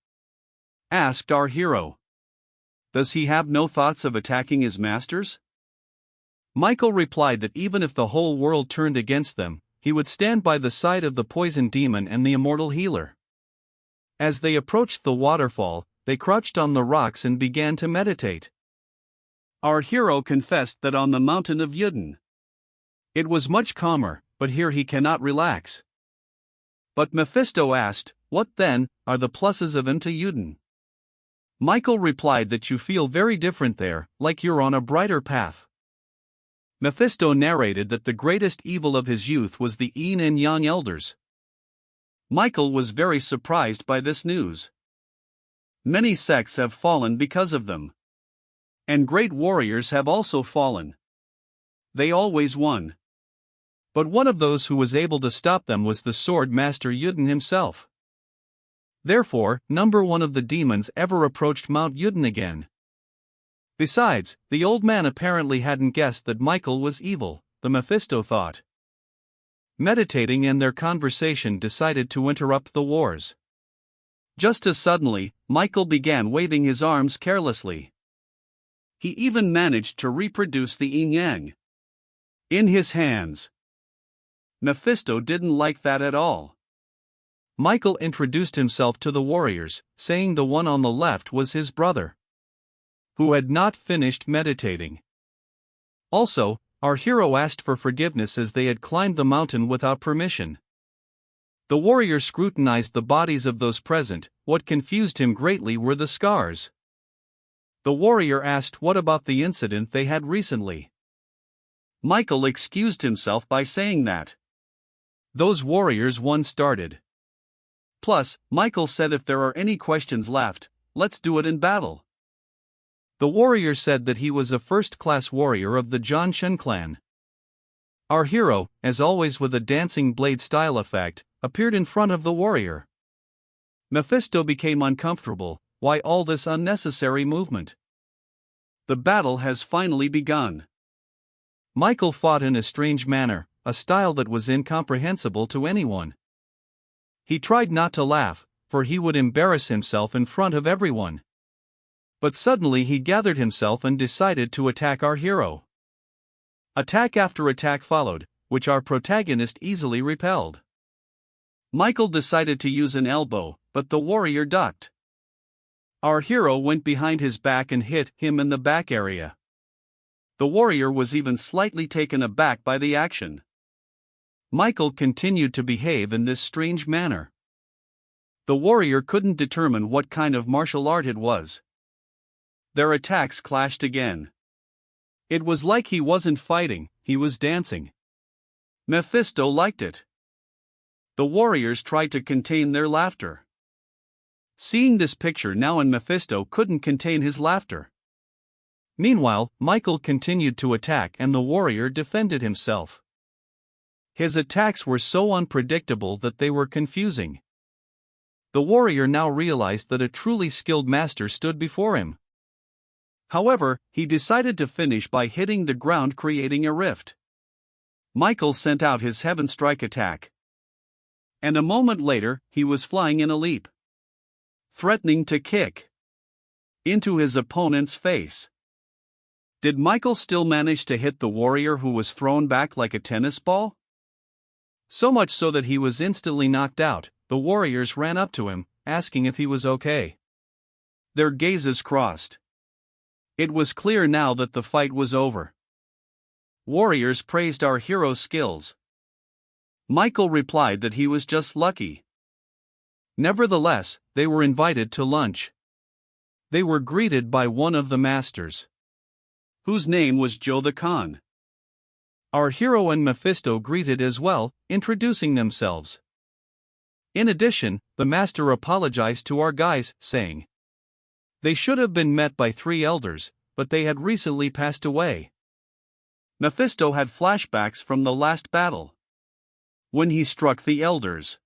asked our hero. "Does he have no thoughts of attacking his masters?" Michael replied that even if the whole world turned against them, he would stand by the side of the poison demon and the immortal healer. As they approached the waterfall, they crouched on the rocks and began to meditate. Our hero confessed that on the mountain of Yuden, it was much calmer, but here he cannot relax. But Mephisto asked, what then are the pluses of into Yuden? Michael replied that you feel very different there, like you're on a brighter path. Mephisto narrated that the greatest evil of his youth was the yin and yang elders. Michael was very surprised by this news. Many sects have fallen because of them. And great warriors have also fallen. They always won. But one of those who was able to stop them was the sword master Yuden himself. Therefore, number one of the demons ever approached Mount Yuden again. Besides, the old man apparently hadn't guessed that Michael was evil, the Mephisto thought. Meditating and their conversation decided to interrupt the wars. Just as suddenly, Michael began waving his arms carelessly. He even managed to reproduce the yin-yang in his hands. Mephisto didn't like that at all. Michael introduced himself to the warriors, saying the one on the left was his brother, who had not finished meditating. Also, our hero asked for forgiveness as they had climbed the mountain without permission. The warrior scrutinized the bodies of those present. What confused him greatly were the scars. The warrior asked what about the incident they had recently. Michael excused himself by saying that those warriors once started. Plus, Michael said if there are any questions left, let's do it in battle. The warrior said that he was a first-class warrior of the Johnshun clan. Our hero, as always with a dancing blade style effect, appeared in front of the warrior. Mephisto became uncomfortable. Why all this unnecessary movement? The battle has finally begun. Michael fought in a strange manner, a style that was incomprehensible to anyone. He tried not to laugh, for he would embarrass himself in front of everyone. But suddenly he gathered himself and decided to attack our hero. Attack after attack followed, which our protagonist easily repelled. Michael decided to use an elbow, but the warrior ducked. Our hero went behind his back and hit him in the back area. The warrior was even slightly taken aback by the action. Michael continued to behave in this strange manner. The warrior couldn't determine what kind of martial art it was. Their attacks clashed again. It was like he wasn't fighting, he was dancing. Mephisto liked it. The warriors tried to contain their laughter. Seeing this picture now, and Mephisto couldn't contain his laughter. Meanwhile, Michael continued to attack and the warrior defended himself. His attacks were so unpredictable that they were confusing. The warrior now realized that a truly skilled master stood before him. However, he decided to finish by hitting the ground, creating a rift. Michael sent out his Heaven Strike attack. And a moment later, he was flying in a leap, threatening to kick into his opponent's face. Did Michael still manage to hit the warrior, who was thrown back like a tennis ball? So much so that he was instantly knocked out. The warriors ran up to him, asking if he was okay. Their gazes crossed. It was clear now that the fight was over. Warriors praised our hero's skills. Michael replied that he was just lucky. Nevertheless, they were invited to lunch. They were greeted by one of the masters, whose name was Joe the Khan. Our hero and Mephisto greeted as well, introducing themselves. In addition, the master apologized to our guys, saying they should have been met by 3 elders, but they had recently passed away. Mephisto had flashbacks from the last battle, when he struck the elders.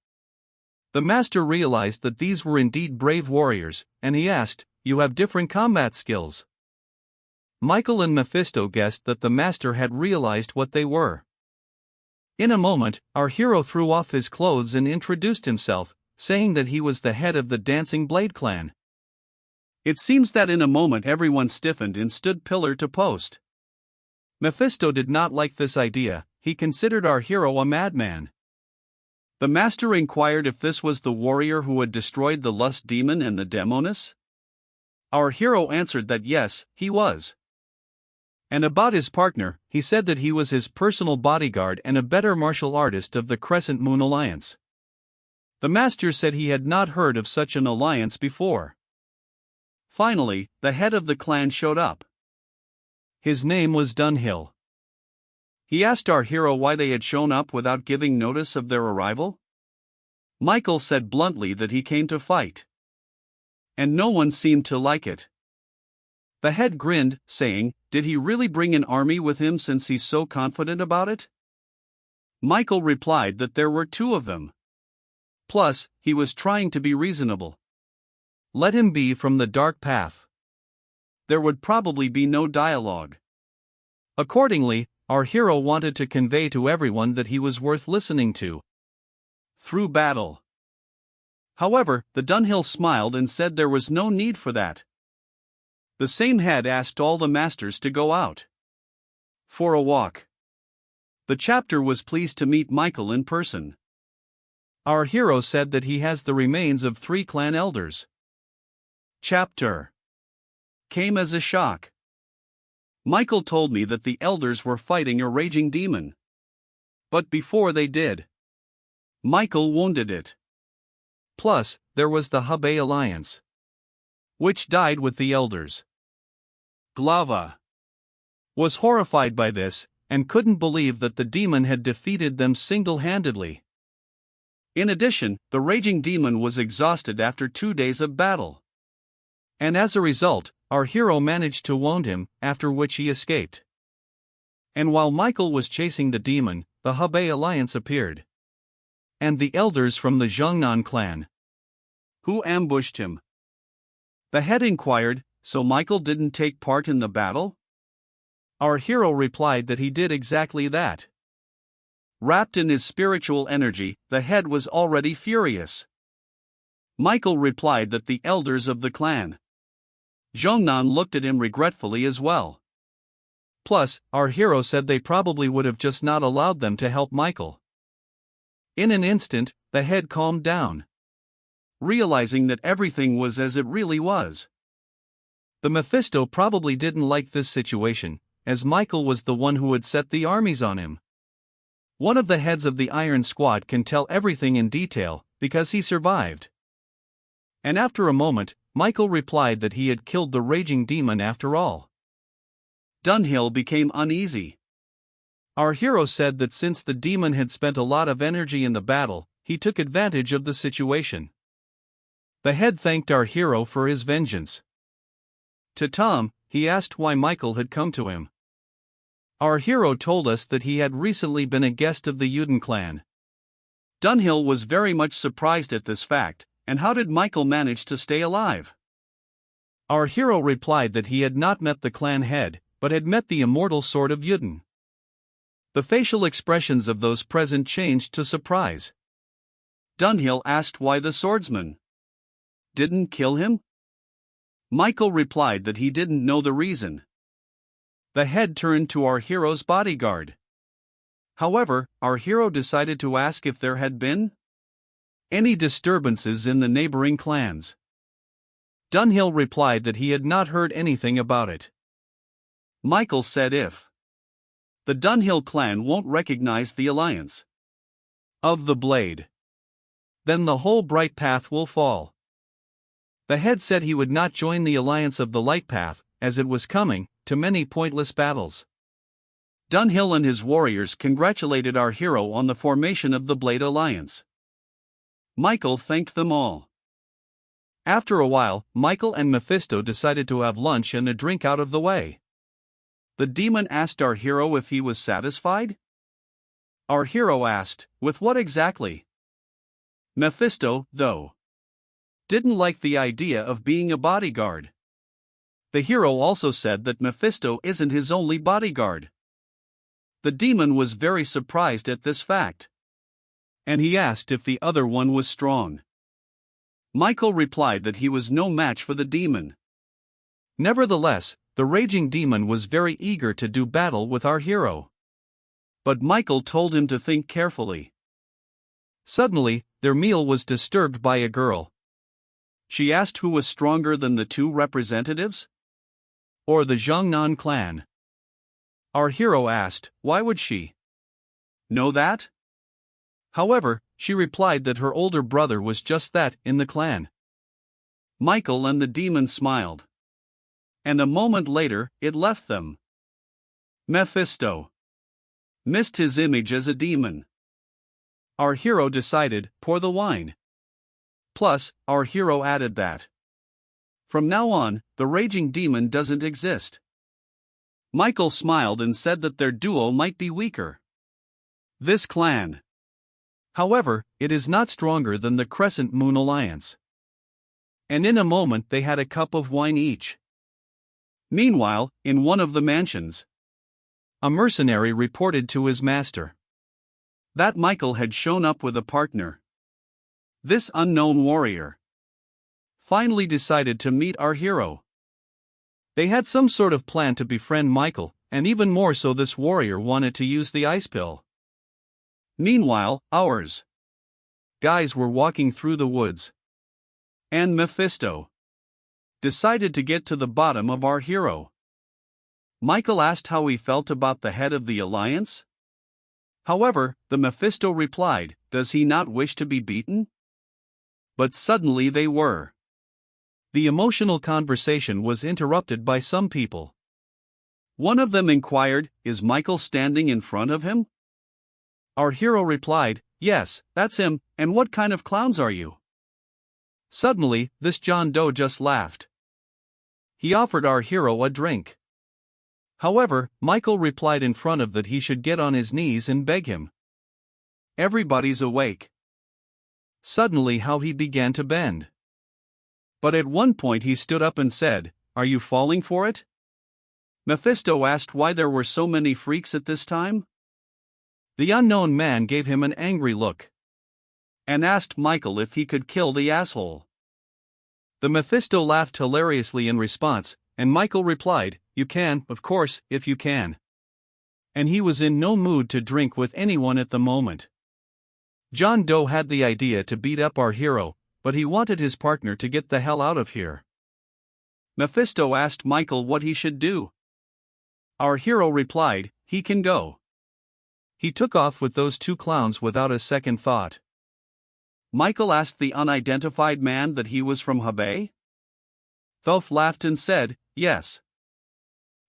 The master realized that these were indeed brave warriors, and he asked, "You have different combat skills?" Michael and Mephisto guessed that the master had realized what they were. In a moment, our hero threw off his clothes and introduced himself, saying that he was the head of the Dancing Blade clan. It seems that in a moment everyone stiffened and stood pillar to post. Mephisto did not like this idea. He considered our hero a madman. The master inquired if this was the warrior who had destroyed the lust demon and the demoness. Our hero answered that yes, he was. And about his partner, he said that he was his personal bodyguard and a better martial artist of the Crescent Moon Alliance. The master said he had not heard of such an alliance before. Finally, the head of the clan showed up. His name was Dunhill. He asked our hero why they had shown up without giving notice of their arrival. Michael said bluntly that he came to fight, and no one seemed to like it. The head grinned, saying, "Did he really bring an army with him since he's so confident about it?" Michael replied that there were 2 of them. Plus, he was trying to be reasonable. Let him be from the dark path. There would probably be no dialogue. Accordingly, our hero wanted to convey to everyone that he was worth listening to through battle. However, the Dunhill smiled and said there was no need for that. The same head asked all the masters to go out for a walk. The chapter was pleased to meet Michael in person. Our hero said that he has the remains of 3 clan elders. Chapter came as a shock. Michael told me that the elders were fighting a raging demon. But before they did, Michael wounded it. Plus, there was the Hubei Alliance, which died with the elders. Glava was horrified by this, and couldn't believe that the demon had defeated them single-handedly. In addition, the raging demon was exhausted after 2 days of battle. And as a result, our hero managed to wound him, after which he escaped. And while Michael was chasing the demon, the Hubei Alliance appeared. And the elders from the Zhongnan clan, who ambushed him. The head inquired, "So Michael didn't take part in the battle?" Our hero replied that he did exactly that. Wrapped in his spiritual energy, the head was already furious. Michael replied that the elders of the clan Zhongnan looked at him regretfully as well. Plus, our hero said they probably would have just not allowed them to help Michael. In an instant, the head calmed down, realizing that everything was as it really was. The Mephisto probably didn't like this situation, as Michael was the one who had set the armies on him. One of the heads of the Iron Squad can tell everything in detail, because he survived. And after a moment, Michael replied that he had killed the raging demon after all. Dunhill became uneasy. Our hero said that since the demon had spent a lot of energy in the battle, he took advantage of the situation. The head thanked our hero for his vengeance. To Tom, he asked why Michael had come to him. Our hero told us that he had recently been a guest of the Yuden clan. Dunhill was very much surprised at this fact, and how did Michael manage to stay alive? Our hero replied that he had not met the clan head, but had met the immortal sword of Yuden. The facial expressions of those present changed to surprise. Dunhill asked why the swordsman didn't kill him. Michael replied that he didn't know the reason. The head turned to our hero's bodyguard. However, our hero decided to ask if there had been any disturbances in the neighboring clans. Dunhill replied that he had not heard anything about it. Michael said if the Dunhill clan won't recognize the alliance of the blade, then the whole bright path will fall. The head said he would not join the alliance of the light path, as it was coming to many pointless battles. Dunhill and his warriors congratulated our hero on the formation of the Blade Alliance. Michael thanked them all. After a while, Michael and Mephisto decided to have lunch and a drink out of the way. The demon asked our hero if he was satisfied. Our hero asked, with what exactly? Mephisto, though, didn't like the idea of being a bodyguard. The hero also said that Mephisto isn't his only bodyguard. The demon was very surprised at this fact, and he asked if the other one was strong. Michael replied that he was no match for the demon. Nevertheless, the raging demon was very eager to do battle with our hero. But Michael told him to think carefully. Suddenly, their meal was disturbed by a girl. She asked who was stronger than the two representatives? Or the Zhongnan clan? Our hero asked, why would she know that? However, she replied that her older brother was just that in the clan. Michael and the demon smiled. And a moment later, it left them. Mephisto missed his image as a demon. Our hero decided, pour the wine. Plus, our hero added that from now on, the raging demon doesn't exist. Michael smiled and said that their duo might be weaker. This clan, however, it is not stronger than the Crescent Moon Alliance. And in a moment they had a cup of wine each. Meanwhile, in one of the mansions, a mercenary reported to his master that Michael had shown up with a partner. This unknown warrior finally decided to meet our hero. They had some sort of plan to befriend Michael, and even more so this warrior wanted to use the ice pill. Meanwhile, ours guys were walking through the woods, and Mephisto decided to get to the bottom of our hero. Michael asked how he felt about the head of the alliance. However, the Mephisto replied, does he not wish to be beaten? But suddenly they were. The emotional conversation was interrupted by some people. One of them inquired, is Michael standing in front of him? Our hero replied, yes, that's him, and what kind of clowns are you? Suddenly, this John Doe just laughed. He offered our hero a drink. However, Michael replied in front of that he should get on his knees and beg him. Everybody's awake. Suddenly how he began to bend. But at one point he stood up and said, are you falling for it? Mephisto asked why there were so many freaks at this time. The unknown man gave him an angry look and asked Michael if he could kill the asshole. The Mephisto laughed hilariously in response, and Michael replied, you can, of course, if you can. And he was in no mood to drink with anyone at the moment. John Doe had the idea to beat up our hero, but he wanted his partner to get the hell out of here. Mephisto asked Michael what he should do. Our hero replied, he can go. He took off with those two clowns without a second thought. Michael asked the unidentified man that he was from Hebei. Thoth laughed and said, yes.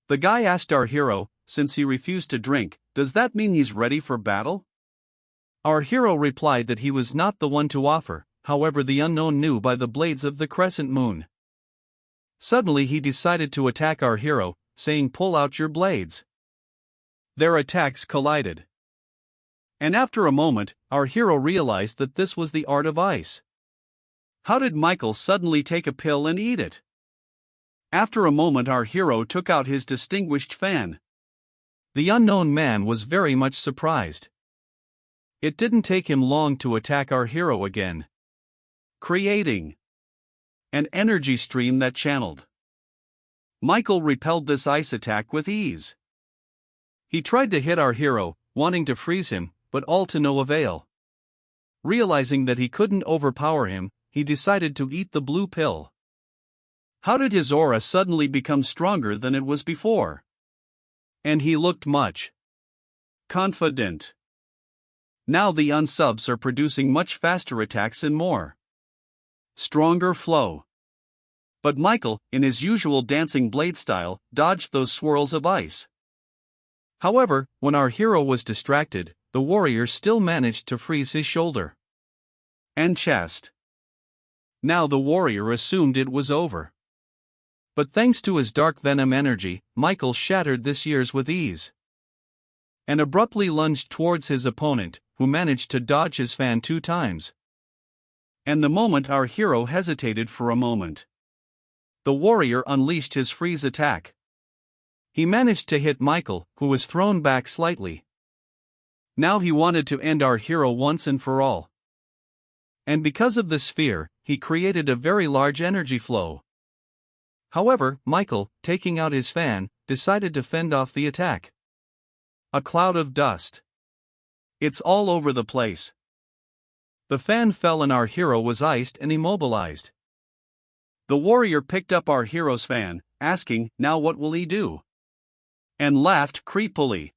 The guy asked our hero, since he refused to drink, does that mean he's ready for battle? Our hero replied that he was not the one to offer, however the unknown knew by the blades of the crescent moon Suddenly he decided to attack our hero, saying, "Pull out your blades." Their attacks collided. And after a moment, our hero realized that this was the art of ice. How did Michael suddenly take a pill and eat it? After a moment, our hero took out his distinguished fan. The unknown man was very much surprised. It didn't take him long to attack our hero again, creating an energy stream that channeled. Michael repelled this ice attack with ease. He tried to hit our hero, wanting to freeze him, but all to no avail. Realizing that he couldn't overpower him, he decided to eat the blue pill. How did his aura suddenly become stronger than it was before? And he looked much confident. Now the unsubs are producing much faster attacks and more stronger flow. But Michael, in his usual dancing blade style, dodged those swirls of ice. However, when our hero was distracted, the warrior still managed to freeze his shoulder and chest. Now the warrior assumed it was over. But thanks to his dark venom energy, Michael shattered this year's with ease and abruptly lunged towards his opponent, who managed to dodge his fan 2 times. And the moment our hero hesitated for a moment, the warrior unleashed his freeze attack. He managed to hit Michael, who was thrown back slightly. Now he wanted to end our hero once and for all. And because of this fear, he created a very large energy flow. However, Michael, taking out his fan, decided to fend off the attack. A cloud of dust. It's all over the place. The fan fell and our hero was iced and immobilized. The warrior picked up our hero's fan, asking, "Now what will he do?" and laughed creepily.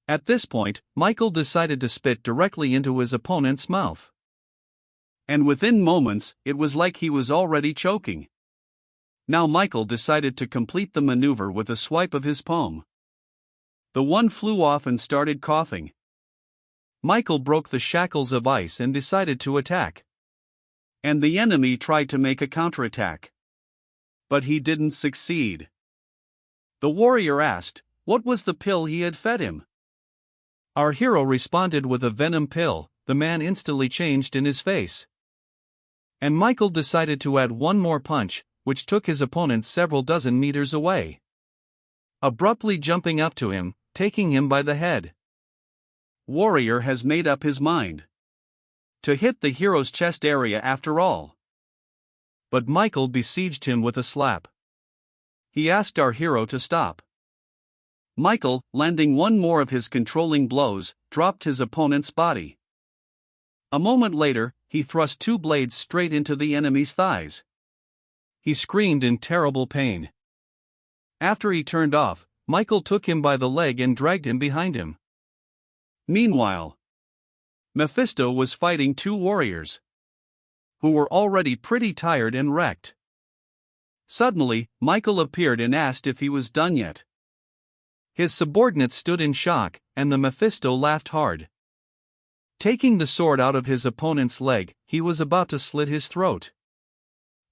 At this point, Michael decided to spit directly into his opponent's mouth. And within moments, it was like he was already choking. Now Michael decided to complete the maneuver with a swipe of his palm. The one flew off and started coughing. Michael broke the shackles of ice and decided to attack. And the enemy tried to make a counterattack. But he didn't succeed. The warrior asked, what was the pill he had fed him? Our hero responded with a venom pill. The man instantly changed in his face. And Michael decided to add one more punch, which took his opponent several dozen meters away, abruptly jumping up to him, taking him by the head. Warrior has made up his mind to hit the hero's chest area after all. But Michael besieged him with a slap. He asked our hero to stop. Michael, landing one more of his controlling blows, dropped his opponent's body. A moment later, he thrust 2 blades straight into the enemy's thighs. He screamed in terrible pain. After he turned off, Michael took him by the leg and dragged him behind him. Meanwhile, Mephisto was fighting 2 warriors who were already pretty tired and wrecked. Suddenly, Michael appeared and asked if he was done yet. His subordinates stood in shock, and the Mephisto laughed hard. Taking the sword out of his opponent's leg, he was about to slit his throat.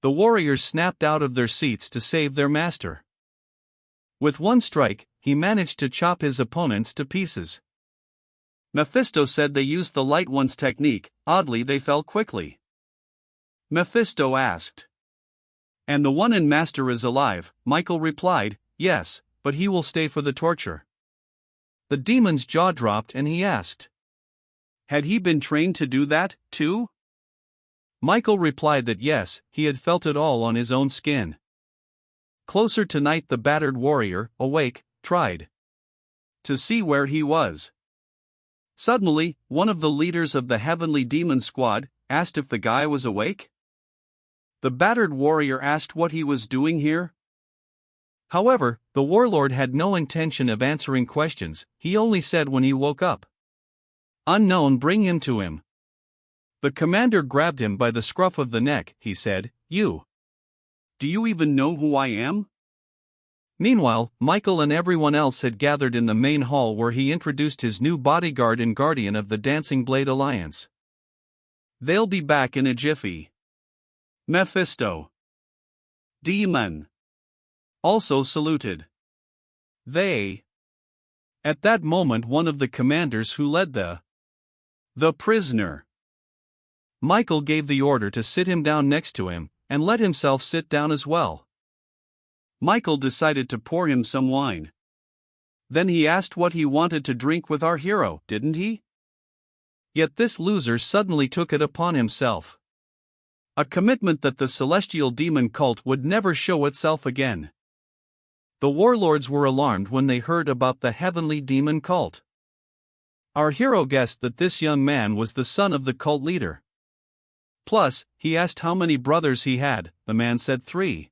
The warriors snapped out of their seats to save their master. With one strike, he managed to chop his opponents to pieces. Mephisto said they used the light one's technique. Oddly, they fell quickly. Mephisto asked, "And the one in master is alive?" Michael replied, "Yes, but he will stay for the torture." The demon's jaw dropped and he asked, had he been trained to do that, too? Michael replied that yes, he had felt it all on his own skin. Closer to night, the battered warrior, awake, tried to see where he was. Suddenly, one of the leaders of the heavenly demon squad asked if the guy was awake. The battered warrior asked what he was doing here. However, the warlord had no intention of answering questions. He only said when he woke up, "Unknown, bring him to him." The commander grabbed him by the scruff of the neck. He said, Do you even know who I am?" Meanwhile, Michael and everyone else had gathered in the main hall where he introduced his new bodyguard and guardian of the Dancing Blade Alliance. They'll be back in a jiffy. Mephisto. demon also saluted. At that moment one of the commanders who led the prisoner, Michael, gave the order to sit him down next to him, and let himself sit down as well. Michael decided to pour him some wine. Then he asked what he wanted to drink with our hero, didn't he? Yet this loser suddenly took it upon himself. A commitment that the celestial demon cult would never show itself again. The warlords were alarmed when they heard about the heavenly demon cult. Our hero guessed that this young man was the son of the cult leader. Plus, he asked how many brothers he had. The man said 3.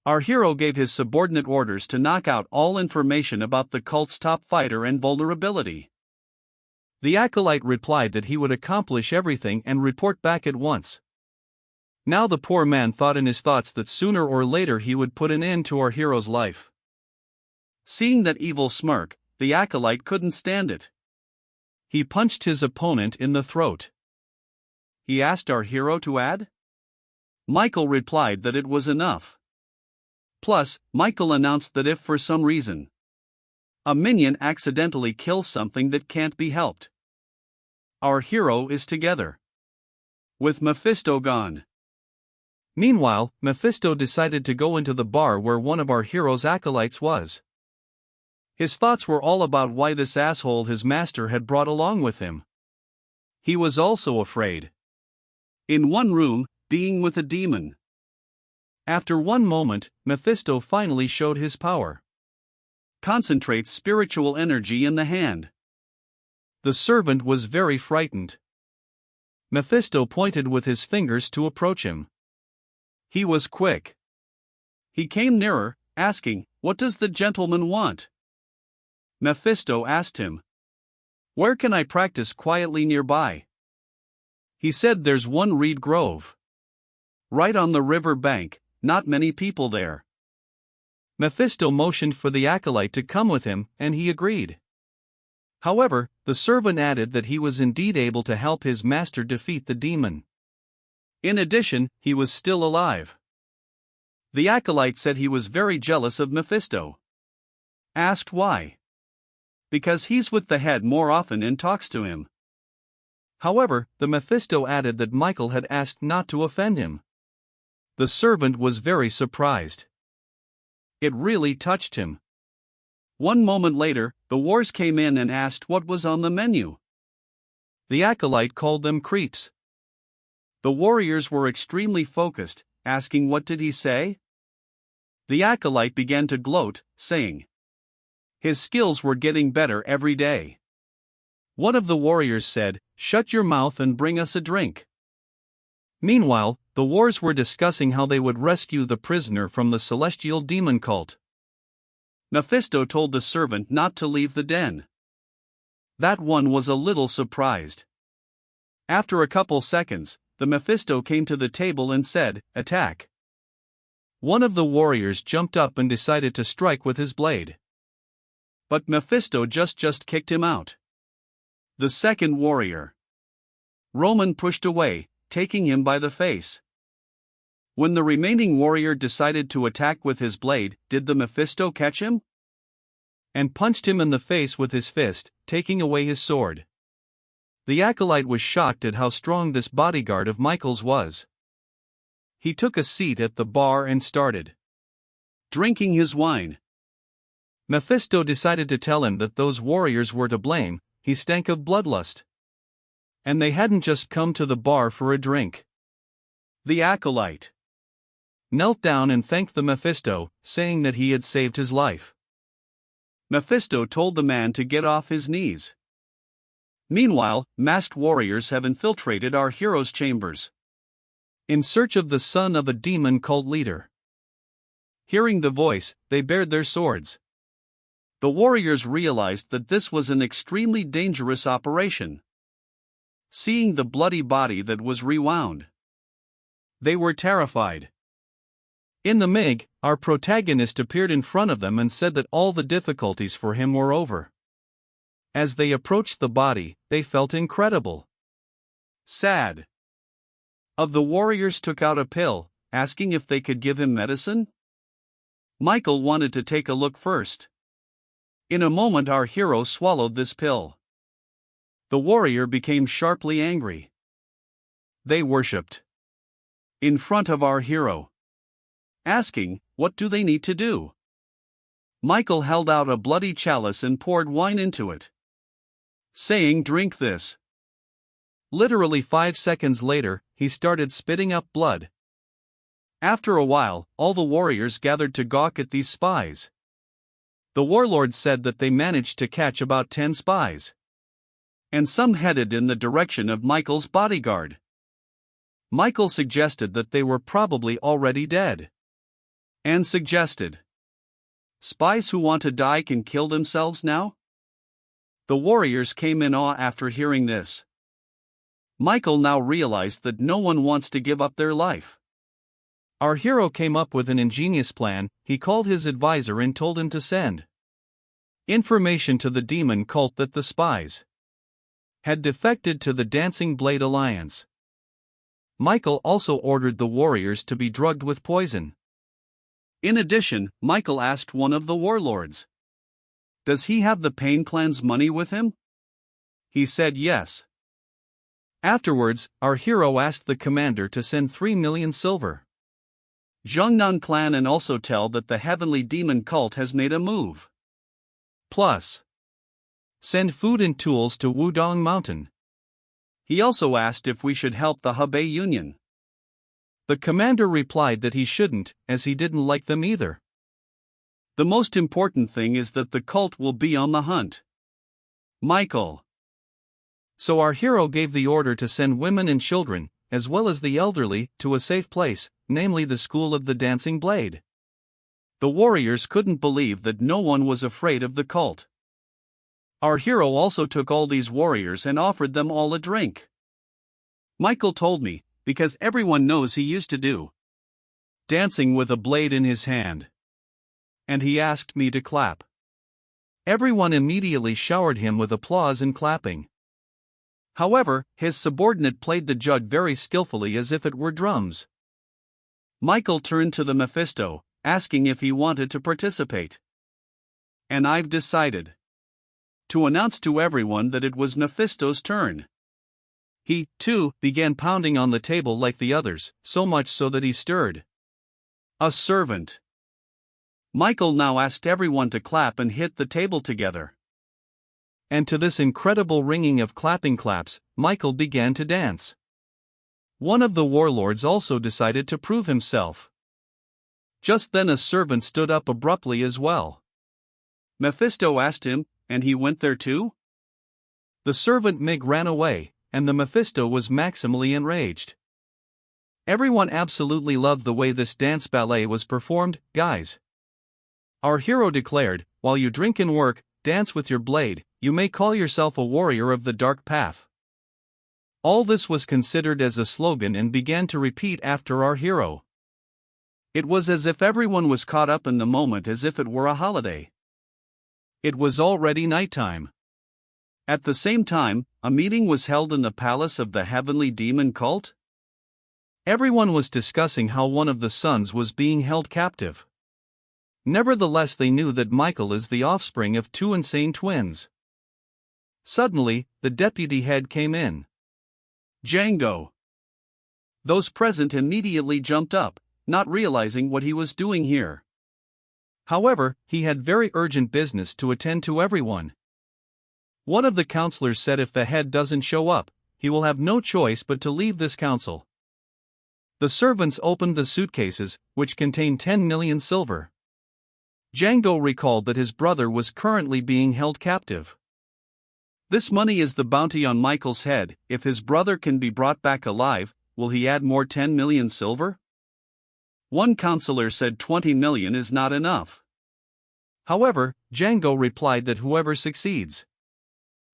Our hero gave his subordinate orders to knock out all information about the cult's top fighter and vulnerability. The acolyte replied that he would accomplish everything and report back at once. Now the poor man thought in his thoughts that sooner or later he would put an end to our hero's life. Seeing that evil smirk, the acolyte couldn't stand it. He punched his opponent in the throat. He asked our hero to add? Michael replied that it was enough. Plus, Michael announced that if for some reason a minion accidentally kills something that can't be helped, our hero is together with Mephisto gone. Meanwhile, Mephisto decided to go into the bar where one of our hero's acolytes was. His thoughts were all about why this asshole his master had brought along with him. He was also afraid. In one room, being with a demon. After one moment, Mephisto finally showed his power. Concentrates spiritual energy in the hand. The servant was very frightened. Mephisto pointed with his fingers to approach him. He was quick. He came nearer, asking, "What does the gentleman want?" Mephisto asked him, "Where can I practice quietly nearby?" He said, "There's one reed grove. Right on the river bank, not many people there." Mephisto motioned for the acolyte to come with him, and he agreed. However, the servant added that he was indeed able to help his master defeat the demon. In addition, he was still alive. The acolyte said he was very jealous of Mephisto. Asked why. Because he's with the head more often and talks to him. However, the Mephisto added that Michael had asked not to offend him. The servant was very surprised. It really touched him. One moment later, the wars came in and asked what was on the menu. The acolyte called them creeps. The warriors were extremely focused, asking what did he say? The acolyte began to gloat, saying his skills were getting better every day. One of the warriors said, "Shut your mouth and bring us a drink." Meanwhile, the wars were discussing how they would rescue the prisoner from the celestial demon cult. Mephisto told the servant not to leave the den. That one was a little surprised. After a couple seconds, the Mephisto came to the table and said, "Attack." One of the warriors jumped up and decided to strike with his blade. But Mephisto just kicked him out. The second warrior, Roman, pushed away, taking him by the face. When the remaining warrior decided to attack with his blade, did the Mephisto catch him? And punched him in the face with his fist, taking away his sword. The acolyte was shocked at how strong this bodyguard of Michael's was. He took a seat at the bar and started drinking his wine. Mephisto decided to tell him that those warriors were to blame. He stank of bloodlust. And they hadn't just come to the bar for a drink. The acolyte knelt down and thanked the Mephisto, saying that he had saved his life. Mephisto told the man to get off his knees. Meanwhile, masked warriors have infiltrated our hero's chambers in search of the son of a demon cult leader. Hearing the voice, they bared their swords. The warriors realized that this was an extremely dangerous operation. Seeing the bloody body that was rewound, they were terrified. In the MIG, our protagonist appeared in front of them and said that all the difficulties for him were over. As they approached the body, they felt incredible. Sad. Of the warriors took out a pill, asking if they could give him medicine. Michael wanted to take a look first. In a moment, our hero swallowed this pill. The warrior became sharply angry. They worshipped in front of our hero, asking, "What do they need to do?" Michael held out a bloody chalice and poured wine into it, saying, "Drink this." Literally 5 seconds later, he started spitting up blood. After a while, all the warriors gathered to gawk at these spies. The warlords said that they managed to catch about 10 spies, and some headed in the direction of Michael's bodyguard. Michael suggested that they were probably already dead, and suggested, "Spies who want to die can kill themselves now?" The warriors came in awe after hearing this. Michael now realized that no one wants to give up their life. Our hero came up with an ingenious plan. He called his advisor and told him to send information to the demon cult that the spies had defected to the Dancing Blade Alliance. Michael also ordered the warriors to be drugged with poison. In addition, Michael asked one of the warlords, "Does he have the Pain Clan's money with him?" He said yes. Afterwards, our hero asked the commander to send 3 million silver Zhongnan clan and also tell that the heavenly demon cult has made a move. Plus, send food and tools to Wudong Mountain. He also asked if we should help the Hebei Union. The commander replied that he shouldn't, as he didn't like them either. The most important thing is that the cult will be on the hunt. Michael. So our hero gave the order to send women and children, as well as the elderly, to a safe place, namely the School of the Dancing Blade. The warriors couldn't believe that no one was afraid of the cult. Our hero also took all these warriors and offered them all a drink. Michael told me, because everyone knows he used to do dancing with a blade in his hand. And he asked me to clap. Everyone immediately showered him with applause and clapping. However, his subordinate played the jug very skillfully as if it were drums. Michael turned to the Mephisto, asking if he wanted to participate. And I've decided to announce to everyone that it was Mephisto's turn. He, too, began pounding on the table like the others, so much so that he stirred a servant. Michael now asked everyone to clap and hit the table together. And to this incredible ringing of clapping claps, Michael began to dance. One of the warlords also decided to prove himself. Just then a servant stood up abruptly as well. Mephisto asked him, and he went there too? The servant Mig ran away, and the Mephisto was maximally enraged. Everyone absolutely loved the way this dance ballet was performed, guys. Our hero declared, "While you drink and work, dance with your blade, you may call yourself a warrior of the dark path." All this was considered as a slogan and began to repeat after our hero. It was as if everyone was caught up in the moment as if it were a holiday. It was already nighttime. At the same time, a meeting was held in the palace of the heavenly demon cult. Everyone was discussing how one of the sons was being held captive. Nevertheless, they knew that Michael is the offspring of 2 insane twins. Suddenly, the deputy head came in. Django. Those present immediately jumped up, not realizing what he was doing here. However, he had very urgent business to attend to everyone. One of the counselors said if the head doesn't show up, he will have no choice but to leave this council. The servants opened the suitcases, which contained 10 million silver. Django recalled that his brother was currently being held captive. This money is the bounty on Michael's head. If his brother can be brought back alive, will he add more 10 million silver? One counselor said 20 million is not enough. However, Django replied that whoever succeeds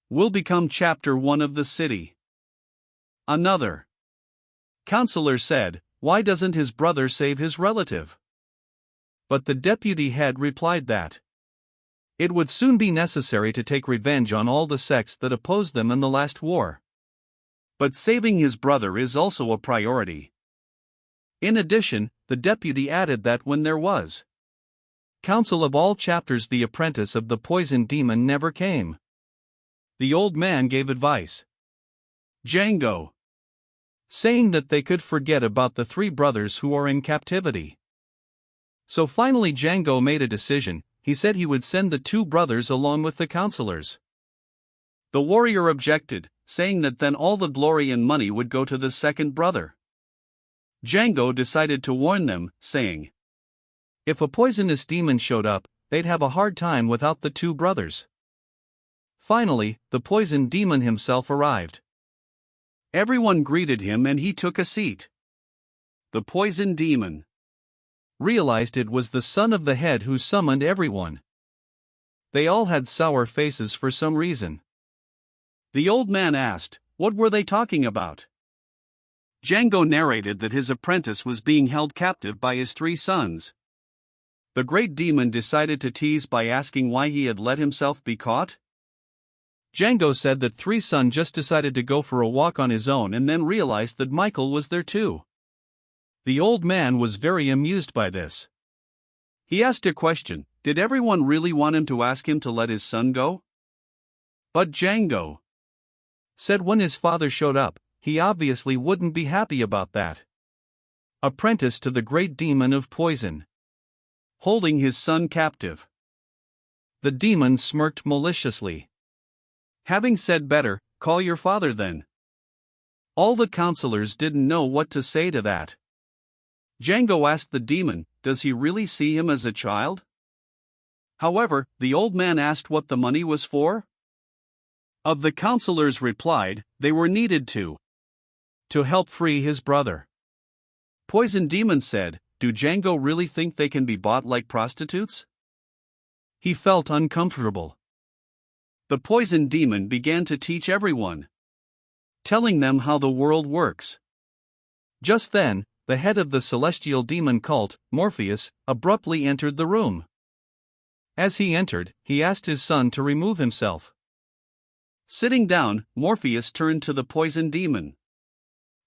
will become chapter 1 of the city. Another counselor said, why doesn't his brother save his relative? But the deputy head replied that it would soon be necessary to take revenge on all the sects that opposed them in the last war. But saving his brother is also a priority. In addition, the deputy added that when there was council of all chapters, the apprentice of the poison demon never came. The old man gave advice, Django, saying that they could forget about the three brothers who are in captivity. So finally Django made a decision. He said he would send the two brothers along with the counselors. The warrior objected, saying that then all the glory and money would go to the second brother. Django decided to warn them, saying, if a poisonous demon showed up, they'd have a hard time without the two brothers. Finally, the poison demon himself arrived. Everyone greeted him and he took a seat. The poison demon realized it was the son of the head who summoned everyone. They all had sour faces for some reason. The old man asked, what were they talking about? Django narrated that his apprentice was being held captive by his three sons. The great demon decided to tease by asking why he had let himself be caught. Django said that three sons just decided to go for a walk on his own and then realized that Michael was there too. The old man was very amused by this. He asked a question, did everyone really want him to ask him to let his son go? But Django said when his father showed up, he obviously wouldn't be happy about that. Apprentice to the great demon of poison, holding his son captive. The demon smirked maliciously, having said better, call your father then. All the counselors didn't know what to say to that. Django asked the demon, does he really see him as a child? However, the old man asked what the money was for. Of the counselors replied, they were needed to help free his brother. Poison demon said, do Django really think they can be bought like prostitutes? He felt uncomfortable. The poison demon began to teach everyone, telling them how the world works. Just then, the head of the celestial demon cult, Morpheus, abruptly entered the room. As he entered, he asked his son to remove himself. Sitting down, Morpheus turned to the poison demon,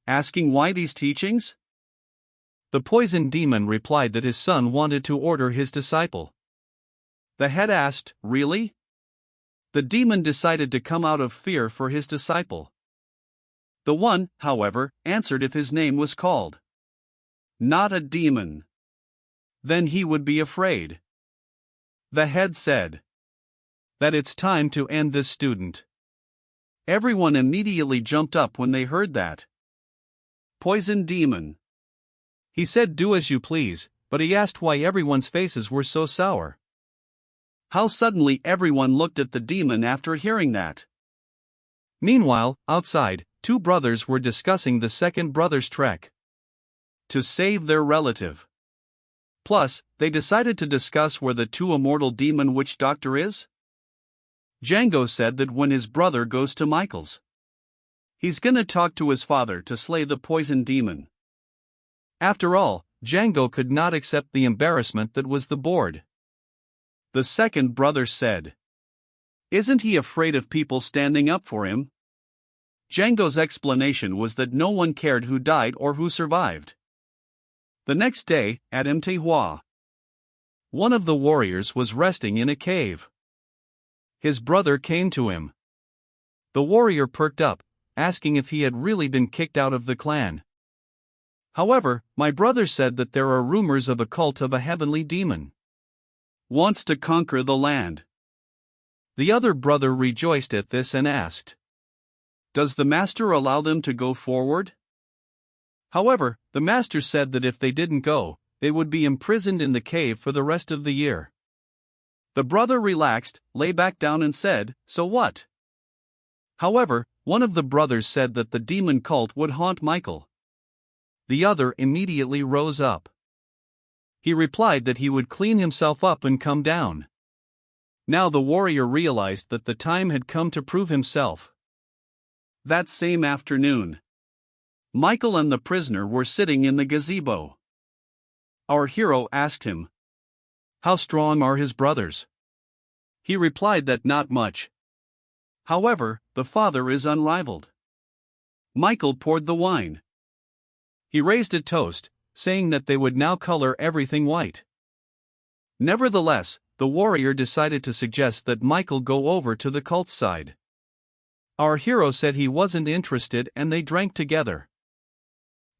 asking why these teachings? The poison demon replied that his son wanted to order his disciple. The head asked, really? The demon decided to come out of fear for his disciple. The one, however, answered if his name was called not a demon, then he would be afraid. The head said that it's time to end this student. Everyone immediately jumped up when they heard that. Poison demon. He said do as you please, but he asked why everyone's faces were so sour. How suddenly everyone looked at the demon after hearing that. Meanwhile, outside, two brothers were discussing the second brother's trek to save their relative. Plus, they decided to discuss where the two immortal demon witch doctor is. Django said that when his brother goes to Michael's, he's gonna talk to his father to slay the poison demon. After all, Django could not accept the embarrassment that was the board. The second brother said, isn't he afraid of people standing up for him? Django's explanation was that no one cared who died or who survived. The next day, at Manhwa, one of the warriors was resting in a cave. His brother came to him. The warrior perked up, asking if he had really been kicked out of the clan. However, my brother said that there are rumors of a cult of a heavenly demon wants to conquer the land. The other brother rejoiced at this and asked, does the master allow them to go forward? However, the master said that if they didn't go, they would be imprisoned in the cave for the rest of the year. The brother relaxed, lay back down and said, so what? However, one of the brothers said that the demon cult would haunt Michael. The other immediately rose up. He replied that he would clean himself up and come down. Now the warrior realized that the time had come to prove himself. That same afternoon, Michael and the prisoner were sitting in the gazebo. Our hero asked him, how strong are his brothers? He replied that not much. However, the father is unrivaled. Michael poured the wine. He raised a toast, saying that they would now color everything white. Nevertheless, the warrior decided to suggest that Michael go over to the cult's side. Our hero said he wasn't interested and they drank together.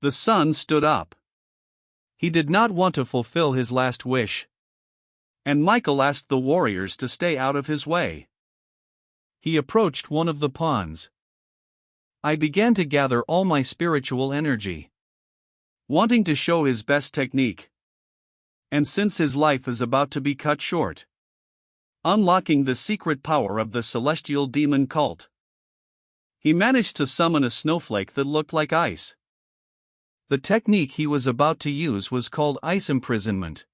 The son stood up. He did not want to fulfill his last wish. And Michael asked the warriors to stay out of his way. He approached one of the pawns. I began to gather all my spiritual energy, wanting to show his best technique. And since his life is about to be cut short, unlocking the secret power of the celestial demon cult, he managed to summon a snowflake that looked like ice. The technique he was about to use was called ice imprisonment.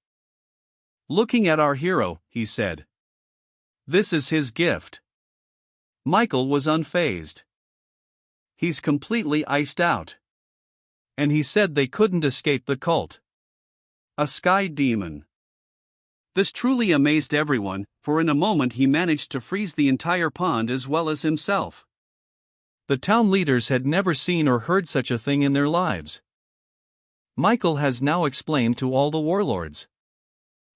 Looking at our hero, he said, "This is his gift." Michael was unfazed. "He's completely iced out." And he said they couldn't escape the cult. A sky demon. This truly amazed everyone, for in a moment he managed to freeze the entire pond as well as himself. The town leaders had never seen or heard such a thing in their lives. Michael has now explained to all the warlords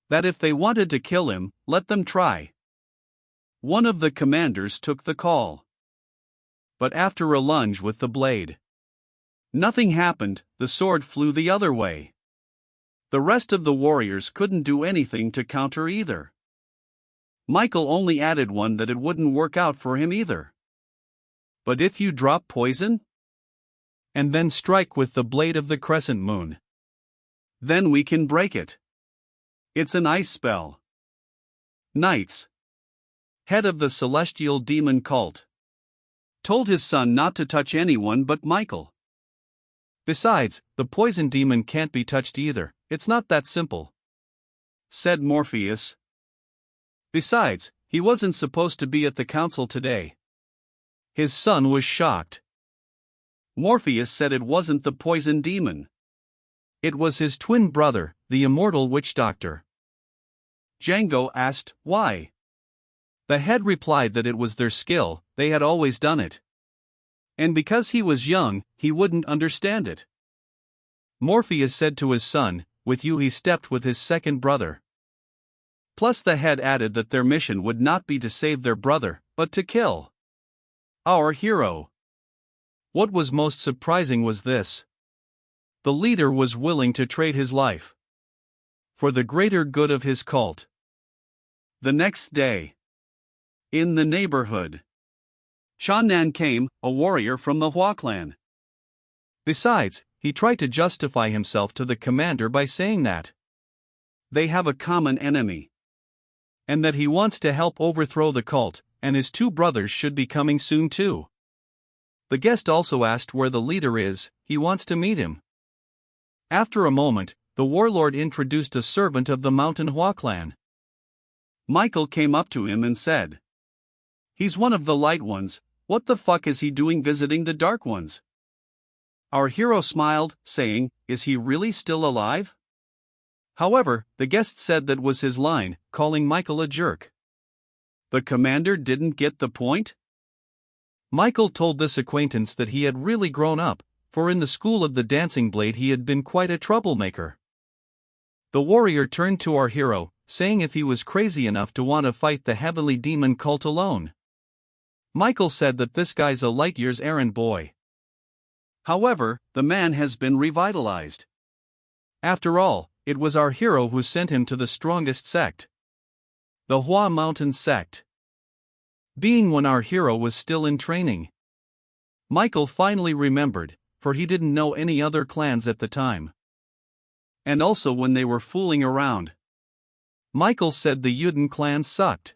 that if they wanted to kill him, let them try. One of the commanders took the call. But after a lunge with the blade, nothing happened, the sword flew the other way. The rest of the warriors couldn't do anything to counter either. Michael only added one that it wouldn't work out for him either. But if you drop poison, and then strike with the blade of the crescent moon, then we can break it. It's an ice spell. Knights, head of the celestial demon cult, told his son not to touch anyone but Michael. Besides, the poison demon can't be touched either, it's not that simple, said Morpheus. Besides, he wasn't supposed to be at the council today. His son was shocked. Morpheus said it wasn't the poison demon. It was his twin brother, the immortal witch doctor. Django asked, why? The head replied that it was their skill, they had always done it. And because he was young, he wouldn't understand it. Morpheus said to his son, with you he stepped with his second brother. Plus the head added that their mission would not be to save their brother, but to kill our hero. What was most surprising was this. The leader was willing to trade his life for the greater good of his cult. The next day, in the neighborhood, Channan came, a warrior from the Hua clan. Besides, he tried to justify himself to the commander by saying that they have a common enemy, and that he wants to help overthrow the cult, and his two brothers should be coming soon too. The guest also asked where the leader is, he wants to meet him. After a moment, the warlord introduced a servant of the Mountain Hua clan. Michael came up to him and said, he's one of the light ones, what the fuck is he doing visiting the dark ones? Our hero smiled, saying, is he really still alive? However, the guest said that was his line, calling Michael a jerk. The commander didn't get the point? Michael told this acquaintance that he had really grown up, for in the school of the dancing blade he had been quite a troublemaker. The warrior turned to our hero, saying if he was crazy enough to want to fight the heavenly demon cult alone. Michael said that this guy's a light years errand boy. However, the man has been revitalized. After all, it was our hero who sent him to the strongest sect, the Hua Mountain sect. Being when our hero was still in training, Michael finally remembered, for he didn't know any other clans at the time. And also when they were fooling around, Michael said the Yuden clan sucked.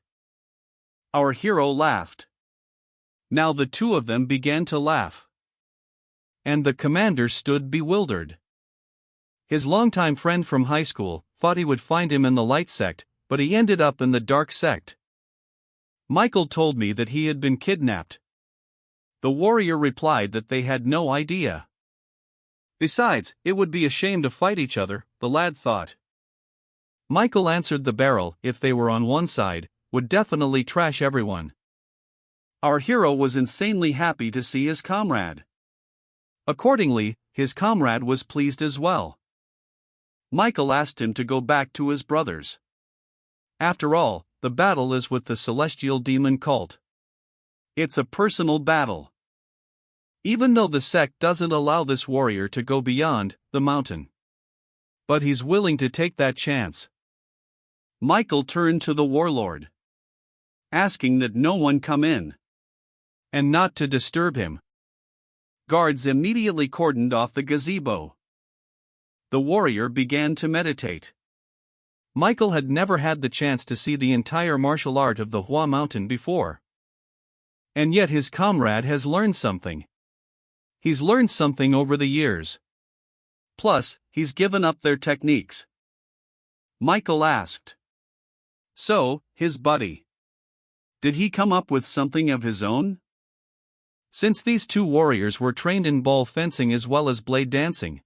Our hero laughed. Now the two of them began to laugh. And the commander stood bewildered. His longtime friend from high school thought he would find him in the light sect, but he ended up in the dark sect. Michael told me that he had been kidnapped. The warrior replied that they had no idea. Besides, it would be a shame to fight each other, the lad thought. Michael answered the barrel, if they were on one side, would definitely trash everyone. Our hero was insanely happy to see his comrade. Accordingly, his comrade was pleased as well. Michael asked him to go back to his brothers. After all, the battle is with the celestial demon cult. It's a personal battle. Even though the sect doesn't allow this warrior to go beyond the mountain. But he's willing to take that chance. Michael turned to the warlord, asking that no one come in, and not to disturb him. Guards immediately cordoned off the gazebo. The warrior began to meditate. Michael had never had the chance to see the entire martial art of the Hua Mountain before. And yet his comrade has learned something. He's learned something over the years. Plus, he's given up their techniques. Michael asked. So, his buddy. Did he come up with something of his own? Since these two warriors were trained in ball fencing as well as blade dancing,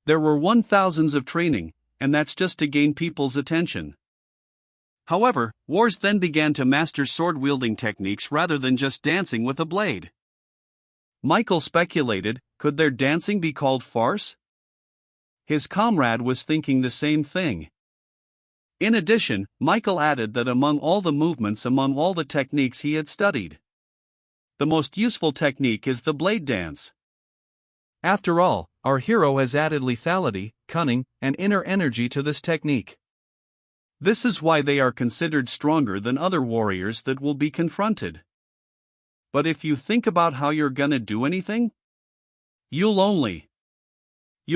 there were 1,000s of training, and that's just to gain people's attention. However, wars then began to master sword-wielding techniques rather than just dancing with a blade. Michael speculated, could their dancing be called farce? His comrade was thinking the same thing. In addition, Michael added that among all the movements, among all the techniques he had studied, the most useful technique is the blade dance. After all, our hero has added lethality, cunning, and inner energy to this technique. This is why they are considered stronger than other warriors that will be confronted. But if you think about how you're gonna do anything, you'll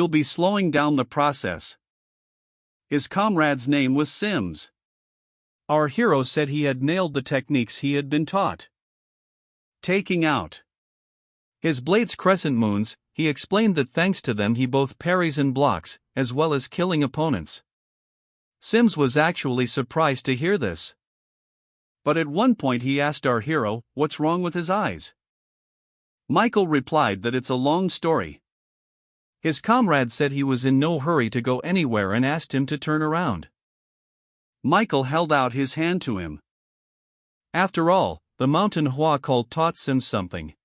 be slowing down the process. His comrade's name was Sims. Our hero said he had nailed the techniques he had been taught. Taking out his blade's crescent moons, he explained that thanks to them he both parries and blocks, as well as killing opponents. Sims was actually surprised to hear this. But at one point he asked our hero, what's wrong with his eyes? Michael replied that it's a long story. His comrade said he was in no hurry to go anywhere and asked him to turn around. Michael held out his hand to him. After all, the mountain Hua cult taught Sims something.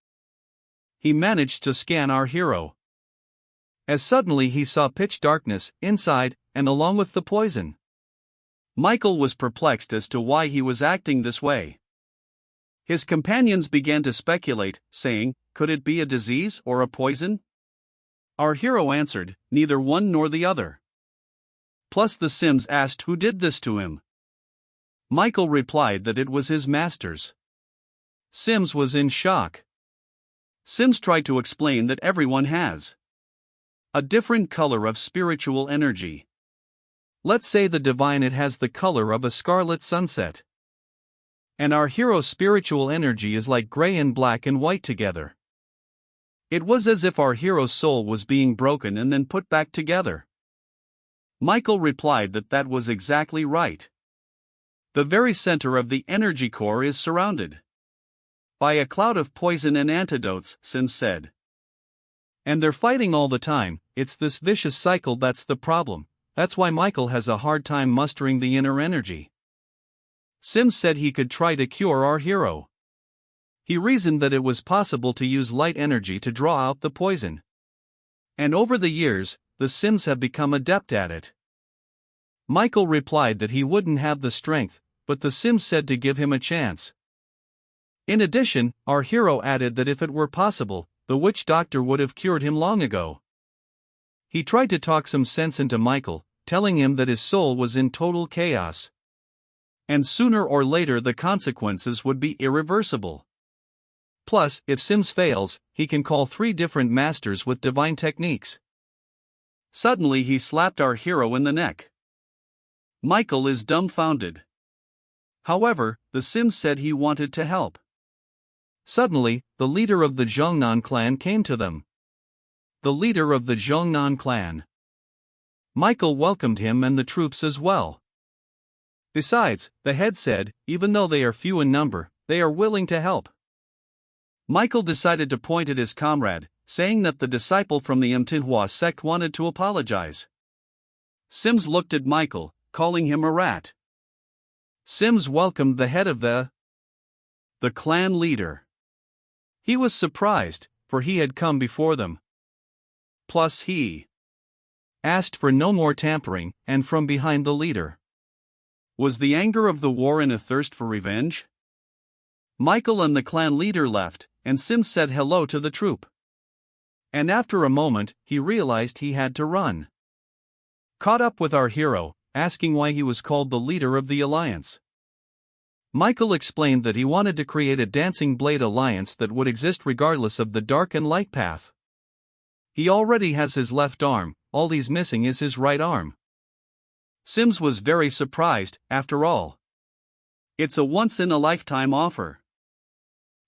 He managed to scan our hero. As suddenly he saw pitch darkness inside, and along with the poison. Michael was perplexed as to why he was acting this way. His companions began to speculate, saying, could it be a disease or a poison? Our hero answered, neither one nor the other. Plus the Sims asked who did this to him. Michael replied that it was his masters. Sims was in shock. Sims tried to explain that everyone has a different color of spiritual energy. Let's say the divine it has the color of a scarlet sunset. And our hero's spiritual energy is like gray and black and white together. It was as if our hero's soul was being broken and then put back together. Michael replied that that was exactly right. The very center of the energy core is surrounded by a cloud of poison and antidotes, Sims said. And they're fighting all the time. It's this vicious cycle that's the problem. That's why Michael has a hard time mustering the inner energy. Sims said he could try to cure our hero. He reasoned that it was possible to use light energy to draw out the poison. And over the years, the Sims have become adept at it. Michael replied that he wouldn't have the strength, but the Sims said to give him a chance. In addition, our hero added that if it were possible, the witch doctor would have cured him long ago. He tried to talk some sense into Michael, telling him that his soul was in total chaos. And sooner or later the consequences would be irreversible. Plus, if Sims fails, he can call 3 different masters with divine techniques. Suddenly he slapped our hero in the neck. Michael is dumbfounded. However, the Sims said he wanted to help. Suddenly, the leader of the Zhongnan clan came to them. The leader of the Zhongnan clan. Michael welcomed him and the troops as well. Besides, the head said, even though they are few in number, they are willing to help. Michael decided to point at his comrade, saying that the disciple from the Manhwa sect wanted to apologize. Sims looked at Michael, calling him a rat. Sims welcomed the head of the clan leader. He was surprised, for he had come before them. Plus he asked for no more tampering, and from behind the leader. Was the anger of the war in a thirst for revenge? Michael and the clan leader left, and Sims said hello to the troop. And after a moment, he realized he had to run. Caught up with our hero, asking why he was called the leader of the alliance. Michael explained that he wanted to create a dancing blade alliance that would exist regardless of the dark and light path. He already has his left arm, all he's missing is his right arm. Sims was very surprised, after all. It's a once-in-a-lifetime offer.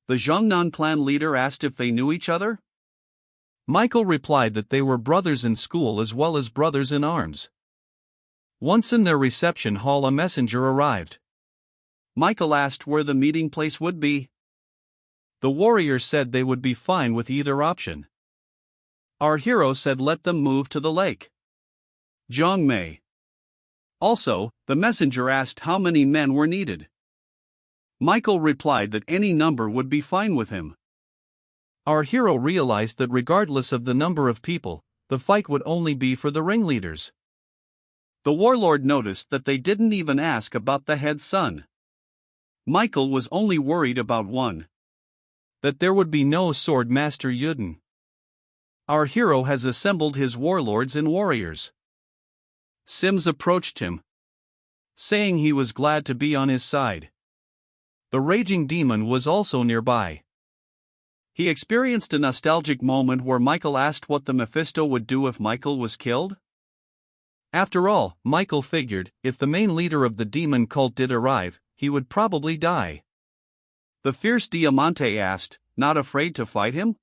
The Zhongnan clan leader asked if they knew each other. Michael replied that they were brothers in school as well as brothers in arms. Once in their reception hall, a messenger arrived. Michael asked where the meeting place would be. The warrior said they would be fine with either option. Our hero said let them move to the lake. Zhongmei. Also, the messenger asked how many men were needed. Michael replied that any number would be fine with him. Our hero realized that regardless of the number of people, the fight would only be for the ringleaders. The warlord noticed that they didn't even ask about the head son. Michael was only worried about one. That there would be no sword master Yuden. Our hero has assembled his warlords and warriors. Sims approached him, saying he was glad to be on his side. The raging demon was also nearby. He experienced a nostalgic moment where Michael asked what the Mephisto would do if Michael was killed. After all, Michael figured, if the main leader of the demon cult did arrive, he would probably die. The fierce Diamante asked, not afraid to fight him?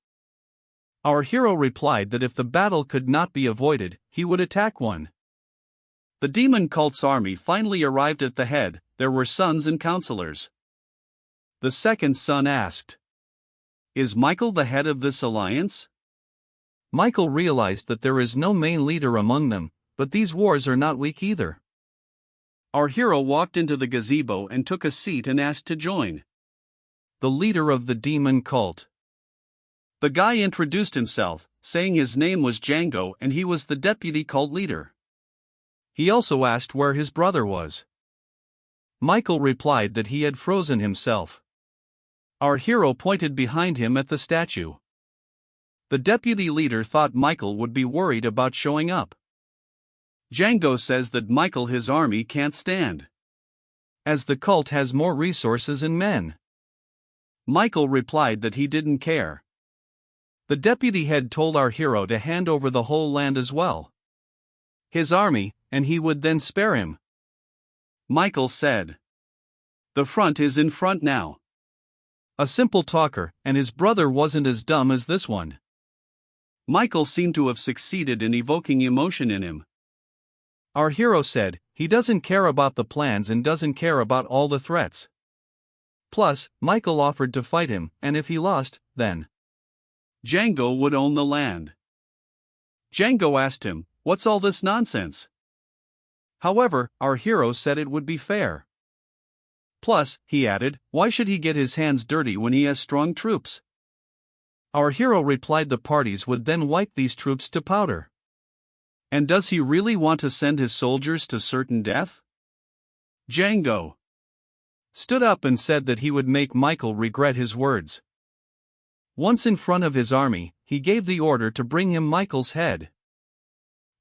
Our hero replied that if the battle could not be avoided, he would attack one. The demon cult's army finally arrived at the head. There were sons and counselors. The second son asked, "Is Michael the head of this alliance?" Michael realized that there is no main leader among them, but these wars are not weak either. Our hero walked into the gazebo and took a seat and asked to join. The leader of the demon cult. The guy introduced himself, saying his name was Django and he was the deputy cult leader. He also asked where his brother was. Michael replied that he had frozen himself. Our hero pointed behind him at the statue. The deputy leader thought Michael would be worried about showing up. Django says that Michael his army can't stand, as the cult has more resources and men. Michael replied that he didn't care. The deputy head told our hero to hand over the whole land as well. His army, and he would then spare him. Michael said, "The front is in front now." A simple talker, and his brother wasn't as dumb as this one. Michael seemed to have succeeded in evoking emotion in him. Our hero said, he doesn't care about the plans and doesn't care about all the threats. Plus, Michael offered to fight him, and if he lost, then Django would own the land. Django asked him, "What's all this nonsense?" However, our hero said it would be fair. Plus, he added, why should he get his hands dirty when he has strong troops? Our hero replied the parties would then wipe these troops to powder. And does he really want to send his soldiers to certain death? Django stood up and said that he would make Michael regret his words. Once in front of his army, he gave the order to bring him Michael's head.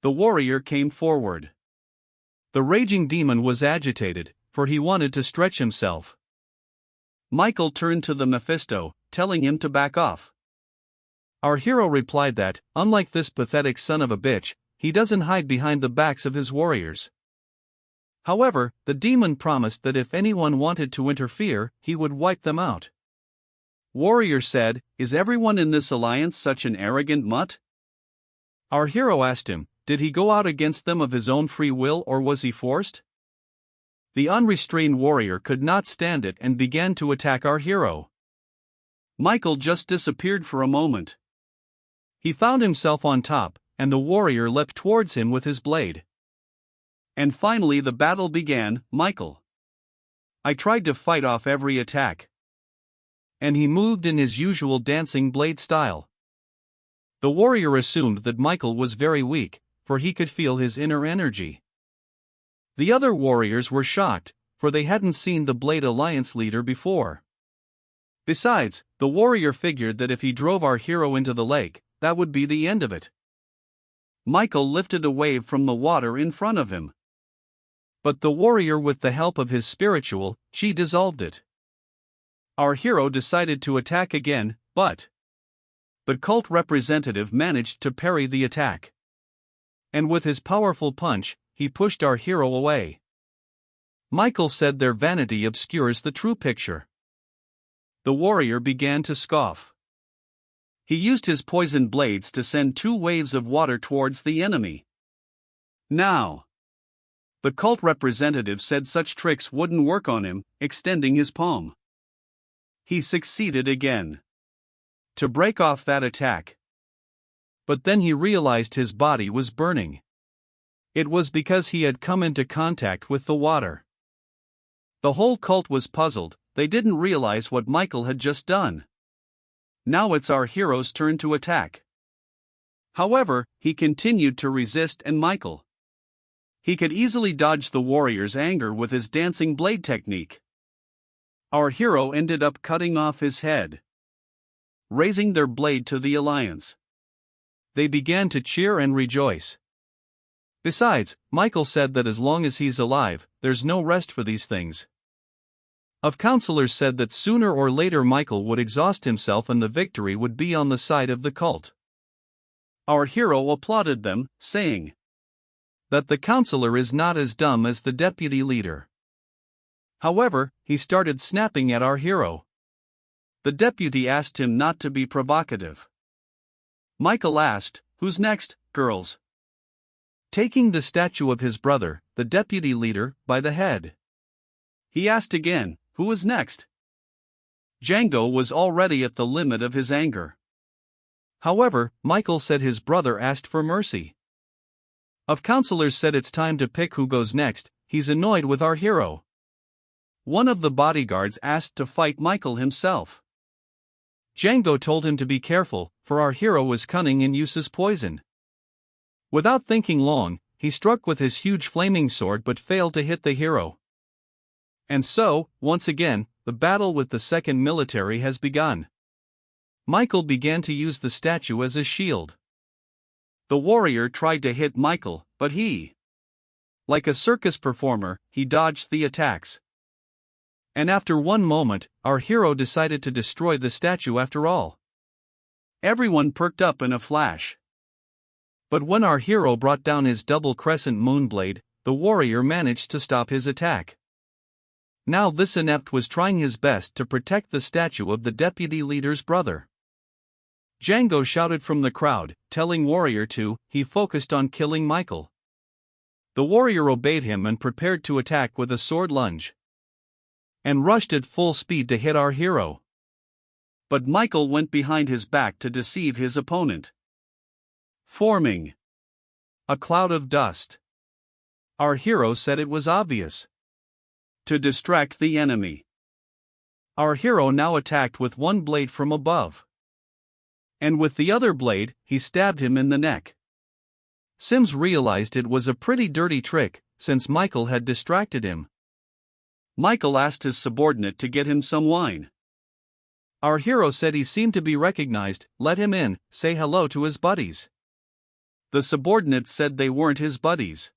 The warrior came forward. The raging demon was agitated, for he wanted to stretch himself. Michael turned to the Mephisto, telling him to back off. Our hero replied that, unlike this pathetic son of a bitch, he doesn't hide behind the backs of his warriors. However, the demon promised that if anyone wanted to interfere, he would wipe them out. Warrior said, "Is everyone in this alliance such an arrogant mutt?" Our hero asked him, did he go out against them of his own free will or was he forced? The unrestrained warrior could not stand it and began to attack our hero. Michael just disappeared for a moment. He found himself on top, and the warrior leapt towards him with his blade. And finally the battle began. Michael. I tried to fight off every attack. And he moved in his usual dancing blade style. The warrior assumed that Michael was very weak, for he could feel his inner energy. The other warriors were shocked, for they hadn't seen the Blade Alliance leader before. Besides, the warrior figured that if he drove our hero into the lake, that would be the end of it. Michael lifted a wave from the water in front of him. But the warrior, with the help of his spiritual, chi dissolved it. Our hero decided to attack again, but the cult representative managed to parry the attack. And with his powerful punch, he pushed our hero away. Michael said their vanity obscures the true picture. The warrior began to scoff. He used his poison blades to send 2 waves of water towards the enemy. Now, the cult representative said such tricks wouldn't work on him, extending his palm. He succeeded again to break off that attack. But then he realized his body was burning. It was because he had come into contact with the water. The whole cult was puzzled. They didn't realize what Michael had just done. Now it's our hero's turn to attack. However, he continued to resist, and he could easily dodge the warrior's anger with his dancing blade technique. Our hero ended up cutting off his head, raising their blade to the alliance. They began to cheer and rejoice. Besides, Michael said that as long as he's alive, there's no rest for these things. Of counselors said that sooner or later Michael would exhaust himself and the victory would be on the side of the cult. Our hero applauded them, saying that the counselor is not as dumb as the deputy leader. However, he started snapping at our hero. The deputy asked him not to be provocative. Michael asked, "Who's next, girls?" Taking the statue of his brother, the deputy leader, by the head. He asked again, "Who was next?" Django was already at the limit of his anger. However, Michael said his brother asked for mercy. Of counselors said it's time to pick who goes next. He's annoyed with our hero. One of the bodyguards asked to fight Michael himself. Django told him to be careful, for our hero was cunning and uses poison. Without thinking long, he struck with his huge flaming sword but failed to hit the hero. And so, once again, the battle with the second military has begun. Michael began to use the statue as a shield. The warrior tried to hit Michael, but like a circus performer, he dodged the attacks. And after one moment, our hero decided to destroy the statue after all. Everyone perked up in a flash. But when our hero brought down his double crescent moonblade, the warrior managed to stop his attack. Now this inept was trying his best to protect the statue of the deputy leader's brother. Django shouted from the crowd, telling warrior he focused on killing Michael. The warrior obeyed him and prepared to attack with a sword lunge, and rushed at full speed to hit our hero. But Michael went behind his back to deceive his opponent, forming a cloud of dust. Our hero said it was obvious to distract the enemy. Our hero now attacked with one blade from above, and with the other blade, he stabbed him in the neck. Sims realized it was a pretty dirty trick, since Michael had distracted him. Michael asked his subordinate to get him some wine. Our hero said he seemed to be recognized, let him in, say hello to his buddies. The subordinate said they weren't his buddies.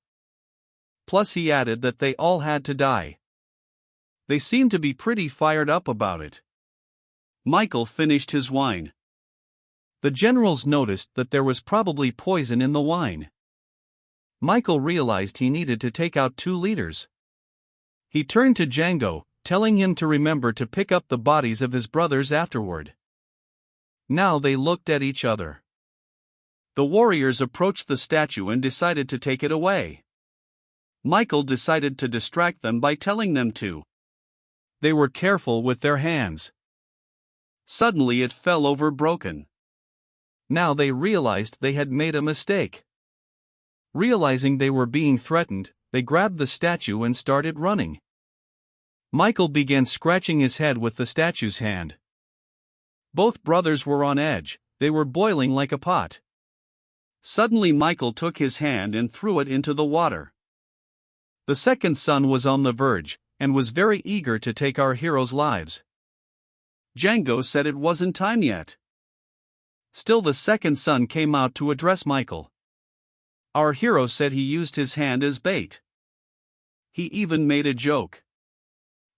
Plus he added that they all had to die. They seemed to be pretty fired up about it. Michael finished his wine. The generals noticed that there was probably poison in the wine. Michael realized he needed to take out 2 leaders. He turned to Django, telling him to remember to pick up the bodies of his brothers afterward. Now they looked at each other. The warriors approached the statue and decided to take it away. Michael decided to distract them by telling them to. They were careful with their hands. Suddenly it fell over broken. Now they realized they had made a mistake. Realizing they were being threatened, they grabbed the statue and started running. Michael began scratching his head with the statue's hand. Both brothers were on edge, they were boiling like a pot. Suddenly Michael took his hand and threw it into the water. The second son was on the verge, and was very eager to take our heroes' lives. Django said it wasn't time yet. Still the second son came out to address Michael. Our hero said he used his hand as bait. He even made a joke,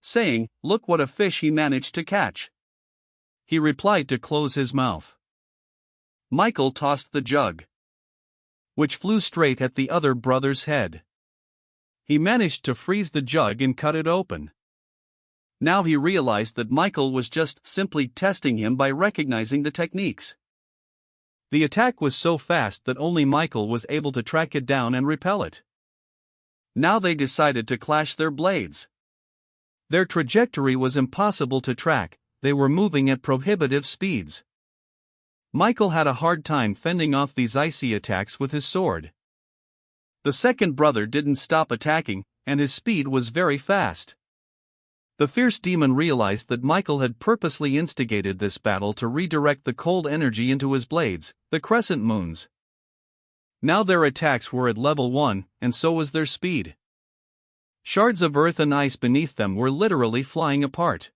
saying, "Look what a fish he managed to catch." He replied to close his mouth. Michael tossed the jug, which flew straight at the other brother's head. He managed to freeze the jug and cut it open. Now he realized that Michael was just simply testing him by recognizing the techniques. The attack was so fast that only Michael was able to track it down and repel it. Now they decided to clash their blades. Their trajectory was impossible to track, they were moving at prohibitive speeds. Michael had a hard time fending off these icy attacks with his sword. The second brother didn't stop attacking, and his speed was very fast. The fierce demon realized that Michael had purposely instigated this battle to redirect the cold energy into his blades, the crescent moons. Now their attacks were at level 1, and so was their speed. Shards of earth and ice beneath them were literally flying apart.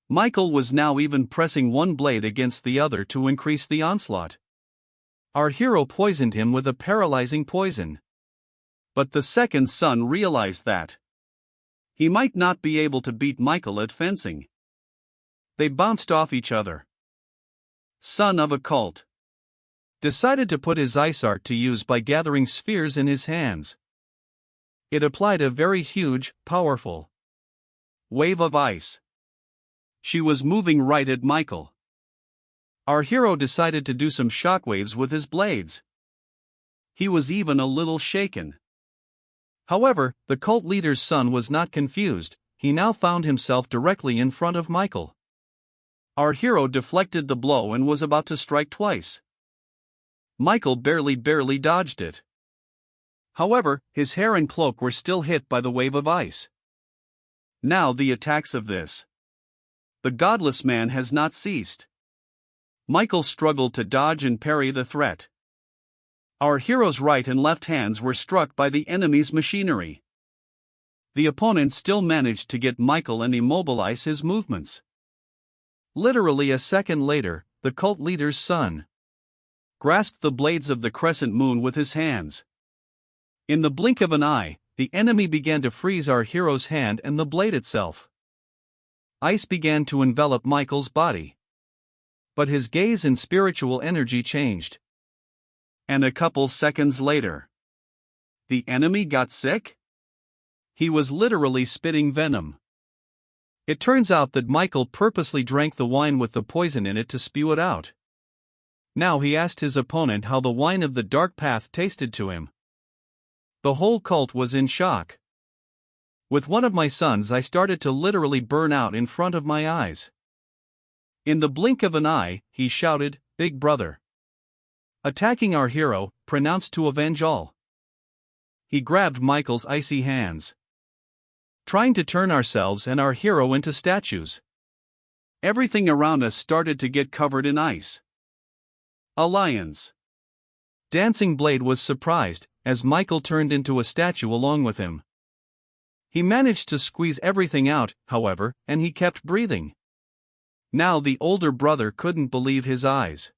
Michael was now even pressing one blade against the other to increase the onslaught. Our hero poisoned him with a paralyzing poison. But the second son realized that he might not be able to beat Michael at fencing. They bounced off each other. Son of a cult decided to put his ice art to use by gathering spheres in his hands. It applied a very huge, powerful wave of ice. She was moving right at Michael. Our hero decided to do some shockwaves with his blades. He was even a little shaken. However, the cult leader's son was not confused, he now found himself directly in front of Michael. Our hero deflected the blow and was about to strike twice. Michael barely dodged it. However, his hair and cloak were still hit by the wave of ice. Now the attacks of the godless man has not ceased. Michael struggled to dodge and parry the threat. Our hero's right and left hands were struck by the enemy's machinery. The opponent still managed to get Michael and immobilize his movements. Literally a second later, the cult leader's son grasped the blades of the crescent moon with his hands. In the blink of an eye, the enemy began to freeze our hero's hand and the blade itself. Ice began to envelop Michael's body. But his gaze and spiritual energy changed. And a couple seconds later, the enemy got sick? He was literally spitting venom. It turns out that Michael purposely drank the wine with the poison in it to spew it out. Now he asked his opponent how the wine of the dark path tasted to him. The whole cult was in shock. With one of my sons, I started to literally burn out in front of my eyes. In the blink of an eye, he shouted, "Big brother!" Attacking our hero, pronounced to avenge all. He grabbed Michael's icy hands, trying to turn ourselves and our hero into statues. Everything around us started to get covered in ice. Alliance. Dancing Blade was surprised, as Michael turned into a statue along with him. He managed to squeeze everything out, however, and he kept breathing. Now the older brother couldn't believe his eyes.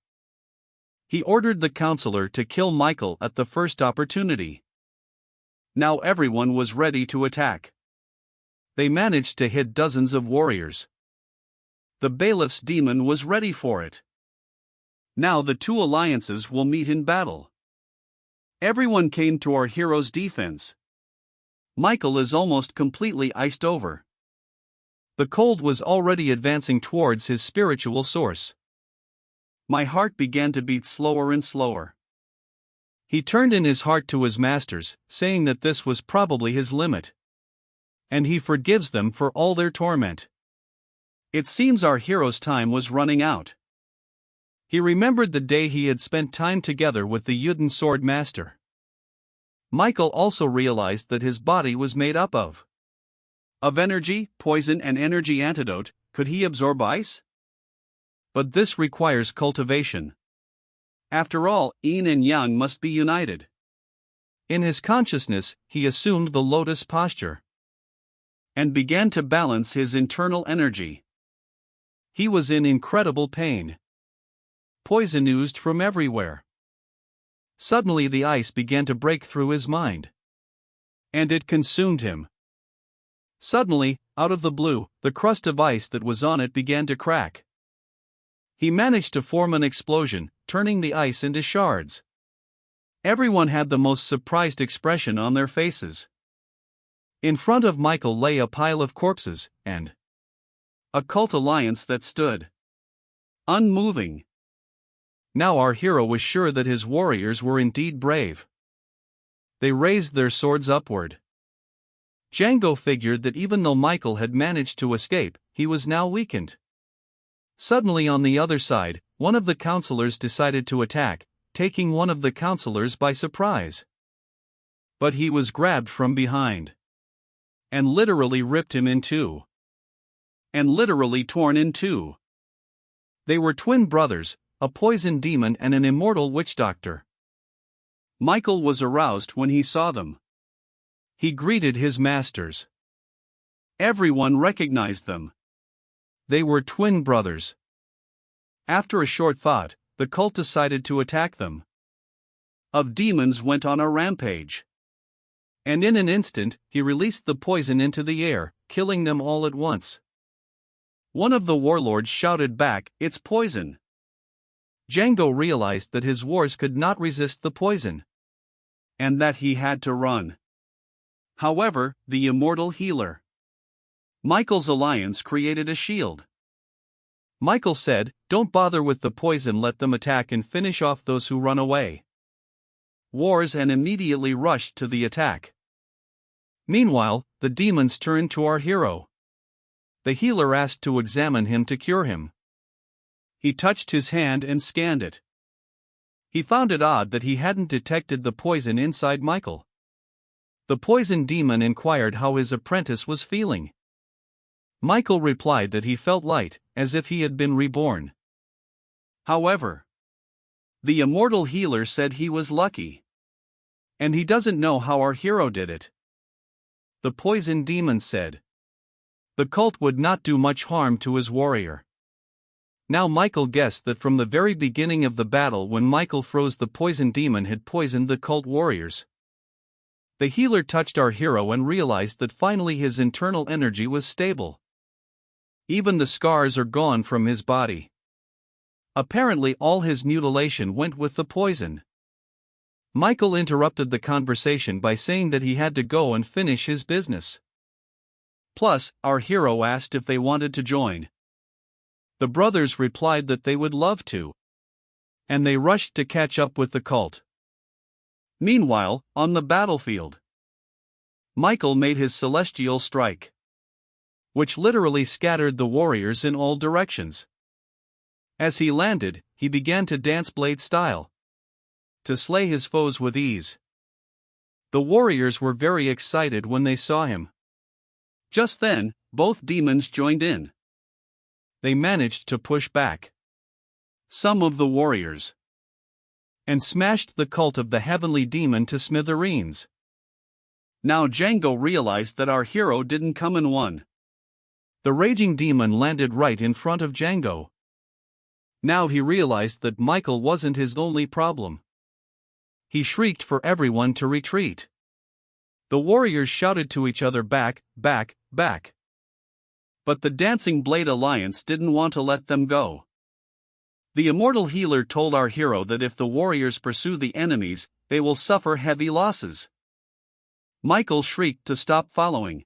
He ordered the counselor to kill Michael at the first opportunity. Now everyone was ready to attack. They managed to hit dozens of warriors. The bailiff's demon was ready for it. Now the two alliances will meet in battle. Everyone came to our hero's defense. Michael is almost completely iced over. The cold was already advancing towards his spiritual source. My heart began to beat slower and slower. He turned in his heart to his masters, saying that this was probably his limit. And he forgives them for all their torment. It seems our hero's time was running out. He remembered the day he had spent time together with the Yuden sword master. Michael also realized that his body was made up of energy, poison and energy antidote. Could he absorb ice? But this requires cultivation. After all, yin and yang must be united. In his consciousness, he assumed the lotus posture and began to balance his internal energy. He was in incredible pain. Poison oozed from everywhere. Suddenly the ice began to break through his mind. And it consumed him. Suddenly, out of the blue, the crust of ice that was on it began to crack. He managed to form an explosion, turning the ice into shards. Everyone had the most surprised expression on their faces. In front of Michael lay a pile of corpses, and a cult alliance that stood unmoving. Now our hero was sure that his warriors were indeed brave. They raised their swords upward. Django figured that even though Michael had managed to escape, he was now weakened. Suddenly on the other side, one of the counselors decided to attack, taking one of the counselors by surprise. But he was grabbed from behind and literally ripped him in two. And literally torn in two. They were twin brothers, a poison demon and an immortal witch doctor. Michael was aroused when he saw them. He greeted his masters. Everyone recognized them. They were twin brothers. After a short thought, the cult decided to attack them. Of demons went on a rampage. And in an instant, he released the poison into the air, killing them all at once. One of the warlords shouted back, "It's poison!" Django realized that his wars could not resist the poison. And that he had to run. However, the immortal healer, Michael's alliance, created a shield. Michael said, "Don't bother with the poison, let them attack and finish off those who run away." Wars and immediately rushed to the attack. Meanwhile, the demons turned to our hero. The healer asked to examine him to cure him. He touched his hand and scanned it. He found it odd that he hadn't detected the poison inside Michael. The poison demon inquired how his apprentice was feeling. Michael replied that he felt light, as if he had been reborn. However, the immortal healer said he was lucky. And he doesn't know how our hero did it. The poison demon said the cult would not do much harm to his warrior. Now Michael guessed that from the very beginning of the battle, when Michael froze, the poison demon had poisoned the cult warriors. The healer touched our hero and realized that finally his internal energy was stable. Even the scars are gone from his body. Apparently all his mutilation went with the poison. Michael interrupted the conversation by saying that he had to go and finish his business. Plus, our hero asked if they wanted to join. The brothers replied that they would love to. And they rushed to catch up with the cult. Meanwhile, on the battlefield, Michael made his celestial strike, which literally scattered the warriors in all directions. As he landed, he began to dance blade style, to slay his foes with ease. The warriors were very excited when they saw him. Just then, both demons joined in. They managed to push back some of the warriors and smashed the cult of the heavenly demon to smithereens. Now Django realized that our hero didn't come in one. The raging demon landed right in front of Django. Now he realized that Michael wasn't his only problem. He shrieked for everyone to retreat. The warriors shouted to each other, "Back, back, back." But the Dancing Blade Alliance didn't want to let them go. The immortal healer told our hero that if the warriors pursue the enemies, they will suffer heavy losses. Michael shrieked to stop following.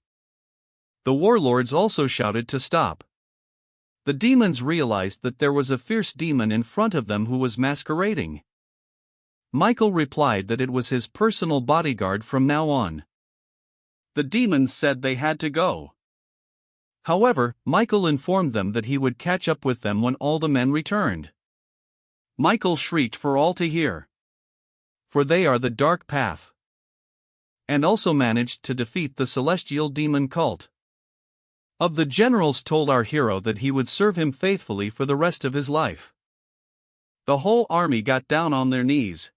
The warlords also shouted to stop. The demons realized that there was a fierce demon in front of them who was masquerading. Michael replied that it was his personal bodyguard from now on. The demons said they had to go. However, Michael informed them that he would catch up with them when all the men returned. Michael shrieked for all to hear. For they are the dark path. And also managed to defeat the celestial demon cult. Of the generals told our hero that he would serve him faithfully for the rest of his life. The whole army got down on their knees,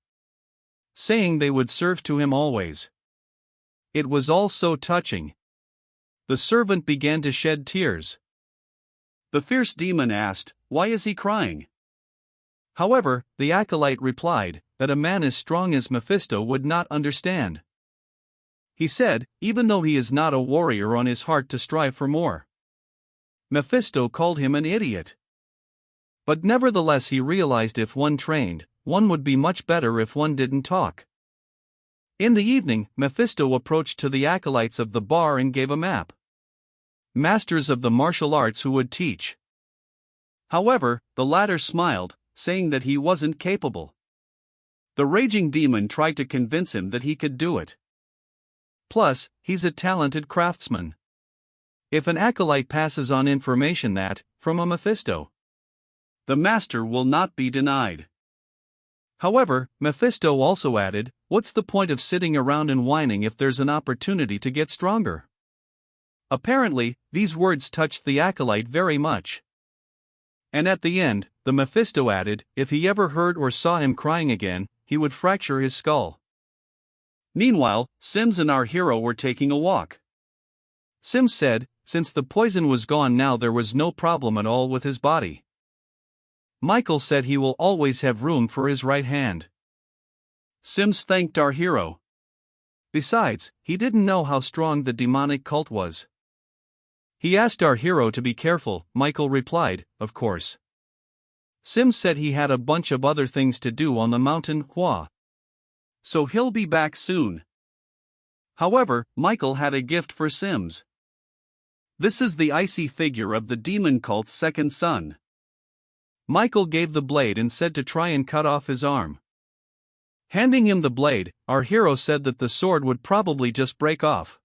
saying they would serve to him always. It was all so touching. The servant began to shed tears. The fierce demon asked, "Why is he crying?" However, the acolyte replied that a man as strong as Mephisto would not understand. He said, even though he is not a warrior on his heart to strive for more. Mephisto called him an idiot. But nevertheless he realized if one trained, one would be much better if one didn't talk. In the evening, Mephisto approached to the acolytes of the bar and gave a map. Masters of the martial arts who would teach. However, the latter smiled, saying that he wasn't capable. The raging demon tried to convince him that he could do it. Plus, he's a talented craftsman. If an acolyte passes on information that, from a Mephisto, the master will not be denied. However, Mephisto also added, "What's the point of sitting around and whining if there's an opportunity to get stronger?" Apparently, these words touched the acolyte very much. And at the end, the Mephisto added, if he ever heard or saw him crying again, he would fracture his skull. Meanwhile, Sims and our hero were taking a walk. Sims said, since the poison was gone now there was no problem at all with his body. Michael said he will always have room for his right hand. Sims thanked our hero. Besides, he didn't know how strong the demonic cult was. He asked our hero to be careful. Michael replied, of course. Sims said he had a bunch of other things to do on the mountain Hua, so he'll be back soon. However, Michael had a gift for Sims. This is the icy figure of the demon cult's second son. Michael gave the blade and said to try and cut off his arm. Handing him the blade, our hero said that the sword would probably just break off.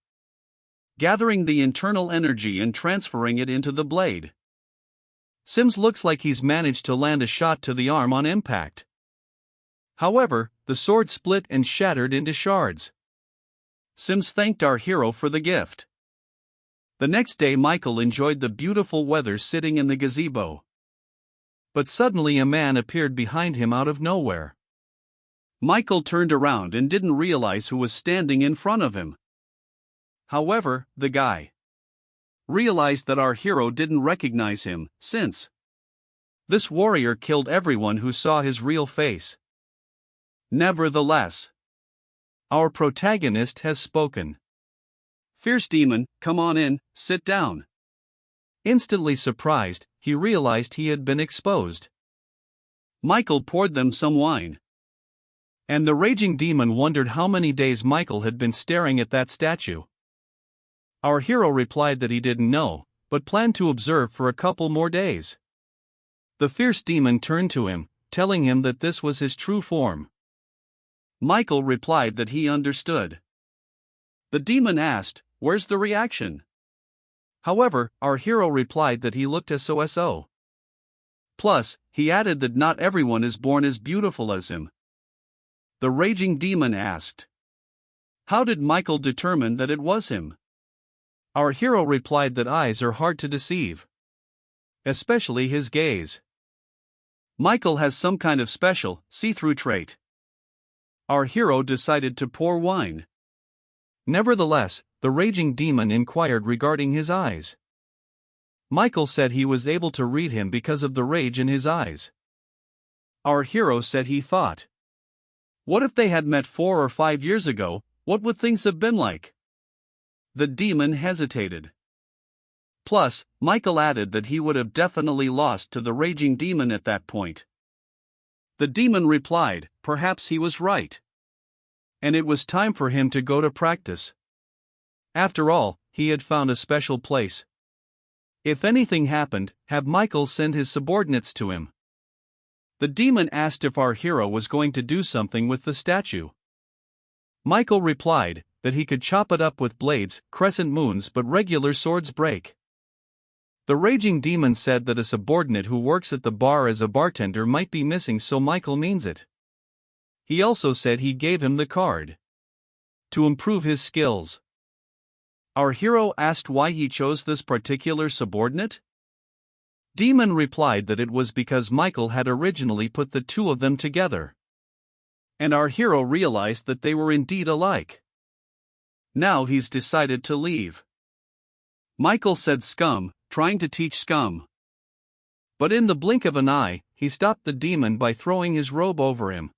Gathering the internal energy and transferring it into the blade. Sims looks like he's managed to land a shot to the arm on impact. However, the sword split and shattered into shards. Sims thanked our hero for the gift. The next day Michael enjoyed the beautiful weather sitting in the gazebo. But suddenly a man appeared behind him out of nowhere. Michael turned around and didn't realize who was standing in front of him. However, the guy realized that our hero didn't recognize him, since this warrior killed everyone who saw his real face. Nevertheless, our protagonist has spoken. Fierce demon, come on in, sit down. Instantly surprised, he realized he had been exposed. Michael poured them some wine. And the raging demon wondered how many days Michael had been staring at that statue. Our hero replied that he didn't know, but planned to observe for a couple more days. The fierce demon turned to him, telling him that this was his true form. Michael replied that he understood. The demon asked, "Where's the reaction?" However, our hero replied that he looked so. Plus, he added that not everyone is born as beautiful as him. The raging demon asked, how did Michael determine that it was him? Our hero replied that eyes are hard to deceive. Especially his gaze. Michael has some kind of special, see-through trait. Our hero decided to pour wine. Nevertheless, the raging demon inquired regarding his eyes. Michael said he was able to read him because of the rage in his eyes. Our hero said he thought, what if they had met 4 or 5 years ago, what would things have been like? The demon hesitated. Plus, Michael added that he would have definitely lost to the raging demon at that point. The demon replied, perhaps he was right. And it was time for him to go to practice. After all, he had found a special place. If anything happened, have Michael send his subordinates to him. The demon asked if our hero was going to do something with the statue. Michael replied that he could chop it up with blades, crescent moons, but regular swords break. The raging demon said that a subordinate who works at the bar as a bartender might be missing, so Michael means it. He also said he gave him the card to improve his skills. Our hero asked why he chose this particular subordinate. Demon replied that it was because Michael had originally put the two of them together. And our hero realized that they were indeed alike. Now he's decided to leave. Michael said scum, trying to teach scum. But in the blink of an eye, he stopped the demon by throwing his robe over him.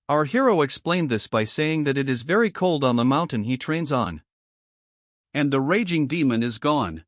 Our hero explained this by saying that it is very cold on the mountain he trains on. And the raging demon is gone.